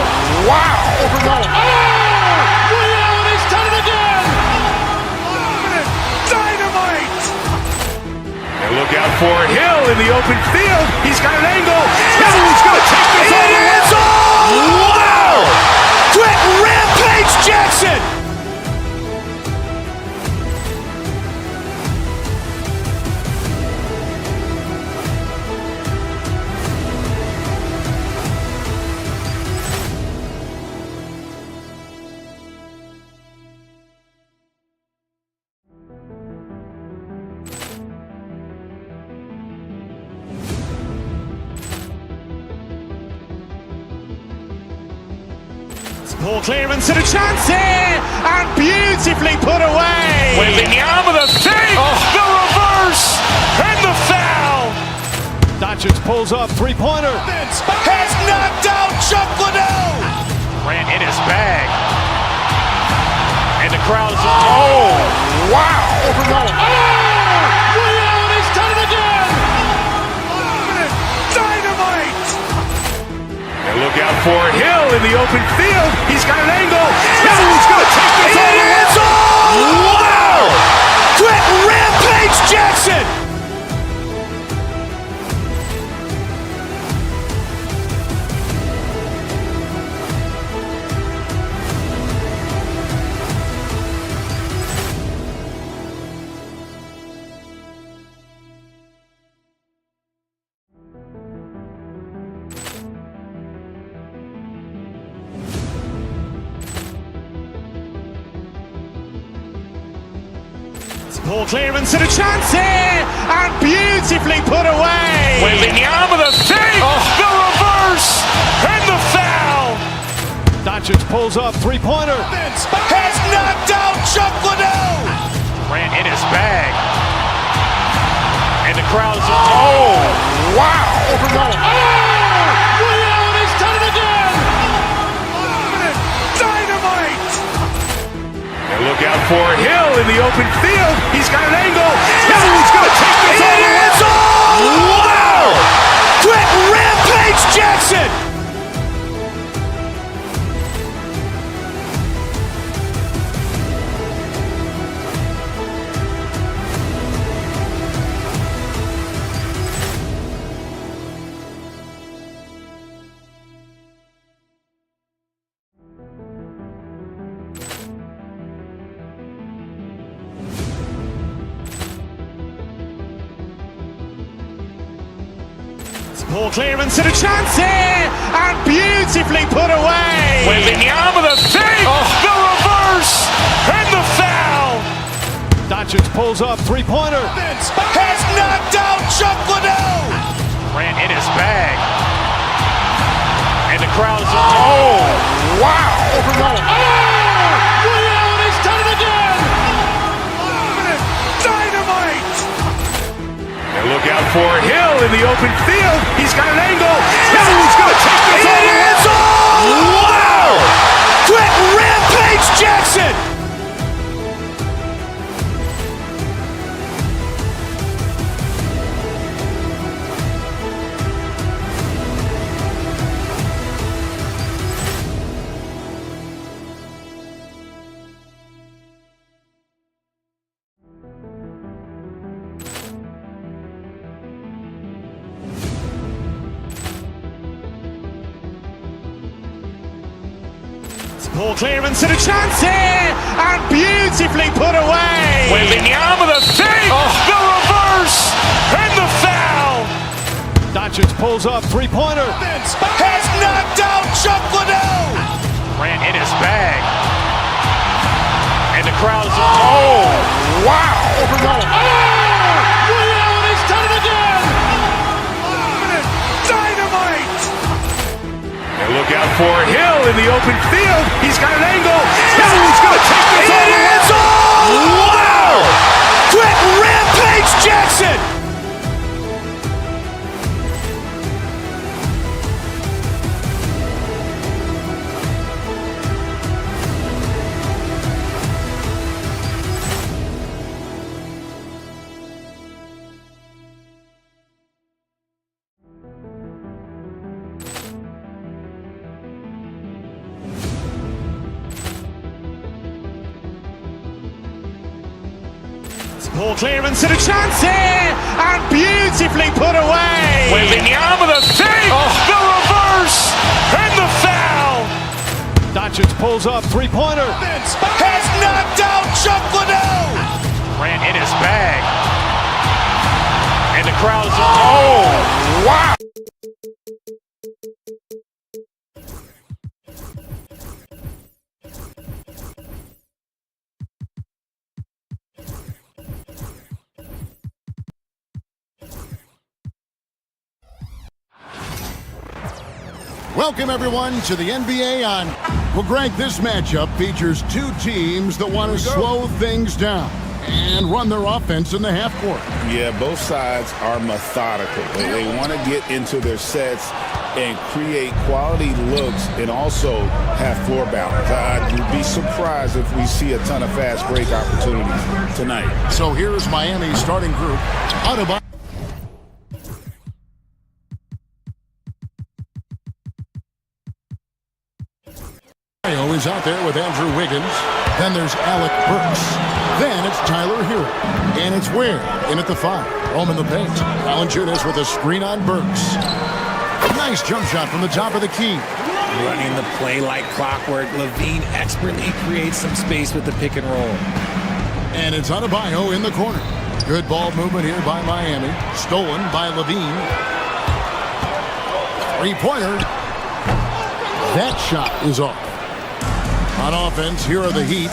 wow. Ray Allen has done it again. Dynamite. And look out for Hill in the open field. He's got an angle. He's going to take this all the way. Wow. Quick Rampage Jackson. Ball clearance and a chance here, and beautifully put away. Wembanyama the fake, the reverse, and the foul. Doncic pulls up, three-pointer. Has knocked out Chuck Liddell. Grant in his bag. And the crowd is, oh, wow. Ray Allen has done it again. Dynamite. And look out for Hill in the open field. He's got an angle. He's going to take this all the way. Wow. Quick Rampage Jackson. Poor clearance and a chance here, and beautifully put away. Wembanyama the save, the reverse, and the foul. Doncic pulls up, three-pointer. Has knocked out Chuck Liddell. Grant in his bag. And the crowd is, oh, wow. Ray Allen has done it again. Dynamite. And look out for Hill in the open field. He's got an angle. He's going to take this all the way. It is all! Wow! Quick Rampage Jackson! Poor clearance and a chance here, and beautifully put away. Wembanyama the save, the reverse, and the foul. Doncic pulls up, three-pointer. Has knocked out Chuck Liddell. Grant in his bag. And the crowd is, oh, wow. Ray Allen has done it again. Dynamite. And look out for Hill in the open field. He's got an angle. He's going to take this all the way. It is all! Wow! Quick Rampage Jackson! Poor clearance and a chance here, and beautifully put away. Wembanyama the save, the reverse, and the foul. Doncic pulls up, three-pointer. Has knocked out Chuck Liddell. Grant in his bag. And the crowd is, oh, wow. Ray Allen has done it again. Dynamite. And look out for Hill in the open field. He's got an angle. He's going to take this all the way. It is all! Wow! Quick Rampage Jackson! Poor clearance and a chance here, and beautifully put away. Wembanyama the save, the reverse, and the foul. Doncic pulls up, three-pointer. Has knocked out Chuck Liddell. Grant in his bag. And the crowd is, oh, wow. Welcome, everyone, to the NBA on... Well, Greg, this matchup features two teams that want to slow things down and run their offense in the half court. Yeah, both sides are methodical. They want to get into their sets and create quality looks and also have floor balance. I'd be surprised if we see a ton of fast break opportunities tonight. So here's Miami's starting group. Adebayo is out there with Andrew Wiggins. Then there's Alec Burks. Then it's Tyler Hero. And it's Ware in at the 5. Home in the paint. Valanciunas with a screen on Burks. Nice jump shot from the top of the key. Running the play like clockwork, Levine expertly creates some space with the pick and roll. And it's Adebayo in the corner. Good ball movement here by Miami. Stolen by Levine. Three-pointer. That shot is off. On offense, here are the Heat.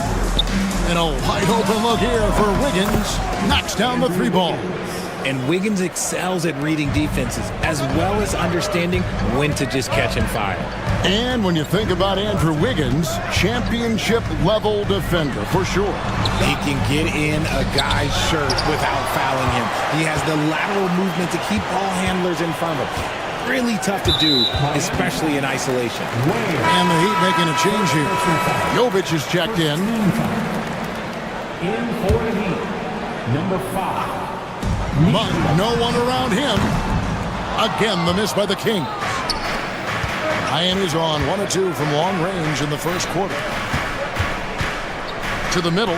And a wide open look here for Wiggins. Knocks down the three ball. And Wiggins excels at reading defenses as well as understanding when to just catch and fire. And when you think about Andrew Wiggins, championship-level defender for sure. He can get in a guy's shirt without fouling him. He has the lateral movement to keep ball handlers in front of him. Really tough to do, especially in isolation. And the Heat making a change here. Jovic is checked in. In for the Heat, number 5. But no one around him. Again, the miss by the Kings. Miami's on 1 of 2 from long range in the first quarter. To the middle.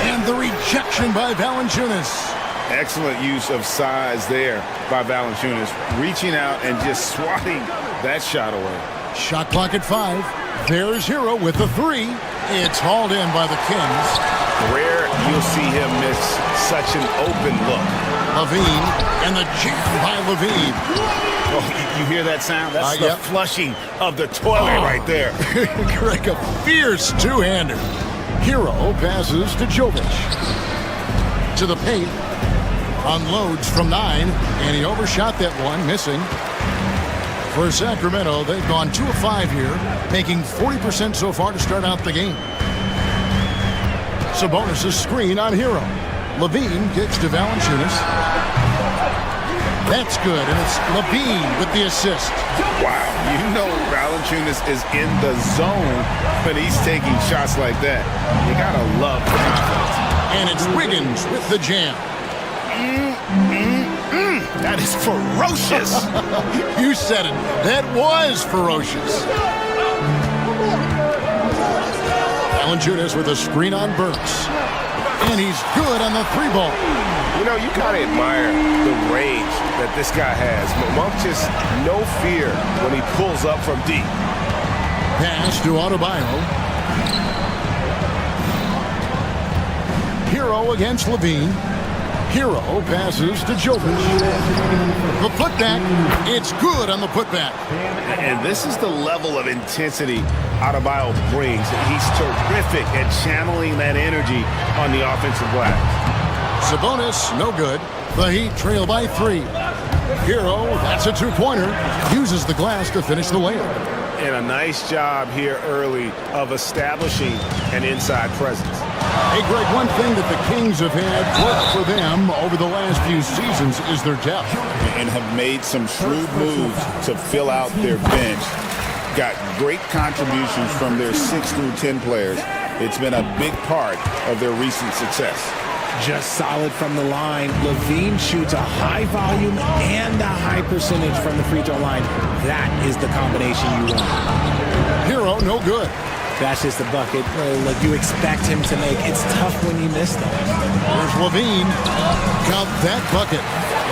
And the rejection by Valanciunas. Excellent use of size there by Valanciunas, reaching out and just swatting that shot away. Shot clock at 5. There's Hero with the 3. It's hauled in by the Kings. Rare you'll see him miss such an open look. Levine, and the jam by Levine. Oh, you hear that sound? That's the flushing of the toilet right there. Greg, a fierce two-hander. Hero passes to Jovic. To the paint. Unloads from 9, and he overshot that one, missing. For Sacramento, they've gone 2 of 5 here, making 40% so far to start out the game. Sabonis' screen on Hero. Levine kicks to Valanciunas. That's good, and it's Levine with the assist. Wow, you know Valanciunas is in the zone when he's taking shots like that. You gotta love the confidence. And it's Wiggins with the jam. That is ferocious. You said it. That was ferocious. Valanciunas with a screen on Burks. And he's good on the 3 ball. You know, you gotta admire the range that this guy has. Monk just no fear when he pulls up from deep. Pass to Adebayo. Hero against Levine. Hero passes to Jovic. The putback, it's good on the putback. And this is the level of intensity Adebayo brings. He's terrific at channeling that energy on the offensive glass. Sabonis, no good. The Heat trail by 3. Hero, that's a 2-pointer. Uses the glass to finish the layup. And a nice job here early of establishing an inside presence. Hey, Greg, one thing that the Kings have had work for them over the last few seasons is their depth. And have made some shrewd moves to fill out their bench. Got great contributions from their 6 through 10 players. It's been a big part of their recent success. Just solid from the line. Levine shoots a high volume and a high percentage from the free throw line. That is the combination you want. Hero, no good. That's just a bucket like you expect him to make. It's tough when you miss them. There's Levine. Count that bucket.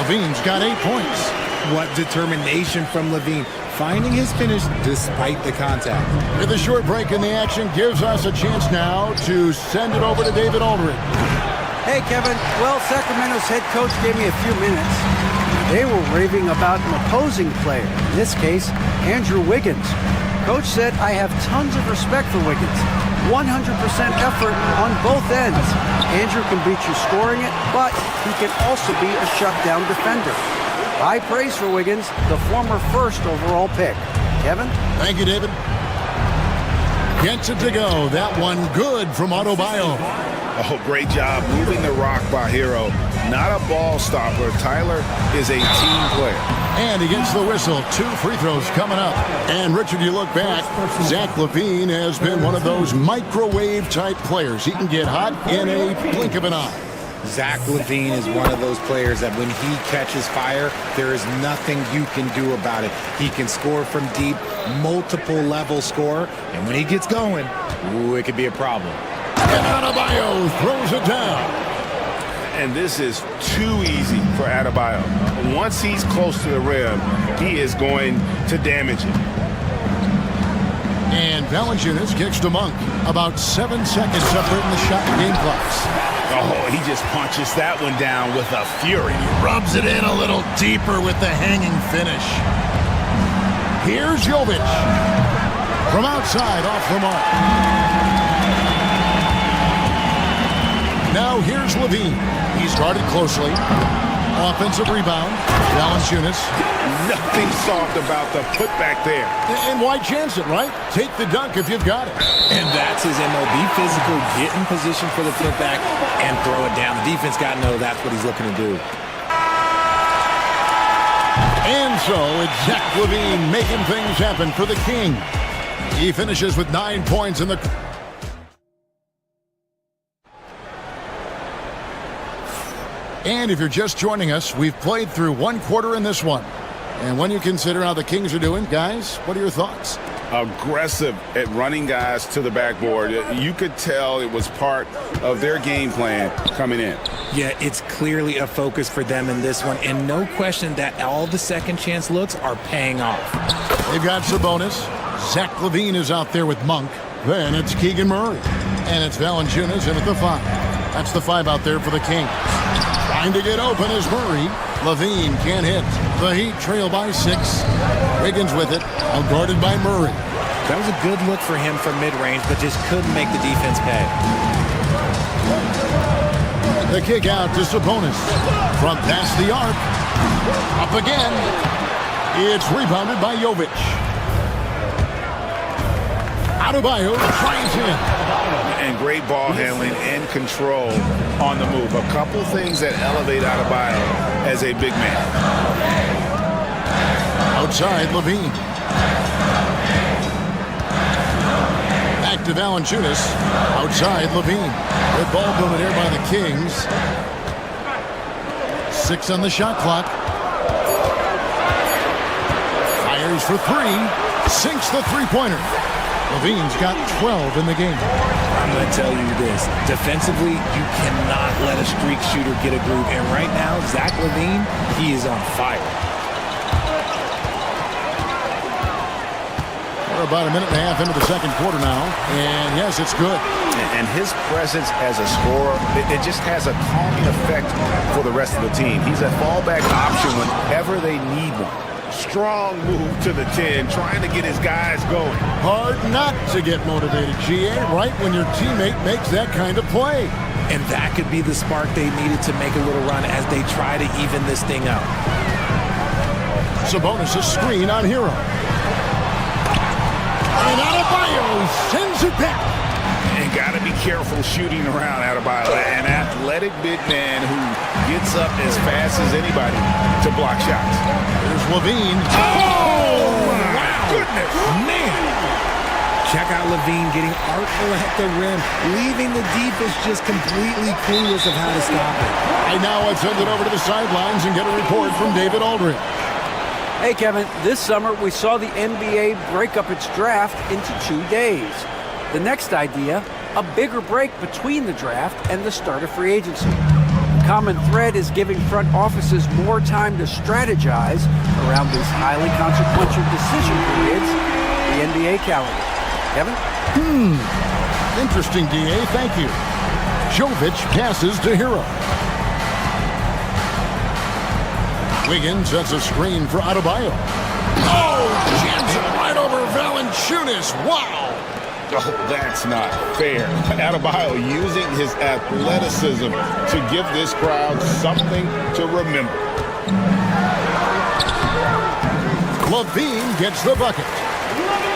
Levine's got 8 points. What determination from Levine. Finding his finish despite the contact. With a short break in the action gives us a chance now to send it over to David Aldridge. Hey, Kevin. Well, Sacramento's head coach gave me a few minutes. They were raving about an opposing player, in this case, Andrew Wiggins. Coach said, I have tons of respect for Wiggins. 100% effort on both ends. Andrew can beat you scoring it, but he can also be a shutdown defender. High praise for Wiggins, the former first overall pick. Kevin? Thank you, David. Gets it to go. That one good from Adebayo. Oh, great job moving the rock by Hero. Not a ball stopper. Tyler is a team player. And he gets the whistle. 2 free throws coming up. And, Richard, you look back, Zach LaVine has been one of those microwave-type players. He can get hot in a blink of an eye. Zach LaVine is one of those players that when he catches fire, there is nothing you can do about it. He can score from deep, multiple level score, and when he gets going, ooh, it could be a problem. And Adebayo throws it down. And this is too easy for Adebayo. Once he's close to the rim, he is going to damage it. And Valanciunas kicks to Monk. About 7 seconds separating the shot and game clocks. Oh, he just punches that one down with a fury. Rubs it in a little deeper with the hanging finish. Here's Jovic. From outside, off the mark. Now here's Levine. He's guarded closely. Offensive rebound. Valanciunas. Nothing soft about the putback there. And why chance it, right? Take the dunk if you've got it. And that's his MO. Be physical, get in position for the putback, and throw it down. The defense got to know that's what he's looking to do. And so it's Zach LaVine making things happen for the King. He finishes with 9 points in the... And if you're just joining us, we've played through one quarter in this one. And when you consider how the Kings are doing, guys, what are your thoughts? Aggressive at running guys to the backboard. You could tell it was part of their game plan coming in. Yeah, it's clearly a focus for them in this one, and no question that all the second chance looks are paying off. They've got Sabonis. Zach LaVine is out there with Monk. Then it's Keegan Murray. And it's Valanciunas in at the 5. That's the 5 out there for the Kings. Trying to get open is Murray. LaVine can't hit. The Heat trail by 6. Wiggins with it, guarded by Murray. That was a good look for him from mid-range, but just couldn't make the defense pay. The kick out to Sabonis. From past the arc. Up again. It's rebounded by Jovic. Adebayo tries in. And great ball handling and control on the move. A couple things that elevate Adebayo as a big man. Outside, LaVine. Back to Valanciunas. Outside, LaVine. Good ball movement here by the Kings. 6 on the shot clock. Fires for 3. Sinks the three-pointer. LaVine's got 12 in the game. I'm going to tell you this. Defensively, you cannot let a streak shooter get a groove. And right now, Zach LaVine, he is on fire. We're about a minute and a half into the second quarter now. And yes, it's good. And his presence as a scorer, it just has a calming effect for the rest of the team. He's a fallback option whenever they need one. Strong move to the 10, trying to get his guys going. Hard not to get motivated, GA, right when your teammate makes that kind of play. And that could be the spark they needed to make a little run as they try to even this thing up. Sabonis' screen on Hero. And Adebayo sends it back. And got to be careful shooting around Adebayo. An athletic big man who gets up as fast as anybody to block shots. There's LaVine. Oh, my goodness. Man. Check out LaVine getting artful at the rim, leaving the defense just completely clueless of how to stop it. And now let's send it over to the sidelines and get a report from David Aldridge. Hey, Kevin, this summer we saw the NBA break up its draft into 2 days. The next idea, a bigger break between the draft and the start of free agency. The common thread is giving front offices more time to strategize around these highly consequential decision periods, the NBA calendar. Kevin? Interesting, DA. Thank you. Jovic passes to Hero. Wiggins sets a screen for Adebayo. Oh, jams it right over Valanciunas. Wow. Oh, that's not fair. Adebayo using his athleticism to give this crowd something to remember. LaVine gets the bucket.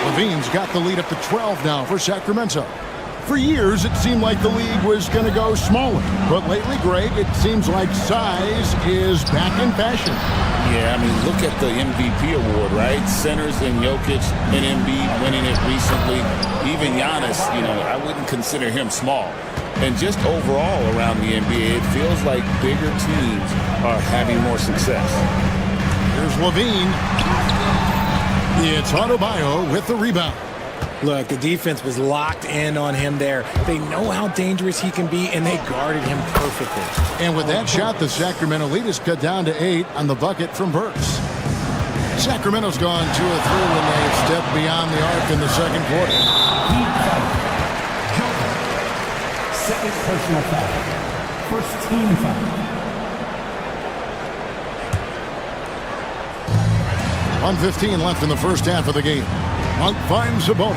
LaVine's got the lead up to 12 now for Sacramento. For years, it seemed like the league was going to go smaller. But lately, Greg, it seems like size is back in fashion. Yeah, I mean, look at the MVP award, right? Centers and Jokic and Embiid winning it recently. Even Giannis, I wouldn't consider him small. And just overall around the NBA, it feels like bigger teams are having more success. Here's LaVine. It's Adebayo with the rebound. Look, the defense was locked in on him there. They know how dangerous he can be, and they guarded him perfectly. And with that shot, the Sacramento lead is cut down to 8 on the bucket from Burks. Sacramento's gone 2 of 3 when they step beyond the arc in the second quarter. Second personal foul. First team foul. 1:15 left in the first half of the game. Monk finds Sabonis.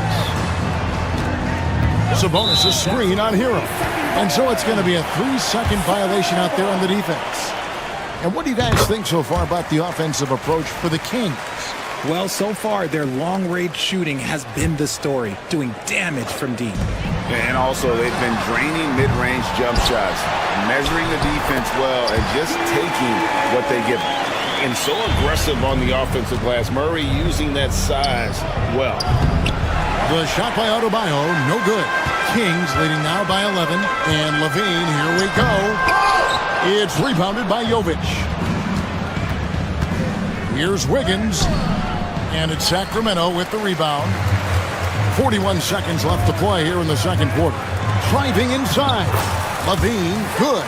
Sabonis' screen on Hero. And so it's going to be a 3-second violation out there on the defense. And what do you guys think so far about the offensive approach for the Kings? Well, so far, their long-range shooting has been the story, doing damage from deep. And also, they've been draining mid-range jump shots, measuring the defense well, and just taking what they give them. And so aggressive on the offensive glass. Murray using that size well. The shot by Adebayo, no good. Kings leading now by 11. And Levine, here we go. It's rebounded by Jovic. Here's Wiggins. And it's Sacramento with the rebound. 41 seconds left to play here in the second quarter. Driving inside. Levine, good.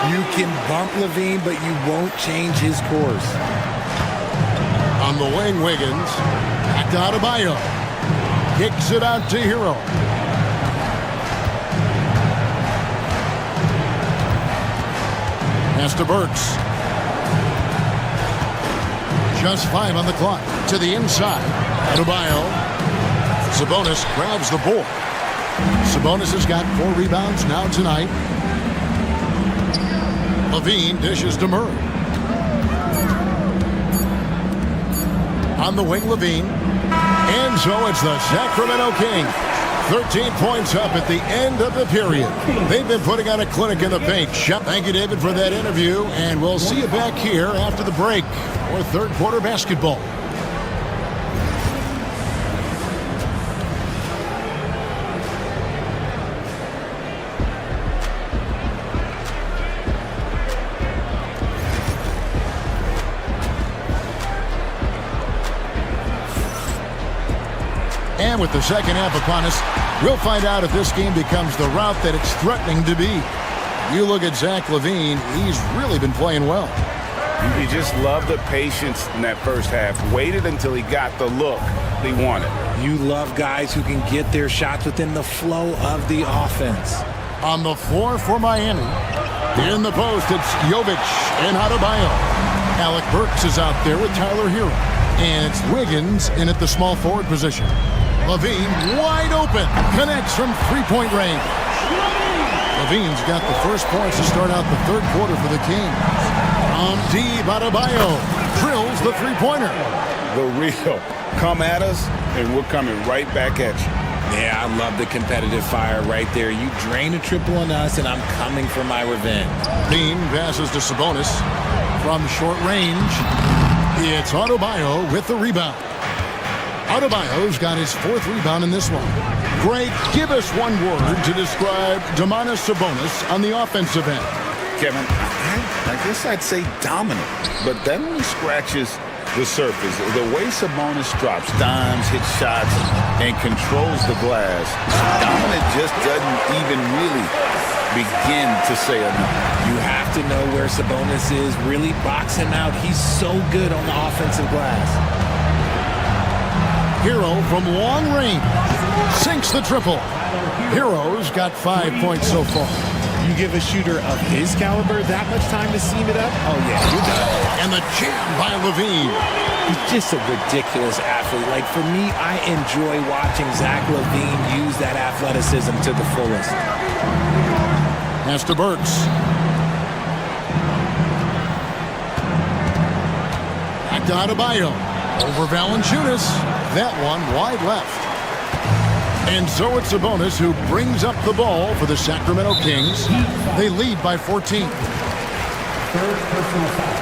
You can bump Levine, but you won't change his course. On the wing, Wiggins. Back to Adebayo. Kicks it out to Hero. Pass to Burks. Just 5 on the clock. To the inside. Adebayo. Sabonis grabs the board. Sabonis has got 4 rebounds now tonight. Levine dishes to Murray. On the wing, Levine. And so it's the Sacramento Kings. 13 points up at the end of the period. They've been putting on a clinic in the paint. Thank you, David, for that interview. And we'll see you back here after the break for third quarter basketball. And with the second half upon us, we'll find out if this game becomes the route that it's threatening to be. You look at Zach LaVine, he's really been playing well. You just love the patience in that first half. Waited until he got the look he wanted. You love guys who can get their shots within the flow of the offense. On the floor for Miami. In the post, it's Jovic and Adebayo. Alec Burks is out there with Tyler Hero. And it's Wiggins in at the small forward position. Levine wide open. Connects from three-point range. Levine's got the first points to start out the third quarter for the Kings. Deep, Adebayo drills the three-pointer. The real. Come at us, and we're coming right back at you. Yeah, I love the competitive fire right there. You drain a triple on us, and I'm coming for my revenge. Bean passes to Sabonis from short range. It's Adebayo with the rebound. Adebayo's got his 4th rebound in this one. Greg, give us one word to describe Domantas Sabonis on the offensive end. Kevin, I guess I'd say dominant, but that only scratches the surface. The way Sabonis drops dimes, hits shots, and controls the glass, dominant just doesn't even really begin to say enough. You have to know where Sabonis is. Really box him out. He's so good on the offensive glass. Hero from long range sinks the triple. Hero's got 5 points so far. You give a shooter of his caliber that much time to seam it up? Oh, yeah, you're done. And the jam by Levine. He's just a ridiculous athlete. Like, for me, I enjoy watching Zach LaVine use that athleticism to the fullest. Pass to Burks. Back to Adebayo. Over Valanciunas. That one wide left. And so it's Sabonis who brings up the ball for the Sacramento Kings. They lead by 14. Third personal foul.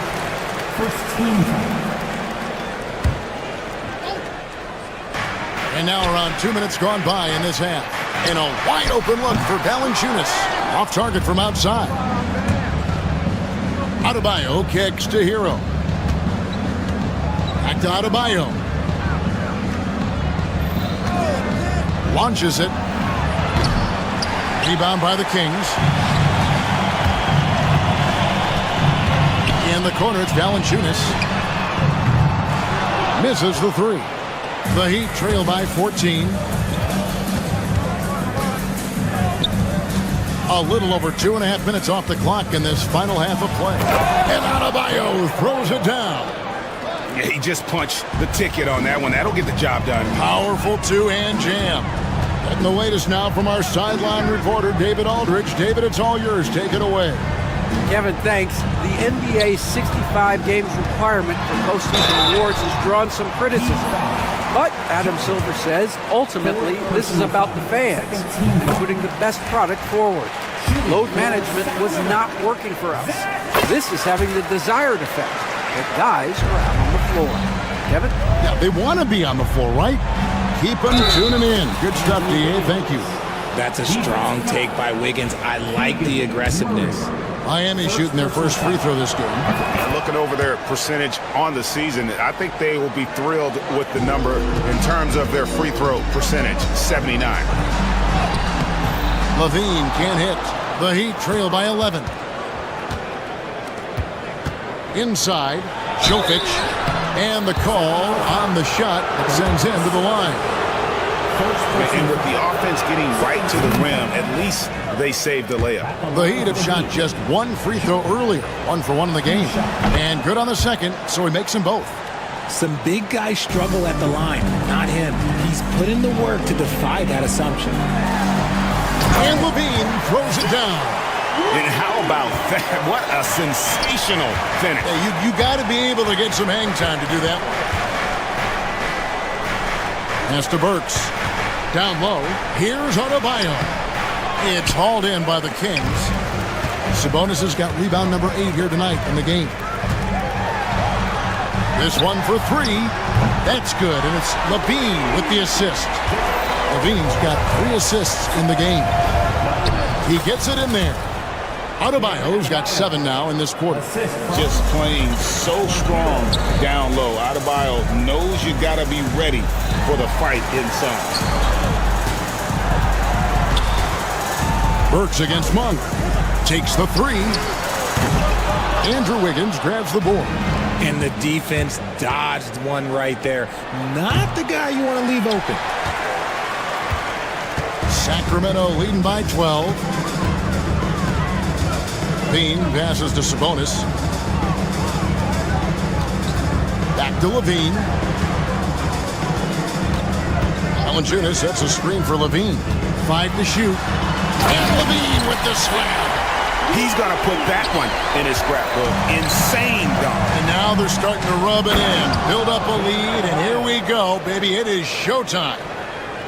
First team foul. And now around 2 minutes gone by in this half. And a wide open look for Valanciunas. Off target from outside. Adebayo kicks to Hero. Back to Adebayo. Launches it. Rebound by the Kings. In the corner, it's Valanciunas. Misses the 3. The Heat trail by 14. A little over 2.5 minutes off the clock in this final half of play. And Adebayo throws it down. Yeah, he just punched the ticket on that one. That'll get the job done. Powerful two-hand jam. Getting the latest now from our sideline reporter, David Aldridge. David, it's all yours. Take it away. Kevin, thanks. The NBA's 65 games requirement for postseason awards has drawn some criticism. But Adam Silver says, ultimately, this is about the fans and putting the best product forward. Load management was not working for us. This is having the desired effect that guys are out on the floor. Kevin? Yeah, they want to be on the floor, right? Keep them tuning in. Good stuff, DA. Thank you. That's a strong take by Wiggins. I like the aggressiveness. Miami shooting their first free throw this game. And looking over their percentage on the season, I think they will be thrilled with the number in terms of their free throw percentage, 79. Levine can't hit. The Heat trail by 11. Inside, Jokic, and the call on the shot that sends him to the line. And with the offense getting right to the rim, at least they saved the layup. The Heat have shot just one free throw earlier, 1 for 1 in the game. And good on the second, so he makes them both. Some big guys struggle at the line, not him. He's put in the work to defy that assumption. And Levine throws it down. And how about that? What a sensational finish. Hey, you got to be able to get some hang time to do that one. Pass to Burks. Down low. Here's Adebayo. It's hauled in by the Kings. Sabonis has got rebound number 8 here tonight in the game. This one for 3. That's good, and it's Levine with the assist. Levine's got 3 assists in the game. He gets it in there. Adebayo's got 7 now in this quarter. Just playing so strong down low. Adebayo knows you got to be ready for the fight inside. Burks against Monk. Takes the 3. Andrew Wiggins grabs the board. And the defense dodged one right there. Not the guy you want to leave open. Sacramento leading by 12. Levine passes to Sabonis. Back to Levine. Valanciunas sets a screen for Levine. 5 to shoot. And Levine with the slam. He's going to put that one in his scrapbook. Insane dunk. And now they're starting to rub it in. Build up a lead, and here we go, baby. It is showtime.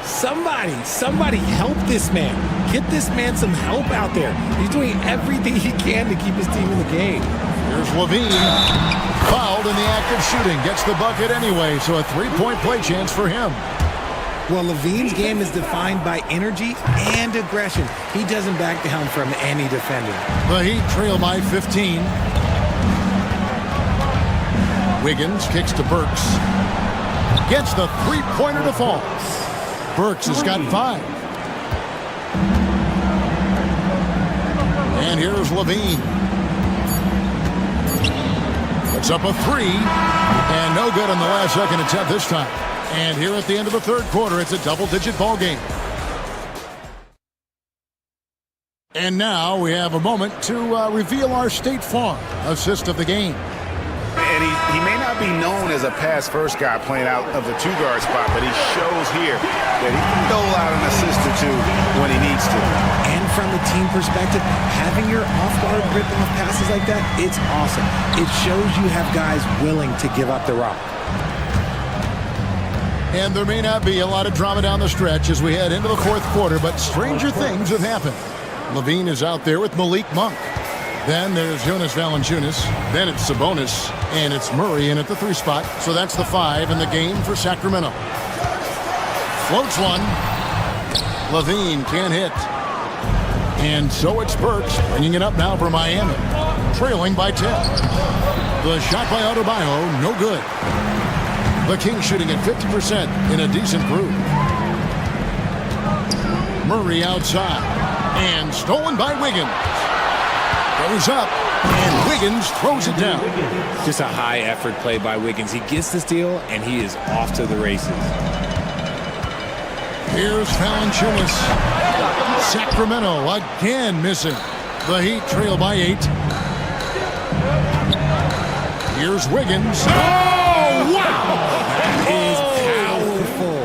Somebody help this man. Get this man some help out there. He's doing everything he can to keep his team in the game. Here's Levine. Fouled in the act of shooting. Gets the bucket anyway, so a 3-point play chance for him. Well, Levine's game is defined by energy and aggression. He doesn't back down from any defender. The Heat trail by 15. Wiggins kicks to Burks. Gets the 3-pointer to fall. Burks has got 5. And here's Levine. Puts up a 3. And no good on the last second attempt this time. And here at the end of the third quarter, it's a double-digit ball game. And now we have a moment to reveal our State Farm assist of the game. And he may not be known as a pass-first guy playing out of the 2-guard spot, but he shows here that he can dole out an assist or 2 when he needs to. And from a team perspective, having your off-guard rip-off passes like that, it's awesome. It shows you have guys willing to give up the rock. And there may not be a lot of drama down the stretch as we head into the fourth quarter, but stranger things have happened. Levine is out there with Malik Monk. Then there's Jonas Valanciunas. Then it's Sabonis. And it's Murray in at the 3 spot. So that's the 5 in the game for Sacramento. Floats one. Levine can't hit. And so it's Burks bringing it up now for Miami. Trailing by 10. The shot by Adebayo, no good. The Kings shooting at 50% in a decent groove. Murray outside. And stolen by Wiggins. Goes up. And Wiggins throws it down. Just a high-effort play by Wiggins. He gets the steal, and he is off to the races. Here's Valanciunas. Sacramento again missing. The Heat trail by 8. Here's Wiggins. Oh, wow! That is powerful.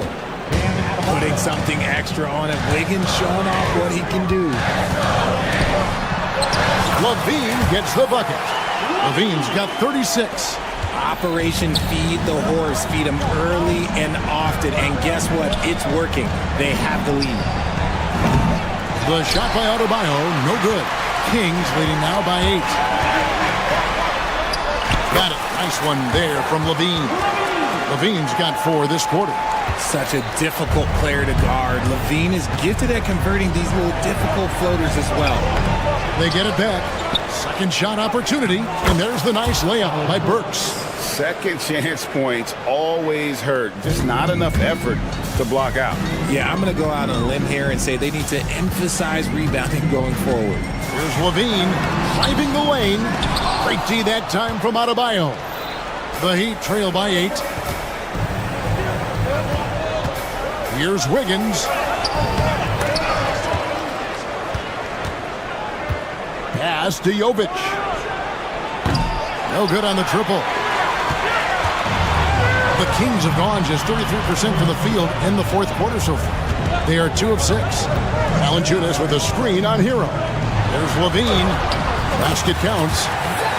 Putting something extra extra on it. Wiggins showing off what he can do. Levine gets the bucket. Levine's got 36. Operation Feed the Horse. Feed him early and often. And guess what? It's working. They have the lead. The shot by Adebayo, no good. Kings leading now by 8. Got it. Nice one there from Levine. Levine's got 4 this quarter. Such a difficult player to guard. Levine is gifted at converting these little difficult floaters as well. They get it back. Second shot opportunity, and there's the nice layup by Burks. Second chance points always hurt. Just not enough effort to block out. Yeah, I'm going to go out on a limb here and say they need to emphasize rebounding going forward. Here's Levine driving the lane. Great D that time from Adebayo. The Heat trail by 8. Here's Wiggins. Pass to Jovic. No good on the triple. The Kings have gone just 33% from the field in the fourth quarter so far. They are 2 of 6. Valanciunas with a screen on Hero. There's Levine. Basket counts.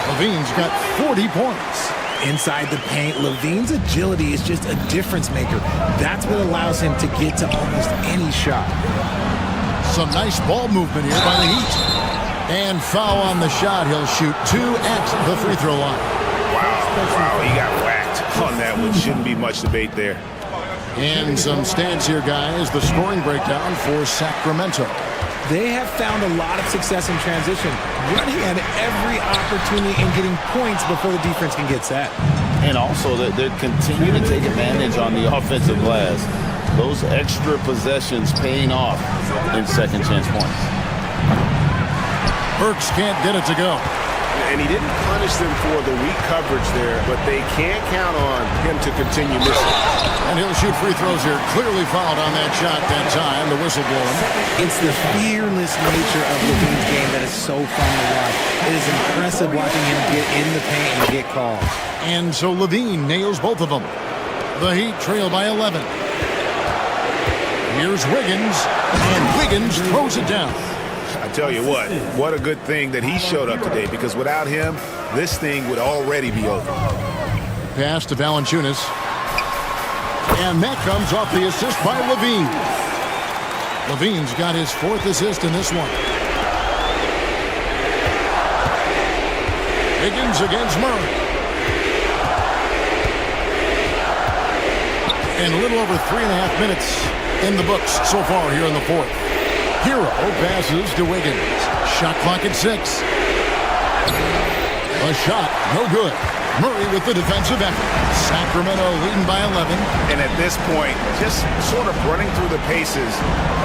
Levine's got 40 points. Inside the paint, Levine's agility is just a difference maker. That's what allows him to get to almost any shot. Some nice ball movement here by the Heat. And foul on the shot. He'll shoot 2 at the free throw line. Wow, he got whacked on that one. Shouldn't be much debate there. And some stats here, guys. The scoring breakdown for Sacramento. They have found a lot of success in transition, running at every opportunity and getting points before the defense can get set. And also, they continue to take advantage on the offensive glass. Those extra possessions paying off in second chance points. Burks can't get it to go. And he didn't punish them for the weak coverage there, but they can't count on him to continue missing. And he'll shoot free throws here. Clearly fouled on that shot that time. The whistle blowing. It's the fearless nature of Levine's game that is so fun to watch. It is impressive watching him get in the paint and get calls. And so Levine nails both of them. The Heat trail by 11. Here's Wiggins, and Wiggins throws it down. I tell you what a good thing that he showed up today, because without him, this thing would already be over. Pass to Valanciunas. And that comes off the assist by Levine. Levine's got his 4th assist in this one. Wiggins against Murray. And a little over 3.5 minutes in the books so far here in the fourth. Hero passes to Wiggins. Shot clock at 6. A shot, no good. Murray with the defensive effort. Sacramento leading by 11. And at this point, just sort of running through the paces,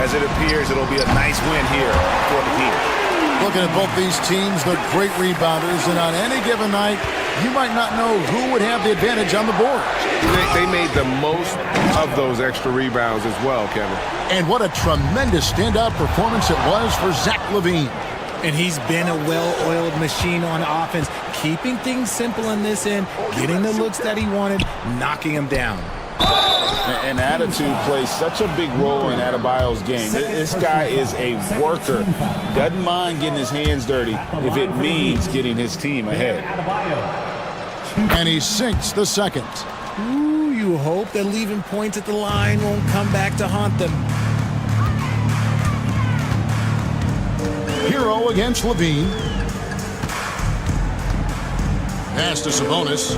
as it appears it'll be a nice win here for the Heat. Looking at both these teams, they're great rebounders, and on any given night, you might not know who would have the advantage on the board. They made the most of those extra rebounds as well, Kevin. And what a tremendous standout performance it was for Zach LaVine. And he's been a well-oiled machine on offense, keeping things simple on this end, getting the looks that he wanted, knocking them down. And attitude plays such a big role in Adebayo's game. This guy is a worker. Doesn't mind getting his hands dirty if it means getting his team ahead. And he sinks the second. Ooh, you hope that leaving points at the line won't come back to haunt them. Hero against Levine. Pass to Sabonis.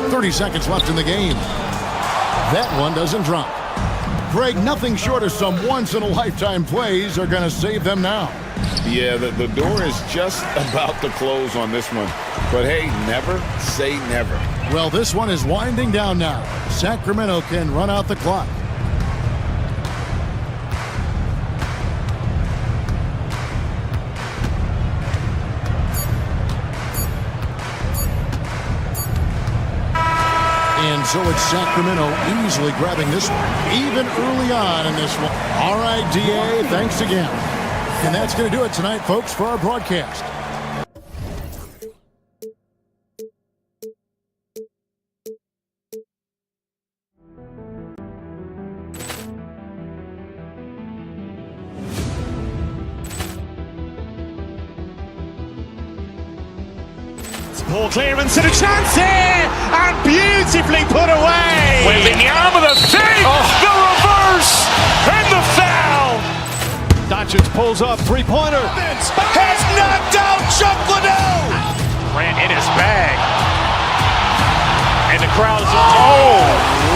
30 seconds left in the game. That one doesn't drop. Greg, nothing short of some once-in-a-lifetime plays are going to save them now. Yeah, the door is just about to close on this one. But hey, never say never. Well, this one is winding down now. Sacramento can run out the clock. And so it's Sacramento easily grabbing this one, even early on in this one. All right, DA, thanks again. And that's going to do it tonight, folks, for our broadcast. Poor clearance and a chance here, and beautifully put away. Wembanyama the save, the reverse, and the foul. Doncic pulls up, three-pointer. Has knocked out Chuck Liddell. Grant in his bag. And the crowd is... Oh,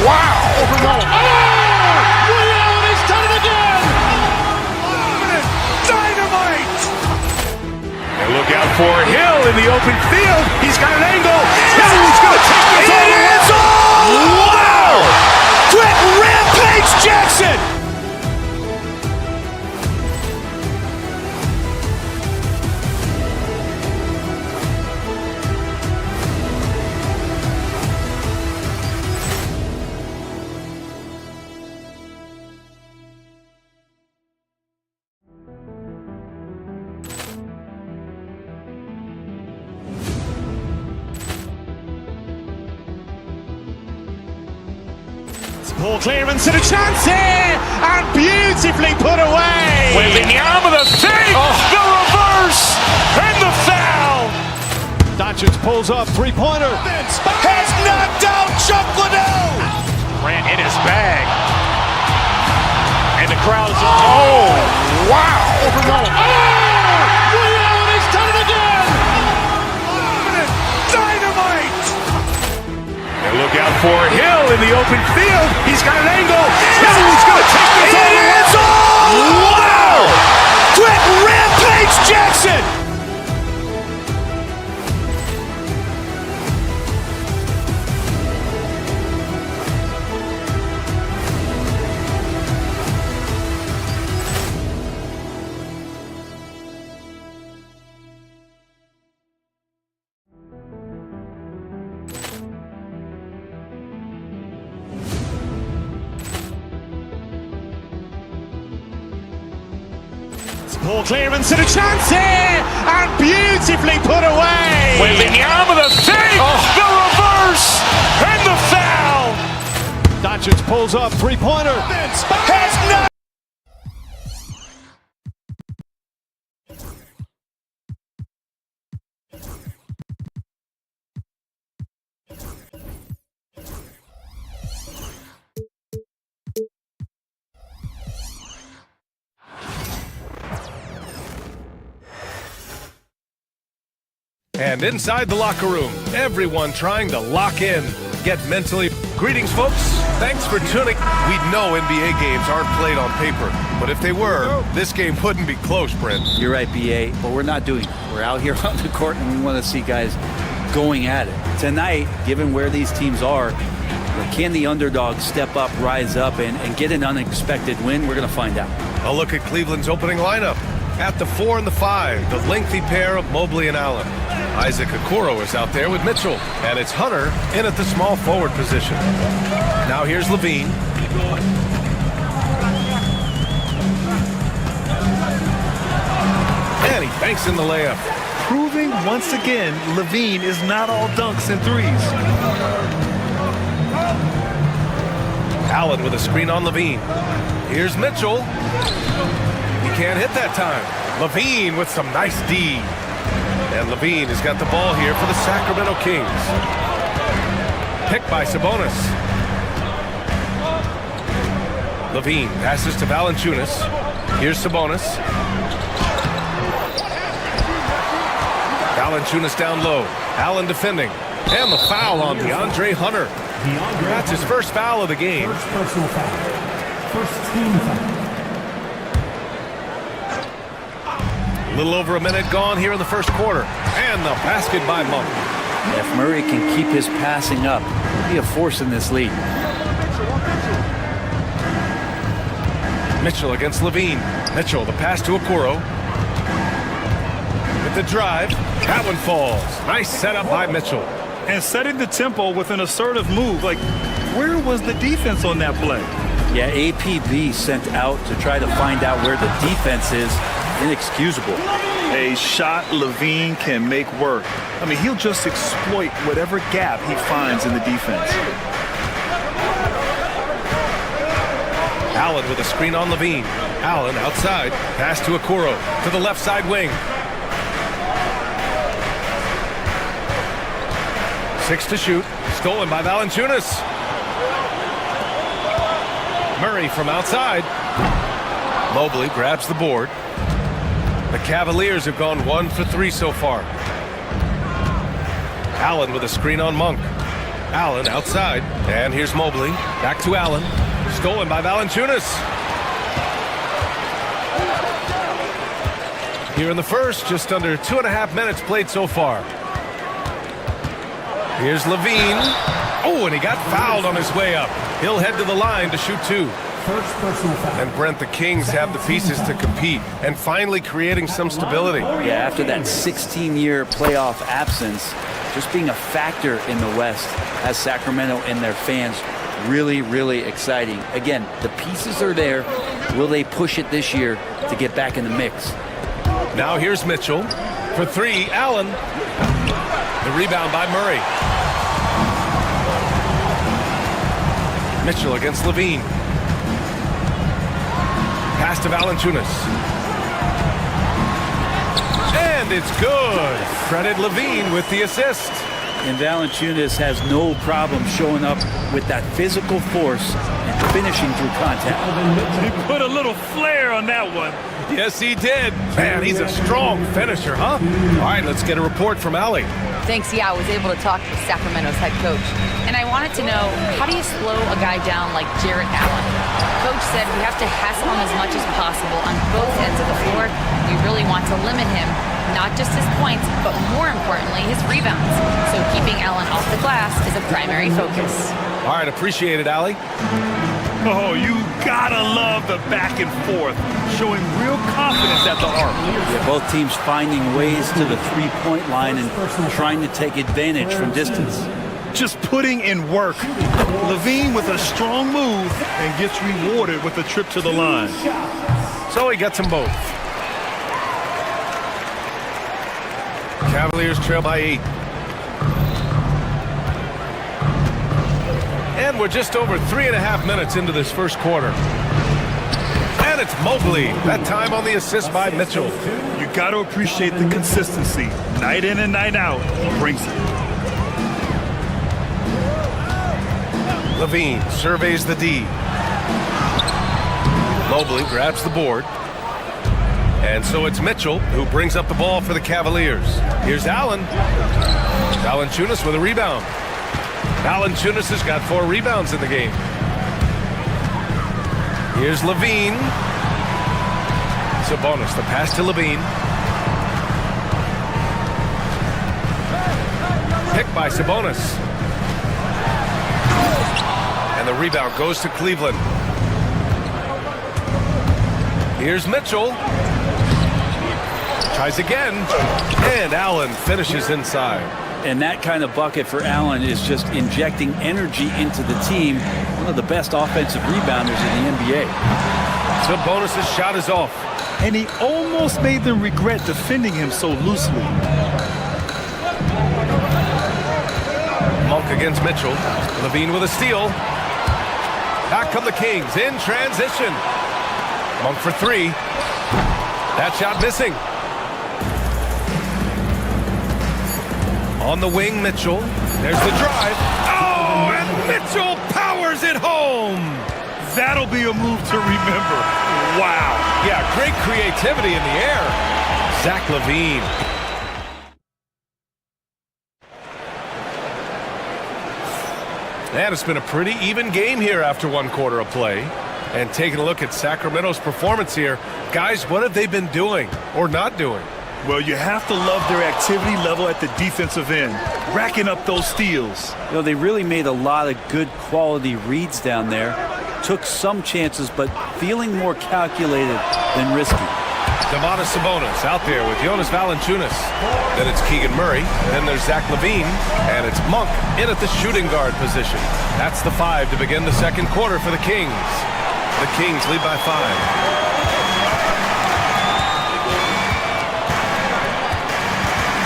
wow. Ray Allen has done it again. Dynamite. And look out for Hill in the open field. He's got an angle. He's going to take this all the way. It's all! Wow! Quick Rampage Jackson! Poor clearance and a chance here, and beautifully put away. Wembanyama the save, the reverse, and the foul. Doncic pulls up, three-pointer. Has knocked out Chuck Liddell. Grant in his bag. And the crowd is... Oh, wow. Ray Allen has done it again. Dynamite. And look out for Hill in the open field. He's got an angle. He's going to take this all the way. It's all! Wow! Quick Rampage Jackson! Poor clearance and a chance here, and beautifully put away. Wembanyama the save, the reverse, and the foul. Doncic pulls up, three-pointer. Has not... And inside the locker room, everyone trying to lock in, get mentally. Greetings, folks. Thanks for tuning. We know NBA games aren't played on paper, but if they were, this game wouldn't be close, Brent. You're right, BA, but we're not doing it. We're out here on the court, and we want to see guys going at it. Tonight, given where these teams are, can the underdog step up, rise up, and get an unexpected win? We're going to find out. A look at Cleveland's opening lineup. At the 4 and the 5, the lengthy pair of Mobley and Allen. Isaac Okoro is out there with Mitchell, and it's Hunter in at the small forward position. Now here's Levine. And he banks in the layup. Proving once again, Levine is not all dunks and threes. Allen with a screen on Levine. Here's Mitchell. He can't hit that time. Levine with some nice D. And Levine has got the ball here for the Sacramento Kings. Picked by Sabonis. Levine passes to Valanciunas. Here's Sabonis. Valanciunas down low. Allen defending. And the foul on DeAndre Hunter. That's his first foul of the game. First personal foul. First team foul. A little over a minute gone here in the first quarter. And the basket by Monk. If Murray can keep his passing up, he'll be a force in this league. Mitchell against Levine. Mitchell, the pass to Okoro. With the drive. That one falls. Nice setup by Mitchell. And setting the tempo with an assertive move. Like, where was the defense on that play? Yeah, APB sent out to try to find out where the defense is. Inexcusable. A shot Levine can make work. I mean, he'll just exploit whatever gap he finds in the defense. Allen with a screen on Levine. Allen outside. Pass to Okoro. To the left side wing. 6 to shoot. Stolen by Valanciunas. Murray from outside. Mobley grabs the board. The Cavaliers have gone 1 for 3 so far. Allen with a screen on Monk. Allen outside. And here's Mobley. Back to Allen. Stolen by Valanciunas. Here in the first, just under 2.5 minutes played so far. Here's Levine. Oh, and he got fouled on his way up. He'll head to the line to shoot 2. And Brent, the Kings have the pieces to compete and finally creating some stability. Yeah, after that 16-year playoff absence, just being a factor in the West has Sacramento and their fans really, really exciting. Again, the pieces are there. Will they push it this year to get back in the mix? Now here's Mitchell. For 3, Allen. The rebound by Murray. Mitchell against Levine. Pass to Valanciunas. And it's good. Credit Levine with the assist. And Valanciunas has no problem showing up with that physical force and finishing through contact. He put a little flair on that one. Yes, he did. Man, he's a strong finisher, huh? All right, let's get a report from Allie. Thanks, yeah, I was able to talk to Sacramento's head coach. And I wanted to know, how do you slow a guy down like Jarrett Allen? Coach said we have to hassle him as much as possible on both ends of the floor. You really want to limit him, not just his points, but more importantly, his rebounds. So keeping Allen off the glass is a primary focus. All right, appreciate it, Allie. Oh, you gotta love the back and forth, showing real confidence at the arc. Yeah, both teams finding ways to the three-point line and trying to take advantage from distance. Just putting in work. Levine with a strong move and gets rewarded with a trip to the line. So he gets them both. Cavaliers trail by 8. And we're just over 3.5 minutes into this first quarter. And it's Mobley. That time on the assist by Mitchell. You got to appreciate the consistency. Night in and night out, he brings it. Levine surveys the D. Mobley grabs the board. And so it's Mitchell who brings up the ball for the Cavaliers. Here's Allen. Valanciunas with a rebound. Valanciunas has got 4 rebounds in the game. Here's Levine. Sabonis, the pass to Levine. Picked by Sabonis. And the rebound goes to Cleveland. Here's Mitchell. Tries again. And Allen finishes inside. And that kind of bucket for Allen is just injecting energy into the team. One of the best offensive rebounders in the NBA. Sabonis' shot is off. And he almost made them regret defending him so loosely. Monk against Mitchell. Levine with a steal. Back come the Kings in transition. Monk for 3. That shot missing. On the wing, Mitchell. There's the drive. Oh, and Mitchell powers it home. That'll be a move to remember. Wow. Yeah, great creativity in the air. Zach LaVine. And it's been a pretty even game here after 1 quarter of play. And taking a look at Sacramento's performance here, guys, what have they been doing or not doing? Well, you have to love their activity level at the defensive end, racking up those steals. You know, they really made a lot of good quality reads down there. Took some chances, but feeling more calculated than risky. Domantas Sabonis out there with Jonas Valanciunas. Then it's Keegan Murray. Then there's Zach LaVine. And it's Monk in at the shooting guard position. That's the 5 to begin the second quarter for the Kings. The Kings lead by 5.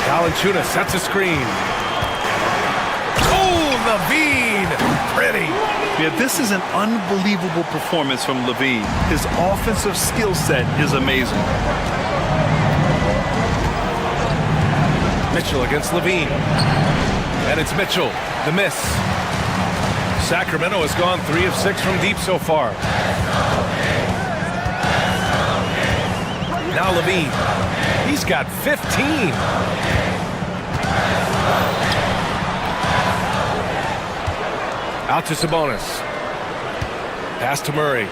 Valanciunas sets a screen. Oh, LaVine! Pretty. Yeah, this is an unbelievable performance from LaVine. His offensive skill set is amazing. Mitchell against LaVine. And it's Mitchell, the miss. Sacramento has gone 3 of 6 from deep so far. Now Levine. He's got 15. Out to Sabonis. Pass to Murray.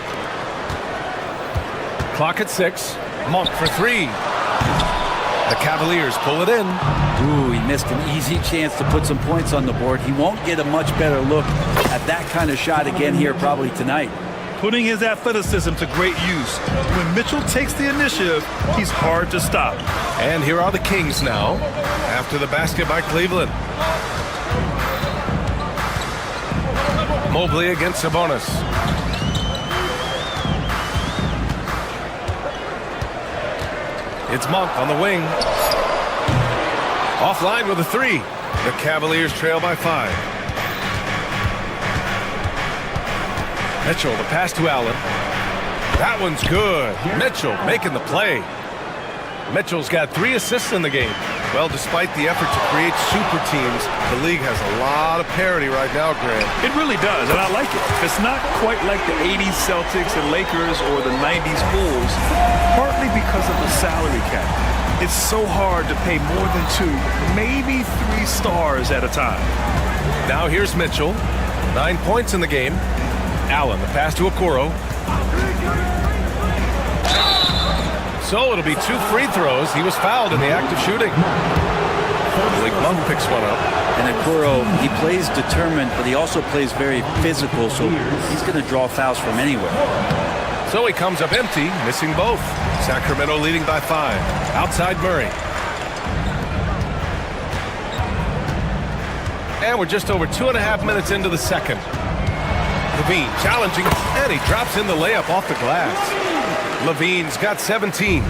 Clock at 6. Monk for 3. The Cavaliers pull it in. Ooh, he missed an easy chance to put some points on the board. He won't get a much better look at that kind of shot again here probably tonight. Putting his athleticism to great use. When Mitchell takes the initiative, he's hard to stop. And here are the Kings now, after the basket by Cleveland. Mobley against Sabonis. It's Monk on the wing. Offline with a 3. The Cavaliers trail by 5. Mitchell, the pass to Allen. That one's good. Mitchell making the play. Mitchell's got 3 assists in the game. Well, despite the effort to create super teams, the league has a lot of parity right now, Grant. It really does, and I like it. It's not quite like the 80s Celtics and Lakers or the 90s Bulls, partly because of the salary cap. It's so hard to pay more than 2, maybe 3 stars at a time. Now here's Mitchell. 9 points in the game. Allen, the pass to Okoro. So it'll be 2 free throws. He was fouled in the act of shooting. Malik Monk picks one up. And Okoro, he plays determined, but he also plays very physical, so he's going to draw fouls from anywhere. So he comes up empty, missing both. Sacramento leading by 5. Outside Murray. And we're just over 2.5 minutes into the second. Levine challenging, and he drops in the layup off the glass. Levine's got 17.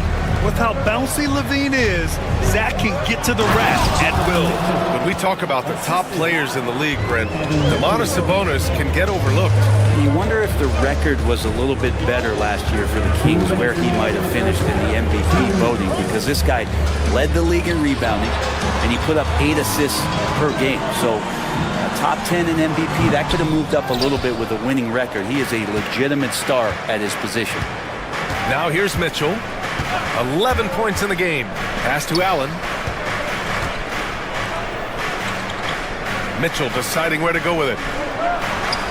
With how bouncy Levine is, Zach can get to the rack at will. When we talk about the top players in the league, Brent, Domantas Sabonis can get overlooked. You wonder if the record was a little bit better last year for the Kings, where he might have finished in the MVP voting, because this guy led the league in rebounding, and he put up 8 assists per game. So top 10 in MVP, that could have moved up a little bit with a winning record. He is a legitimate star at his position. Now here's Mitchell. 11 points in the game. Pass to Allen. Mitchell deciding where to go with it.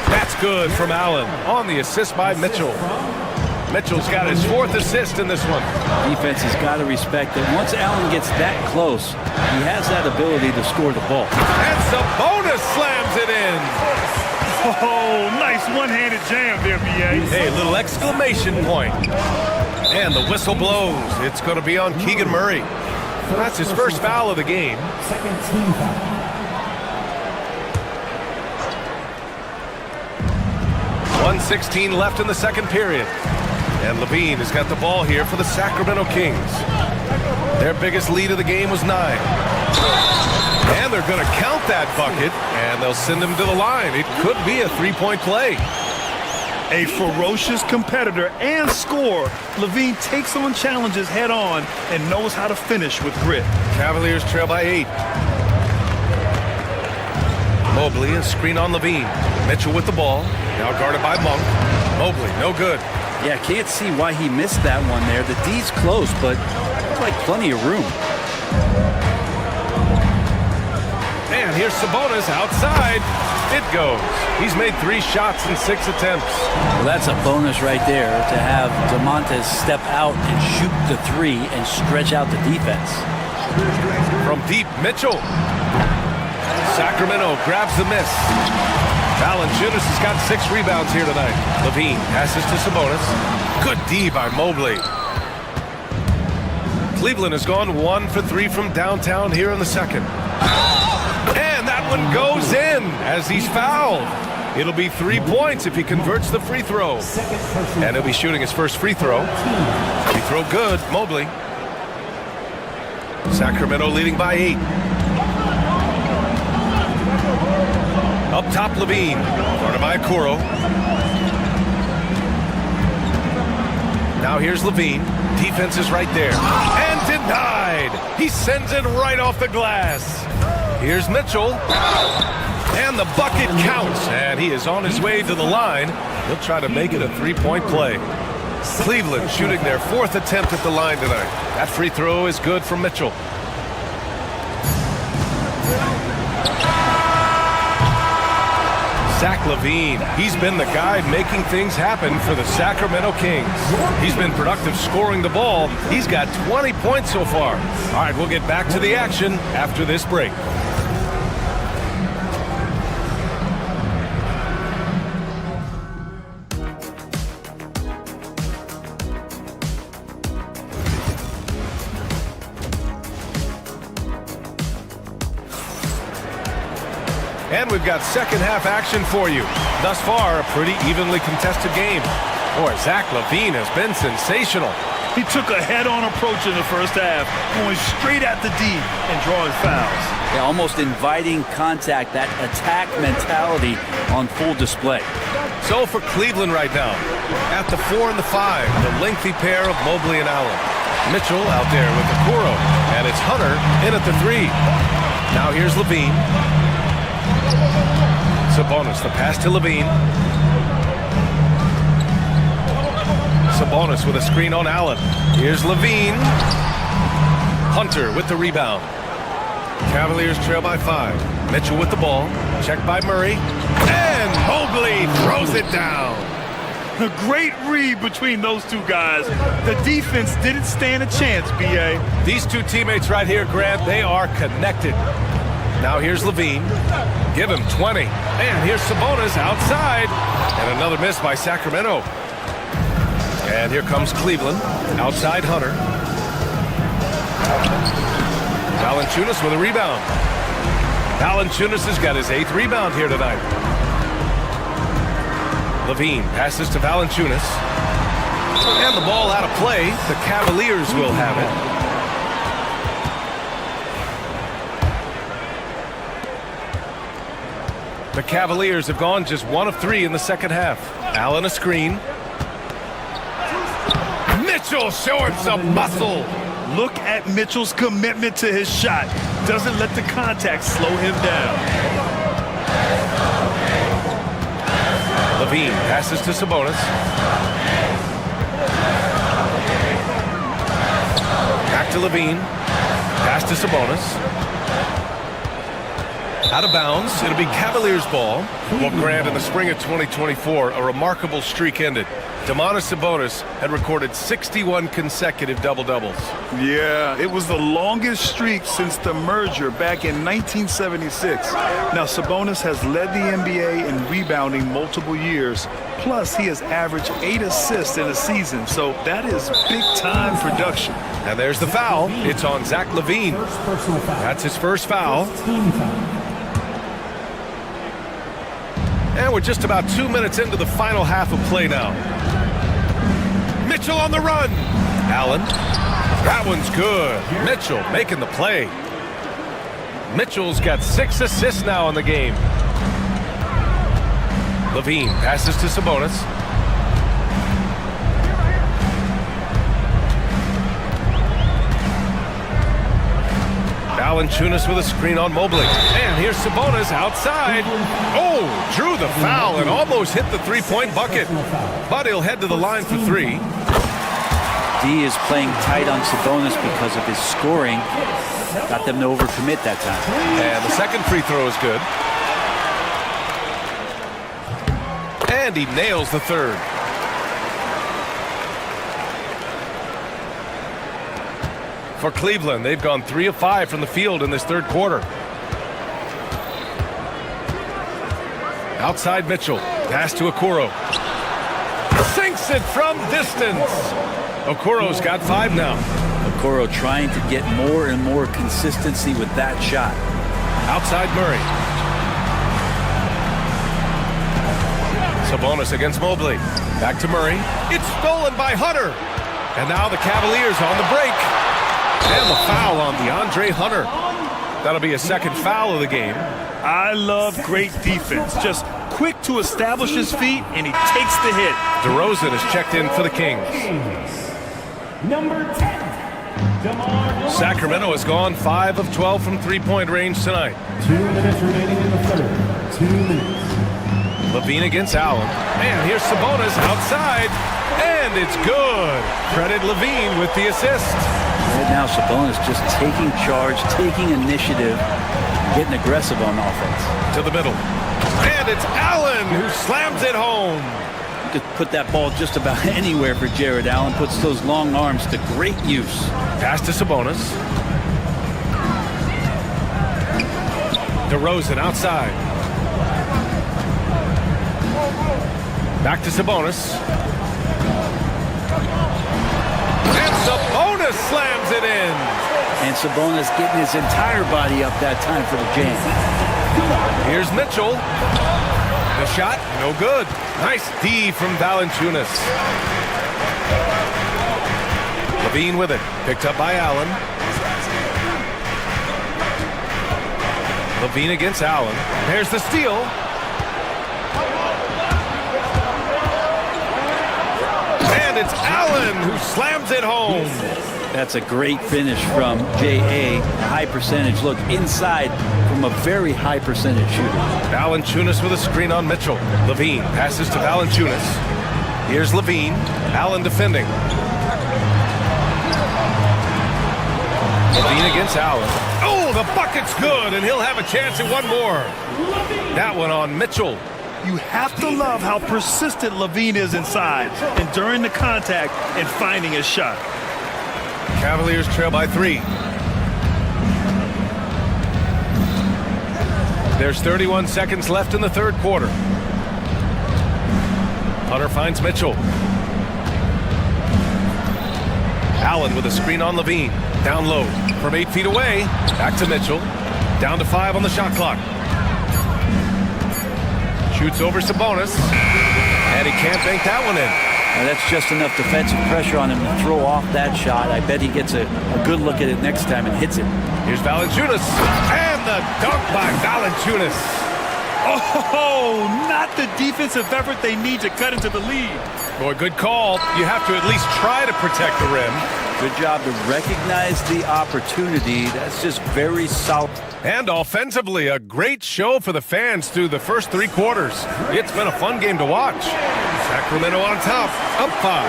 That's good from Allen on the assist by Mitchell. Mitchell's got his 4th assist in this one. Defense has got to respect that once Allen gets that close, he has that ability to score the ball. And Sabonis slams it in. Oh, nice one-handed jam there, B.A. Hey, little exclamation point. And the whistle blows. It's going to be on Keegan Murray. That's his first foul of the game. Second team foul. 1:16 left in the second period. And Levine has got the ball here for the Sacramento Kings. Their biggest lead of the game was 9. And they're going to count that bucket, and they'll send him to the line. It could be a 3-point play. A ferocious competitor and scorer, Levine takes on challenges head on and knows how to finish with grit. Cavaliers trail by 8. Mobley, a screen on Levine. Mitchell with the ball, now guarded by Monk. Mobley, no good. Yeah, can't see why he missed that one there. The D's close, but looks like plenty of room. And here's Sabonis outside. It goes. He's made 3 shots in 6 attempts. Well, that's a bonus right there to have Domantas step out and shoot the 3 and stretch out the defense. From deep, Mitchell. Sacramento grabs the miss. Valanciunas has got 6 rebounds here tonight. Levine passes to Sabonis. Good D by Mobley. Cleveland has gone 1 for 3 from downtown here in the second. And that one goes in as he's fouled. It'll be 3 points if he converts the free throw. And he'll be shooting his first free throw. Free throw good, Mobley. Sacramento leading by 8. Up top, Levine. Guarded by Okoro. Now here's Levine. Defense is right there. And denied. He sends it right off the glass. Here's Mitchell. And the bucket counts. And he is on his way to the line. He'll try to make it a three-point play. Cleveland shooting their 4th attempt at the line tonight. That free throw is good from Mitchell. Zach LaVine, he's been the guy making things happen for the Sacramento Kings. He's been productive scoring the ball. He's got 20 points so far. All right, we'll get back to the action after this break. And we've got second half action for you. Thus far, a pretty evenly contested game. Boy, Zach LaVine has been sensational. He took a head-on approach in the first half, going straight at the D and drawing fouls. Yeah, almost inviting contact, that attack mentality on full display. So for Cleveland right now, at the 4 and the 5, the lengthy pair of Mobley and Allen. Mitchell out there with the Okoro, and it's Hunter in at the 3. Now here's LaVine. Sabonis, the pass to LaVine. Sabonis with a screen on Allen. Here's LaVine. Hunter with the rebound. Cavaliers trail by 5. Mitchell with the ball. Checked by Murray. And Mobley throws it down. A great read between those two guys. The defense didn't stand a chance, B.A. These two teammates right here, Grant, they are connected. Now here's LaVine. Give him 20. And here's Sabonis outside. And another miss by Sacramento. And here comes Cleveland. Outside Hunter. Valanciunas with a rebound. Valanciunas has got his 8th rebound here tonight. LaVine passes to Valanciunas. And the ball out of play. The Cavaliers will have it. The Cavaliers have gone just 1 of 3 in the second half. Allen a screen. Mitchell showing some muscle. Look at Mitchell's commitment to his shot. Doesn't let the contact slow him down. LaVine passes to Sabonis. Back to LaVine. Pass to Sabonis. Out of bounds. It'll be Cavaliers ball. Well, Grant, in the spring of 2024, a remarkable streak ended. Domantas Sabonis had recorded 61 consecutive double-doubles. Yeah, it was the longest streak since the merger back in 1976. Now, Sabonis has led the NBA in rebounding multiple years. Plus, he has averaged 8 assists in a season, so that is big-time production. And there's the foul. It's on Zach LaVine. That's his first foul. And we're just about 2 minutes into the final half of play now. Mitchell on the run. Allen. That one's good. Mitchell making the play. Mitchell's got 6 assists now in the game. LaVine passes to Sabonis. Valanciunas with a screen on Mobley. And here's Sabonis outside. Oh, drew the foul and almost hit the three-point bucket. But he'll head to the line for 3. D is playing tight on Sabonis because of his scoring. Got them to overcommit that time. And the second free throw is good. And he nails the third. For Cleveland, they've gone 3 of 5 from the field in this third quarter. Outside Mitchell. Pass to Okoro. Sinks it from distance. Okoro's got 5 now. Okoro trying to get more and more consistency with that shot. Outside Murray. Sabonis against Mobley. Back to Murray. It's stolen by Hunter. And now the Cavaliers on the break. And the foul on DeAndre Hunter. That'll be a second foul of the game. I love great defense. Just quick to establish his feet, and he takes the hit. DeRozan is checked in for the Kings. Number 10. Sacramento has gone 5 of 12 from three-point range tonight. 2 minutes remaining in the third. 2 minutes. Levine against Allen. And here's Sabonis outside. And it's good. Credit Levine with the assist. Right now, Sabonis just taking charge, taking initiative, getting aggressive on offense. To the middle. And it's Allen who slams it home. You could put that ball just about anywhere for Jared Allen. Puts those long arms to great use. Pass to Sabonis. DeRozan outside. Back to Sabonis. And Sabonis slams it in. And Sabonis getting his entire body up that time for the jam. Here's Mitchell. The shot, no good. Nice D from Valanciunas. Levine with it. Picked up by Allen. Levine against Allen. There's the steal. And it's Allen who slams it home. That's a great finish from J.A. High percentage look inside from a very high percentage shooter. Valanciunas with a screen on Mitchell. Levine passes to Valanciunas. Here's Levine. Allen defending. Levine against Allen. Oh, the bucket's good, and he'll have a chance at one more. That one on Mitchell. You have to love how persistent Levine is inside and during the contact and finding his shot. Cavaliers trail by 3. There's 31 seconds left in the third quarter. Hunter finds Mitchell. Allen with a screen on Levine. Down low from 8 feet away. Back to Mitchell. Down to 5 on the shot clock. Shoots over Sabonis. And he can't bank that one in. Now that's just enough defensive pressure on him to throw off that shot. I bet he gets a good look at it next time and hits it. Here's Valanciunas. And the dunk by Valanciunas. Oh, not the defensive effort they need to cut into the lead. Boy, good call. You have to at least try to protect the rim. Good job to recognize the opportunity. That's just very solid. And offensively, a great show for the fans through the first 3 quarters. It's been a fun game to watch. Sacramento on top, up 5.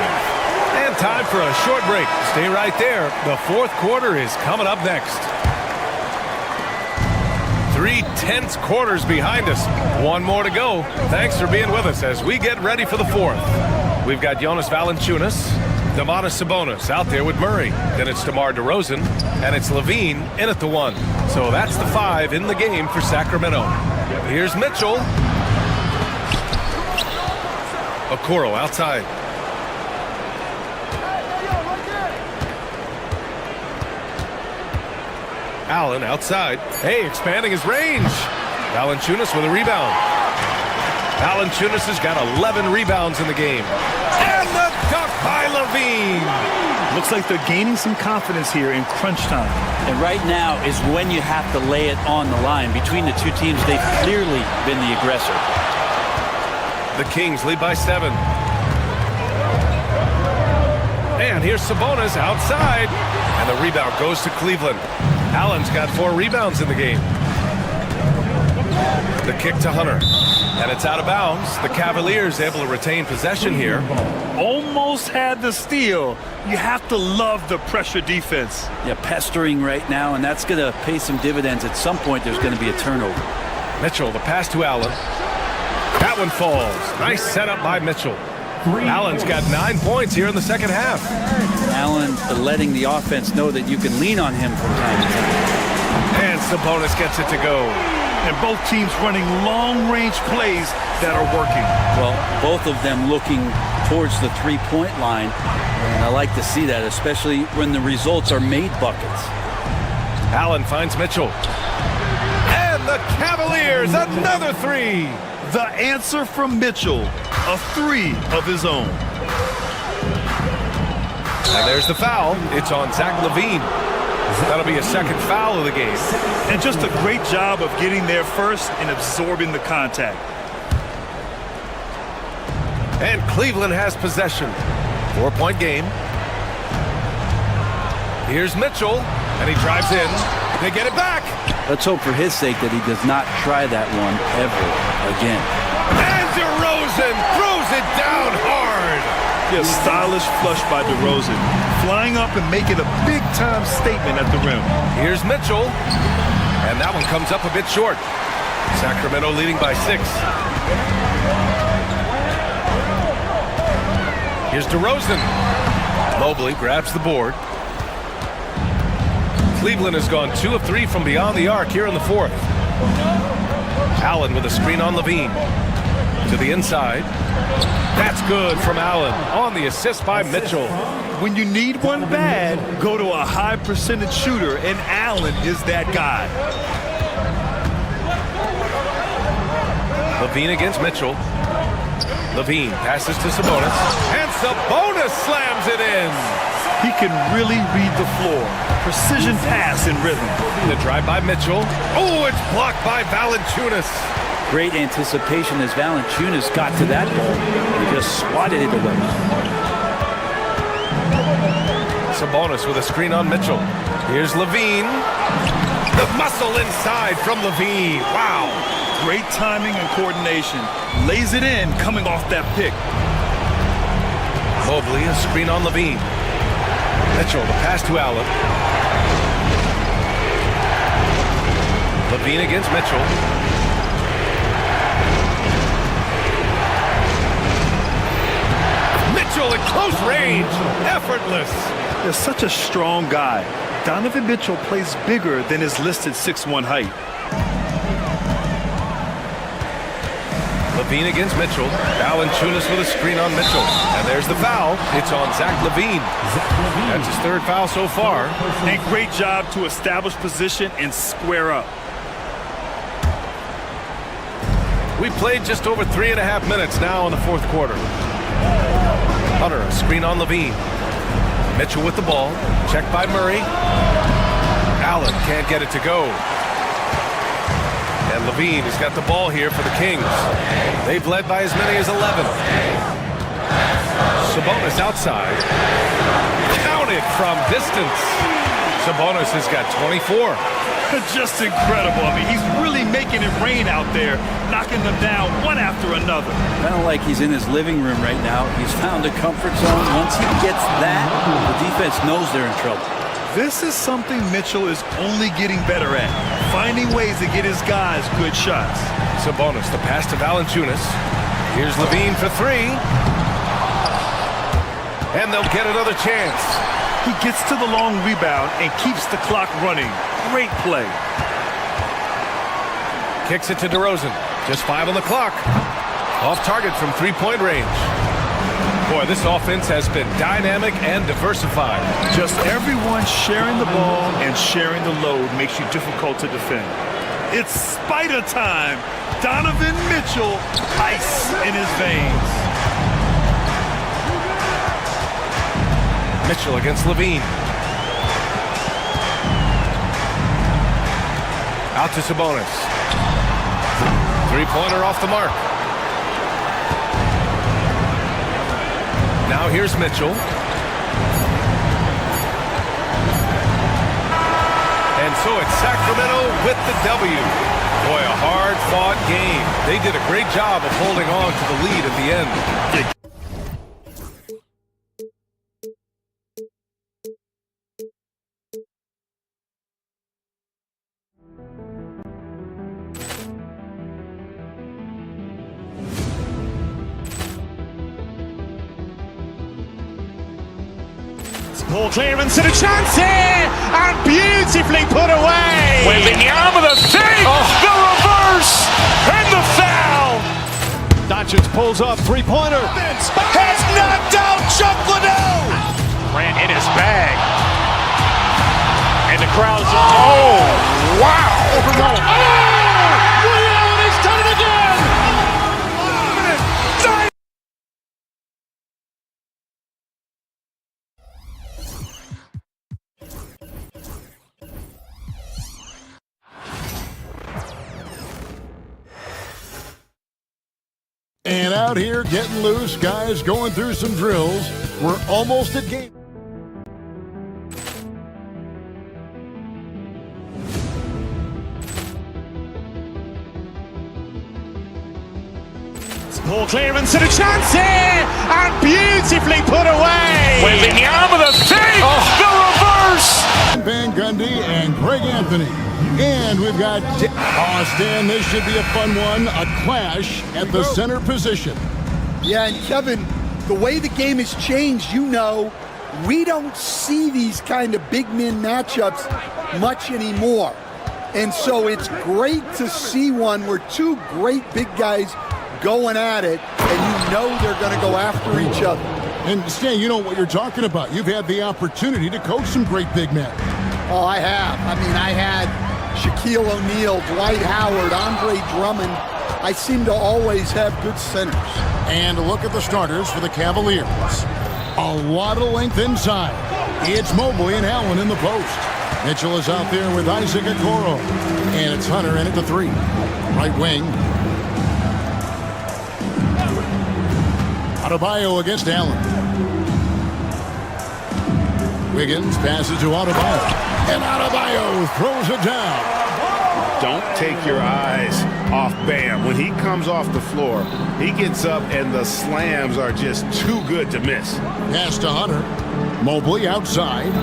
And time for a short break. Stay right there. The fourth quarter is coming up next. 3 tense quarters behind us. One more to go. Thanks for being with us as we get ready for the fourth. We've got Jonas Valanciunas, Domantas Sabonis out there with Murray. Then it's DeMar DeRozan, and it's Levine in at the 1. So that's the 5 in the game for Sacramento. Here's Mitchell. Okoro outside. Allen outside. Hey, expanding his range. Valanciunas with a rebound. Valanciunas has got 11 rebounds in the game. And the dunk by Levine. Looks like they're gaining some confidence here in crunch time. And right now is when you have to lay it on the line. Between the two teams, they've clearly been the aggressor. The Kings lead by 7. And here's Sabonis outside. And the rebound goes to Cleveland. Allen's got 4 rebounds in the game. The kick to Hunter. And it's out of bounds. The Cavaliers able to retain possession here. Almost had the steal. You have to love the pressure defense. Yeah, pestering right now, and that's going to pay some dividends. At some point, there's going to be a turnover. Mitchell, the pass to Allen. That one falls. Nice setup by Mitchell. Allen's got 9 points here in the second half. Allen letting the offense know that you can lean on him from time to time. And Sabonis gets it to go. And both teams running long-range plays that are working. Well, both of them looking towards the three-point line. And I like to see that, especially when the results are made buckets. Allen finds Mitchell. And the Cavaliers, another 3. The answer from Mitchell, a 3 of his own. And there's the foul. It's on Zach LaVine. That'll be a second foul of the game. And just a great job of getting there first and absorbing the contact. And Cleveland has possession. 4-point game. Here's Mitchell, and he drives in. They get it back. Let's hope for his sake that he does not try that one ever again. And DeRozan throws it down hard. A stylish flush by DeRozan, flying up and making a big-time statement at the rim. Here's Mitchell, and that one comes up a bit short. Sacramento leading by 6. Here's DeRozan. Mobley grabs the board. Cleveland has gone 2 of 3 from beyond the arc here in the 4th. Allen with a screen on Levine. To the inside. That's good from Allen on the assist by Mitchell. When you need one bad, go to a high percentage shooter, and Allen is that guy. Levine against Mitchell. Levine passes to Sabonis, and Sabonis slams it in. He can really read the floor. Precision pass and rhythm. The drive by Mitchell. Oh, it's blocked by Valanciunas. Great anticipation as Valanciunas got to that ball. He just swatted it away. Sabonis with a screen on Mitchell. Here's Levine. The muscle inside from Levine. Wow. Great timing and coordination. Lays it in coming off that pick. Mobley, a screen on Levine. Mitchell, the pass to Allen. Levine against Mitchell. Mitchell at close range. Effortless. They're such a strong guy. Donovan Mitchell plays bigger than his listed 6'1" height. Levine against Mitchell. Valanciunas with a screen on Mitchell. And there's the foul. It's on Zach Levine. That's his 3rd foul so far. And great job to establish position and square up. We played just over 3.5 minutes now in the 4th quarter. Hunter, a screen on Levine. Mitchell with the ball. Checked by Murray. Allen can't get it to go. And Levine has got the ball here for the Kings. They've led by as many as 11. Sabonis outside. Counted from distance. Sabonis has got 24. Just incredible. I mean, he's really making it rain out there, knocking them down one after another. Kind of like he's in his living room right now. He's found a comfort zone. Once he gets that, the defense knows they're in trouble. This is something Mitchell is only getting better at, finding ways to get his guys good shots. Sabonis, the pass to Valanciunas. Here's Levine for 3. And they'll get another chance. He gets to the long rebound and keeps the clock running. Great play. Kicks it to DeRozan. Just 5 on the clock. Off target from 3-point range. Boy, this offense has been dynamic and diversified. Just everyone sharing the ball and sharing the load makes you difficult to defend. It's spider time. Donovan Mitchell, ice in his veins. Mitchell against Levine. Out to Sabonis. 3-pointer off the mark. Now here's Mitchell. And so it's Sacramento with the W. Boy, a hard-fought game. They did a great job of holding on to the lead at the end. Ball clearance and a chance here, and beautifully put away. Wembanyama the save, the reverse, and the foul. Doncic pulls up, 3-pointer. Has knocked out Chuck Liddell. Ran in his bag, and the crowd's oh wow! Oh! He's done it again. And out here getting loose, guys going through some drills. We're almost at game. Poor clearance and a chance here, and beautifully put away. Wembanyama the fake, the reverse. Van Gundy and Greg Anthony. And we've got Stan, this should be a fun one, a clash at the center position. Yeah, and Kevin, the way the game has changed, we don't see these kind of big men matchups much anymore. And so it's great to see one where two great big guys going at it, and they're going to go after each other. And Stan, you know what you're talking about. You've had the opportunity to coach some great big men. Oh, I have. I mean, I had Shaquille O'Neal, Dwight Howard, Andre Drummond. I seem to always have good centers. And look at the starters for the Cavaliers. A lot of length inside. It's Mobley and Allen in the post. Mitchell is out there with Isaac Okoro. And it's Hunter in at the 3. Right wing. Adebayo against Allen. Wiggins passes to Adebayo. And Adebayo throws it down. Don't take your eyes off Bam. When he comes off the floor, he gets up and the slams are just too good to miss. Pass to Hunter. Mobley outside.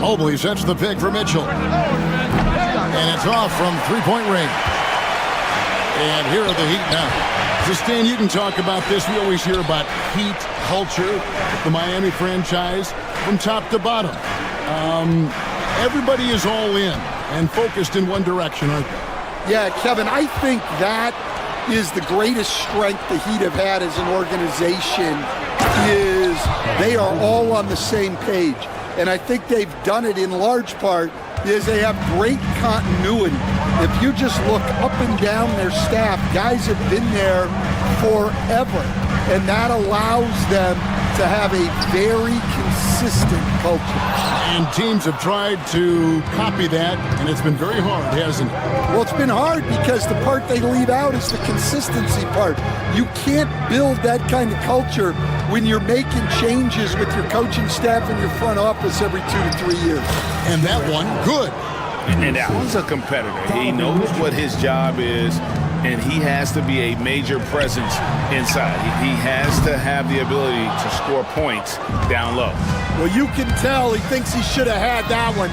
Mobley sets the pick for Mitchell. And it's off from three-point range. And here are the Heat now. So Stan, you can talk about this. We always hear about Heat culture, the Miami franchise, from top to bottom. Everybody is all in and focused in one direction, aren't they? Yeah, Kevin, I think that is the greatest strength the Heat have had as an organization is they are all on the same page. And I think they've done it in large part because they have great continuity. If you just look up and down their staff, guys have been there forever. And that allows them to have a very consistent culture. And teams have tried to copy that, and it's been very hard, hasn't it? Well, it's been hard because the part they leave out is the consistency part. You can't build that kind of culture when you're making changes with your coaching staff and your front office every 2 to 3 years. And that one, good. And Allen's a competitor. He knows what his job is, and he has to be a major presence inside. He has to have the ability to score points down low. Well, you can tell he thinks he should have had that one.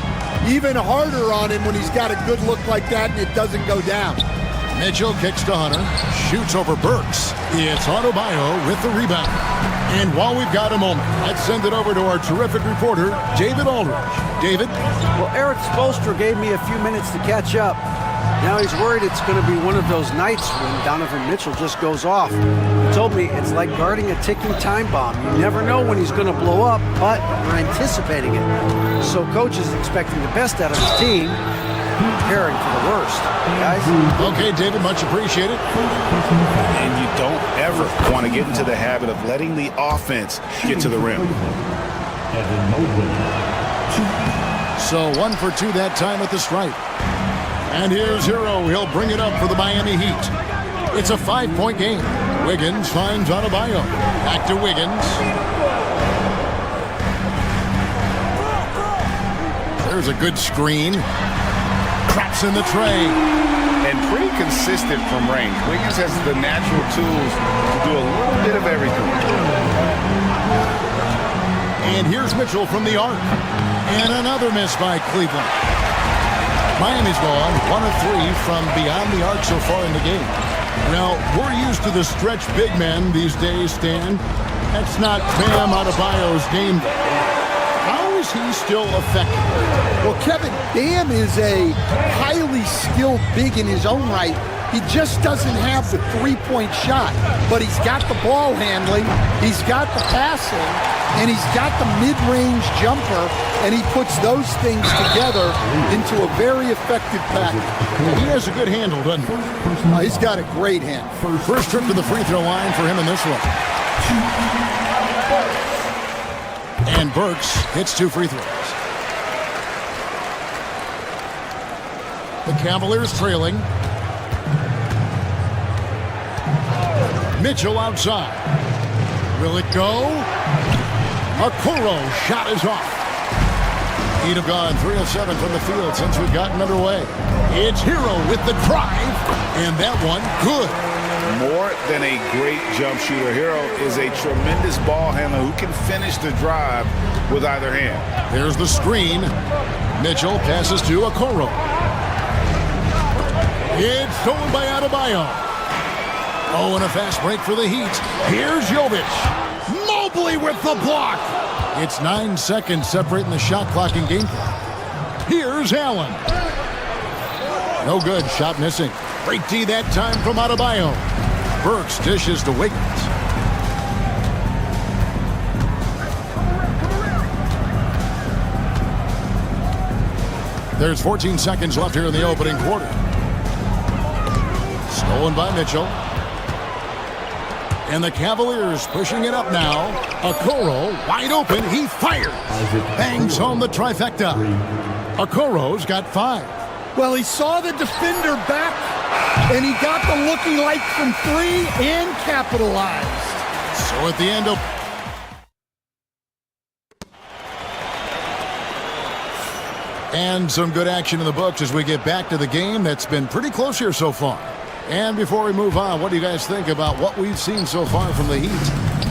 Even harder on him when he's got a good look like that and it doesn't go down. Mitchell kicks to Hunter, shoots over Burks. It's Adebayo with the rebound. And while we've got a moment, let's send it over to our terrific reporter, David Aldridge. David? Well, Eric Spoelstra gave me a few minutes to catch up. Now he's worried it's going to be one of those nights when Donovan Mitchell just goes off. He told me it's like guarding a ticking time bomb. You never know when he's going to blow up, but you're anticipating it. So coach is expecting the best out of his team, preparing for the worst. Guys? Okay, David, much appreciated. And you don't ever want to get into the habit of letting the offense get to the rim. So 1 for 2 that time at the stripe. And here's Hero. He'll bring it up for the Miami Heat. It's a 5-point game. Wiggins finds Adebayo. Back to Wiggins. There's a good screen. Traps in the tray. And pretty consistent from range. Wiggins has the natural tools to do a little bit of everything. And here's Mitchell from the arc. And another miss by Cleveland. Miami's gone 1 of 3 from beyond the arc so far in the game. Now, we're used to the stretch big men these days, Stan. That's not Bam Adebayo's game. How is he still effective? Well, Kevin, Bam is a highly skilled big in his own right. He just doesn't have the three-point shot, but he's got the ball handling, he's got the passing, and he's got the mid-range jumper, and he puts those things together into a very effective package. He has a good handle, doesn't he? He's got a great hand. First trip to the free throw line for him in this one. And Burks hits 2 free throws. The Cavaliers trailing. Mitchell outside. Will it go? Okoro shot is off. He'd have gone 3 of 7 from the field since we've gotten underway. It's Hero with the drive. And that one, good. More than a great jump shooter, Hero is a tremendous ball handler who can finish the drive with either hand. There's the screen. Mitchell passes to Okoro. It's stolen by Adebayo. Oh, and a fast break for the Heat. Here's Jovic. Mobley with the block. It's 9 seconds separating the shot clock and game clock. Here's Allen. No good. Shot missing. Great D that time from Adebayo. Burks dishes to Wiggins. There's 14 seconds left here in the opening quarter. Stolen by Mitchell. And the Cavaliers pushing it up now. Okoro wide open. He fires. Bangs home the trifecta. Okoro's got 5. Well, he saw the defender back, and he got the looking like from 3 and capitalized. So at the end of... And some good action in the books as we get back to the game that's been pretty close here so far. And before we move on, what do you guys think about what we've seen so far from the Heat?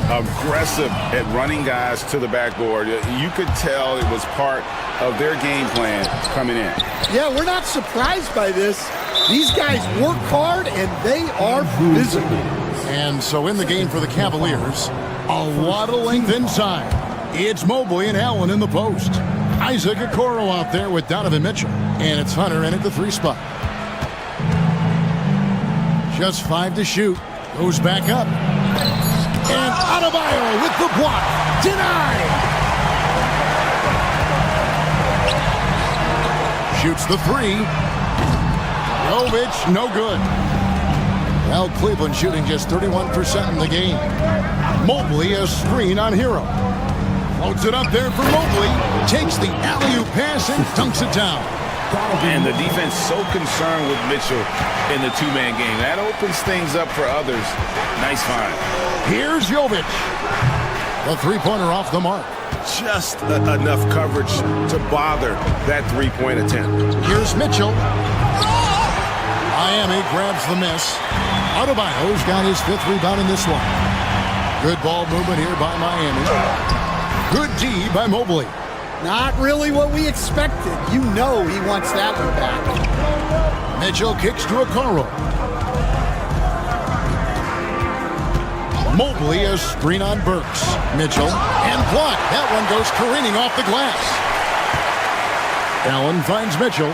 Aggressive at running guys to the backboard. You could tell it was part of their game plan coming in. Yeah, we're not surprised by this. These guys work hard, and they are physical. And so in the game for the Cavaliers, a lot of length inside. It's Mobley and Allen in the post. Isaac Okoro out there with Donovan Mitchell. And it's Hunter in at the 3 spot. Just 5 to shoot. Goes back up. And Adebayo with the block. Denied. Shoots the 3. Jovic, no good. Well, Cleveland shooting just 31% in the game. Mobley a screen on Hero. Floats it up there for Mobley. Takes the alley-oop pass and dunks it down. And the defense so concerned with Mitchell in the 2-man game. That opens things up for others. Nice find. Here's Jovic. The 3-pointer off the mark. Just enough coverage to bother that 3-point attempt. Here's Mitchell. Miami grabs the miss. Adebayo's got his 5th rebound in this one. Good ball movement here by Miami. Good D by Mobley. Not really what we expected. You know he wants that one back. Mitchell kicks to Okoro. Mobley a screen on Burks. Mitchell and block. That one goes careening off the glass. Allen finds Mitchell.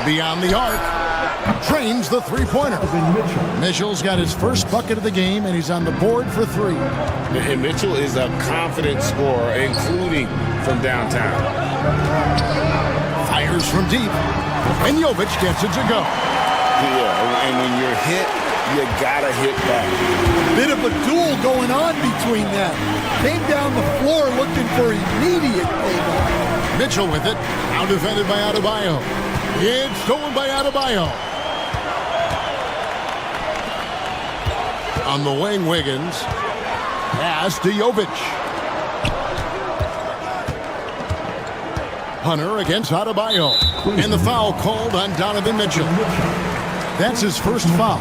Beyond the arc. Trains the 3-pointer. Mitchell's got his first bucket of the game, and he's on the board for 3. And Mitchell is a confident scorer, including from downtown. Fires from deep. And Jovic gets it to go. Yeah, and when you're hit, you gotta hit back. Bit of a duel going on between them. Came down the floor looking for immediate payback. Mitchell with it. Now defended by Adebayo. It's stolen by Adebayo. On the wing, Wiggins. Pass to Jovic. Hunter against Adebayo. And the foul called on Donovan Mitchell. That's his first foul.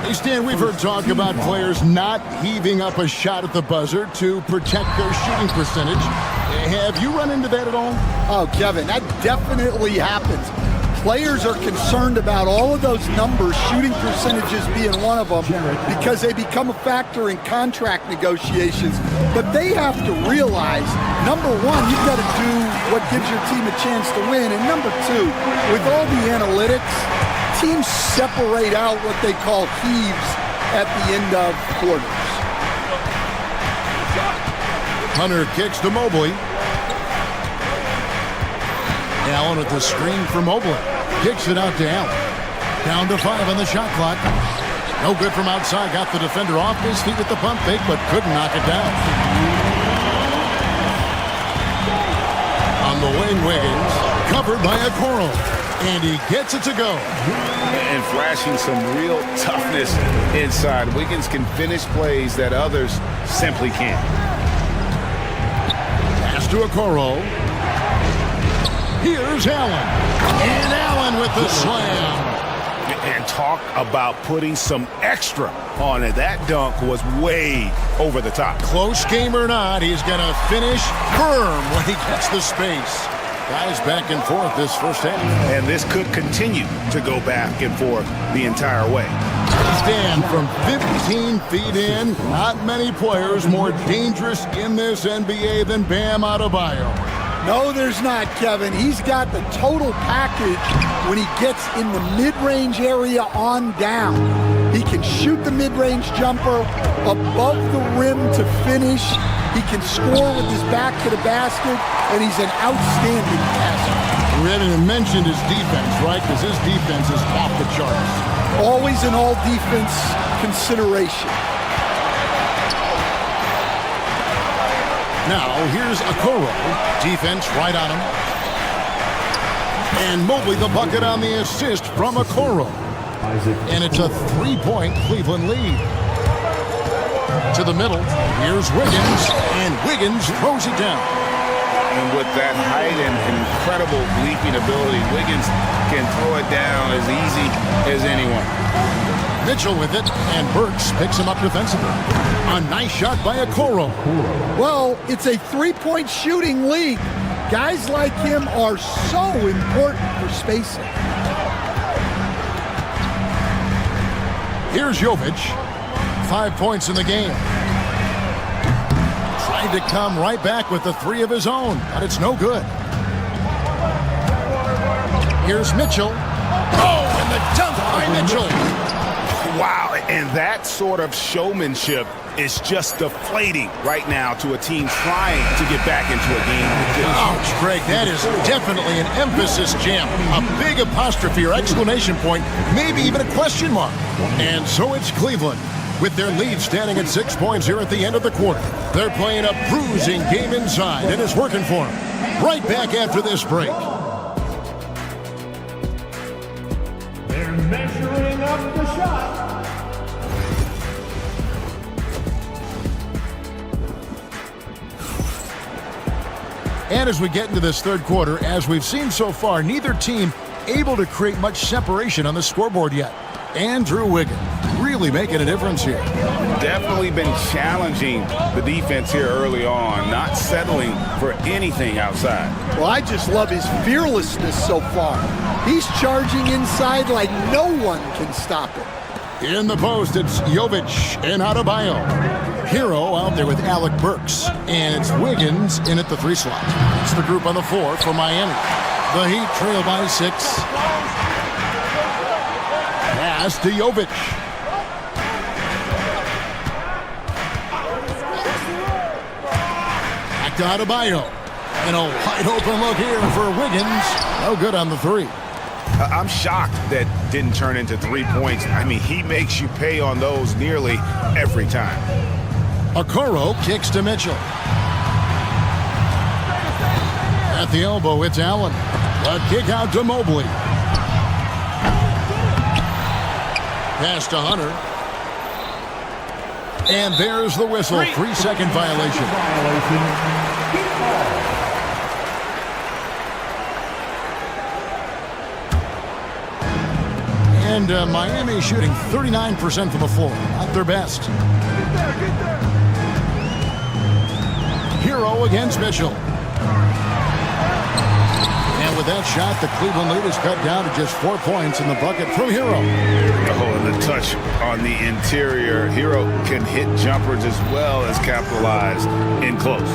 Hey, Stan, we've heard talk about players not heaving up a shot at the buzzer to protect their shooting percentage. Have you run into that at all? Oh, Kevin, that definitely happens. Players are concerned about all of those numbers, shooting percentages being one of them, because they become a factor in contract negotiations. But they have to realize, number one, you've got to do what gives your team a chance to win. And number two, with all the analytics, teams separate out what they call heaves at the end of quarters. Hunter kicks to Mobley. Allen at the screen for Mobley. Kicks it out to Allen. Down to 5 on the shot clock. No good from outside. Got the defender off his feet with the pump fake, but couldn't knock it down. On the wing, Wiggins. Covered by Okoro. And he gets it to go. And flashing some real toughness inside. Wiggins can finish plays that others simply can't. Pass to Okoro. Here's Allen. And Allen with the slam. And And talk about putting some extra on it. That dunk was way over the top. Close game or not, he's going to finish firm when he gets the space. Guys back and forth this first half. And this could continue to go back and forth the entire way. Stand from 15 feet in. Not many players more dangerous in this NBA than Bam Adebayo. No, there's not, Kevin. He's got the total package when he gets in the mid-range area on down. He can shoot the mid-range jumper above the rim to finish. He can score with his back to the basket, and he's an outstanding passer. We haven't even mentioned his defense, right? Because his defense is off the charts. Always an all-defense consideration. Now, here's Okoro. Defense right on him. And Mobley the bucket on the assist from Okoro. And it's a three-point Cleveland lead. To the middle, here's Wiggins, and Wiggins throws it down. And with that height and incredible leaping ability, Wiggins can throw it down as easy as anyone. Mitchell with it, and Burks picks him up defensively. A nice shot by Okoro. Well, it's a three-point shooting league. Guys like him are so important for spacing. Here's Jovic. 5 points in the game. Tried to come right back with the three of his own, but it's no good. Here's Mitchell. Oh, and the dunk by Mitchell. Wow, and that sort of showmanship is just deflating right now to a team trying to get back into a game. Ouch, Greg, that is definitely an emphasis jam. A big apostrophe or exclamation point, maybe even a question mark. And so it's Cleveland, with their lead standing at 6 points here at the end of the quarter. They're playing a bruising game inside, and it's working for them. Right back after this break. They're measuring up the shot. And as we get into this third quarter, as we've seen so far, neither team able to create much separation on the scoreboard yet. Andrew Wiggins really making a difference here. Definitely been challenging the defense here early on, not settling for anything outside. Well, I just love his fearlessness so far. He's charging inside like no one can stop him. In the post, it's Jovic and Adebayo. Hero out there with Alec Burks. And it's Wiggins in at the 3 slot. It's the group on the floor for Miami. The Heat trail by 6. Pass to Jovic. Back to Adebayo. And a wide open look here for Wiggins. No good on the 3. I'm shocked that didn't turn into 3 points. I mean, he makes you pay on those nearly every time. Okoro kicks to Mitchell. At the elbow, it's Allen. A kick out to Mobley. Pass to Hunter. And there's the whistle. 3-second violation. And Miami shooting 39% from the floor. Not their best. Hero against Mitchell. And with that shot, the Cleveland lead is cut down to just 4 points in the bucket from Hero. Oh, and the touch on the interior. Hero can hit jumpers as well as capitalize in close.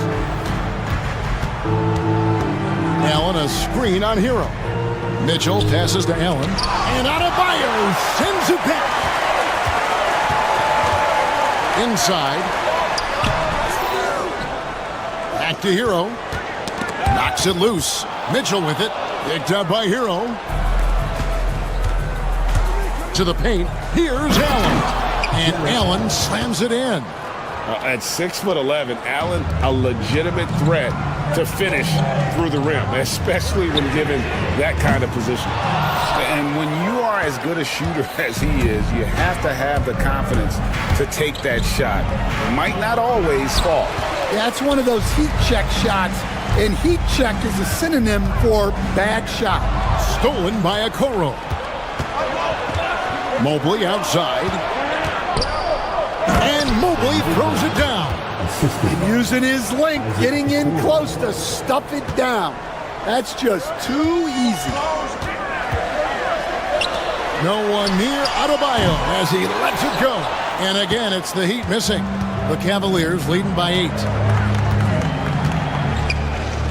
Allen, a screen on Hero. Mitchell passes to Allen. And Adebayo sends it back. Inside. Back to Hero. Knocks it loose. Mitchell with it. Picked up by Hero. To the paint. Here's Allen. And Allen slams it in. At 6'11", Allen, a legitimate threat to finish through the rim, especially when given that kind of position. And when you are as good a shooter as he is, you have to have the confidence to take that shot. It might not always fall. That's one of those heat check shots, and heat check is a synonym for bad shot. Stolen by Okoro. Mobley outside. And Mobley throws it down. Using his length, getting in close to stuff it down. That's just too easy. No one near Adebayo as he lets it go. And again, it's the Heat missing. The Cavaliers leading by 8.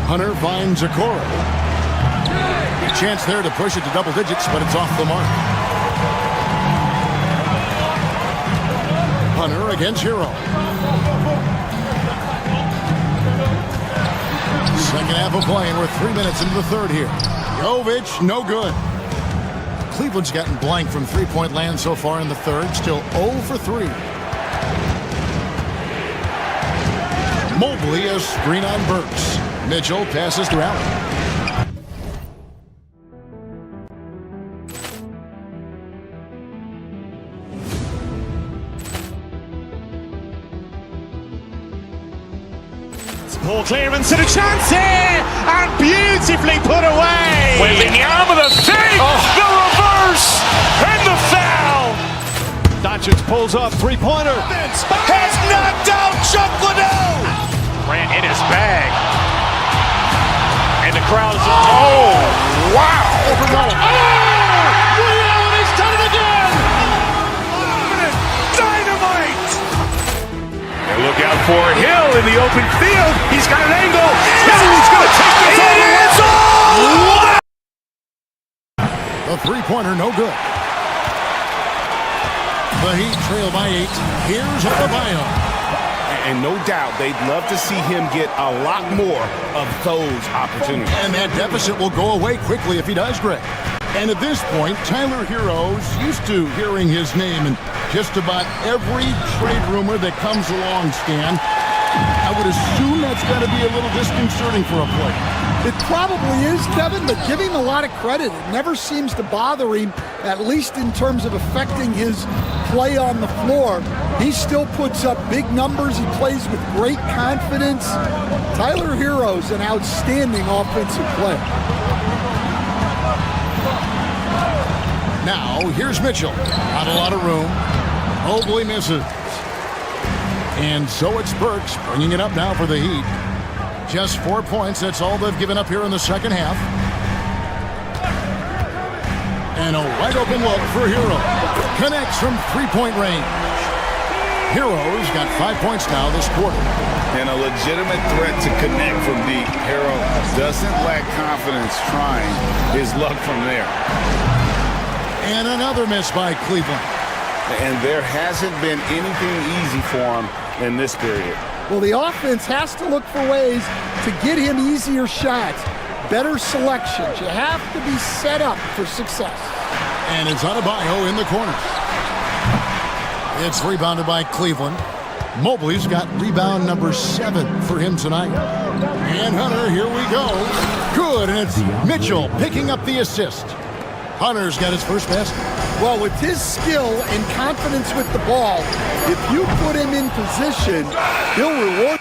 Hunter finds Okoro. A chance there to push it to double digits, but it's off the mark. Hunter against Hero. Second half of play, and we're 3 minutes into the third here. Jovic, no good. Cleveland's gotten blank from three-point land so far in the third. Still 0 for 3. Mobley a screen on Burks. Mitchell passes to Allen. Poor clearance and a chance here, and beautifully put away. Wembanyama the save, the reverse, and the foul. Doncic pulls up, three-pointer. Has knocked out Chuck Liddell. Grant in his bag. And the crowd is, oh, wow. He's done it again. Dynamite. And look out for Hill in the open field. He's got an angle. Hill's going to take this all the way. The three-pointer, no good. The Heat trail by 8. Here's Adebayo. And no doubt, they'd love to see him get a lot more of those opportunities. And that deficit will go away quickly if he does, Greg. And at this point, Tyler Hero's used to hearing his name in just about every trade rumor that comes along, Stan. I would assume that's got to be a little disconcerting for a player. It probably is, Kevin, but give him a lot of credit. It never seems to bother him, at least in terms of affecting his play on the floor. He still puts up big numbers. He plays with great confidence. Tyler Hero's an outstanding offensive player. Now, here's Mitchell. Not a lot of room. Mobley misses. And so it's Burks bringing it up now for the Heat. Just 4 points. That's all they've given up here in the second half. And a wide open look for Hero. Connects from three-point range. Hero's got 5 points now this quarter. And a legitimate threat to connect from deep. Hero doesn't lack confidence trying his luck from there. And another miss by Cleveland. And there hasn't been anything easy for him in this period. Well, the offense has to look for ways to get him easier shots, better selections. You have to be set up for success. And it's Adebayo in the corner. It's rebounded by Cleveland. Mobley's got rebound number 7 for him tonight. And Hunter, here we go. Good, and it's Mitchell picking up the assist. Hunter's got his first basket. Well, with his skill and confidence with the ball, if you put him in position, he'll reward.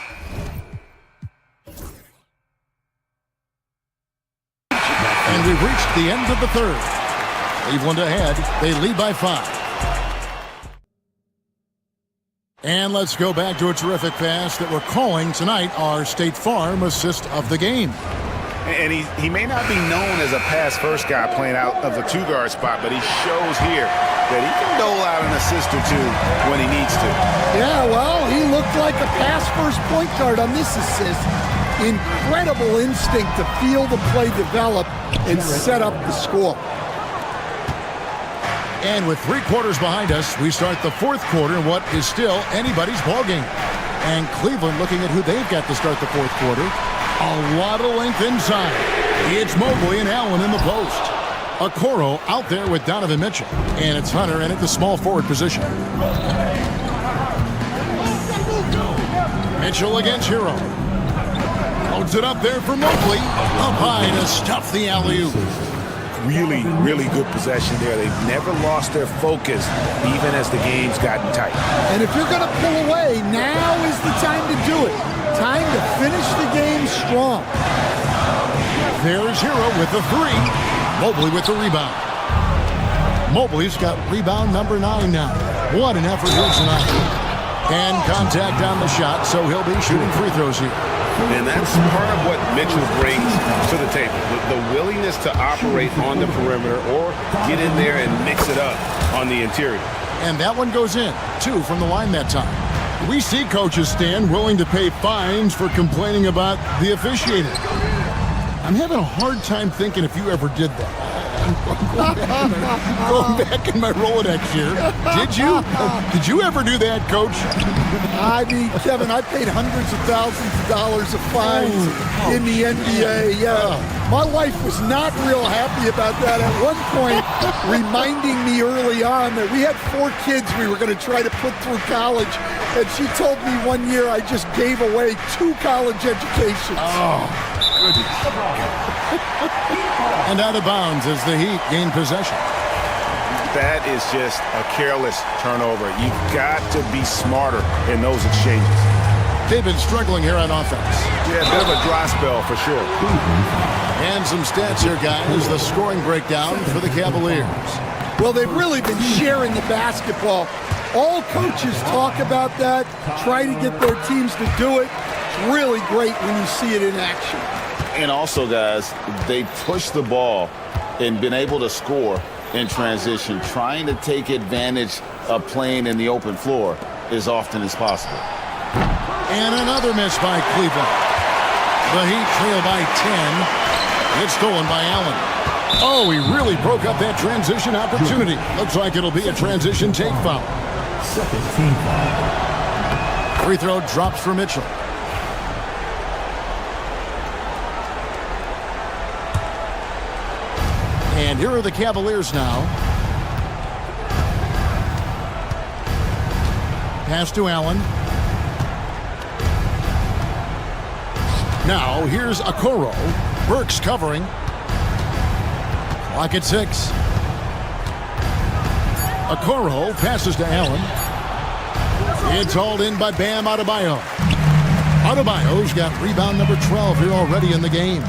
And we've reached the end of the third. Cleveland ahead. They lead by 5. And let's go back to a terrific pass that we're calling tonight our State Farm assist of the game. And he may not be known as a pass-first guy playing out of the two-guard spot, but he shows here that he can dole out an assist or two when he needs to. Yeah, well, he looked like a pass-first point guard on this assist. Incredible instinct to feel the play develop and set up the score. And with 3 quarters behind us, we start the fourth quarter in what is still anybody's ballgame. And Cleveland looking at who they've got to start the fourth quarter. A lot of length inside. It's Mobley and Allen in the post. Okoro out there with Donovan Mitchell. And it's Hunter in at the small forward position. Mitchell against Hero. Loads it up there for Mobley. Up high to stuff the alley-oop. Really, really good possession there. They've never lost their focus, even as the game's gotten tight. And if you're going to pull away, now is the time to do it. Time to finish the game strong. There's Hero with the 3. Mobley with the rebound. Mobley's got rebound number 9 now. What an effort here tonight. And contact on the shot, so he'll be shooting free throws here. And that's part of what Mitchell brings to the table. The willingness to operate on the perimeter or get in there and mix it up on the interior. And that one goes in. 2 from the line that time. We see coaches stand willing to pay fines for complaining about the officiating. I'm having a hard time thinking if you ever did that. Going back in my Rolodex here. Did you? Did you ever do that, Coach? I mean, Kevin, I paid hundreds of thousands of dollars of fines in the NBA. Yeah. My wife was not real happy about that. At one point, reminding me early on that we had 4 kids we were going to try to put through college. And she told me one year I just gave away 2 college educations. Oh, goodness. And out of bounds as the Heat gain possession. That is just a careless turnover. You've got to be smarter in those exchanges. They've been struggling here on offense. Yeah, a bit of a dry spell for sure. And some stats here, guys. The scoring breakdown for the Cavaliers. Well, they've really been sharing the basketball. All coaches talk about that, try to get their teams to do it. It's really great when you see it in action. And also, guys, they push the ball and been able to score in transition, trying to take advantage of playing in the open floor as often as possible. And another miss by Cleveland. The Heat trail by 10. It's stolen by Allen. Oh, he really broke up that transition opportunity. Looks like it'll be a transition take foul. Second team foul. Free throw drops for Mitchell. And here are the Cavaliers now. Pass to Allen. Now here's Okoro. Burks covering. Clock at 6. Okoro passes to Allen. It's hauled in by Bam Adebayo. Adebayo's got rebound number 12 here already in the game.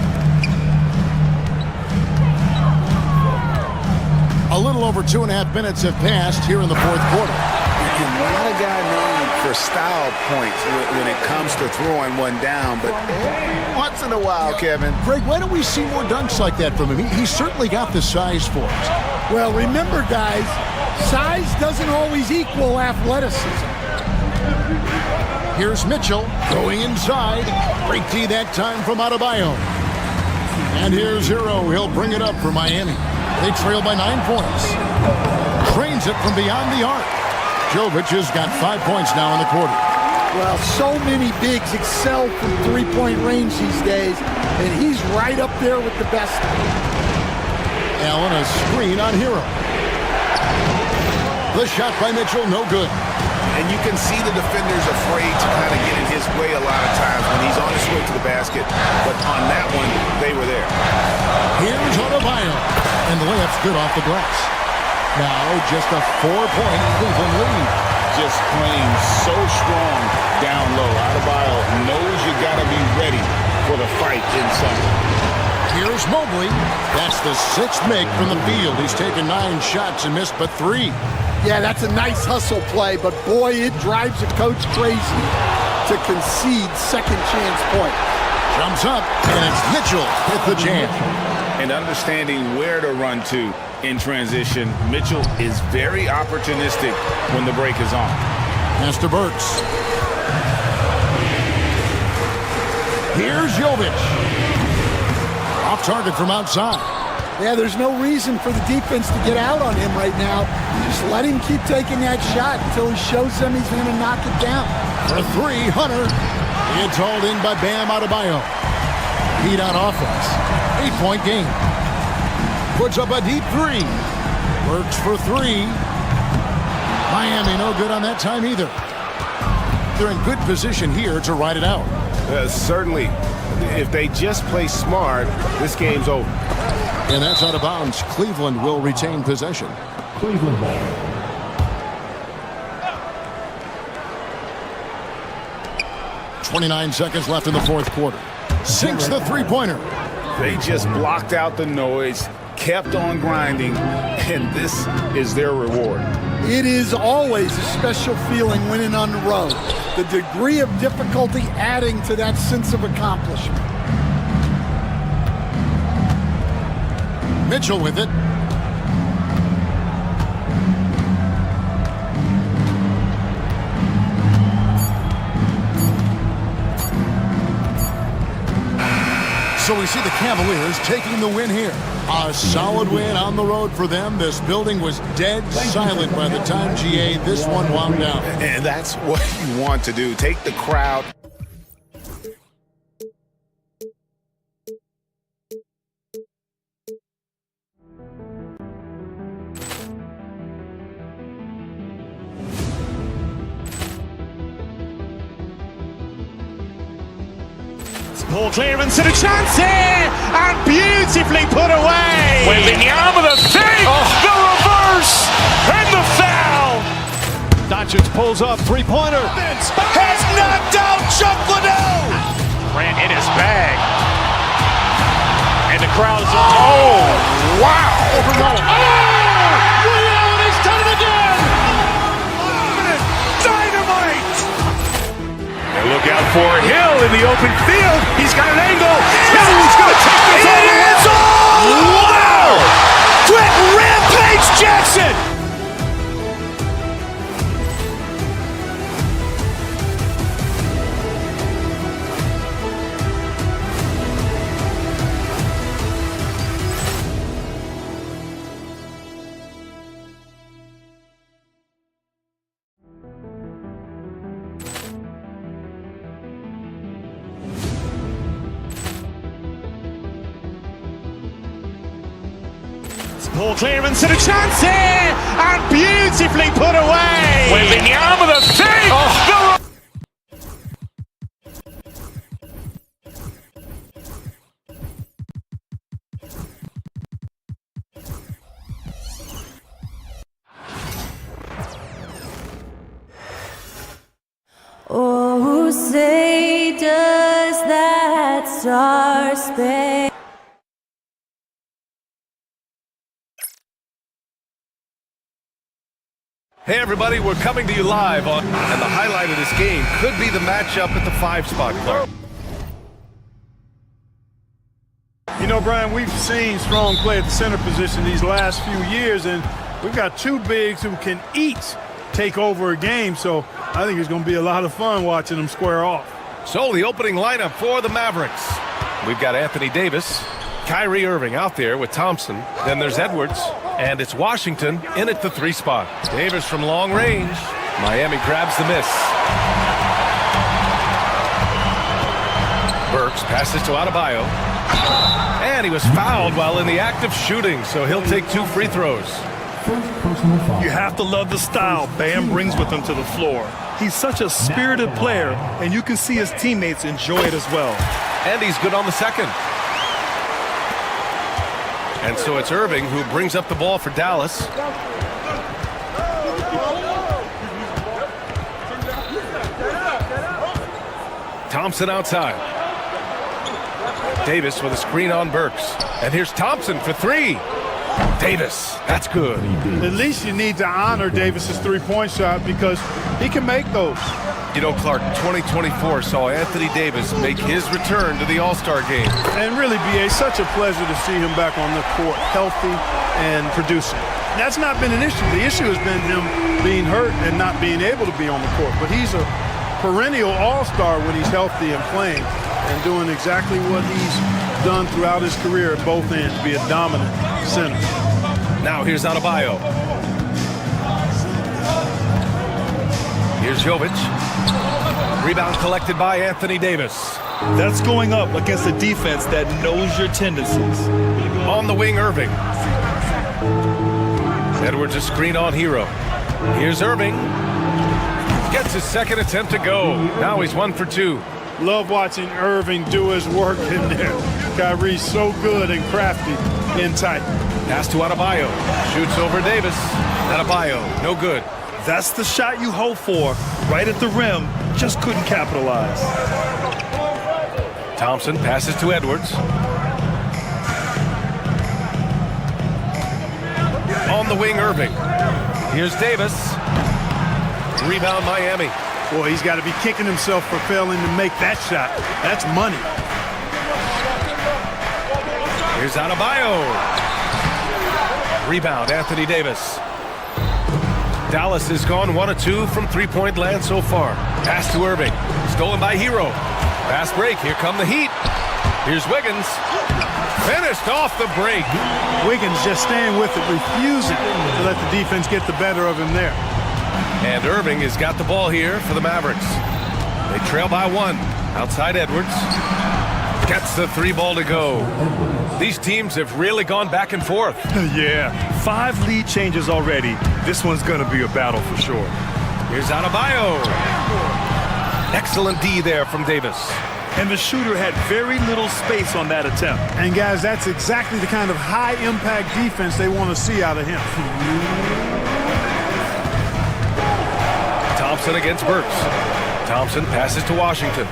A little over 2.5 minutes have passed here in the fourth quarter. And not a guy known for style points when it comes to throwing one down, but once in a while, Kevin. Greg, why don't we see more dunks like that from him? He's certainly got the size for it. Well, remember, guys, size doesn't always equal athleticism. Here's Mitchell going inside. Break D that time from Adebayo. And here's Hero. He'll bring it up for Miami. They trail by 9 points. Trains it from beyond the arc. Jovic has got 5 points now in the quarter. Well, so many bigs excel from three-point range these days, and he's right up there with the best. Allen, a screen on Hero. The shot by Mitchell, no good. And you can see the defenders afraid to kind of get in his way a lot of times when he's on his way to the basket. But on that one, they were there. Here's Adebayo. And the layup's good off the glass. Now just a 4-point Cleveland lead. Just playing so strong down low. Adebayo knows you got to be ready for the fight inside. Here's Mobley. That's the 6th make from the field. He's taken 9 shots and missed but 3. Yeah, that's a nice hustle play, but boy, it drives a coach crazy to concede second chance point. Jumps up, and it's Mitchell with the jam. And understanding where to run to in transition, Mitchell is very opportunistic when the break is on. Pass to Burks. Here's Jovic. Off target from outside. Yeah, there's no reason for the defense to get out on him right now. Just let him keep taking that shot until he shows them he's going to knock it down. For 3, Hunter. It's hauled in by Bam Adebayo. Heat on offense. 8-point game. Puts up a deep 3. Works for 3. Miami no good on that time either. They're in good position here to ride it out. Certainly. If they just play smart, this game's over. And that's out of bounds. Cleveland will retain possession. Cleveland ball. 29 seconds left in the fourth quarter. Sinks the three-pointer. They just blocked out the noise, kept on grinding, and this is their reward. It is always a special feeling winning on the road. The degree of difficulty adding to that sense of accomplishment. Mitchell with it. So we see the Cavaliers taking the win here. A solid win on the road for them. This building was dead silent by the time, GA, this one wound down. And that's what you want to do. Take the crowd. Ball clearance and a chance here, and beautifully put away. Wembanyama the fake, the reverse, and the foul. Doncic pulls up, three-pointer. Has knocked out Chuck Liddell. Grant in his bag. And the crowd is... Oh, wow. Overall. Ray Allen has done it again. Dynamite. And look out for Hill in the open field. He's got an angle. He's going to take this all the way. It's all! Wow! Quick Rampage Jackson! Ball clearance and a chance here, and beautifully put away. Wembanyama the fake. Oh, say does that star-spangled Hey everybody, we're coming to you live on, and the highlight of this game could be the matchup at the 5 spot, Clark. You know, Brian, we've seen strong play at the center position these last few years, and we've got two bigs who can each take over a game, so I think it's going to be a lot of fun watching them square off. So the opening lineup for the Mavericks. We've got Anthony Davis, Kyrie Irving out there with Thompson. Then there's Edwards, and it's Washington in at the 3 spot. Davis from long range. Miami grabs the miss. Burks passes to Adebayo. And he was fouled while in the act of shooting, so he'll take 2 free throws. You have to love the style Bam brings with him to the floor. He's such a spirited player, and you can see his teammates enjoy it as well. And he's good on the second. And so it's Irving who brings up the ball for Dallas. Thompson outside. Davis with a screen on Burks. And here's Thompson for 3. Davis, that's good. At least you need to honor Davis's three-point shot because he can make those. You know, Clark, 2024 saw Anthony Davis make his return to the All-Star game. And really, B.A., such a pleasure to see him back on the court, healthy and producing. That's not been an issue. The issue has been him being hurt and not being able to be on the court. But he's a perennial all-star when he's healthy and playing and doing exactly what he's done throughout his career at both ends, be a dominant center. Now here's Adebayo. Here's Jovic. Rebound collected by Anthony Davis. That's going up against a defense that knows your tendencies. On the wing, Irving. Edwards a screen on Hero. Here's Irving. Gets his second attempt to go. Now he's 1 for 2. Love watching Irving do his work in there. Kyrie's so good and crafty in tight. Pass to Adebayo. Shoots over Davis. Adebayo, no good. That's the shot you hope for. Right at the rim, just couldn't capitalize. Thompson passes to Edwards. On the wing, Irving. Here's Davis. Rebound, Miami. Boy, he's got to be kicking himself for failing to make that shot. That's money. Here's Adebayo. Rebound, Anthony Davis. Dallas has gone 1 of 2 from three-point land so far. Pass to Irving. Stolen by Hero. Fast break. Here come the Heat. Here's Wiggins. Finished off the break. Wiggins just staying with it, refusing to let the defense get the better of him there. And Irving has got the ball here for the Mavericks. They trail by 1. Outside Edwards. Gets the 3 ball to go. These teams have really gone back and forth. Yeah, 5 lead changes already. This one's going to be a battle for sure. Here's Adebayo. Excellent D there from Davis. And the shooter had very little space on that attempt. And guys, that's exactly the kind of high-impact defense they want to see out of him. Thompson against Burks. Thompson passes to Washington.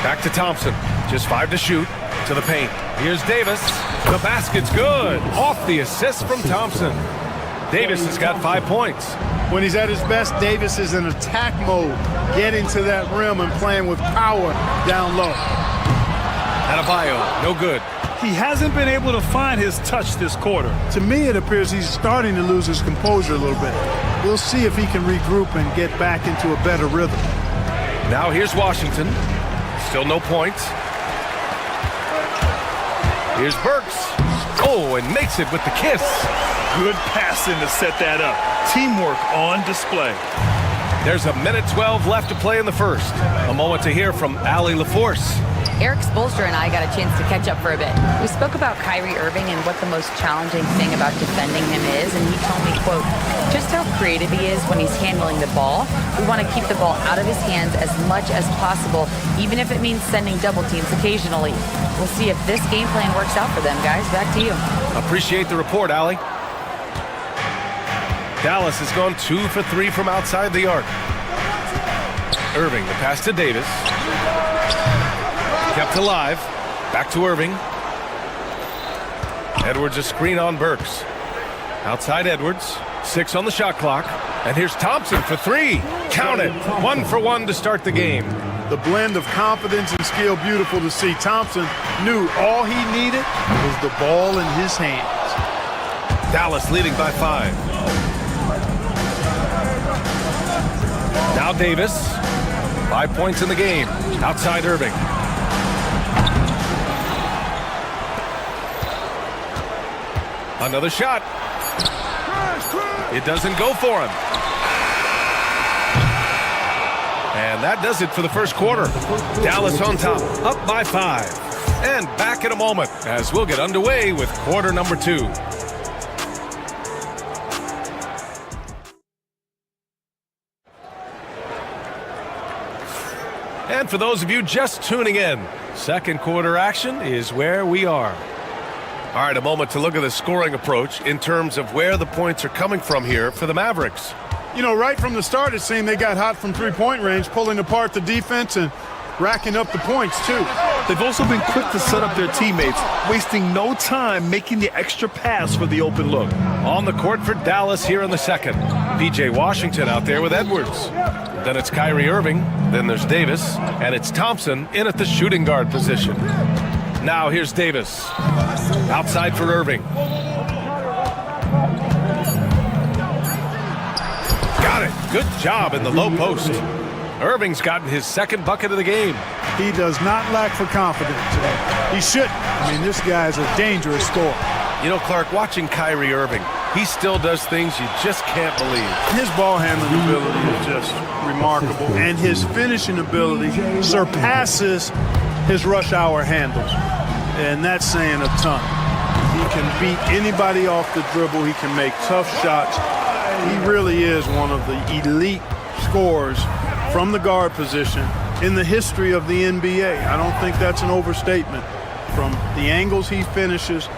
Back to Thompson. Just 5 to shoot. To the paint. Here's Davis. The basket's good. Off the assist from Thompson. Davis has got 5 points. When he's at his best, Davis is in attack mode, getting to that rim and playing with power down low. Adebayo, no good. He hasn't been able to find his touch this quarter. To me, it appears he's starting to lose his composure a little bit. We'll see if he can regroup and get back into a better rhythm. Now here's Washington. Still no points. Here's Burks. Oh, and makes it with the kiss. Good passing to set that up. Teamwork on display. There's a minute 12 left to play in the first. A moment to hear from Allie LaForce. Eric Spoelstra and I got a chance to catch up for a bit. We spoke about Kyrie Irving and what the most challenging thing about defending him is, and he told me, quote, just how creative he is when he's handling the ball. We want to keep the ball out of his hands as much as possible, even if it means sending double teams occasionally. We'll see if this game plan works out for them, guys. Back to you. Appreciate the report, Allie. Dallas has gone 2 for 3 from outside the arc. Irving, the pass to Davis. Kept alive. Back to Irving. Edwards a screen on Burks. Outside Edwards. 6 on the shot clock. And here's Thompson for 3. Count it. 1 for 1 to start the game. The blend of confidence and skill, beautiful to see. Thompson knew all he needed was the ball in his hands. Dallas leading by 5. Now Davis. 5 points in the game. Outside Irving. Another shot. It doesn't go for him. And that does it for the first quarter. Dallas on top, up by 5. And back in a moment as we'll get underway with quarter number 2. And for those of you just tuning in, second quarter action is where we are. All right, a moment to look at the scoring approach in terms of where the points are coming from here for the Mavericks. You know, right from the start, it seemed they got hot from three-point range, pulling apart the defense and racking up the points, too. They've also been quick to set up their teammates, wasting no time making the extra pass for the open look. On the court for Dallas here in the second. P.J. Washington out there with Edwards. Then it's Kyrie Irving. Then there's Davis. And it's Thompson in at the shooting guard position. Now here's Davis. Outside for Irving. Got it. Good job in the low post. Irving's gotten his second bucket of the game. He does not lack for confidence. He shouldn't. I mean, this guy's a dangerous scorer. You know, Clark, watching Kyrie Irving, he still does things you just can't believe. His ball handling ability is just remarkable, and his finishing ability surpasses his rush hour handles, and that's saying a ton. He can beat anybody off the dribble. He can make tough shots. He really is one of the elite scorers from the guard position in the history of the NBA. I don't think that's an overstatement. From the angles he finishes,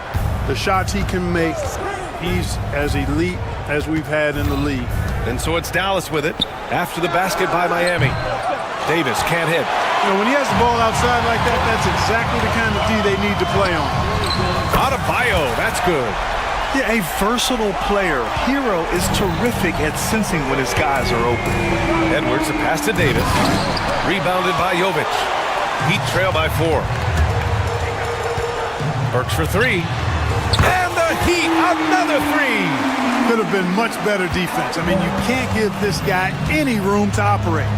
the shots he can make, he's as elite as we've had in the league. And so it's Dallas with it after the basket by Miami. Davis can't hit. You know, when he has the ball outside like that, that's exactly the kind of D they need to play on. Adebayo, that's good. Yeah, a versatile player. Hero is terrific at sensing when his guys are open. Edwards, a pass to Davis. Rebounded by Jovic. Heat trail by 4. Burks for 3. And the Heat, another 3. Could have been much better defense. I mean, you can't give this guy any room to operate.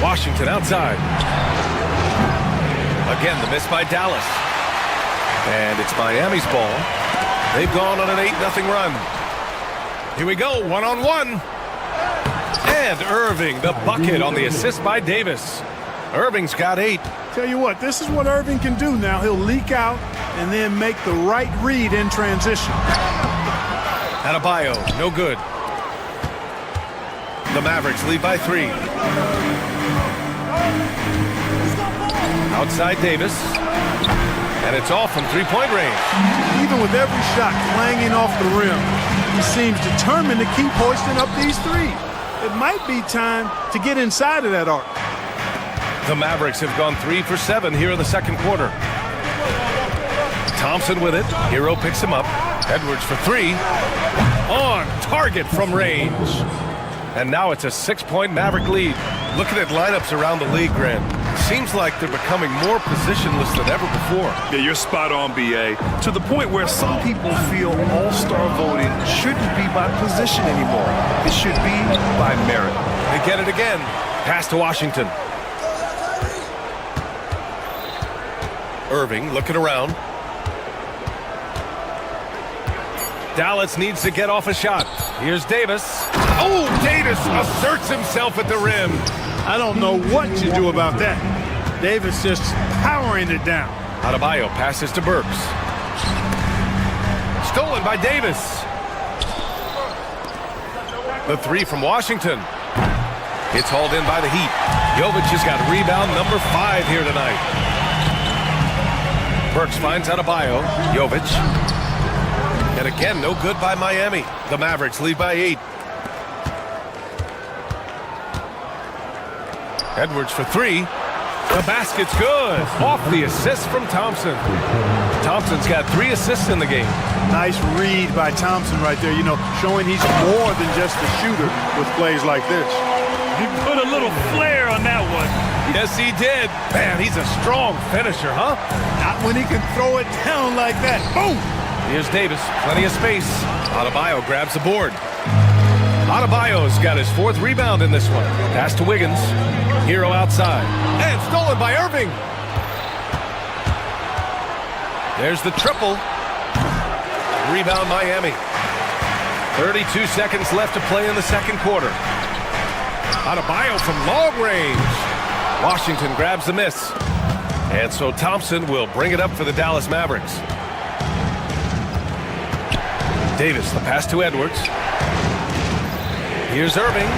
Washington outside. Again, the miss by Dallas. And it's Miami's ball. They've gone on an 8-0 run. Here we go, one-on-one. And Irving, the bucket on the assist by Davis. Irving's got 8. Tell you what, this is what Irving can do now. He'll leak out and then make the right read in transition. Adebayo, no good. The Mavericks lead by 3. Outside Davis. And it's off from three-point range. Even with every shot clanging off the rim, he seems determined to keep hoisting up these threes. It might be time to get inside of that arc. The Mavericks have gone 3 for 7 here in the second quarter. Thompson with it. Hero picks him up. Edwards for 3. On target from range. And now it's a 6-point Maverick lead. Looking at lineups around the league, Grant, seems like they're becoming more positionless than ever before. Yeah, you're spot on, B.A. To the point where some people feel all-star voting shouldn't be by position anymore. It should be by merit. They get it again. Pass to Washington. Irving looking around. Dallas needs to get off a shot. Here's Davis. Oh, Davis asserts himself at the rim. I don't know what you do about that. Davis just powering it down. Adebayo passes to Burks. Stolen by Davis. The 3 from Washington. It's hauled in by the Heat. Jovic has got rebound number 5 here tonight. Burks finds Adebayo. Jovic. And again, no good by Miami. The Mavericks lead by 8. Edwards for 3. The basket's good. Off the assist from Thompson. Thompson's got 3 assists in the game. Nice read by Thompson right there, you know, showing he's more than just a shooter with plays like this. He put a little flair on that one. Yes, he did. Man, he's a strong finisher, huh? Not when he can throw it down like that. Boom! Here's Davis. Plenty of space. Adebayo grabs the board. Adebayo's got his 4th rebound in this one. Pass to Wiggins. Hero outside. And stolen by Irving. There's the triple. Rebound Miami. 32 seconds left to play in the second quarter. Adebayo from long range. Washington grabs the miss. And so Thompson will bring it up for the Dallas Mavericks. Davis, the pass to Edwards. Here's Irving.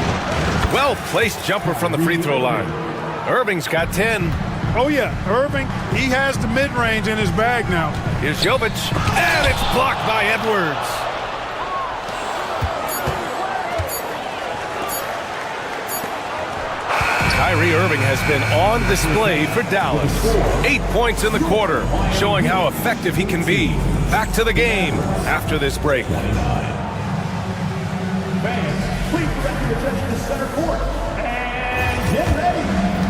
Well-placed jumper from the free throw line. Irving's got 10. Oh, yeah, Irving, he has the mid-range in his bag now. Here's Jovic, and it's blocked by Edwards. Kyrie Irving has been on display for Dallas. 8 points in the quarter, showing how effective he can be. Back to the game after this break. Fans, please direct your attention to center court. And get ready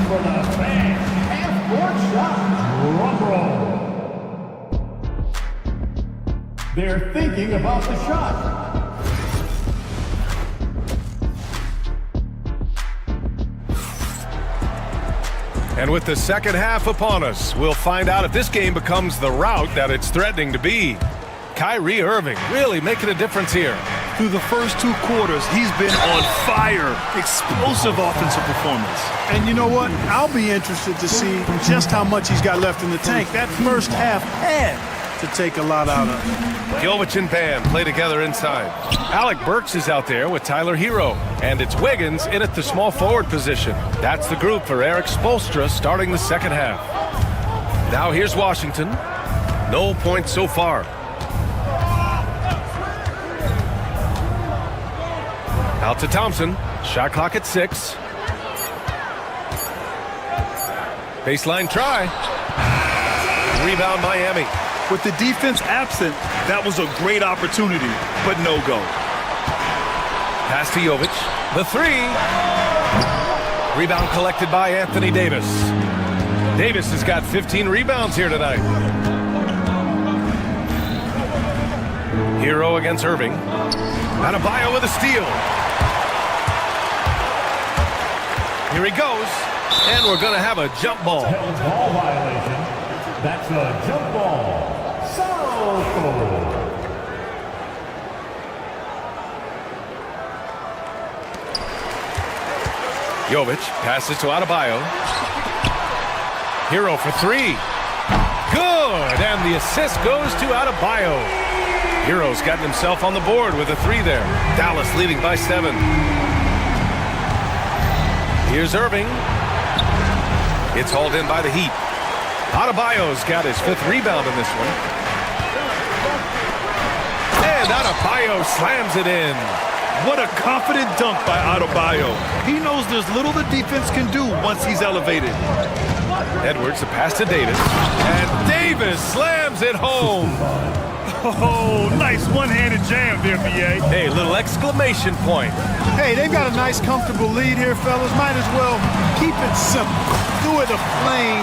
for the fan half-court shot. Drum roll. They're thinking about the shot. And with the second half upon us, we'll find out if this game becomes the rout that it's threatening to be. Kyrie Irving really making a difference here. Through the first 2 quarters, he's been on fire. Explosive offensive performance. And you know what? I'll be interested to see just how much he's got left in the tank. That first half had to take a lot out of him. Jovic and Bam play together inside. Alec Burks is out there with Tyler Hero. And it's Wiggins in at the small forward position. That's the group for Eric Spoelstra starting the second half. Now here's Washington. No points so far. Out to Thompson. Shot clock at 6. Baseline try. Rebound Miami. With the defense absent, that was a great opportunity, but no go. Pass to Jovic. The three. Rebound collected by Anthony Davis. Davis has got 15 rebounds here tonight. Hero against Irving. Adebayo with a steal. Here he goes. And we're going to have a jump ball. Ball violation. That's a jump ball. Foul. Jovic passes to Adebayo. Hero for three. Good. And the assist goes to Adebayo. Hero's gotten himself on the board with a three there. Dallas leading by 7. Here's Irving. It's hauled in by the Heat. Adebayo's got his 5th rebound in this one. And Adebayo slams it in. What a confident dunk by Adebayo. He knows there's little the defense can do once he's elevated. Edwards, a pass to Davis. And Davis slams it home. Oh, nice one-handed jam there, B.A. Hey, little exclamation point. Hey, they've got a nice, comfortable lead here, fellas. Might as well keep it simple. Do it a plain,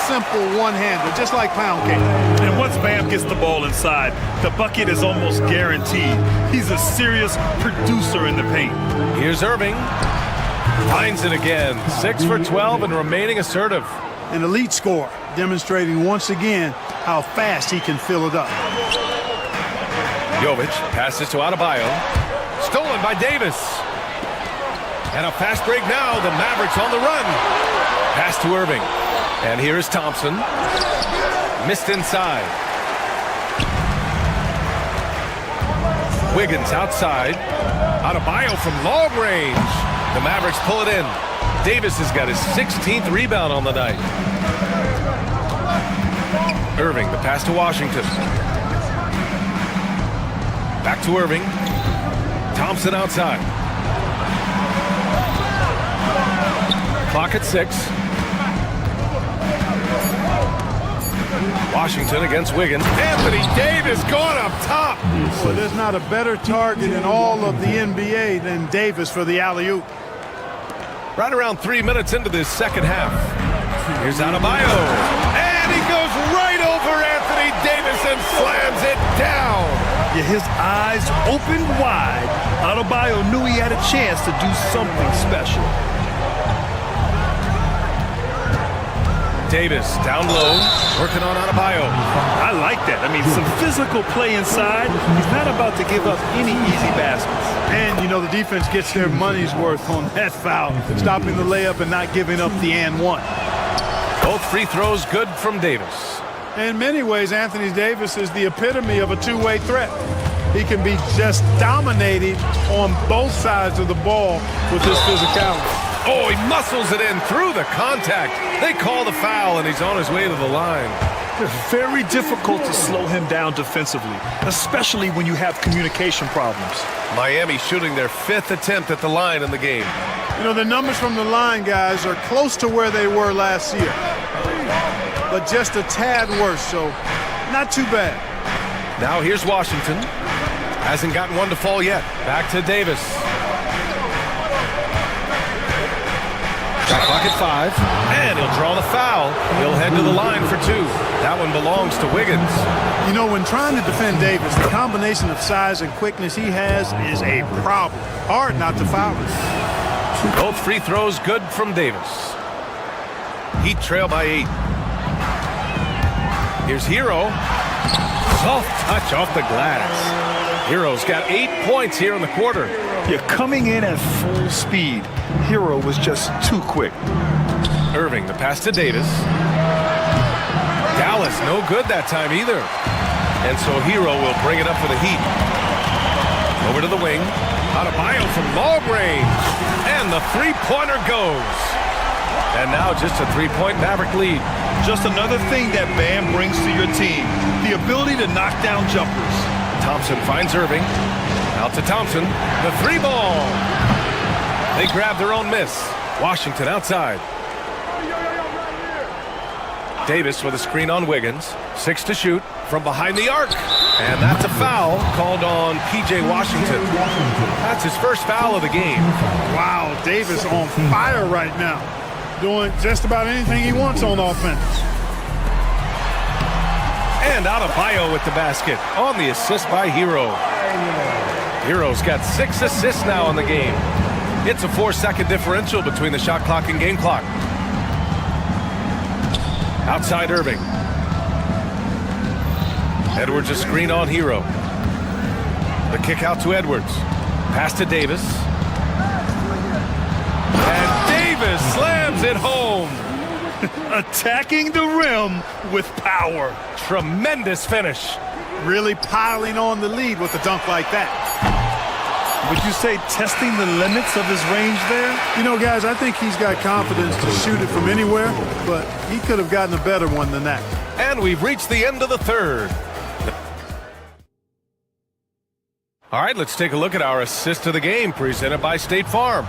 simple one-hander, just like pound cake. And once Bam gets the ball inside, the bucket is almost guaranteed. He's a serious producer in the paint. Here's Irving. Finds it again. 6 for 12 and remaining assertive. An elite scorer, demonstrating once again how fast he can fill it up. Jovic passes to Adebayo. Stolen by Davis. And a fast break now. The Mavericks on the run. Pass to Irving. And here's Thompson. Missed inside. Wiggins outside. Adebayo from long range. The Mavericks pull it in. Davis has got his 16th rebound on the night. Irving, the pass to Washington. Back to Irving. Thompson outside. Clock at 6. Washington against Wiggins. Anthony Davis going up top. Well, there's not a better target in all of the NBA than Davis for the alley-oop. Right around 3 minutes into this second half. Here's Adebayo. And he goes right over Anthony Davis and slams it down. Yeah, his eyes opened wide. Adebayo knew he had a chance to do something special. Davis down low, working on Adebayo. I like that. I mean, some physical play inside. He's not about to give up any easy baskets. And, you know, the defense gets their money's worth on that foul, stopping the layup and not giving up the and one. Both free throws good from Davis. In many ways, Anthony Davis is the epitome of a two-way threat. He can be just dominating on both sides of the ball with his physicality. Oh, he muscles it in through the contact. They call the foul, and he's on his way to the line. It's very difficult to slow him down defensively, especially when you have communication problems. Miami shooting their 5th attempt at the line in the game. You know, the numbers from the line, guys, are close to where they were last year. But just a tad worse, so not too bad. Now here's Washington. Hasn't gotten one to fall yet. Back to Davis. Shot clock at 5. And he'll draw the foul. He'll head to the line for 2. That one belongs to Wiggins. You know, when trying to defend Davis, the combination of size and quickness he has is a problem. Hard not to foul him. Both free throws good from Davis. Heat trail by 8. Here's Hero. Soft touch off the glass. Hero's got 8 points here in the quarter. You're coming in at full speed. Hero was just too quick. Irving, the pass to Davis. Dallas, no good that time either. And so Hero will bring it up for the Heat. Over to the wing. Adebayo from long range. And the three-pointer goes. And now just a 3-point Maverick lead. Just another thing that Bam brings to your team. The ability to knock down jumpers. Thompson finds Irving. Out to Thompson. The 3-ball. They grab their own miss. Washington outside. Davis with a screen on Wiggins. 6 to shoot. from behind the arc. And that's a foul called on P.J. Washington. That's his first foul of the game. Wow, Davis on fire right now. Doing just about anything he wants on offense. And Adebayo with the basket on the assist by Hero. Hero's got 6 assists now in the game. It's a 4-second differential between the shot clock and game clock. Outside Irving. Edwards a screen on Hero. The kick out to Edwards. Pass to Davis. And Davis slams it home. Attacking the rim with power. Tremendous finish. Really piling on the lead with a dunk like that. Would you say testing the limits of his range there? You know, guys, I think he's got confidence to shoot it from anywhere, but he could have gotten a better one than that. And we've reached the end of the third. All right, let's take a look at our assist of the game presented by State Farm.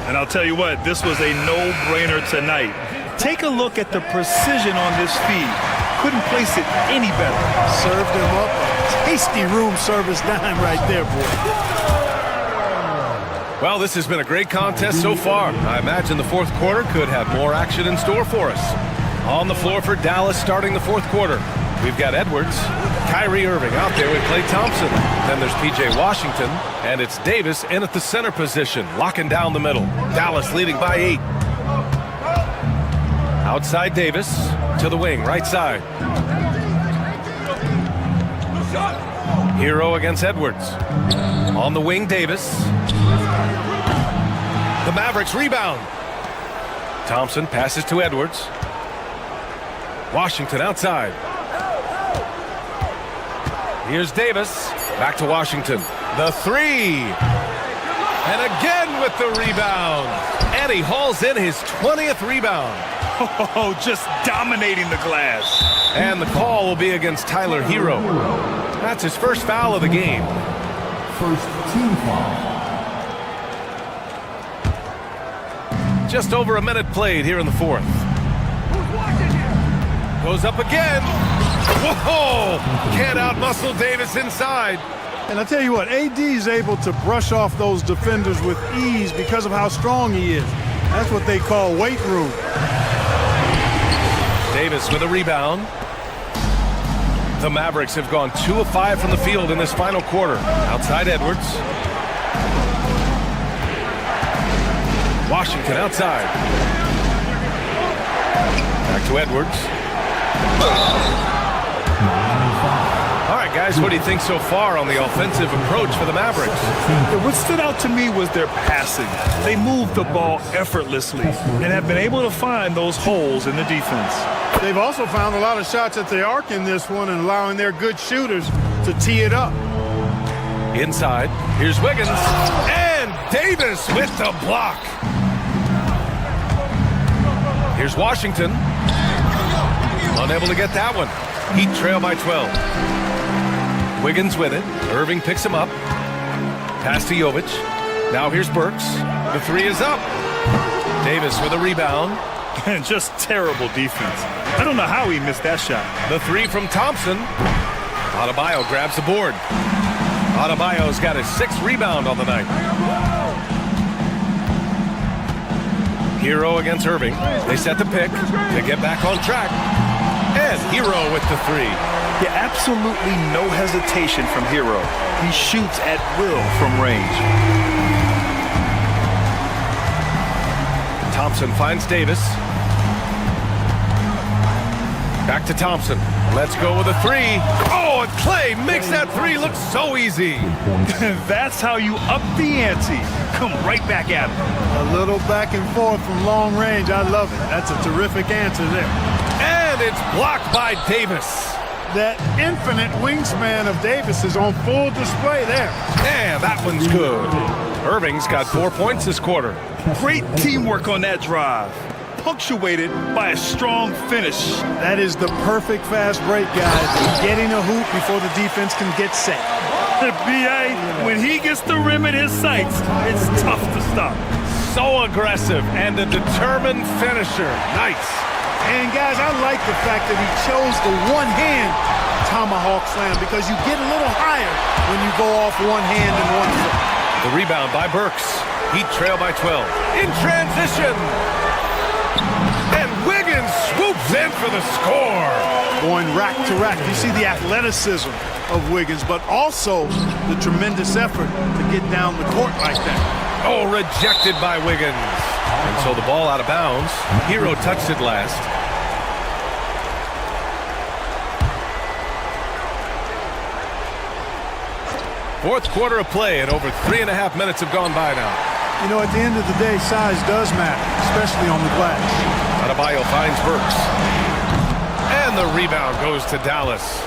And I'll tell you what, this was a no-brainer tonight. Take a look at the precision on this feed. Couldn't place it any better. Served him up a tasty room service dime right there, boy. Well, this has been a great contest so far. I imagine the fourth quarter could have more action in store for us. On the floor for Dallas starting the fourth quarter. We've got Edwards, Kyrie Irving out there with Klay Thompson. Then there's P.J. Washington, and it's Davis in at the center position, locking down the middle. Dallas leading by 8. Outside Davis to the wing, right side. Hero against Edwards. On the wing, Davis. The Mavericks rebound. Thompson passes to Edwards. Washington outside. Here's Davis. Back to Washington. The three. And again with the rebound. And he hauls in his 20th rebound. Oh, just dominating the glass. And the call will be against Tyler Hero. That's his first foul of the game. First team foul. Just over a minute played here in the fourth. Goes up again. Whoa! Can't outmuscle Davis inside. And I tell you what, AD is able to brush off those defenders with ease because of how strong he is. That's what they call weight room. Davis with a rebound. The Mavericks have gone 2 of 5 from the field in this final quarter. Outside Edwards. Washington outside. Back to Edwards. All right, guys, what do you think so far on the offensive approach for the Mavericks? What stood out to me was their passing. They moved the ball effortlessly and have been able to find those holes in the defense. They've also found a lot of shots at the arc in this one and allowing their good shooters to tee it up. Inside, here's Wiggins, and Davis with the block. Here's Washington. Unable to get that one. Heat trail by 12. Wiggins with it. Irving picks him up. Pass to Jovic. Now here's Burks. The three is up. Davis with a rebound. And just terrible defense. I don't know how he missed that shot. The three from Thompson. Adebayo grabs the board. Adebayo's got his 6th rebound on the night. Hero against Irving. They set the pick to get back on track. And Hero with the three. Yeah, absolutely no hesitation from Hero. He shoots at will from range. Thompson finds Davis. Back to Thompson. Let's go with a three. Oh, and Klay makes that three look so easy. That's how you up the ante. Come right back at him. A little back and forth from long range. I love it. That's a terrific answer there. And it's blocked by Davis. That infinite wingspan of Davis is on full display there. And that one's good. Irving's got 4 points this quarter. Great teamwork on that drive. Punctuated by a strong finish. That is the perfect fast break, guys. Getting a hoop before the defense can get set. B.A., when he gets the rim in his sights, it's tough to stop. So aggressive and a determined finisher. Nice. And guys, I like the fact that he chose the one-hand tomahawk slam because you get a little higher when you go off one hand and one foot. The rebound by Burks. Heat trail by 12. In transition. And Wiggins swoops in for the score. Going rack to rack. You see the athleticism of Wiggins, but also the tremendous effort to get down the court like that. Oh, rejected by Wiggins. And so the ball out of bounds. Hero touched it last. Fourth quarter of play, and over 3.5 minutes have gone by now. You know, at the end of the day, size does matter, especially on the glass. Adebayo finds Burks. And the rebound goes to Dallas.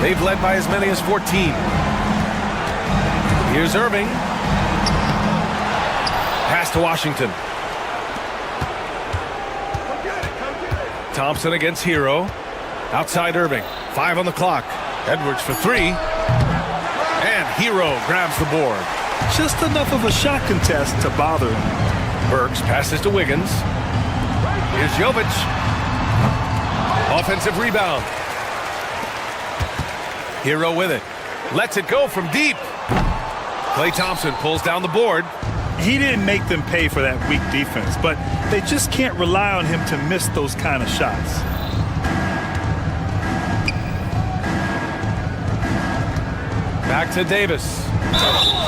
They've led by as many as 14. Here's Irving. Pass to Washington. Thompson against Hero. Outside Irving. 5 on the clock. Edwards for 3. And Hero grabs the board. Just enough of a shot contest to bother him. Burks passes to Wiggins. Here's Jovic. Offensive rebound. Hero with it. Lets it go from deep. Klay Thompson pulls down the board. He didn't make them pay for that weak defense, but they just can't rely on him to miss those kind of shots. Back to Davis.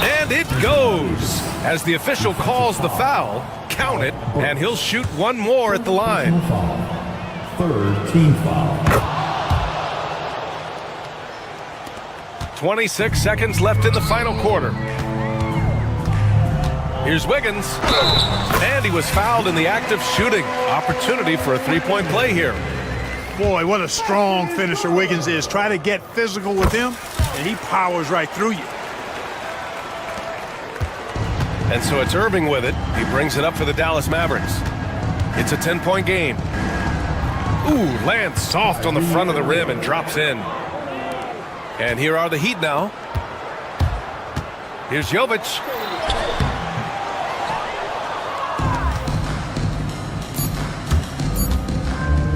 And it goes. As the official calls the foul, count it, and he'll shoot one more at the line. Third team foul. 26 seconds left in the final quarter. Here's Wiggins. And he was fouled in the act of shooting. Opportunity for a three-point play here. Boy, what a strong finisher Wiggins is. Try to get physical with him, and he powers right through you. And so it's Irving with it. He brings it up for the Dallas Mavericks. It's a 10-point game. Ooh, lands soft on the front of the rim and drops in. And here are the Heat now. Here's Jovic.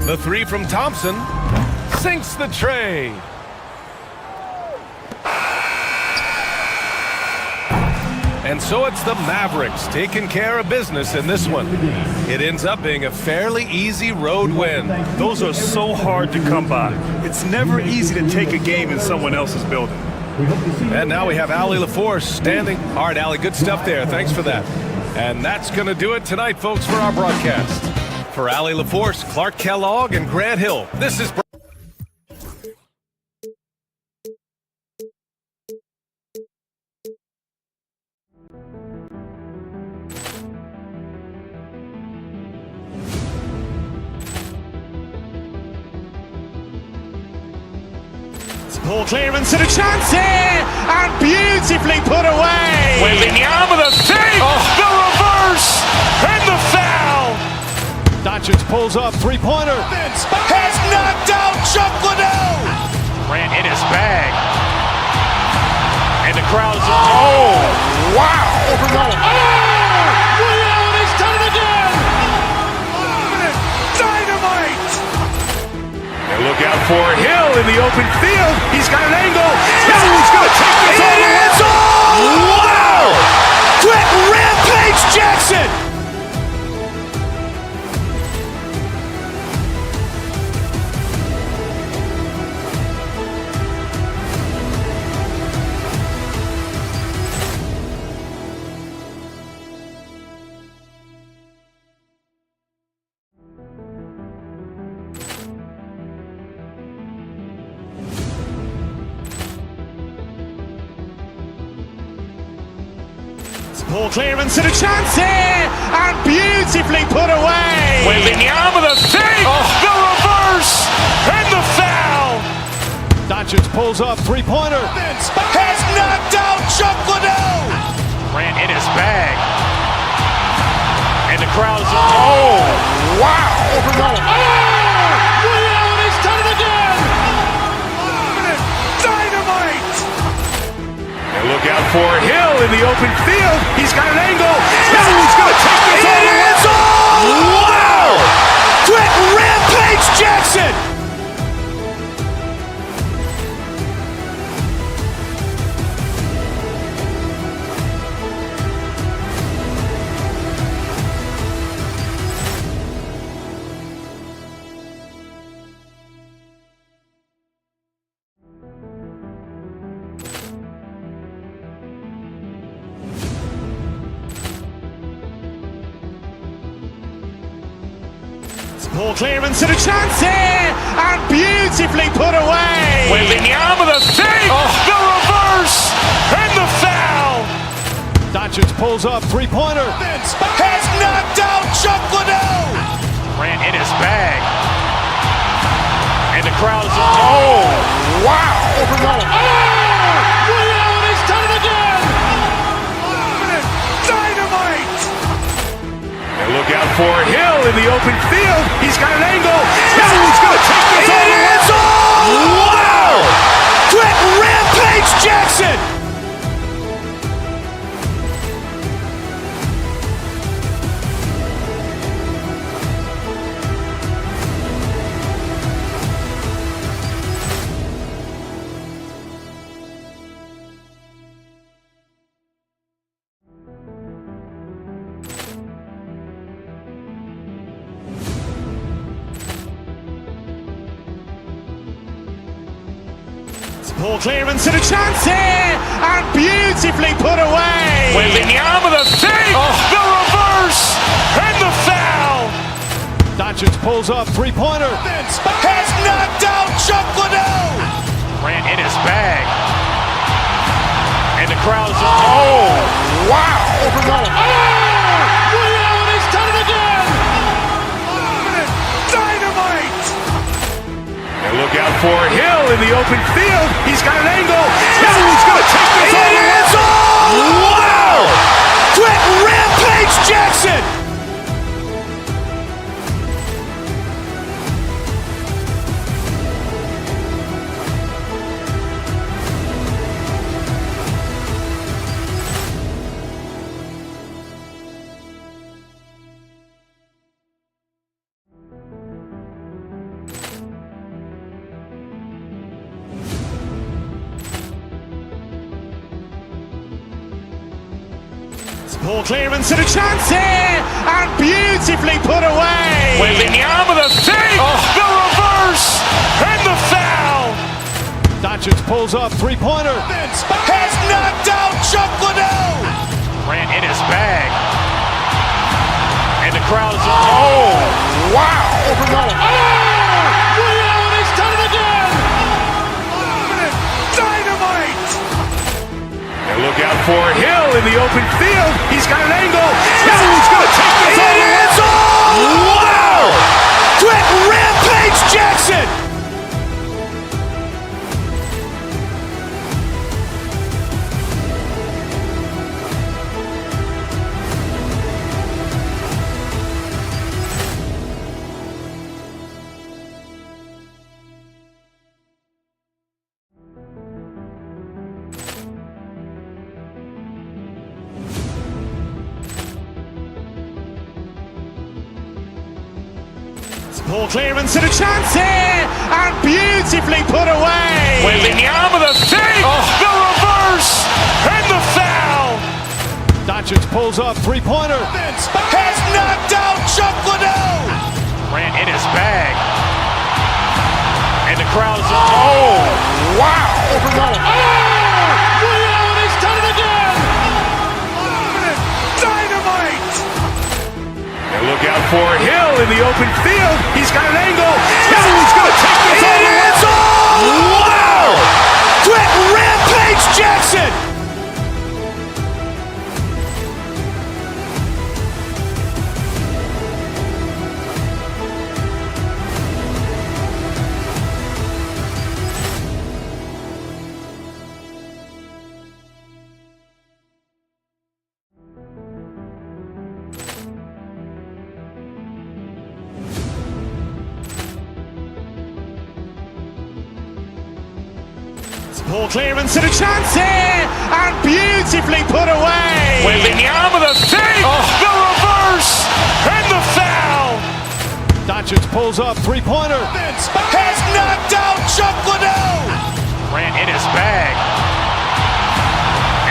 The three from Thompson sinks the tray. And so it's the Mavericks taking care of business in this one. It ends up being a fairly easy road win. Those are so hard to come by. It's never easy to take a game in someone else's building. And now we have Allie LaForce standing. All right, Allie, good stuff there. Thanks for that. And that's going to do it tonight, folks, for our broadcast. For Allie LaForce, Clark Kellogg, and Grant Hill, this is... Ball clearance and a chance here, and beautifully put away. Wembanyama the save, the reverse, and the foul. Doncic pulls up, three-pointer. Has knocked out Chuck Liddell. Ran in his bag. And the crowd is... Oh, wow. Ray Allen has done it again. Dynamite. And look out for Hill in the open field. He's got an angle. He's going to take this all the way. Wow! Quick Rampage Jackson. Ball clearance and a chance here, and beautifully put away. Wembanyama the save, the reverse, and the foul. Doncic pulls up, three-pointer. Has knocked out Chuck Liddell. Ran in his bag. And the crowd is... Oh, wow. Ray Allen has done it again. Dynamite. And look out for Hill in the open field. He's got an angle. He's going to take this all the way. Wow. Quick Rampage Jackson. Poor clearance and a chance here, and beautifully put away. Wembanyama with a fake, the reverse, and the foul. Doncic pulls up, three-pointer. Has knocked out Chuck Liddell. Ran in his bag. And the crowd is, oh, wow. Ray Allen has done it again. Dynamite. And look out for Hill in the open field. He's got an angle. He's going to take this all the way. Wow. Quick Rampage Jackson. Poor clearance and a chance here, and beautifully put away. Wembanyama with a fake, the reverse, and the foul. Doncic pulls up, three-pointer. Has knocked out Chuck Liddell. Ran in his bag. And the crowd is, oh, wow. Ray Allen has done it again. Dynamite. And look out for Hill in the open field. He's got an angle. He's going to take this all the way. Wow. Quick Rampage Jackson. Poor clearance and a chance here, and beautifully put away. Wembanyama with a fake, the reverse, and the foul. Doncic pulls up, three-pointer. Has knocked out Chuck Liddell. Ran in his bag. And the crowd is, oh, wow. Ray Allen has done it again. Dynamite. And look out for Hill in the open field. He's got an angle. He's going to take this all the way. Wow. Quick Rampage Jackson. Poor clearance and a chance here, and beautifully put away. Wembanyama with a fake, the reverse, and the foul. Doncic pulls up, three-pointer. Has knocked out Chuck Liddell. Ran in his bag. And the crowd is, oh, wow. Ray Allen has done it again. Dynamite. And look out for Hill in the open field. He's got an angle. He's going to take this all the way. Wow. Quick Rampage Jackson. Poor clearance and a chance here, and beautifully put away. Wembanyama with a fake, the reverse, and the foul. Doncic pulls up, three-pointer. Has knocked out Chuck Liddell. Ran in his bag.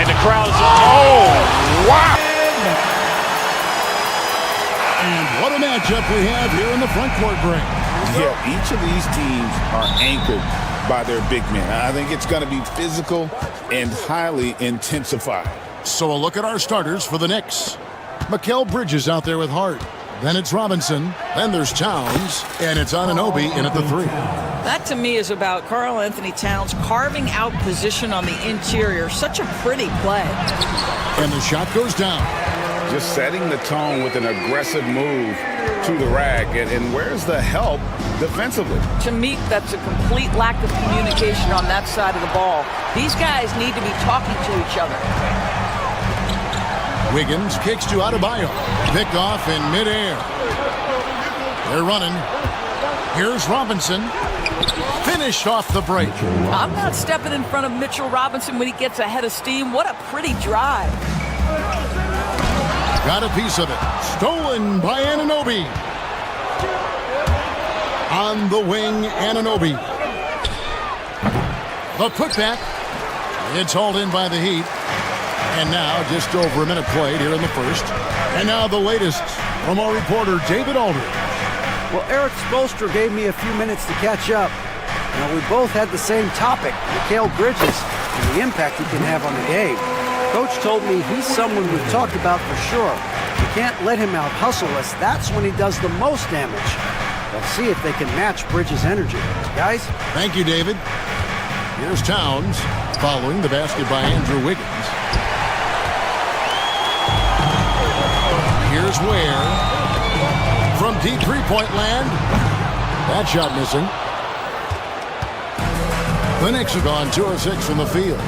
And the crowd is, oh, wow. And what a matchup we have here in the front court break. Yeah, each of these teams are anchored by their big men. I think it's going to be physical and highly intensified. So a look at our starters for the Knicks. Mikal Bridges out there with Hart. Then it's Robinson. Then there's Towns. And it's Anunoby in at the 3. That to me is about Karl Anthony Towns carving out position on the interior. Such a pretty play. And the shot goes down. Just setting the tone with an aggressive move to the rack. And where's the help defensively? To me, that's a complete lack of communication on that side of the ball. These guys need to be talking to each other. Wiggins kicks to Adebayo. Picked off in midair. They're running. Here's Robinson. Finished off the break. I'm not stepping in front of Mitchell Robinson when he gets ahead of steam. What a pretty drive. Got a piece of it. Stolen by Anunoby. On the wing, Anunoby. The putback. It's hauled in by the Heat. And now just over a minute played here in the first. And now the latest from our reporter, David Aldridge. Well, Eric Spoelstra gave me a few minutes to catch up. Now, we both had the same topic, Mikal Bridges, and the impact he can have on the game. Coach told me he's someone we've talked about for sure. You can't let him out-hustle us. That's when he does the most damage. Let's see if they can match Bridges' energy. Guys? Thank you, David. Here's Towns, following the basket by Andrew Wiggins. Here's Ware. From deep three-point land. That shot missing. The Knicks have gone 2 of 6 from the field.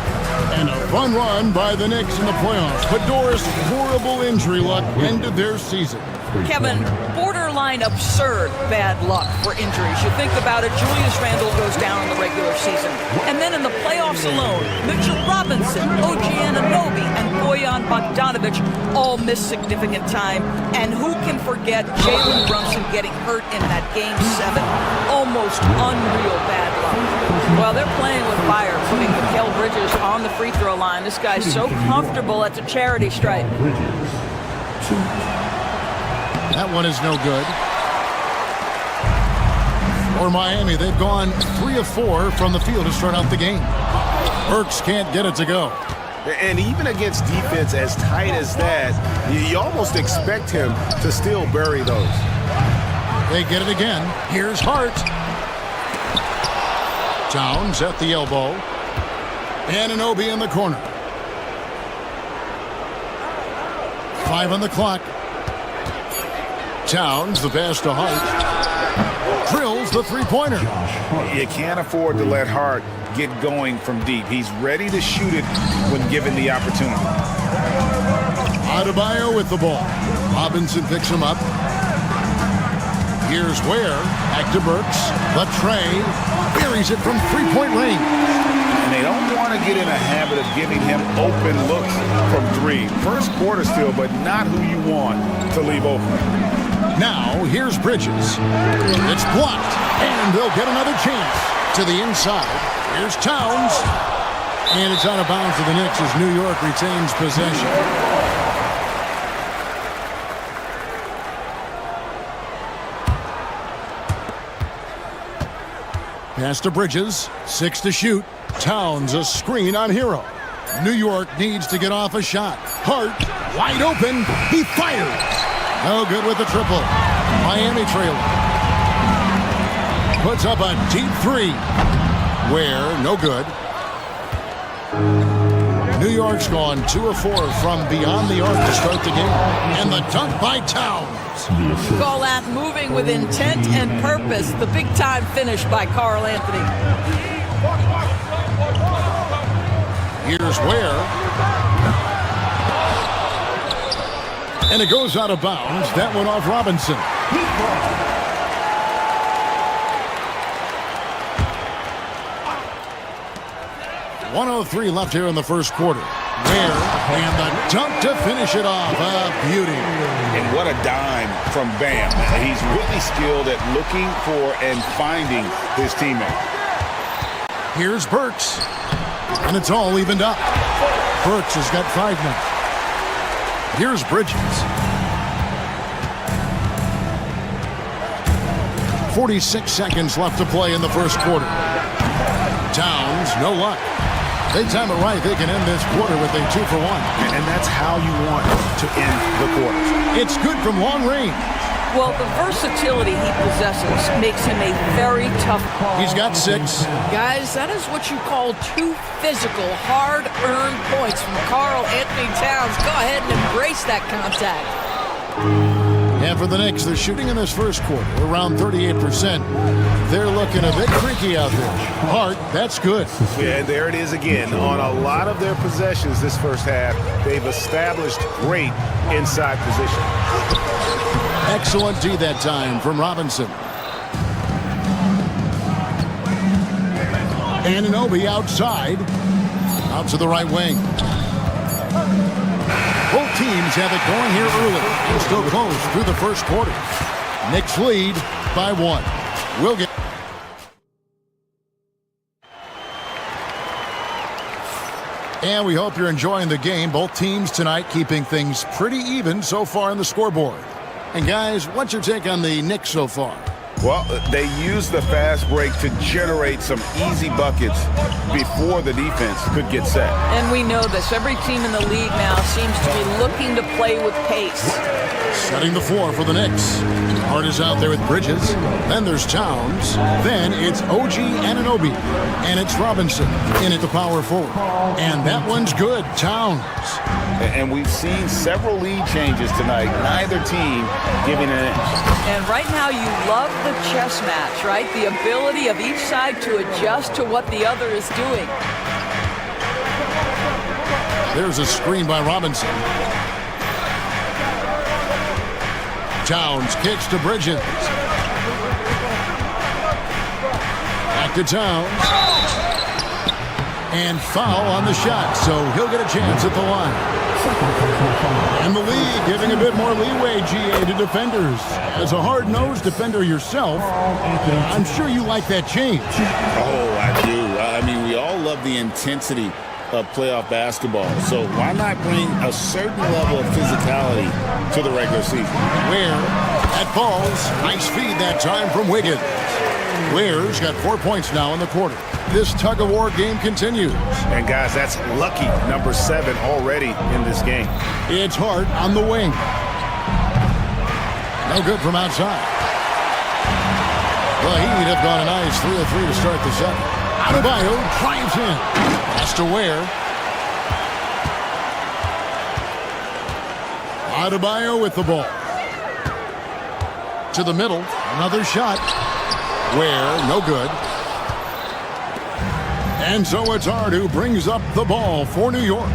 And a fun run by the Knicks in the playoffs. But Doris' horrible injury luck ended their season. Kevin, borderline absurd bad luck for injuries. You think about it, Julius Randle goes down in the regular season. And then in the playoffs alone, Mitchell Robinson, OG Anunoby, and Bojan Bogdanovic all miss significant time. And who can forget Jalen Brunson getting hurt in that Game 7? Almost unreal bad luck. Well, they're playing with fire, putting Mikal Bridges on the free throw line. This guy's so comfortable at the charity stripe. That one is no good. For Miami, they've gone 3 of 4 from the field to start out the game. Burks can't get it to go. And even against defense as tight as that, you almost expect him to still bury those. They get it again. Here's Hart. Towns at the elbow. Anunoby in the corner. 5 on the clock. Towns, the pass to Hart. Drills the three-pointer. You can't afford to let Hart get going from deep. He's ready to shoot it when given the opportunity. Adebayo with the ball. Robinson picks him up. Here's Ware. Back to Burks. The tray. Buries it from three-point range. And they don't want to get in a habit of giving him open looks from 3. First quarter still, but not who you want to leave open. Now, here's Bridges. It's blocked, and they'll get another chance. To the inside, here's Towns. And it's out of bounds to the Knicks as New York retains possession. Pass to Bridges, 6 to shoot. Towns a screen on Hero. New York needs to get off a shot. Hart, wide open, he fires. No good with the triple. Miami trailing. Puts up a deep 3. Ware, no good. New York's gone 2 of 4 from beyond the arc to start the game. And the dunk by Towns. Call that moving with intent and purpose. The big-time finish by Karl Anthony. Here's Ware. And it goes out of bounds. That went off Robinson. 1:03 left here in the first quarter. Ware and the dunk to finish it off. A beauty. And what a dime from Bam. He's really skilled at looking for and finding his teammate. Here's Burks. And it's all evened up. Burks has got 5 now. Here's Bridges. 46 seconds left to play in the first quarter. Towns, no luck. They time it right. They can end this quarter with a 2-for-1. And that's how you want to end the quarter. It's good from long range. Well, the versatility he possesses makes him a very tough call. He's got 6. Guys, that is what you call 2 physical, hard-earned points from Karl Anthony Towns. Go ahead and embrace that contact. And for the Knicks, they're shooting in this first quarter around 38%. They're looking a bit creaky out there. Hart, that's good. Yeah, and there it is again. On a lot of their possessions this first half, they've established great inside position. Excellent D that time from Robinson. Anunoby outside. Out to the right wing. Both teams have it going here early and still close through the first quarter. Knicks lead by 1. We'll get. And we hope you're enjoying the game. Both teams tonight keeping things pretty even so far on the scoreboard. And guys, what's your take on the Knicks so far? Well, they used the fast break to generate some easy buckets before the defense could get set. And we know this. Every team in the league now seems to be looking to play with pace. Setting the floor for the Knicks. Hart is out there with Bridges. Then there's Towns. Then it's OG Anunoby. And it's Robinson in at the power forward. And that one's good. Towns. And we've seen several lead changes tonight. Neither team giving an inch. And right now you love the chess match, right? The ability of each side to adjust to what the other is doing. There's a screen by Robinson. Towns kicks to Bridges. Back to Towns. And foul on the shot, so he'll get a chance at the line. And the league giving a bit more leeway, GA, to defenders. As a hard-nosed defender yourself, I'm sure you like that change. Oh, I do. I mean, we all love the intensity of playoff basketball. So why not bring a certain level of physicality to the regular season? Ware, that falls. Nice feed that time from Wiggins. Ware's got 4 points now in the quarter. This tug-of-war game continues. And guys, that's lucky number 7 already in this game. It's Hart on the wing. No good from outside. The Heat have gone a nice 3 of 3 to start the second. Adebayo drives in. Pass to Ware. Adebayo with the ball. To the middle. Another shot. Ware, no good. And so it's Hart who brings up the ball for New York.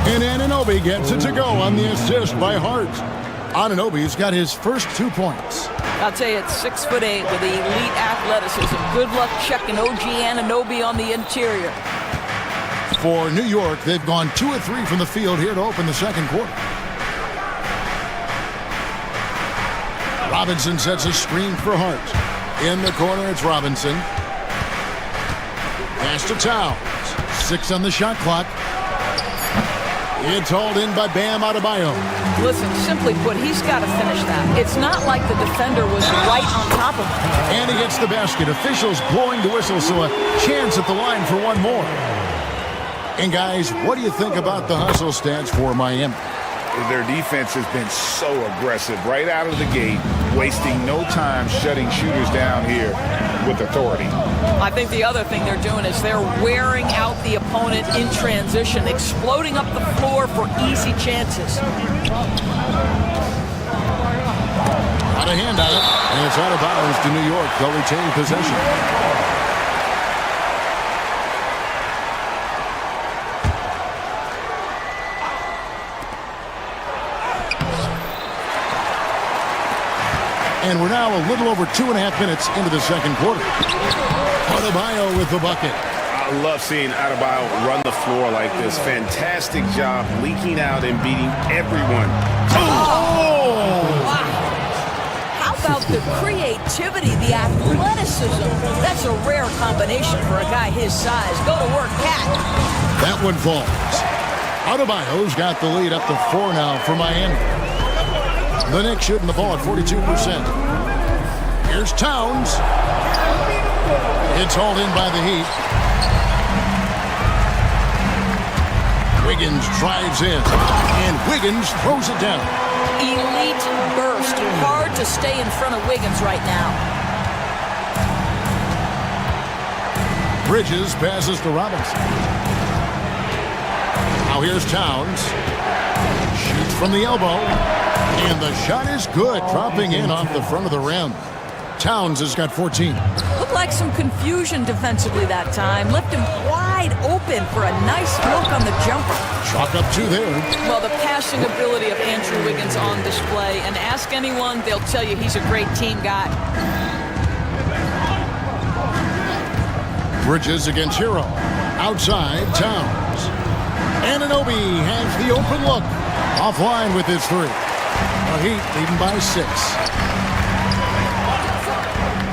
And Anunoby gets it to go on the assist by Hart. Anunoby's got his first 2 points. I'll tell you, it's 6'8" with elite athleticism. Good luck checking OG Anunoby on the interior. For New York, they've gone 2 of 3 from the field here to open the second quarter. Robinson sets a screen for Hart. In the corner, it's Robinson. Pass to Towns. 6 on the shot clock. It's hauled in by Bam Adebayo. Listen, simply put, he's got to finish that. It's not like the defender was right on top of him. And he gets the basket. Officials blowing the whistle, so a chance at the line for one more. And guys, what do you think about the hustle stats for Miami? Their defense has been so aggressive right out of the gate, wasting no time shutting shooters down here with authority. I think the other thing they're doing is they're wearing out the opponent in transition, exploding up the floor for easy chances. Out of hand on it, and it's out of bounds to New York. They'll retain possession. And we're now a little over 2.5 minutes into the second quarter. Adebayo with the bucket. I love seeing Adebayo run the floor like this. Fantastic job leaking out and beating everyone. Oh! Wow. How about the creativity, the athleticism? That's a rare combination for a guy his size. Go to work, Cat. That one falls. Adebayo's got the lead up to 4 now for Miami. The Knicks shooting the ball at 42%. Here's Towns. It's hauled in by the Heat. Wiggins drives in. And Wiggins throws it down. elite burst. Hard to stay in front of Wiggins right now. Bridges passes to Robinson. Now here's Towns. Shoots from the elbow. And the shot is good, dropping in off the front of the rim. Towns has got 14. Looked like some confusion defensively that time. Left him wide open for a nice look on the jumper. Chalk up 2 there. Well, the passing ability of Andrew Wiggins on display. And ask anyone, they'll tell you he's a great team guy. Bridges against Hero. Outside, Towns. Anunoby has the open look. Offline with his 3. The Heat leading by 6.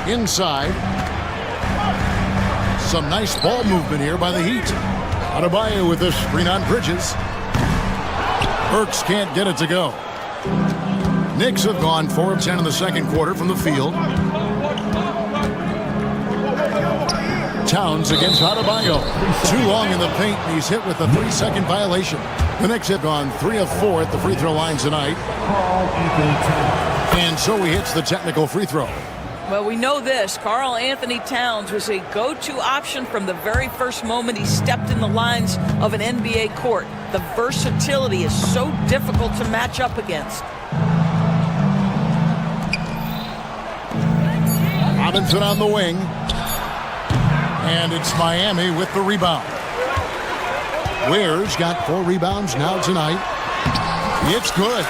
Inside. Some nice ball movement here by the Heat. Adebayo with the screen on Bridges. Burks can't get it to go. Knicks have gone 4 of 10 in the second quarter from the field. Towns against Adebayo. Too long in the paint, and he's hit with a 3-second violation. The Knicks have gone 3 of 4 at the free throw line tonight. And so he hits the technical free throw. Well, we know this. Karl Anthony Towns was a go-to option from the very first moment he stepped in the lines of an NBA court. The versatility is so difficult to match up against. Robinson on the wing. And it's Miami with the rebound. Ware's got 4 rebounds now tonight. It's good.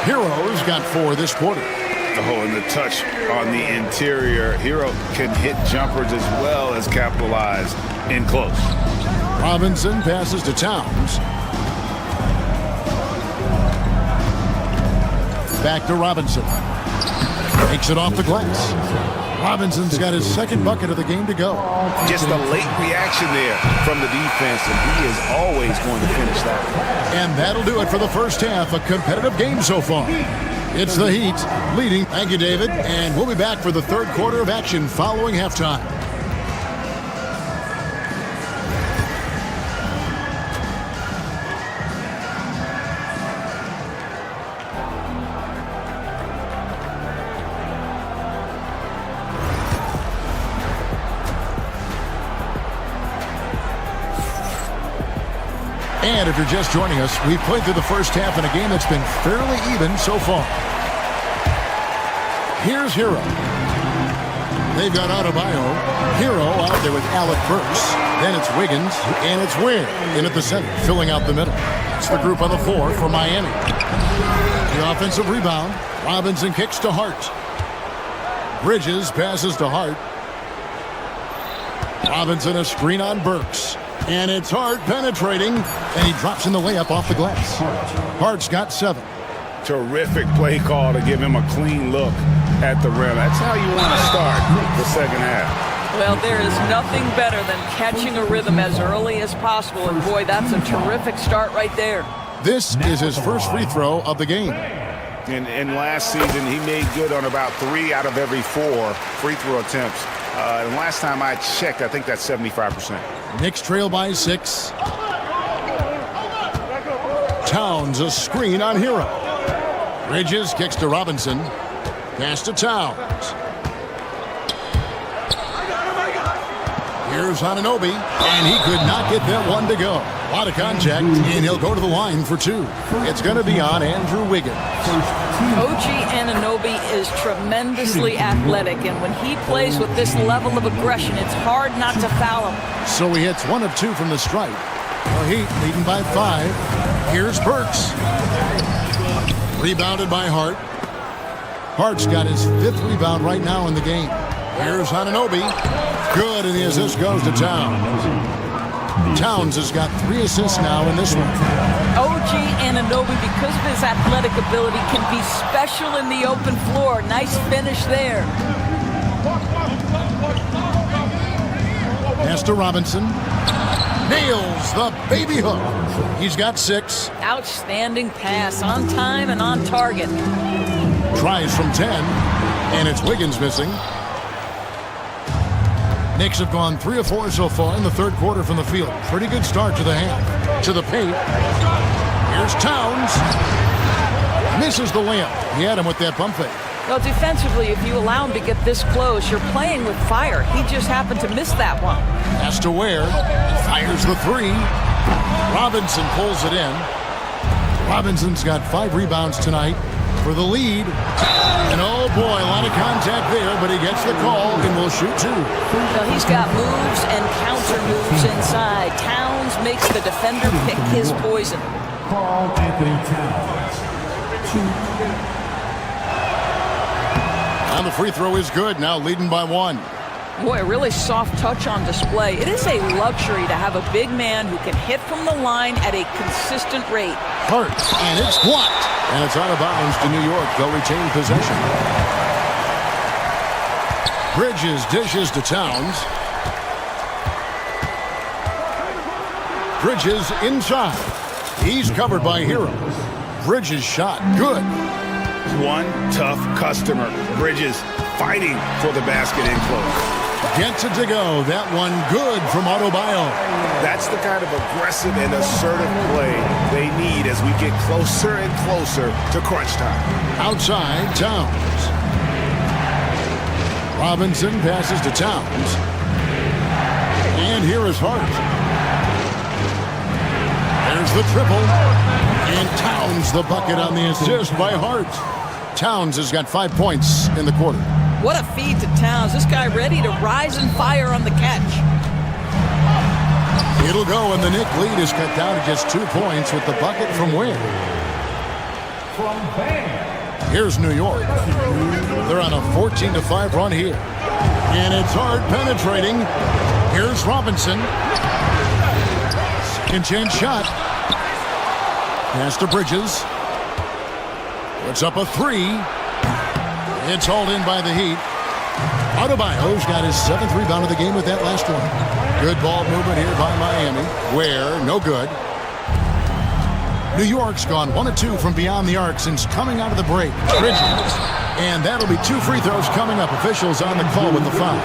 Hero's got 4 this quarter. Oh, and the touch on the interior. Hero can hit jumpers as well as capitalize in close. Robinson passes to Towns. Back to Robinson. Takes it off the glass. Robinson's got his second bucket of the game to go. Just a late reaction there from the defense, and he is always going to finish that. And that'll do it for the first half. A competitive game so far. It's the Heat leading. Thank you, David. And we'll be back for the third quarter of action following halftime. And if you're just joining us, we've played through the first half in a game that's been fairly even so far. Here's Hero. They've got Adebayo. Hero out there with Alec Burks. Then it's Wiggins, and it's Ware in at the center, filling out the middle. It's the group on the floor for Miami. The offensive rebound. Robinson kicks to Hart. Bridges passes to Hart. Robinson a screen on Burks. And it's Hart penetrating, and he drops in the layup off the glass. Hart's got 7. Terrific play call to give him a clean look at the rim. That's how you want to start the second half. Well, there is nothing better than catching a rhythm as early as possible, and boy, that's a terrific start right there. This is his first free throw of the game. And last season, he made good on about 3 out of every 4 free throw attempts. And last time I checked, I think that's 75%. Knicks trail by 6. Towns a screen on Hero. Bridges kicks to Robinson. Pass to Towns. Here's Anunoby, and he could not get that one to go. A lot of contact, and he'll go to the line for 2. It's going to be on Andrew Wiggins. OG Anunoby is tremendously athletic, and when he plays with this level of aggression, it's hard not to foul him. So he hits 1 of 2 from the stripe. The Heat leading by 5. Here's Burks. Rebounded by Hart. Hart's got his 5th rebound right now in the game. Here's Anunoby. Good, and the assist goes to Towns. Towns has got 3 assists now in this one. OG Anunoby, because of his athletic ability, can be special in the open floor. Nice finish there. Pass to Robinson. Nails the baby hook. He's got 6. Outstanding pass, on time and on target. Tries from 10, and it's Wiggins missing. Knicks have gone 3 of 4 so far in the third quarter from the field. Pretty good start to the half. To the paint. Here's Towns. Misses the layup. He had him with that pump fake. Well, defensively, if you allow him to get this close, you're playing with fire. He just happened to miss that one. Has to Ware. Fires the three. Robinson pulls it in. Robinson's got 5 rebounds tonight for the lead. And oh boy, a lot of contact there, but he gets the call and will shoot 2. Well, he's got moves and counter moves inside. Towns makes the defender pick his poison. Carl Anthony Towns. And the free throw is good, now leading by 1. Boy, a really soft touch on display. It is a luxury to have a big man who can hit from the line at a consistent rate. Hart, and it's blocked. And it's out of bounds to New York. They'll retain possession. Bridges dishes to Towns. Bridges inside. He's covered by Hero. Bridges shot. Good. One tough customer. Bridges fighting for the basket in close. Gets it to go. That one good from Adebayo. That's the kind of aggressive and assertive play they need as we get closer and closer to crunch time. Outside, Towns. Robinson passes to Towns. And here is Hart. There's the triple. And Towns the bucket on the assist by Hart. Towns has got 5 points in the quarter. What a feed to Towns. This guy ready to rise and fire on the catch. It'll go, and the Knick lead is cut down to just 2 points with the bucket from Ware. Here's New York. They're on a 14-5 run here. And it's Hart penetrating. Here's Robinson. Second chance shot. Pass to Bridges. Puts up a 3. It's hauled in by the Heat. Adebayo's got his 7th rebound of the game with that last one. Good ball movement here by Miami. Ware, no good. New York's gone 1 of 2 from beyond the arc since coming out of the break. Bridges. And that'll be 2 free throws coming up. Officials on the call with the foul.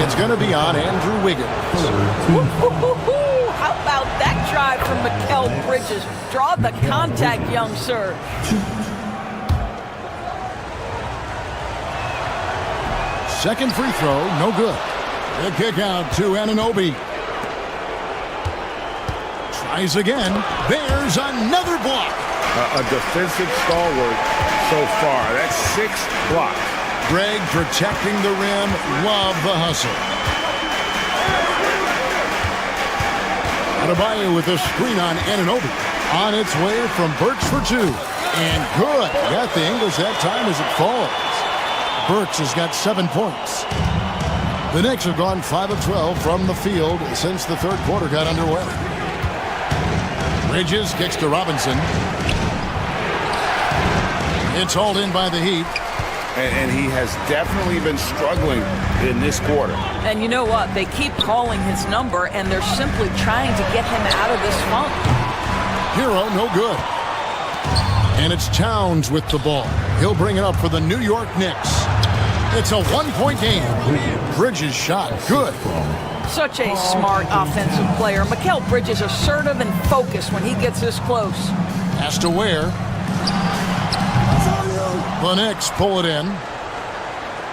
It's going to be on Andrew Wiggins. How about that drive from Mikal Bridges? Draw the contact, young sir. Second free throw, no good. The kick out to Anunoby. Tries again. There's another block. A defensive stalwart so far. That's 6 blocks. Greg protecting the rim. Love the hustle. Adebayo with a screen on Anunoby. On its way from Burks for 2. And good. Got the Ingles that time as it falls. Burks has got 7 points. The Knicks have gone 5 of 12 from the field since the third quarter got underway. Bridges kicks to Robinson. It's hauled in by the Heat. And he has definitely been struggling in this quarter. And you know what? They keep calling his number, and they're simply trying to get him out of this funk. Hero, no good. And it's Towns with the ball. He'll bring it up for the New York Knicks. It's a 1-point game. Bridges shot. Good. Such a smart offensive player. Mikal Bridges assertive and focused when he gets this close. Has to Ware. The Knicks pull it in.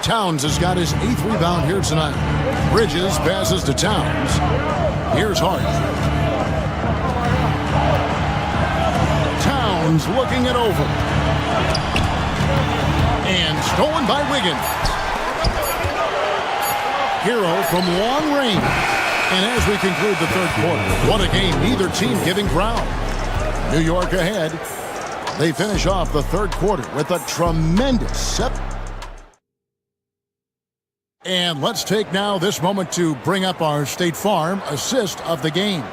Towns has got his 8th rebound here tonight. Bridges passes to Towns. Here's Hart. Towns looking it over. And stolen by Wiggins. Hero from long range. And as we conclude the third quarter, what a game, neither team giving ground. New York ahead. They finish off the third quarter with a tremendous set. And let's take now this moment to bring up our State Farm assist of the game.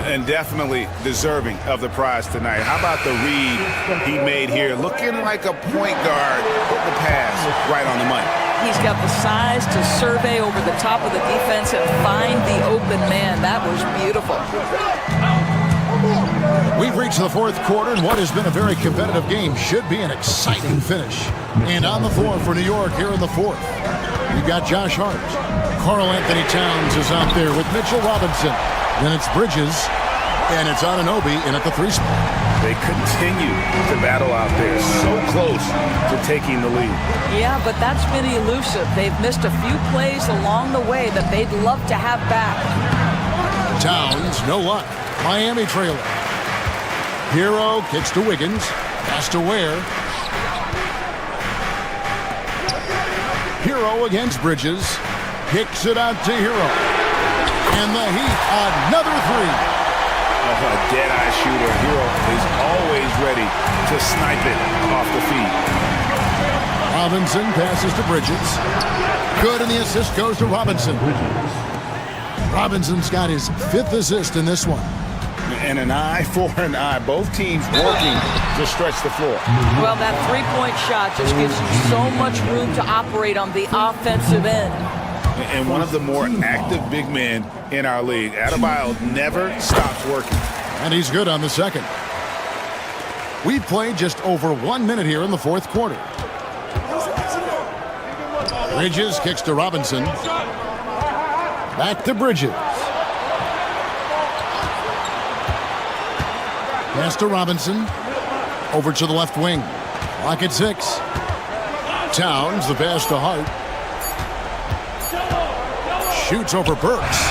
And definitely deserving of the prize tonight. How about the read he made here? Looking like a point guard. Put the pass right on the money. He's got the size to survey over the top of the defense and find the open man. That was beautiful. We've reached the fourth quarter, and what has been a very competitive game should be an exciting finish. And on the floor for New York here in the fourth, we've got Josh Hart. Carl Anthony Towns is out there with Mitchell Robinson. Then it's Bridges. And it's Anunoby in at the 3 spot. They continue to battle out there, so close to taking the lead. Yeah, but that's been elusive. They've missed a few plays along the way that they'd love to have back. Towns, no luck. Miami trailer. Hero kicks to Wiggins. Pass to Ware. Hero against Bridges. Kicks it out to Hero. And the Heat, another 3. A dead-eye shooter. Hero is always ready to snipe it off the feet. Robinson passes to Bridges. Good, and the assist goes to Robinson. Robinson's got his 5th assist in this one. And an eye for an eye. Both teams working to stretch the floor. Well, that three-point shot just gives you so much room to operate on the offensive end. And one of the more active big men in our league. Adebayo never stops working. And he's good on the second. We've played just over 1 minute here in the 4th quarter. Bridges kicks to Robinson. Back to Bridges. Pass to Robinson. Over to the left wing. Lock at 6. Towns, the pass to Hart. Shoots over Burks.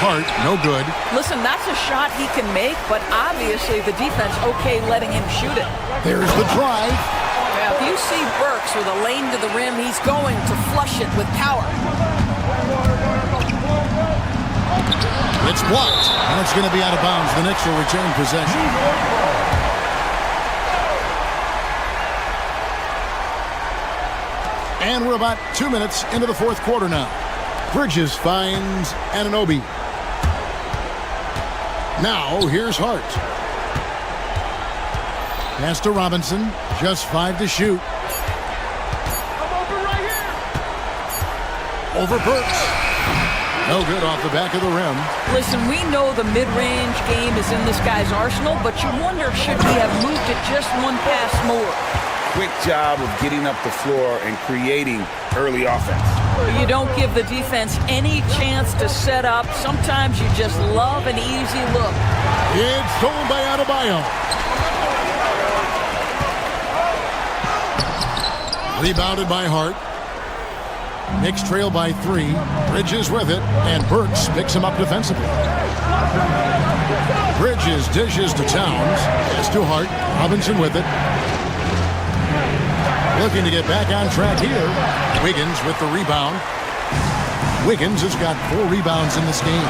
Hart, no good. Listen, that's a shot he can make, but obviously the defense okay letting him shoot it. There's the drive. Now, if you see Burks with a lane to the rim, he's going to flush it with power. It's blocked, and it's going to be out of bounds. The Knicks will return possession. And we're about 2 minutes into the 4th quarter now. Bridges finds Anunoby. Now, here's Hart. Pass to Robinson. Just 5 to shoot. Over Burks. No good off the back of the rim. Listen, we know the mid-range game is in this guy's arsenal, but you wonder, should he have moved it just one pass more? Quick job of getting up the floor and creating early offense. You don't give the defense any chance to set up. Sometimes you just love an easy look. It's stolen by Adebayo. Rebounded by Hart. Knicks trail by 3. Bridges with it, and Burks picks him up defensively. Bridges dishes to Towns. Pass to Hart. Robinson with it. Looking to get back on track here. Wiggins with the rebound. Wiggins has got 4 rebounds in this game.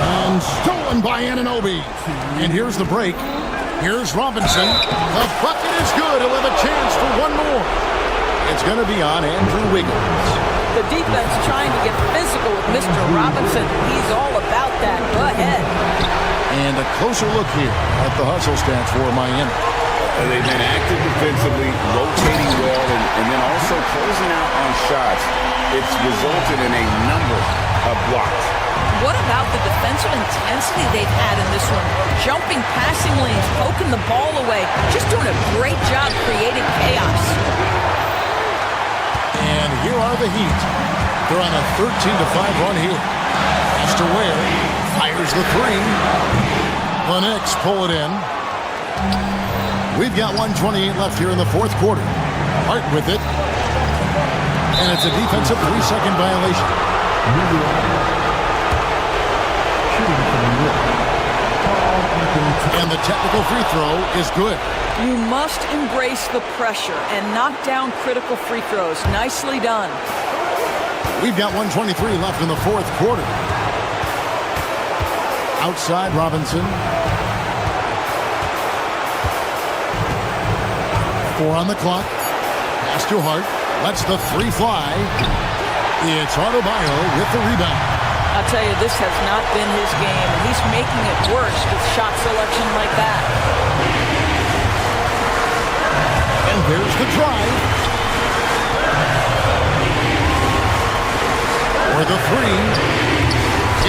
And stolen by Anunoby. And here's the break. Here's Robinson. The bucket is good. He'll have a chance for one more. It's going to be on Andrew Wiggins. The defense trying to get physical with Mr. Robinson. He's all about that. Go ahead. And a closer look here at the hustle stats for Miami. They've been active defensively, rotating well, and then also closing out on shots. It's resulted in a number of blocks. What about the defensive intensity they've had in this one? Jumping passing lanes, poking the ball away, just doing a great job creating chaos. And here are the Heat. They're on a 13-5 run here. Pass to Ware. Fires the 3. The Knicks pull it in. We've got 1:28 left here in the 4th quarter. Hart with it. And it's a defensive 3-second violation. And the technical free throw is good. You must embrace the pressure and knock down critical free throws. Nicely done. We've got 1:23 left in the 4th quarter. Outside Robinson. 4 on the clock. Pass to Hart. Lets the 3 fly. It's Adebayo with the rebound. I'll tell you, this has not been his game, and he's making it worse with shot selection like that. And there's the drive. For the 3.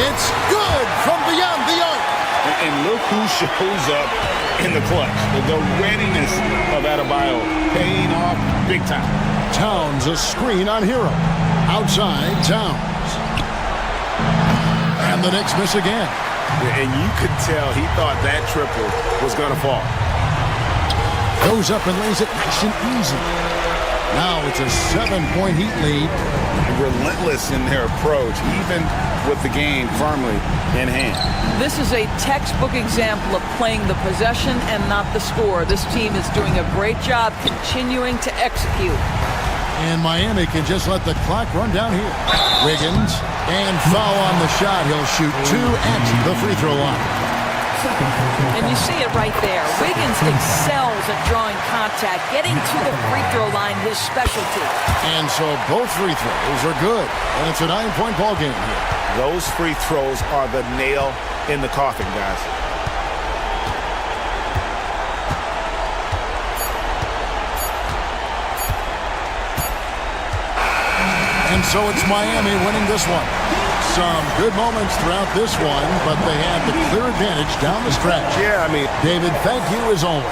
It's good from beyond the arc. And look who shows up in the clutch. The readiness of Adebayo paying off big time. Towns a screen on Hero. Outside Towns. And the Knicks miss again. And you could tell he thought that triple was going to fall. Goes up and lays it nice and easy. Now it's a 7-point Heat lead. Relentless in their approach, even with the game firmly in hand. This is a textbook example of playing the possession and not the score. This team is doing a great job continuing to execute. And Miami can just let the clock run down here. Wiggins, and foul on the shot. He'll shoot 2 at the free throw line. And you see it right there. Wiggins excels at drawing contact, getting to the free throw line, his specialty. And so both free throws are good. And it's a 9-point ball game here. Those free throws are the nail in the coffin, guys. And so it's Miami winning this one. Some good moments throughout this one, but they have the clear advantage down the stretch. Yeah, I mean, David, thank you as always.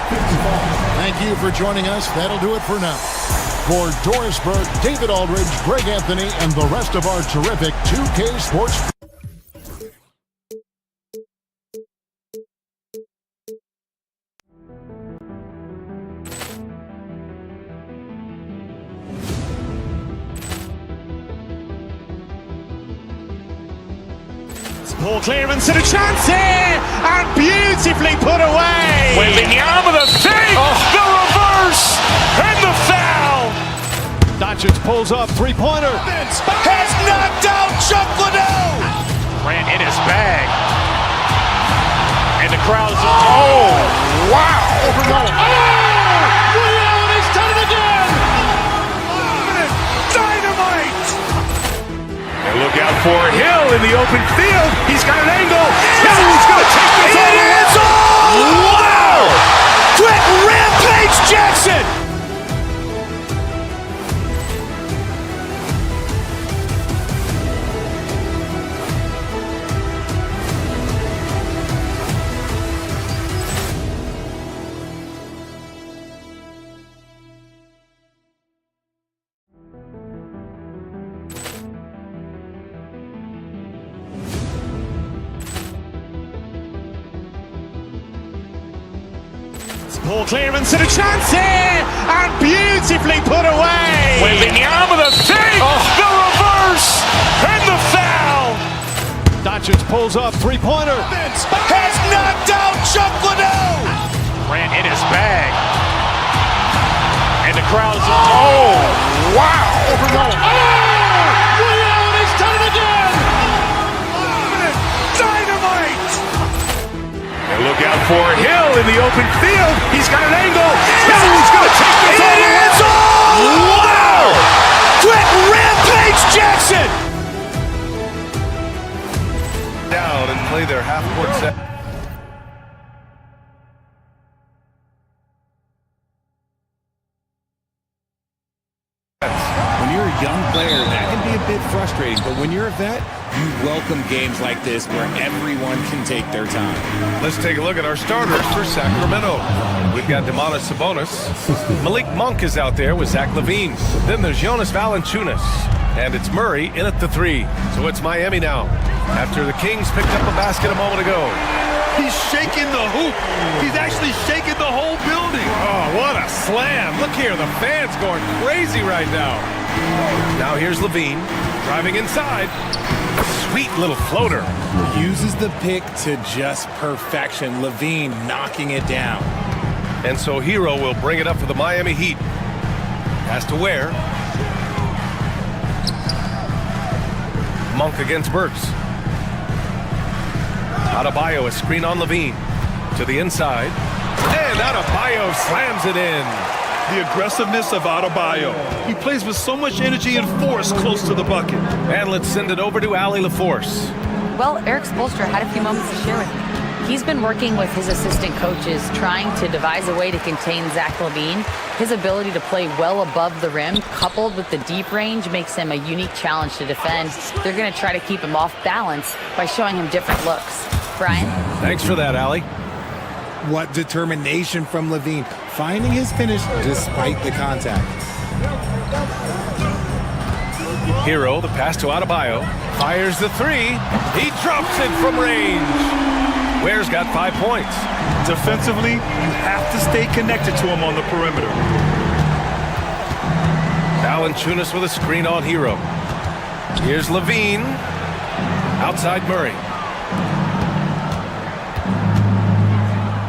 Thank you for joining us. That'll do it for now. For Doris Burke, David Aldridge, Greg Anthony, and the rest of our terrific 2K Sports. Ball clearance and a chance here, and beautifully put away. Wembanyama the fake, the reverse, and the foul. Doncic pulls up, three-pointer. Has knocked out Chuck Liddell. Ran in his bag. And the crowd is, oh, wow. Ray Allen has done it again. Dynamite. And look out for Hill in the open field. He's got an angle. Yes. He's going to take this all the way. Wow. Quick Rampage Jackson. Ball clearance and a chance here, and beautifully put away. Wembanyama the fake, the reverse, and the foul. Doncic pulls up, three-pointer. Has knocked out Chuck Liddell. Ran in his bag. And the crowd is, oh, wow. Ray Allen has done it again. Dynamite. And look out for Hill in the open field. He's got an angle. He's going to take this all the way. Wow. Quick Rampage Jackson. Down and play their half-court set. When you're a young player, that can be a bit frustrating, but when you're a vet, you welcome games like this where everyone can take their time. Let's take a look at our starters for Sacramento. We've got Domantas Sabonis. Malik Monk is out there with Zach LaVine. Then there's Jonas Valanciunas. And it's Murray in at the 3. So it's Miami now. After the Kings picked up a basket a moment ago. He's shaking the hoop. He's actually shaking the whole building. Oh, what a slam. Look here, the fans going crazy right now. Now here's LaVine driving inside. Sweet little floater. Uses the pick to just perfection. LaVine knocking it down. And so Hero will bring it up for the Miami Heat. Has to wear. Monk against Burks. Adebayo, a screen on LaVine. To the inside. And Adebayo slams it in. The aggressiveness of Adebayo. He plays with so much energy and force close to the bucket. And let's send it over to Allie LaForce. Well, Eric Spoelstra had a few moments to share with me. He's been working with his assistant coaches, trying to devise a way to contain Zach LaVine. His ability to play well above the rim, coupled with the deep range, makes him a unique challenge to defend. They're going to try to keep him off balance by showing him different looks. Brian? Thanks for that, Allie. What determination from LaVine, finding his finish despite the contact. Hero, the pass to Adebayo. Fires the 3. He drops it from range. Ware's got 5 points. Defensively, you have to stay connected to him on the perimeter. Valanciunas with a screen on Hero. Here's Levine. Outside Murray.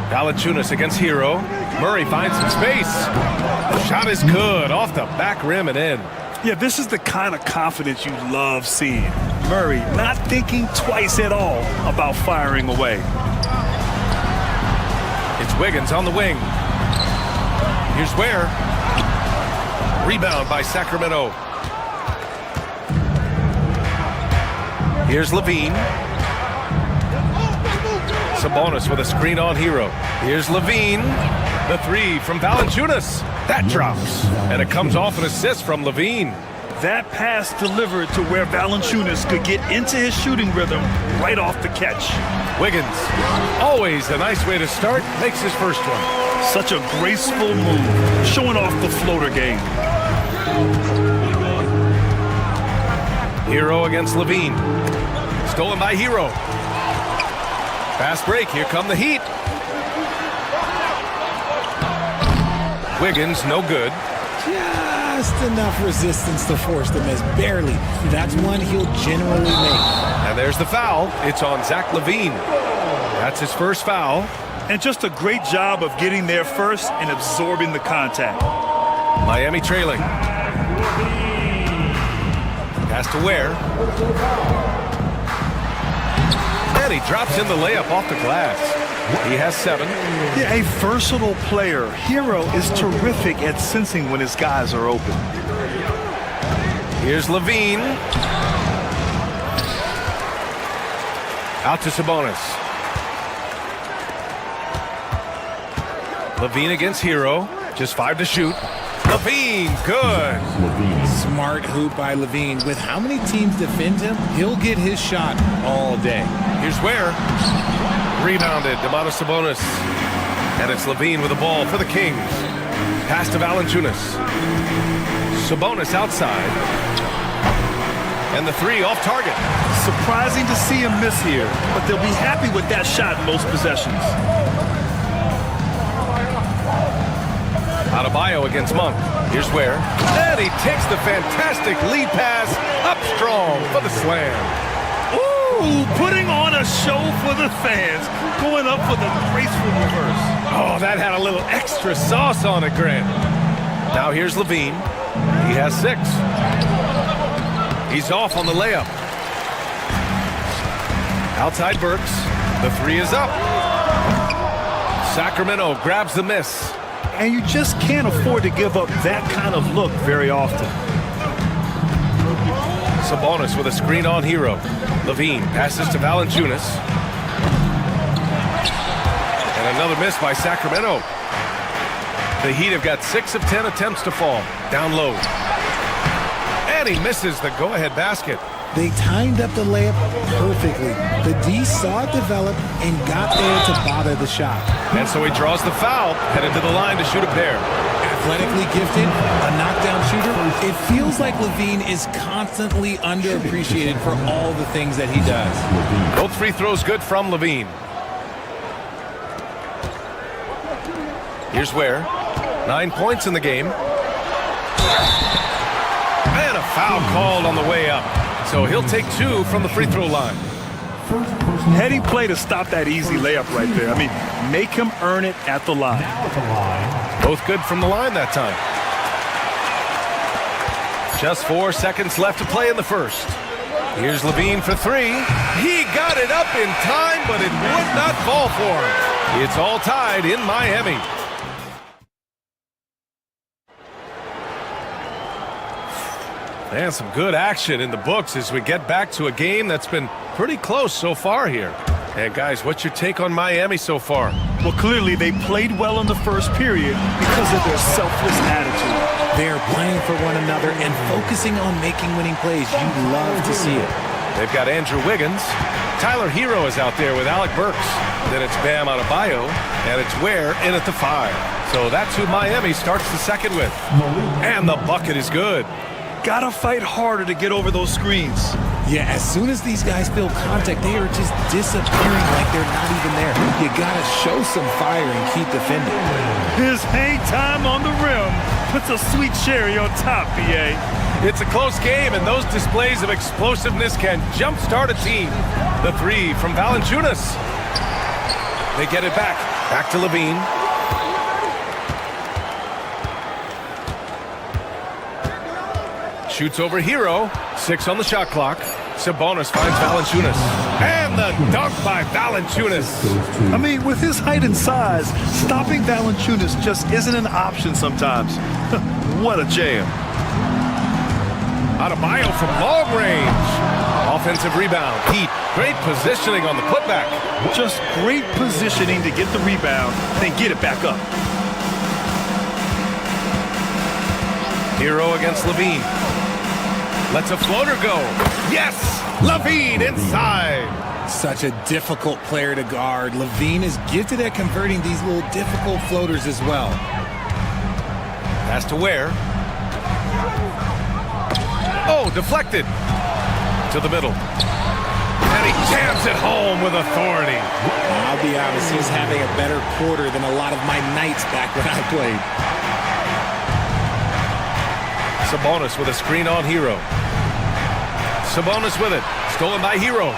Valanciunas against Hero. Murray finds some space. The shot is good. Off the back rim and in. Yeah, this is the kind of confidence you love seeing. Murray not thinking twice at all about firing away. It's Wiggins on the wing. Here's Ware. Rebound by Sacramento. Here's Levine. Sabonis with a screen on Hero. Here's Levine. The three from Valanciunas. That drops. And it comes off an assist from Levine. That pass delivered to where Valanciunas could get into his shooting rhythm right off the catch. Wiggins, always a nice way to start, makes his first one. Such a graceful move, showing off the floater game. Hero against Levine. Stolen by Hero. Fast break, here come the Heat. Wiggins, no good. Just enough resistance to force the miss, barely. That's one he'll generally make. And there's the foul. It's on Zach LaVine. That's his first foul. And just a great job of getting there first and absorbing the contact. Miami trailing. Pass to Ware. And he drops in the layup off the glass. He has 7. Yeah, a versatile player. Hero is terrific at sensing when his guys are open. Here's Levine. Out to Sabonis. Levine against Hero. Just 5 to shoot. Levine, good. Smart hoop by Levine. With how many teams defend him, he'll get his shot all day. Here's Ware. Rebounded, Domantas Sabonis. And it's Levine with the ball for the Kings. Pass to Valanciunas. Sabonis outside. And the 3 off target. Surprising to see him miss here, but they'll be happy with that shot in most possessions. Adebayo against Monk. Here's Ware. And he takes the fantastic lead pass up strong for the slam. Ooh, putting on a show for the fans. Going up for the graceful reverse. Oh, that had a little extra sauce on it, Grant. Now here's Levine. He has 6. He's off on the layup. Outside Burks. The 3 is up. Sacramento grabs the miss. And you just can't afford to give up that kind of look very often. Sabonis with a screen on Hero. Levine passes to Valanciunas. And another miss by Sacramento. The Heat have got 6 of 10 attempts to fall. Down low. And he misses the go-ahead basket. They timed up the layup perfectly. The D saw it develop and got there to bother the shot. And so he draws the foul, headed to the line to shoot a pair. Athletically gifted, a knockdown shooter. It feels like Levine is constantly underappreciated for all the things that he does. Both free throws good from Levine. Here's Ware. 9 points in the game. And a foul called on the way up. So he'll take 2 from the free throw line. Heady play to stop that easy layup right there. I mean, make him earn it at the line. Both good from the line that time. Just 4 seconds left to play in the first. Here's Levine for 3. He got it up in time, but it would not fall for him. It's all tied in Miami. And some good action in the books as we get back to a game that's been pretty close so far here. And guys, what's your take on Miami so far? Well, clearly they played well in the first period because of their selfless attitude. They're playing for one another and focusing on making winning plays. You love to see it. They've got Andrew Wiggins. Tyler Hero is out there with Alec Burks. Then it's Bam Adebayo, and it's Ware in at the 5. So that's who Miami starts the second with. And the bucket is good. Gotta fight harder to get over those screens. Yeah, as soon as these guys feel contact, they are just disappearing like they're not even there. You gotta show some fire and keep defending. His hang time on the rim puts a sweet cherry on top, BA. It's a close game, and those displays of explosiveness can jumpstart a team. The three from Valanciunas. They get it back. Back to Levine. Shoots over Hero. 6 on the shot clock. Sabonis finds Valanciunas. And the dunk by Valanciunas. I mean, with his height and size, stopping Valanciunas just isn't an option sometimes. What a jam. Adebayo from long range. Offensive rebound. Heat. Great positioning on the putback. Just great positioning to get the rebound, then get it back up. Hero against Levine. Lets a floater go. Yes! Levine inside. Such a difficult player to guard. Levine is gifted at converting these little difficult floaters as well. Pass to Ware. Oh, deflected. To the middle. And he jams it home with authority. I'll be honest, he's having a better quarter than a lot of my nights back when I played. Sabonis with a screen on Hero. Sabonis with it. Stolen by Hero.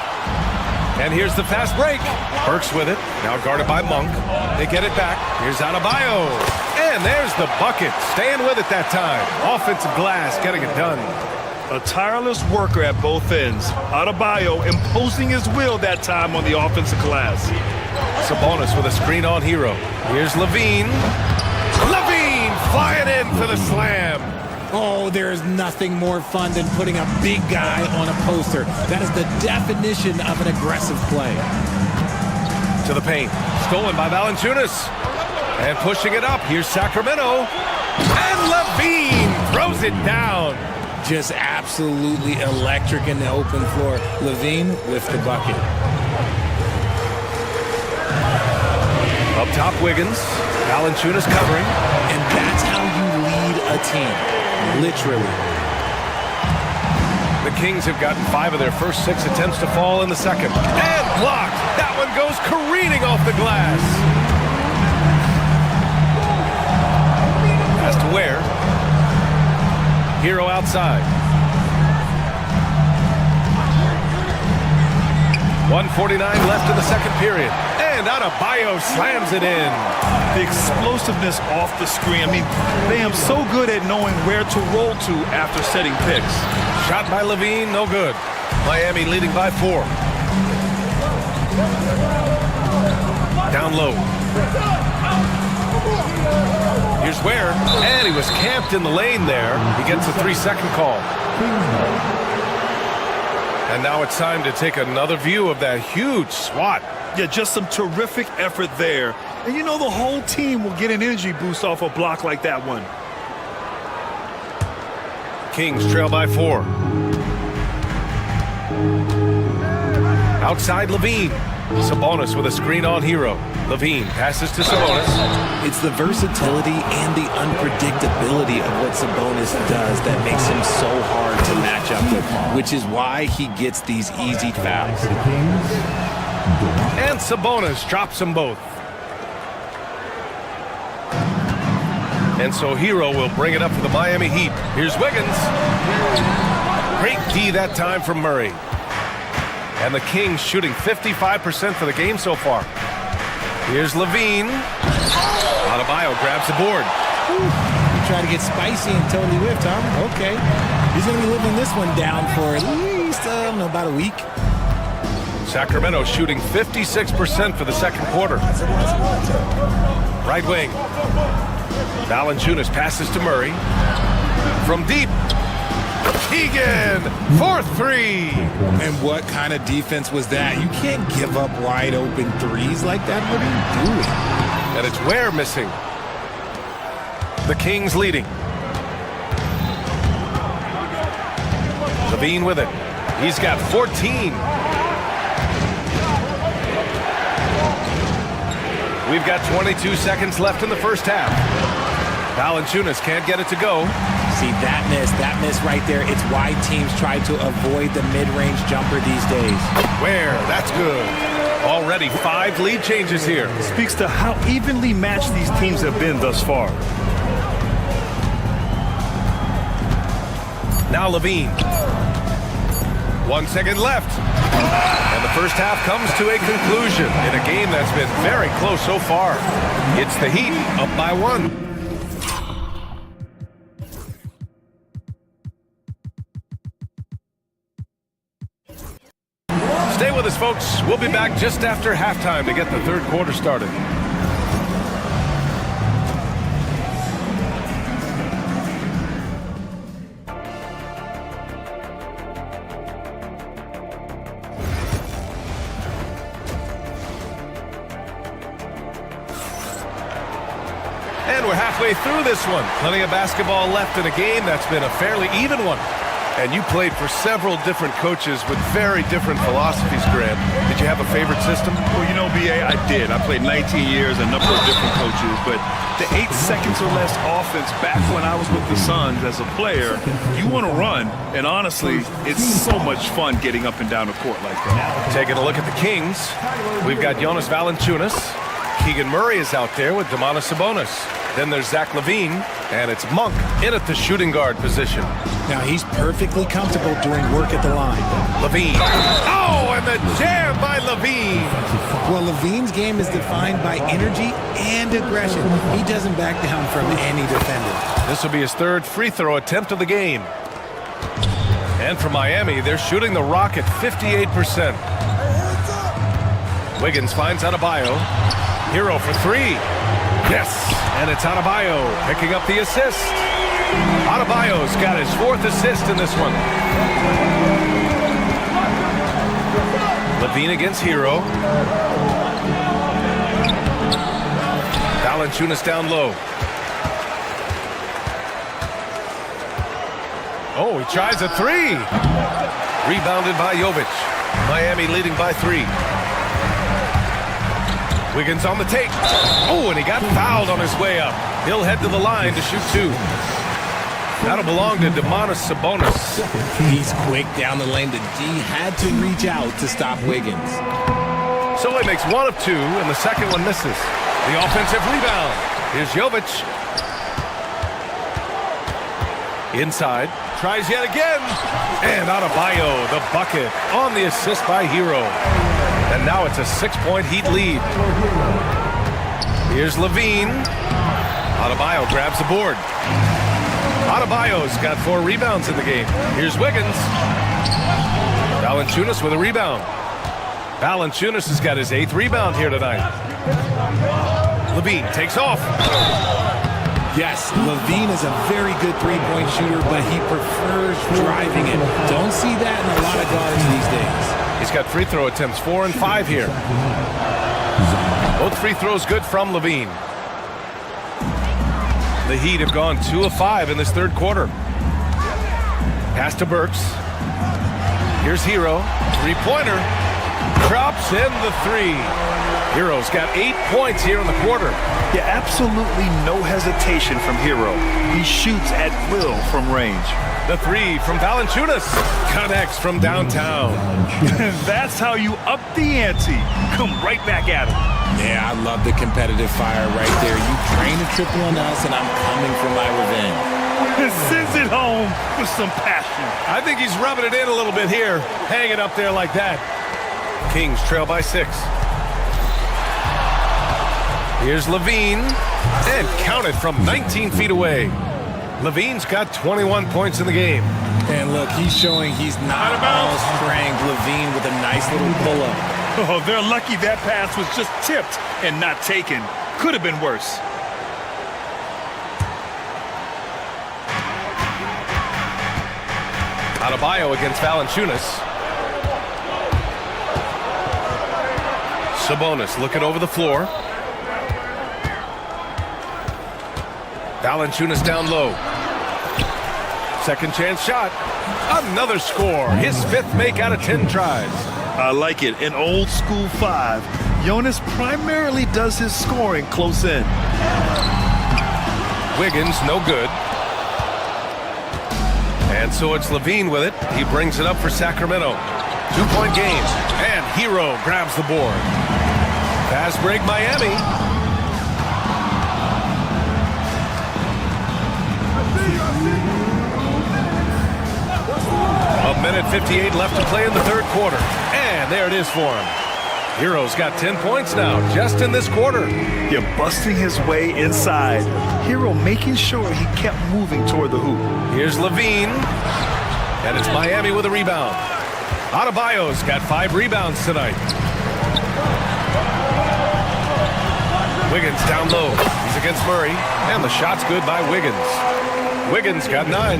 And here's the fast break. Burks with it. Now guarded by Monk. They get it back. Here's Adebayo. And there's the bucket. Staying with it that time. Offensive glass getting it done. A tireless worker at both ends. Adebayo imposing his will that time on the offensive glass. Sabonis with a screen on Hero. Here's Levine. Levine flying in for the slam. Oh, there is nothing more fun than putting a big guy on a poster. That is the definition of an aggressive play. To the paint. Stolen by Valanciunas. And pushing it up. Here's Sacramento. And Levine throws it down. Just absolutely electric in the open floor. Levine with the bucket. Up top, Wiggins. Valanciunas covering. And that's how you lead a team. Literally. The Kings have gotten 5 of their first 6 attempts to fall in the second. And blocked. That one goes careening off the glass. Pass to Ware. Hero outside. 1:49 left in the second period. And Adebayo slams it in. The explosiveness off the screen. I mean, Bam so good at knowing where to roll to after setting picks. Shot by Levine, no good. Miami leading by 4. Down low. Here's Ware, and he was camped in the lane there. He gets a 3-second call. And now it's time to take another view of that huge swat. Yeah, just some terrific effort there. And you know the whole team will get an energy boost off a block like that one. Kings trail by 4. Outside Levine. Sabonis with a screen on Hero. Levine passes to Sabonis. It's the versatility and the unpredictability of what Sabonis does that makes him so hard to match up with, which is why he gets these easy fouls. And Sabonis drops them both. And so Hero will bring it up for the Miami Heat. Here's Wiggins. Great D that time from Murray. And the Kings shooting 55% for the game so far. Here's Levine. Adebayo grabs the board. You try to get spicy and totally whipped, huh? Okay. He's going to be living this one down for at least, about a week. Sacramento shooting 56% for the second quarter. Right wing. Valanciunas passes to Murray. From deep. Keegan for 3. And what kind of defense was that? You can't give up wide open threes like that. What are you doing? And it's Ware missing. The Kings leading. Levine with it. He's got 14. We've got 22 seconds left in the first half. Valanciunas can't get it to go. See, that miss right there, it's why teams try to avoid the mid-range jumper these days. Ware, that's good. Already 5 lead changes here. Speaks to how evenly matched these teams have been thus far. Now Levine. 1 second left. And the first half comes to a conclusion in a game that's been very close so far. It's the Heat up by 1. Stay with us, folks. We'll be back just after halftime to get the third quarter started. And we're halfway through this one. Plenty of basketball left in a game that's been a fairly even one. And you played for several different coaches with very different philosophies, Grant. Did you have a favorite system? Well, you know, B.A., I did. I played 19 years, a number of different coaches, but the 8 seconds or less offense back when I was with the Suns as a player, you want to run, and honestly, it's so much fun getting up and down the court like that. Taking a look at the Kings, we've got Jonas Valanciunas. Keegan Murray is out there with Domantas Sabonis. Then there's Zach LaVine, and it's Monk in at the shooting guard position. Now he's perfectly comfortable doing work at the line. LaVine. Oh, and the jam by LaVine. Well, LaVine's game is defined by energy and aggression. He doesn't back down from any defender. This will be his 3rd free throw attempt of the game. And for Miami, they're shooting the rock at 58%. Wiggins finds Adebayo. Hero for 3. Yes, and it's Adebayo picking up the assist. Adebayo's got his 4th assist in this one. LaVine against Hero. Valanciunas down low. Oh, he tries a 3. Rebounded by Jovic. Miami leading by 3. Wiggins on the take. Oh, and he got fouled on his way up. He'll head to the line to shoot 2. That'll belong to Domantas Sabonis. He's quick down the lane. The D had to reach out to stop Wiggins. So he makes 1 of 2, and the second one misses. The offensive rebound. Here's Jovic. Inside. Tries yet again. And Adebayo, the bucket, on the assist by Hero. And now it's a 6-point Heat lead. Here's LaVine. Adebayo grabs the board. Adebayo's got 4 rebounds in the game. Here's Wiggins. Valanciunas with a rebound. Valanciunas has got his 8th rebound here tonight. LaVine takes off. Yes, LaVine is a very good three-point shooter, but he prefers driving it. Don't see that in a lot of guards these days. He's got free throw attempts 4 and 5 here. Both free throws good from LaVine. The Heat have gone 2 of 5 in this 3rd quarter. Pass to Burks. Here's Hero. 3-pointer. Drops in the 3. Hero's got 8 points here in the quarter. Yeah, absolutely no hesitation from Hero. He shoots at will from range. The 3 from Valanciunas connects from downtown. That's how you up the ante. Come right back at him. Yeah, I love the competitive fire right there. You train a triple on us, and I'm coming for my revenge. Sends it home with some passion. I think he's rubbing it in a little bit here. Hang it up there like that. Kings trail by 6. Here's LaVine, and counted from 19 feet away. LaVine's got 21 points in the game. And look, he's showing he's not all strength. LaVine with a nice little pull-up. Oh, they're lucky that pass was just tipped and not taken. Could have been worse. Adebayo against Valanciunas. Sabonis looking over the floor. Valanciunas down low. Second chance shot. Another score. His 5th make out of 10 tries. I like it. An old school 5. Jonas primarily does his scoring close in. Wiggins, no good. And so it's LaVine with it. He brings it up for Sacramento. 2-point game. And Hero grabs the board. Fast break Miami. A minute 58 left to play in the third quarter. And there it is for him. Hero's got 10 points now, just in this quarter. You're busting his way inside. Hero making sure he kept moving toward the hoop. Here's Levine. And it's Miami with a rebound. Adebayo's got 5 rebounds tonight. Wiggins down low. He's against Murray. And the shot's good by Wiggins. Wiggins got 9.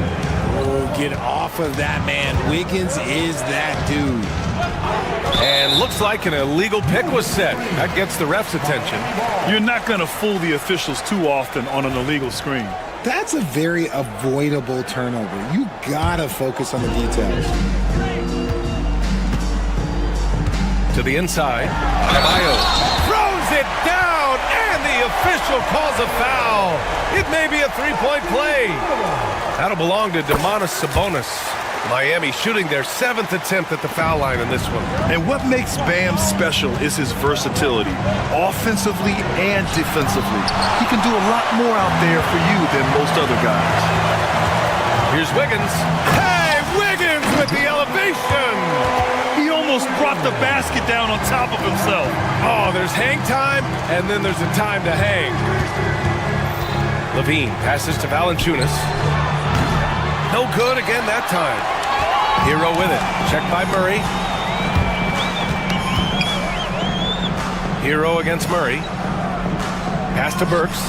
Oh, get off of that, man. Wiggins is that dude. And looks like an illegal pick was set. That gets the ref's attention. You're not going to fool the officials too often on an illegal screen. That's a very avoidable turnover. You gotta focus on the details. To the inside. Adebayo throws it down, and the official calls a foul. It may be a 3-point play. That'll belong to Domantas Sabonis. Miami shooting their 7th attempt at the foul line in this one. And what makes Bam special is his versatility, offensively and defensively. He can do a lot more out there for you than most other guys. Here's Wiggins. Hey, Wiggins with the elevation. He almost brought the basket down on top of himself. Oh, there's hang time, and then there's a time to hang. Levine passes to Valanciunas. No good again that time. Hero with it. Checked by Murray. Hero against Murray. Pass to Burks.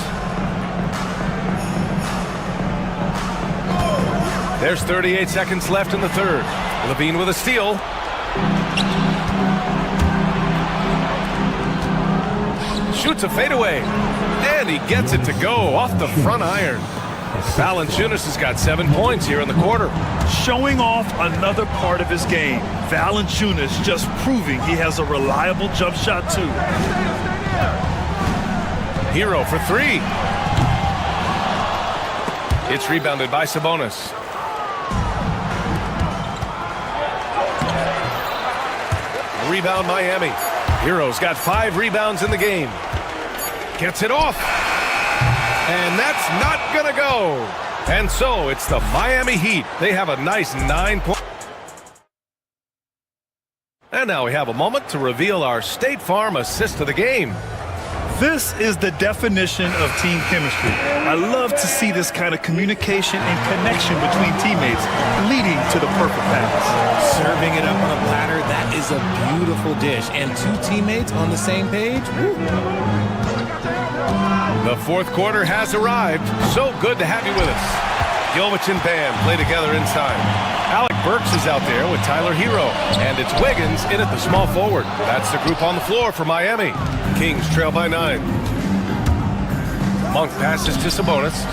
There's 38 seconds left in the third. Levine with a steal. Shoots a fadeaway. And he gets it to go off the front iron. Valanciunas has got 7 points here in the quarter. Showing off another part of his game. Valanciunas just proving he has a reliable jump shot too. Hero for 3. It's rebounded by Sabonis. Rebound Miami. Hero's got 5 rebounds in the game. Gets it off. And that's not going to go. And so it's the Miami Heat. They have a nice 9-point. And now we have a moment to reveal our State Farm assist of the game. This is the definition of team chemistry. I love to see this kind of communication and connection between teammates leading to the perfect pass. Serving it up on a platter, that is a beautiful dish. And 2 teammates on the same page. Woo. The fourth quarter has arrived. So good to have you with us. Jovic and Bam play together inside. Alec Burks is out there with Tyler Hero. And it's Wiggins in at the small forward. That's the group on the floor for Miami. Kings trail by 9. Monk passes to Sabonis.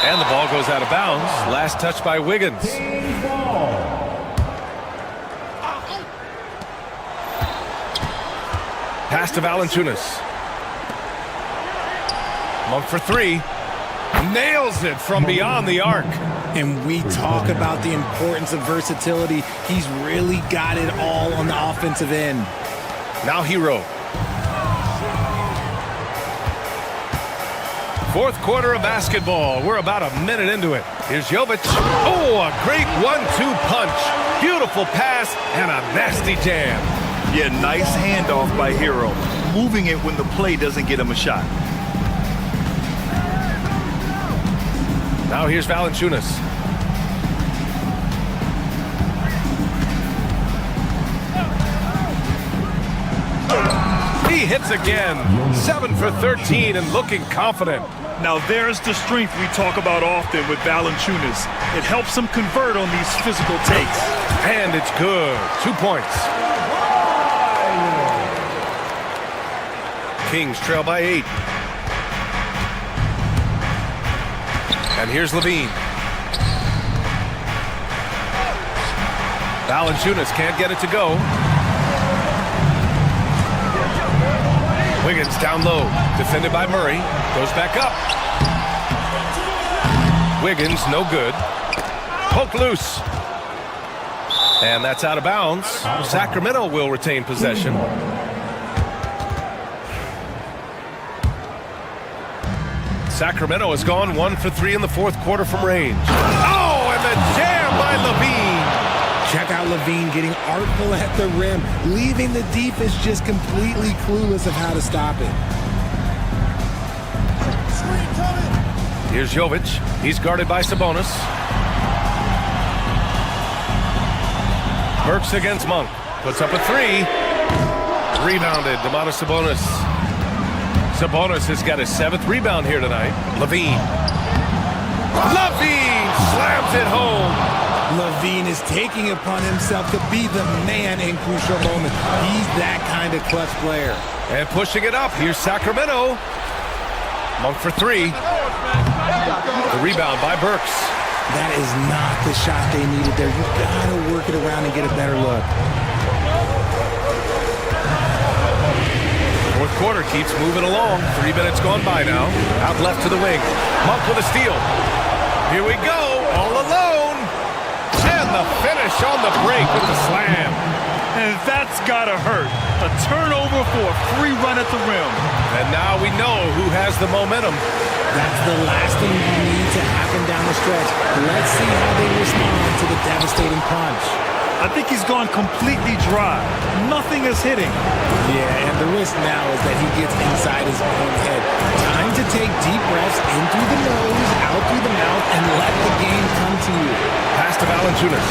And the ball goes out of bounds. Last touch by Wiggins. Pass to Valanciunas. Monk for 3. Nails it from beyond the arc. And we talk about the importance of versatility. He's really got it all on the offensive end. Now Hero. Fourth quarter of basketball. We're about a minute into it. Here's Jovic. Oh, a great 1-2 punch. Beautiful pass and a nasty jam. Yeah, nice handoff by Hero. Moving it when the play doesn't get him a shot. Now here's Valanciunas. He hits again. 7 for 13 and looking confident. Now there's the strength we talk about often with Valanciunas. It helps him convert on these physical takes. And it's good. 2 points. Kings trail by 8. And here's Levine. Valanciunas can't get it to go. Wiggins down low. Defended by Murray. Goes back up. Wiggins, no good. Poke loose. And that's out of bounds. Sacramento will retain possession. Sacramento has gone 1 for 3 in the fourth quarter from range. Oh, and the jam by Levine. Check out Levine getting artful at the rim, leaving the defense just completely clueless of how to stop it. Here's Jovic. He's guarded by Sabonis. Burks against Monk. Puts up a 3. Rebounded. Domantas Sabonis. Sabonis has got his 7th rebound here tonight. Levine slams it home. Levine is taking upon himself to be the man in crucial moments. He's that kind of clutch player. And pushing it up. Here's Sacramento. Monk for 3. The rebound by Burks. That is not the shot they needed there. You've got to work it around and get a better look. Fourth quarter keeps moving along. 3 minutes gone by now. Out left to the wing. Monk with a steal. Here we go. All alone. And the finish on the break with the slam. And that's gotta hurt. A turnover for a free run at the rim. And now we know who has the momentum. That's the last thing you need to happen down the stretch. Let's see how they respond to the devastating punch. I think he's gone completely dry. Nothing is hitting. Yeah, and the risk now is that he gets inside his own head. Time to take deep breaths in through the nose, out through the mouth, and let the game come to you. Pass to Valanciunas.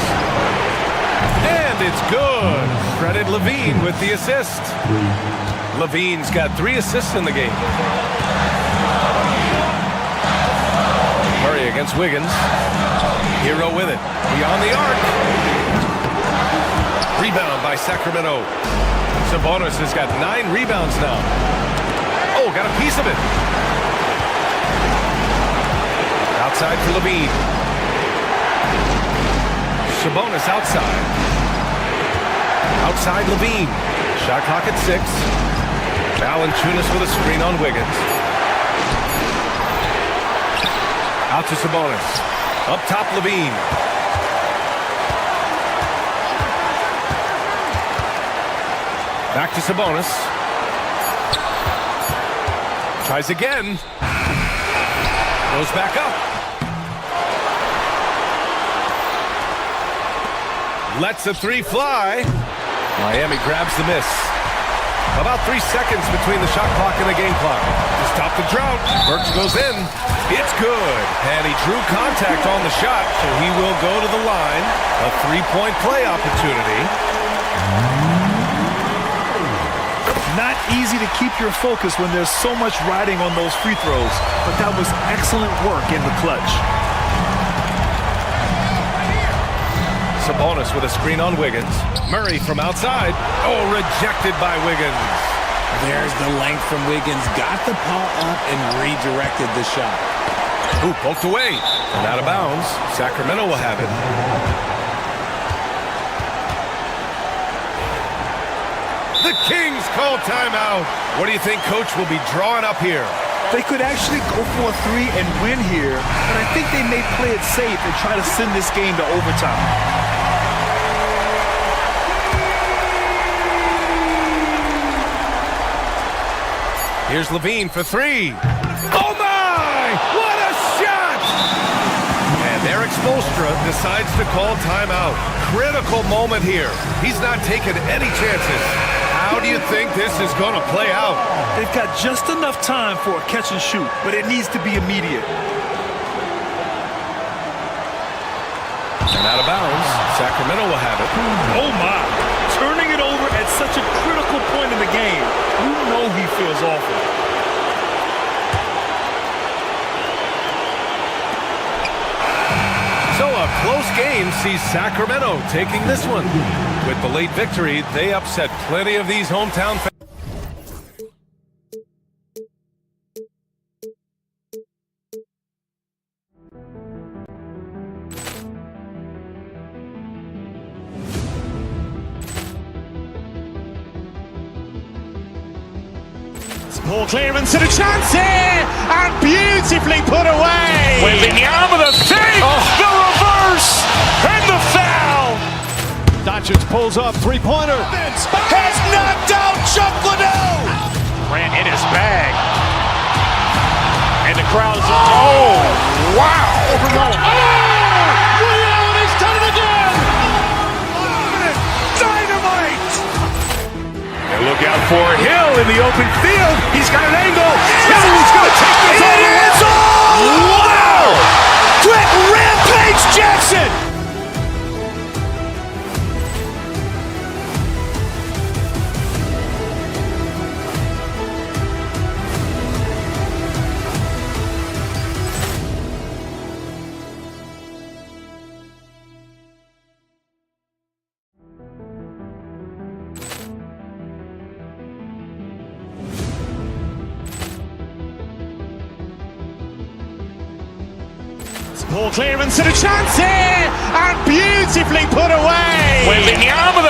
And it's good. Credit Levine with the assist. Levine's got 3 assists in the game. Murray against Wiggins. Hero with it. Beyond the arc. Rebound by Sacramento. Sabonis has got 9 rebounds now. Oh, got a piece of it. Outside for Levine. Sabonis outside. Outside Levine. Shot clock at 6. Valanciunas with a screen on Wiggins. Out to Sabonis. Up top Levine. Back to Sabonis. Tries again. Goes back up. Lets a 3 fly. Miami grabs the miss. About 3 seconds between the shot clock and the game clock. To stop the drought, Burks goes in. It's good. And he drew contact on the shot, so he will go to the line. A 3-point play opportunity. Not easy to keep your focus when there's so much riding on those free throws, but that was excellent work in the clutch. Sabonis with a screen on Wiggins. Murray from outside. Oh, rejected by Wiggins. There's the length from Wiggins. Got the paw up and redirected the shot. Ooh, poked away. And out of bounds. Sacramento will have it. The Kings call timeout. What do you think Coach will be drawing up here? They could actually go for a 3 and win here, but I think they may play it safe and try to send this game to overtime. Here's Levine for 3. Oh my! What a shot! And Eric Spoelstra decides to call timeout. Critical moment here. He's not taking any chances. How do you think this is going to play out? They've got just enough time for a catch and shoot, but it needs to be immediate. And out of bounds, Sacramento will have it. Oh my! Turning it over at such a critical point in the game. You know he feels awful. So a close game sees Sacramento taking this one. With the late victory, they upset plenty of these hometown fans. Poor clearance and a chance here, and beautifully put away. Wembanyama the save, the reverse, and the foul. Magic pulls up, three-pointer. Has knocked out Chuck Liddell. Grant in his bag. And the crowd is, oh, wow. Ray Allen has done it again. Dynamite. And look out for Hill in the open field. He's got an angle. Hill is going to take this all the way. It's all! Wow! Grant Rampage Jackson! Ball clearance and a chance here, and beautifully put away. Wembenyama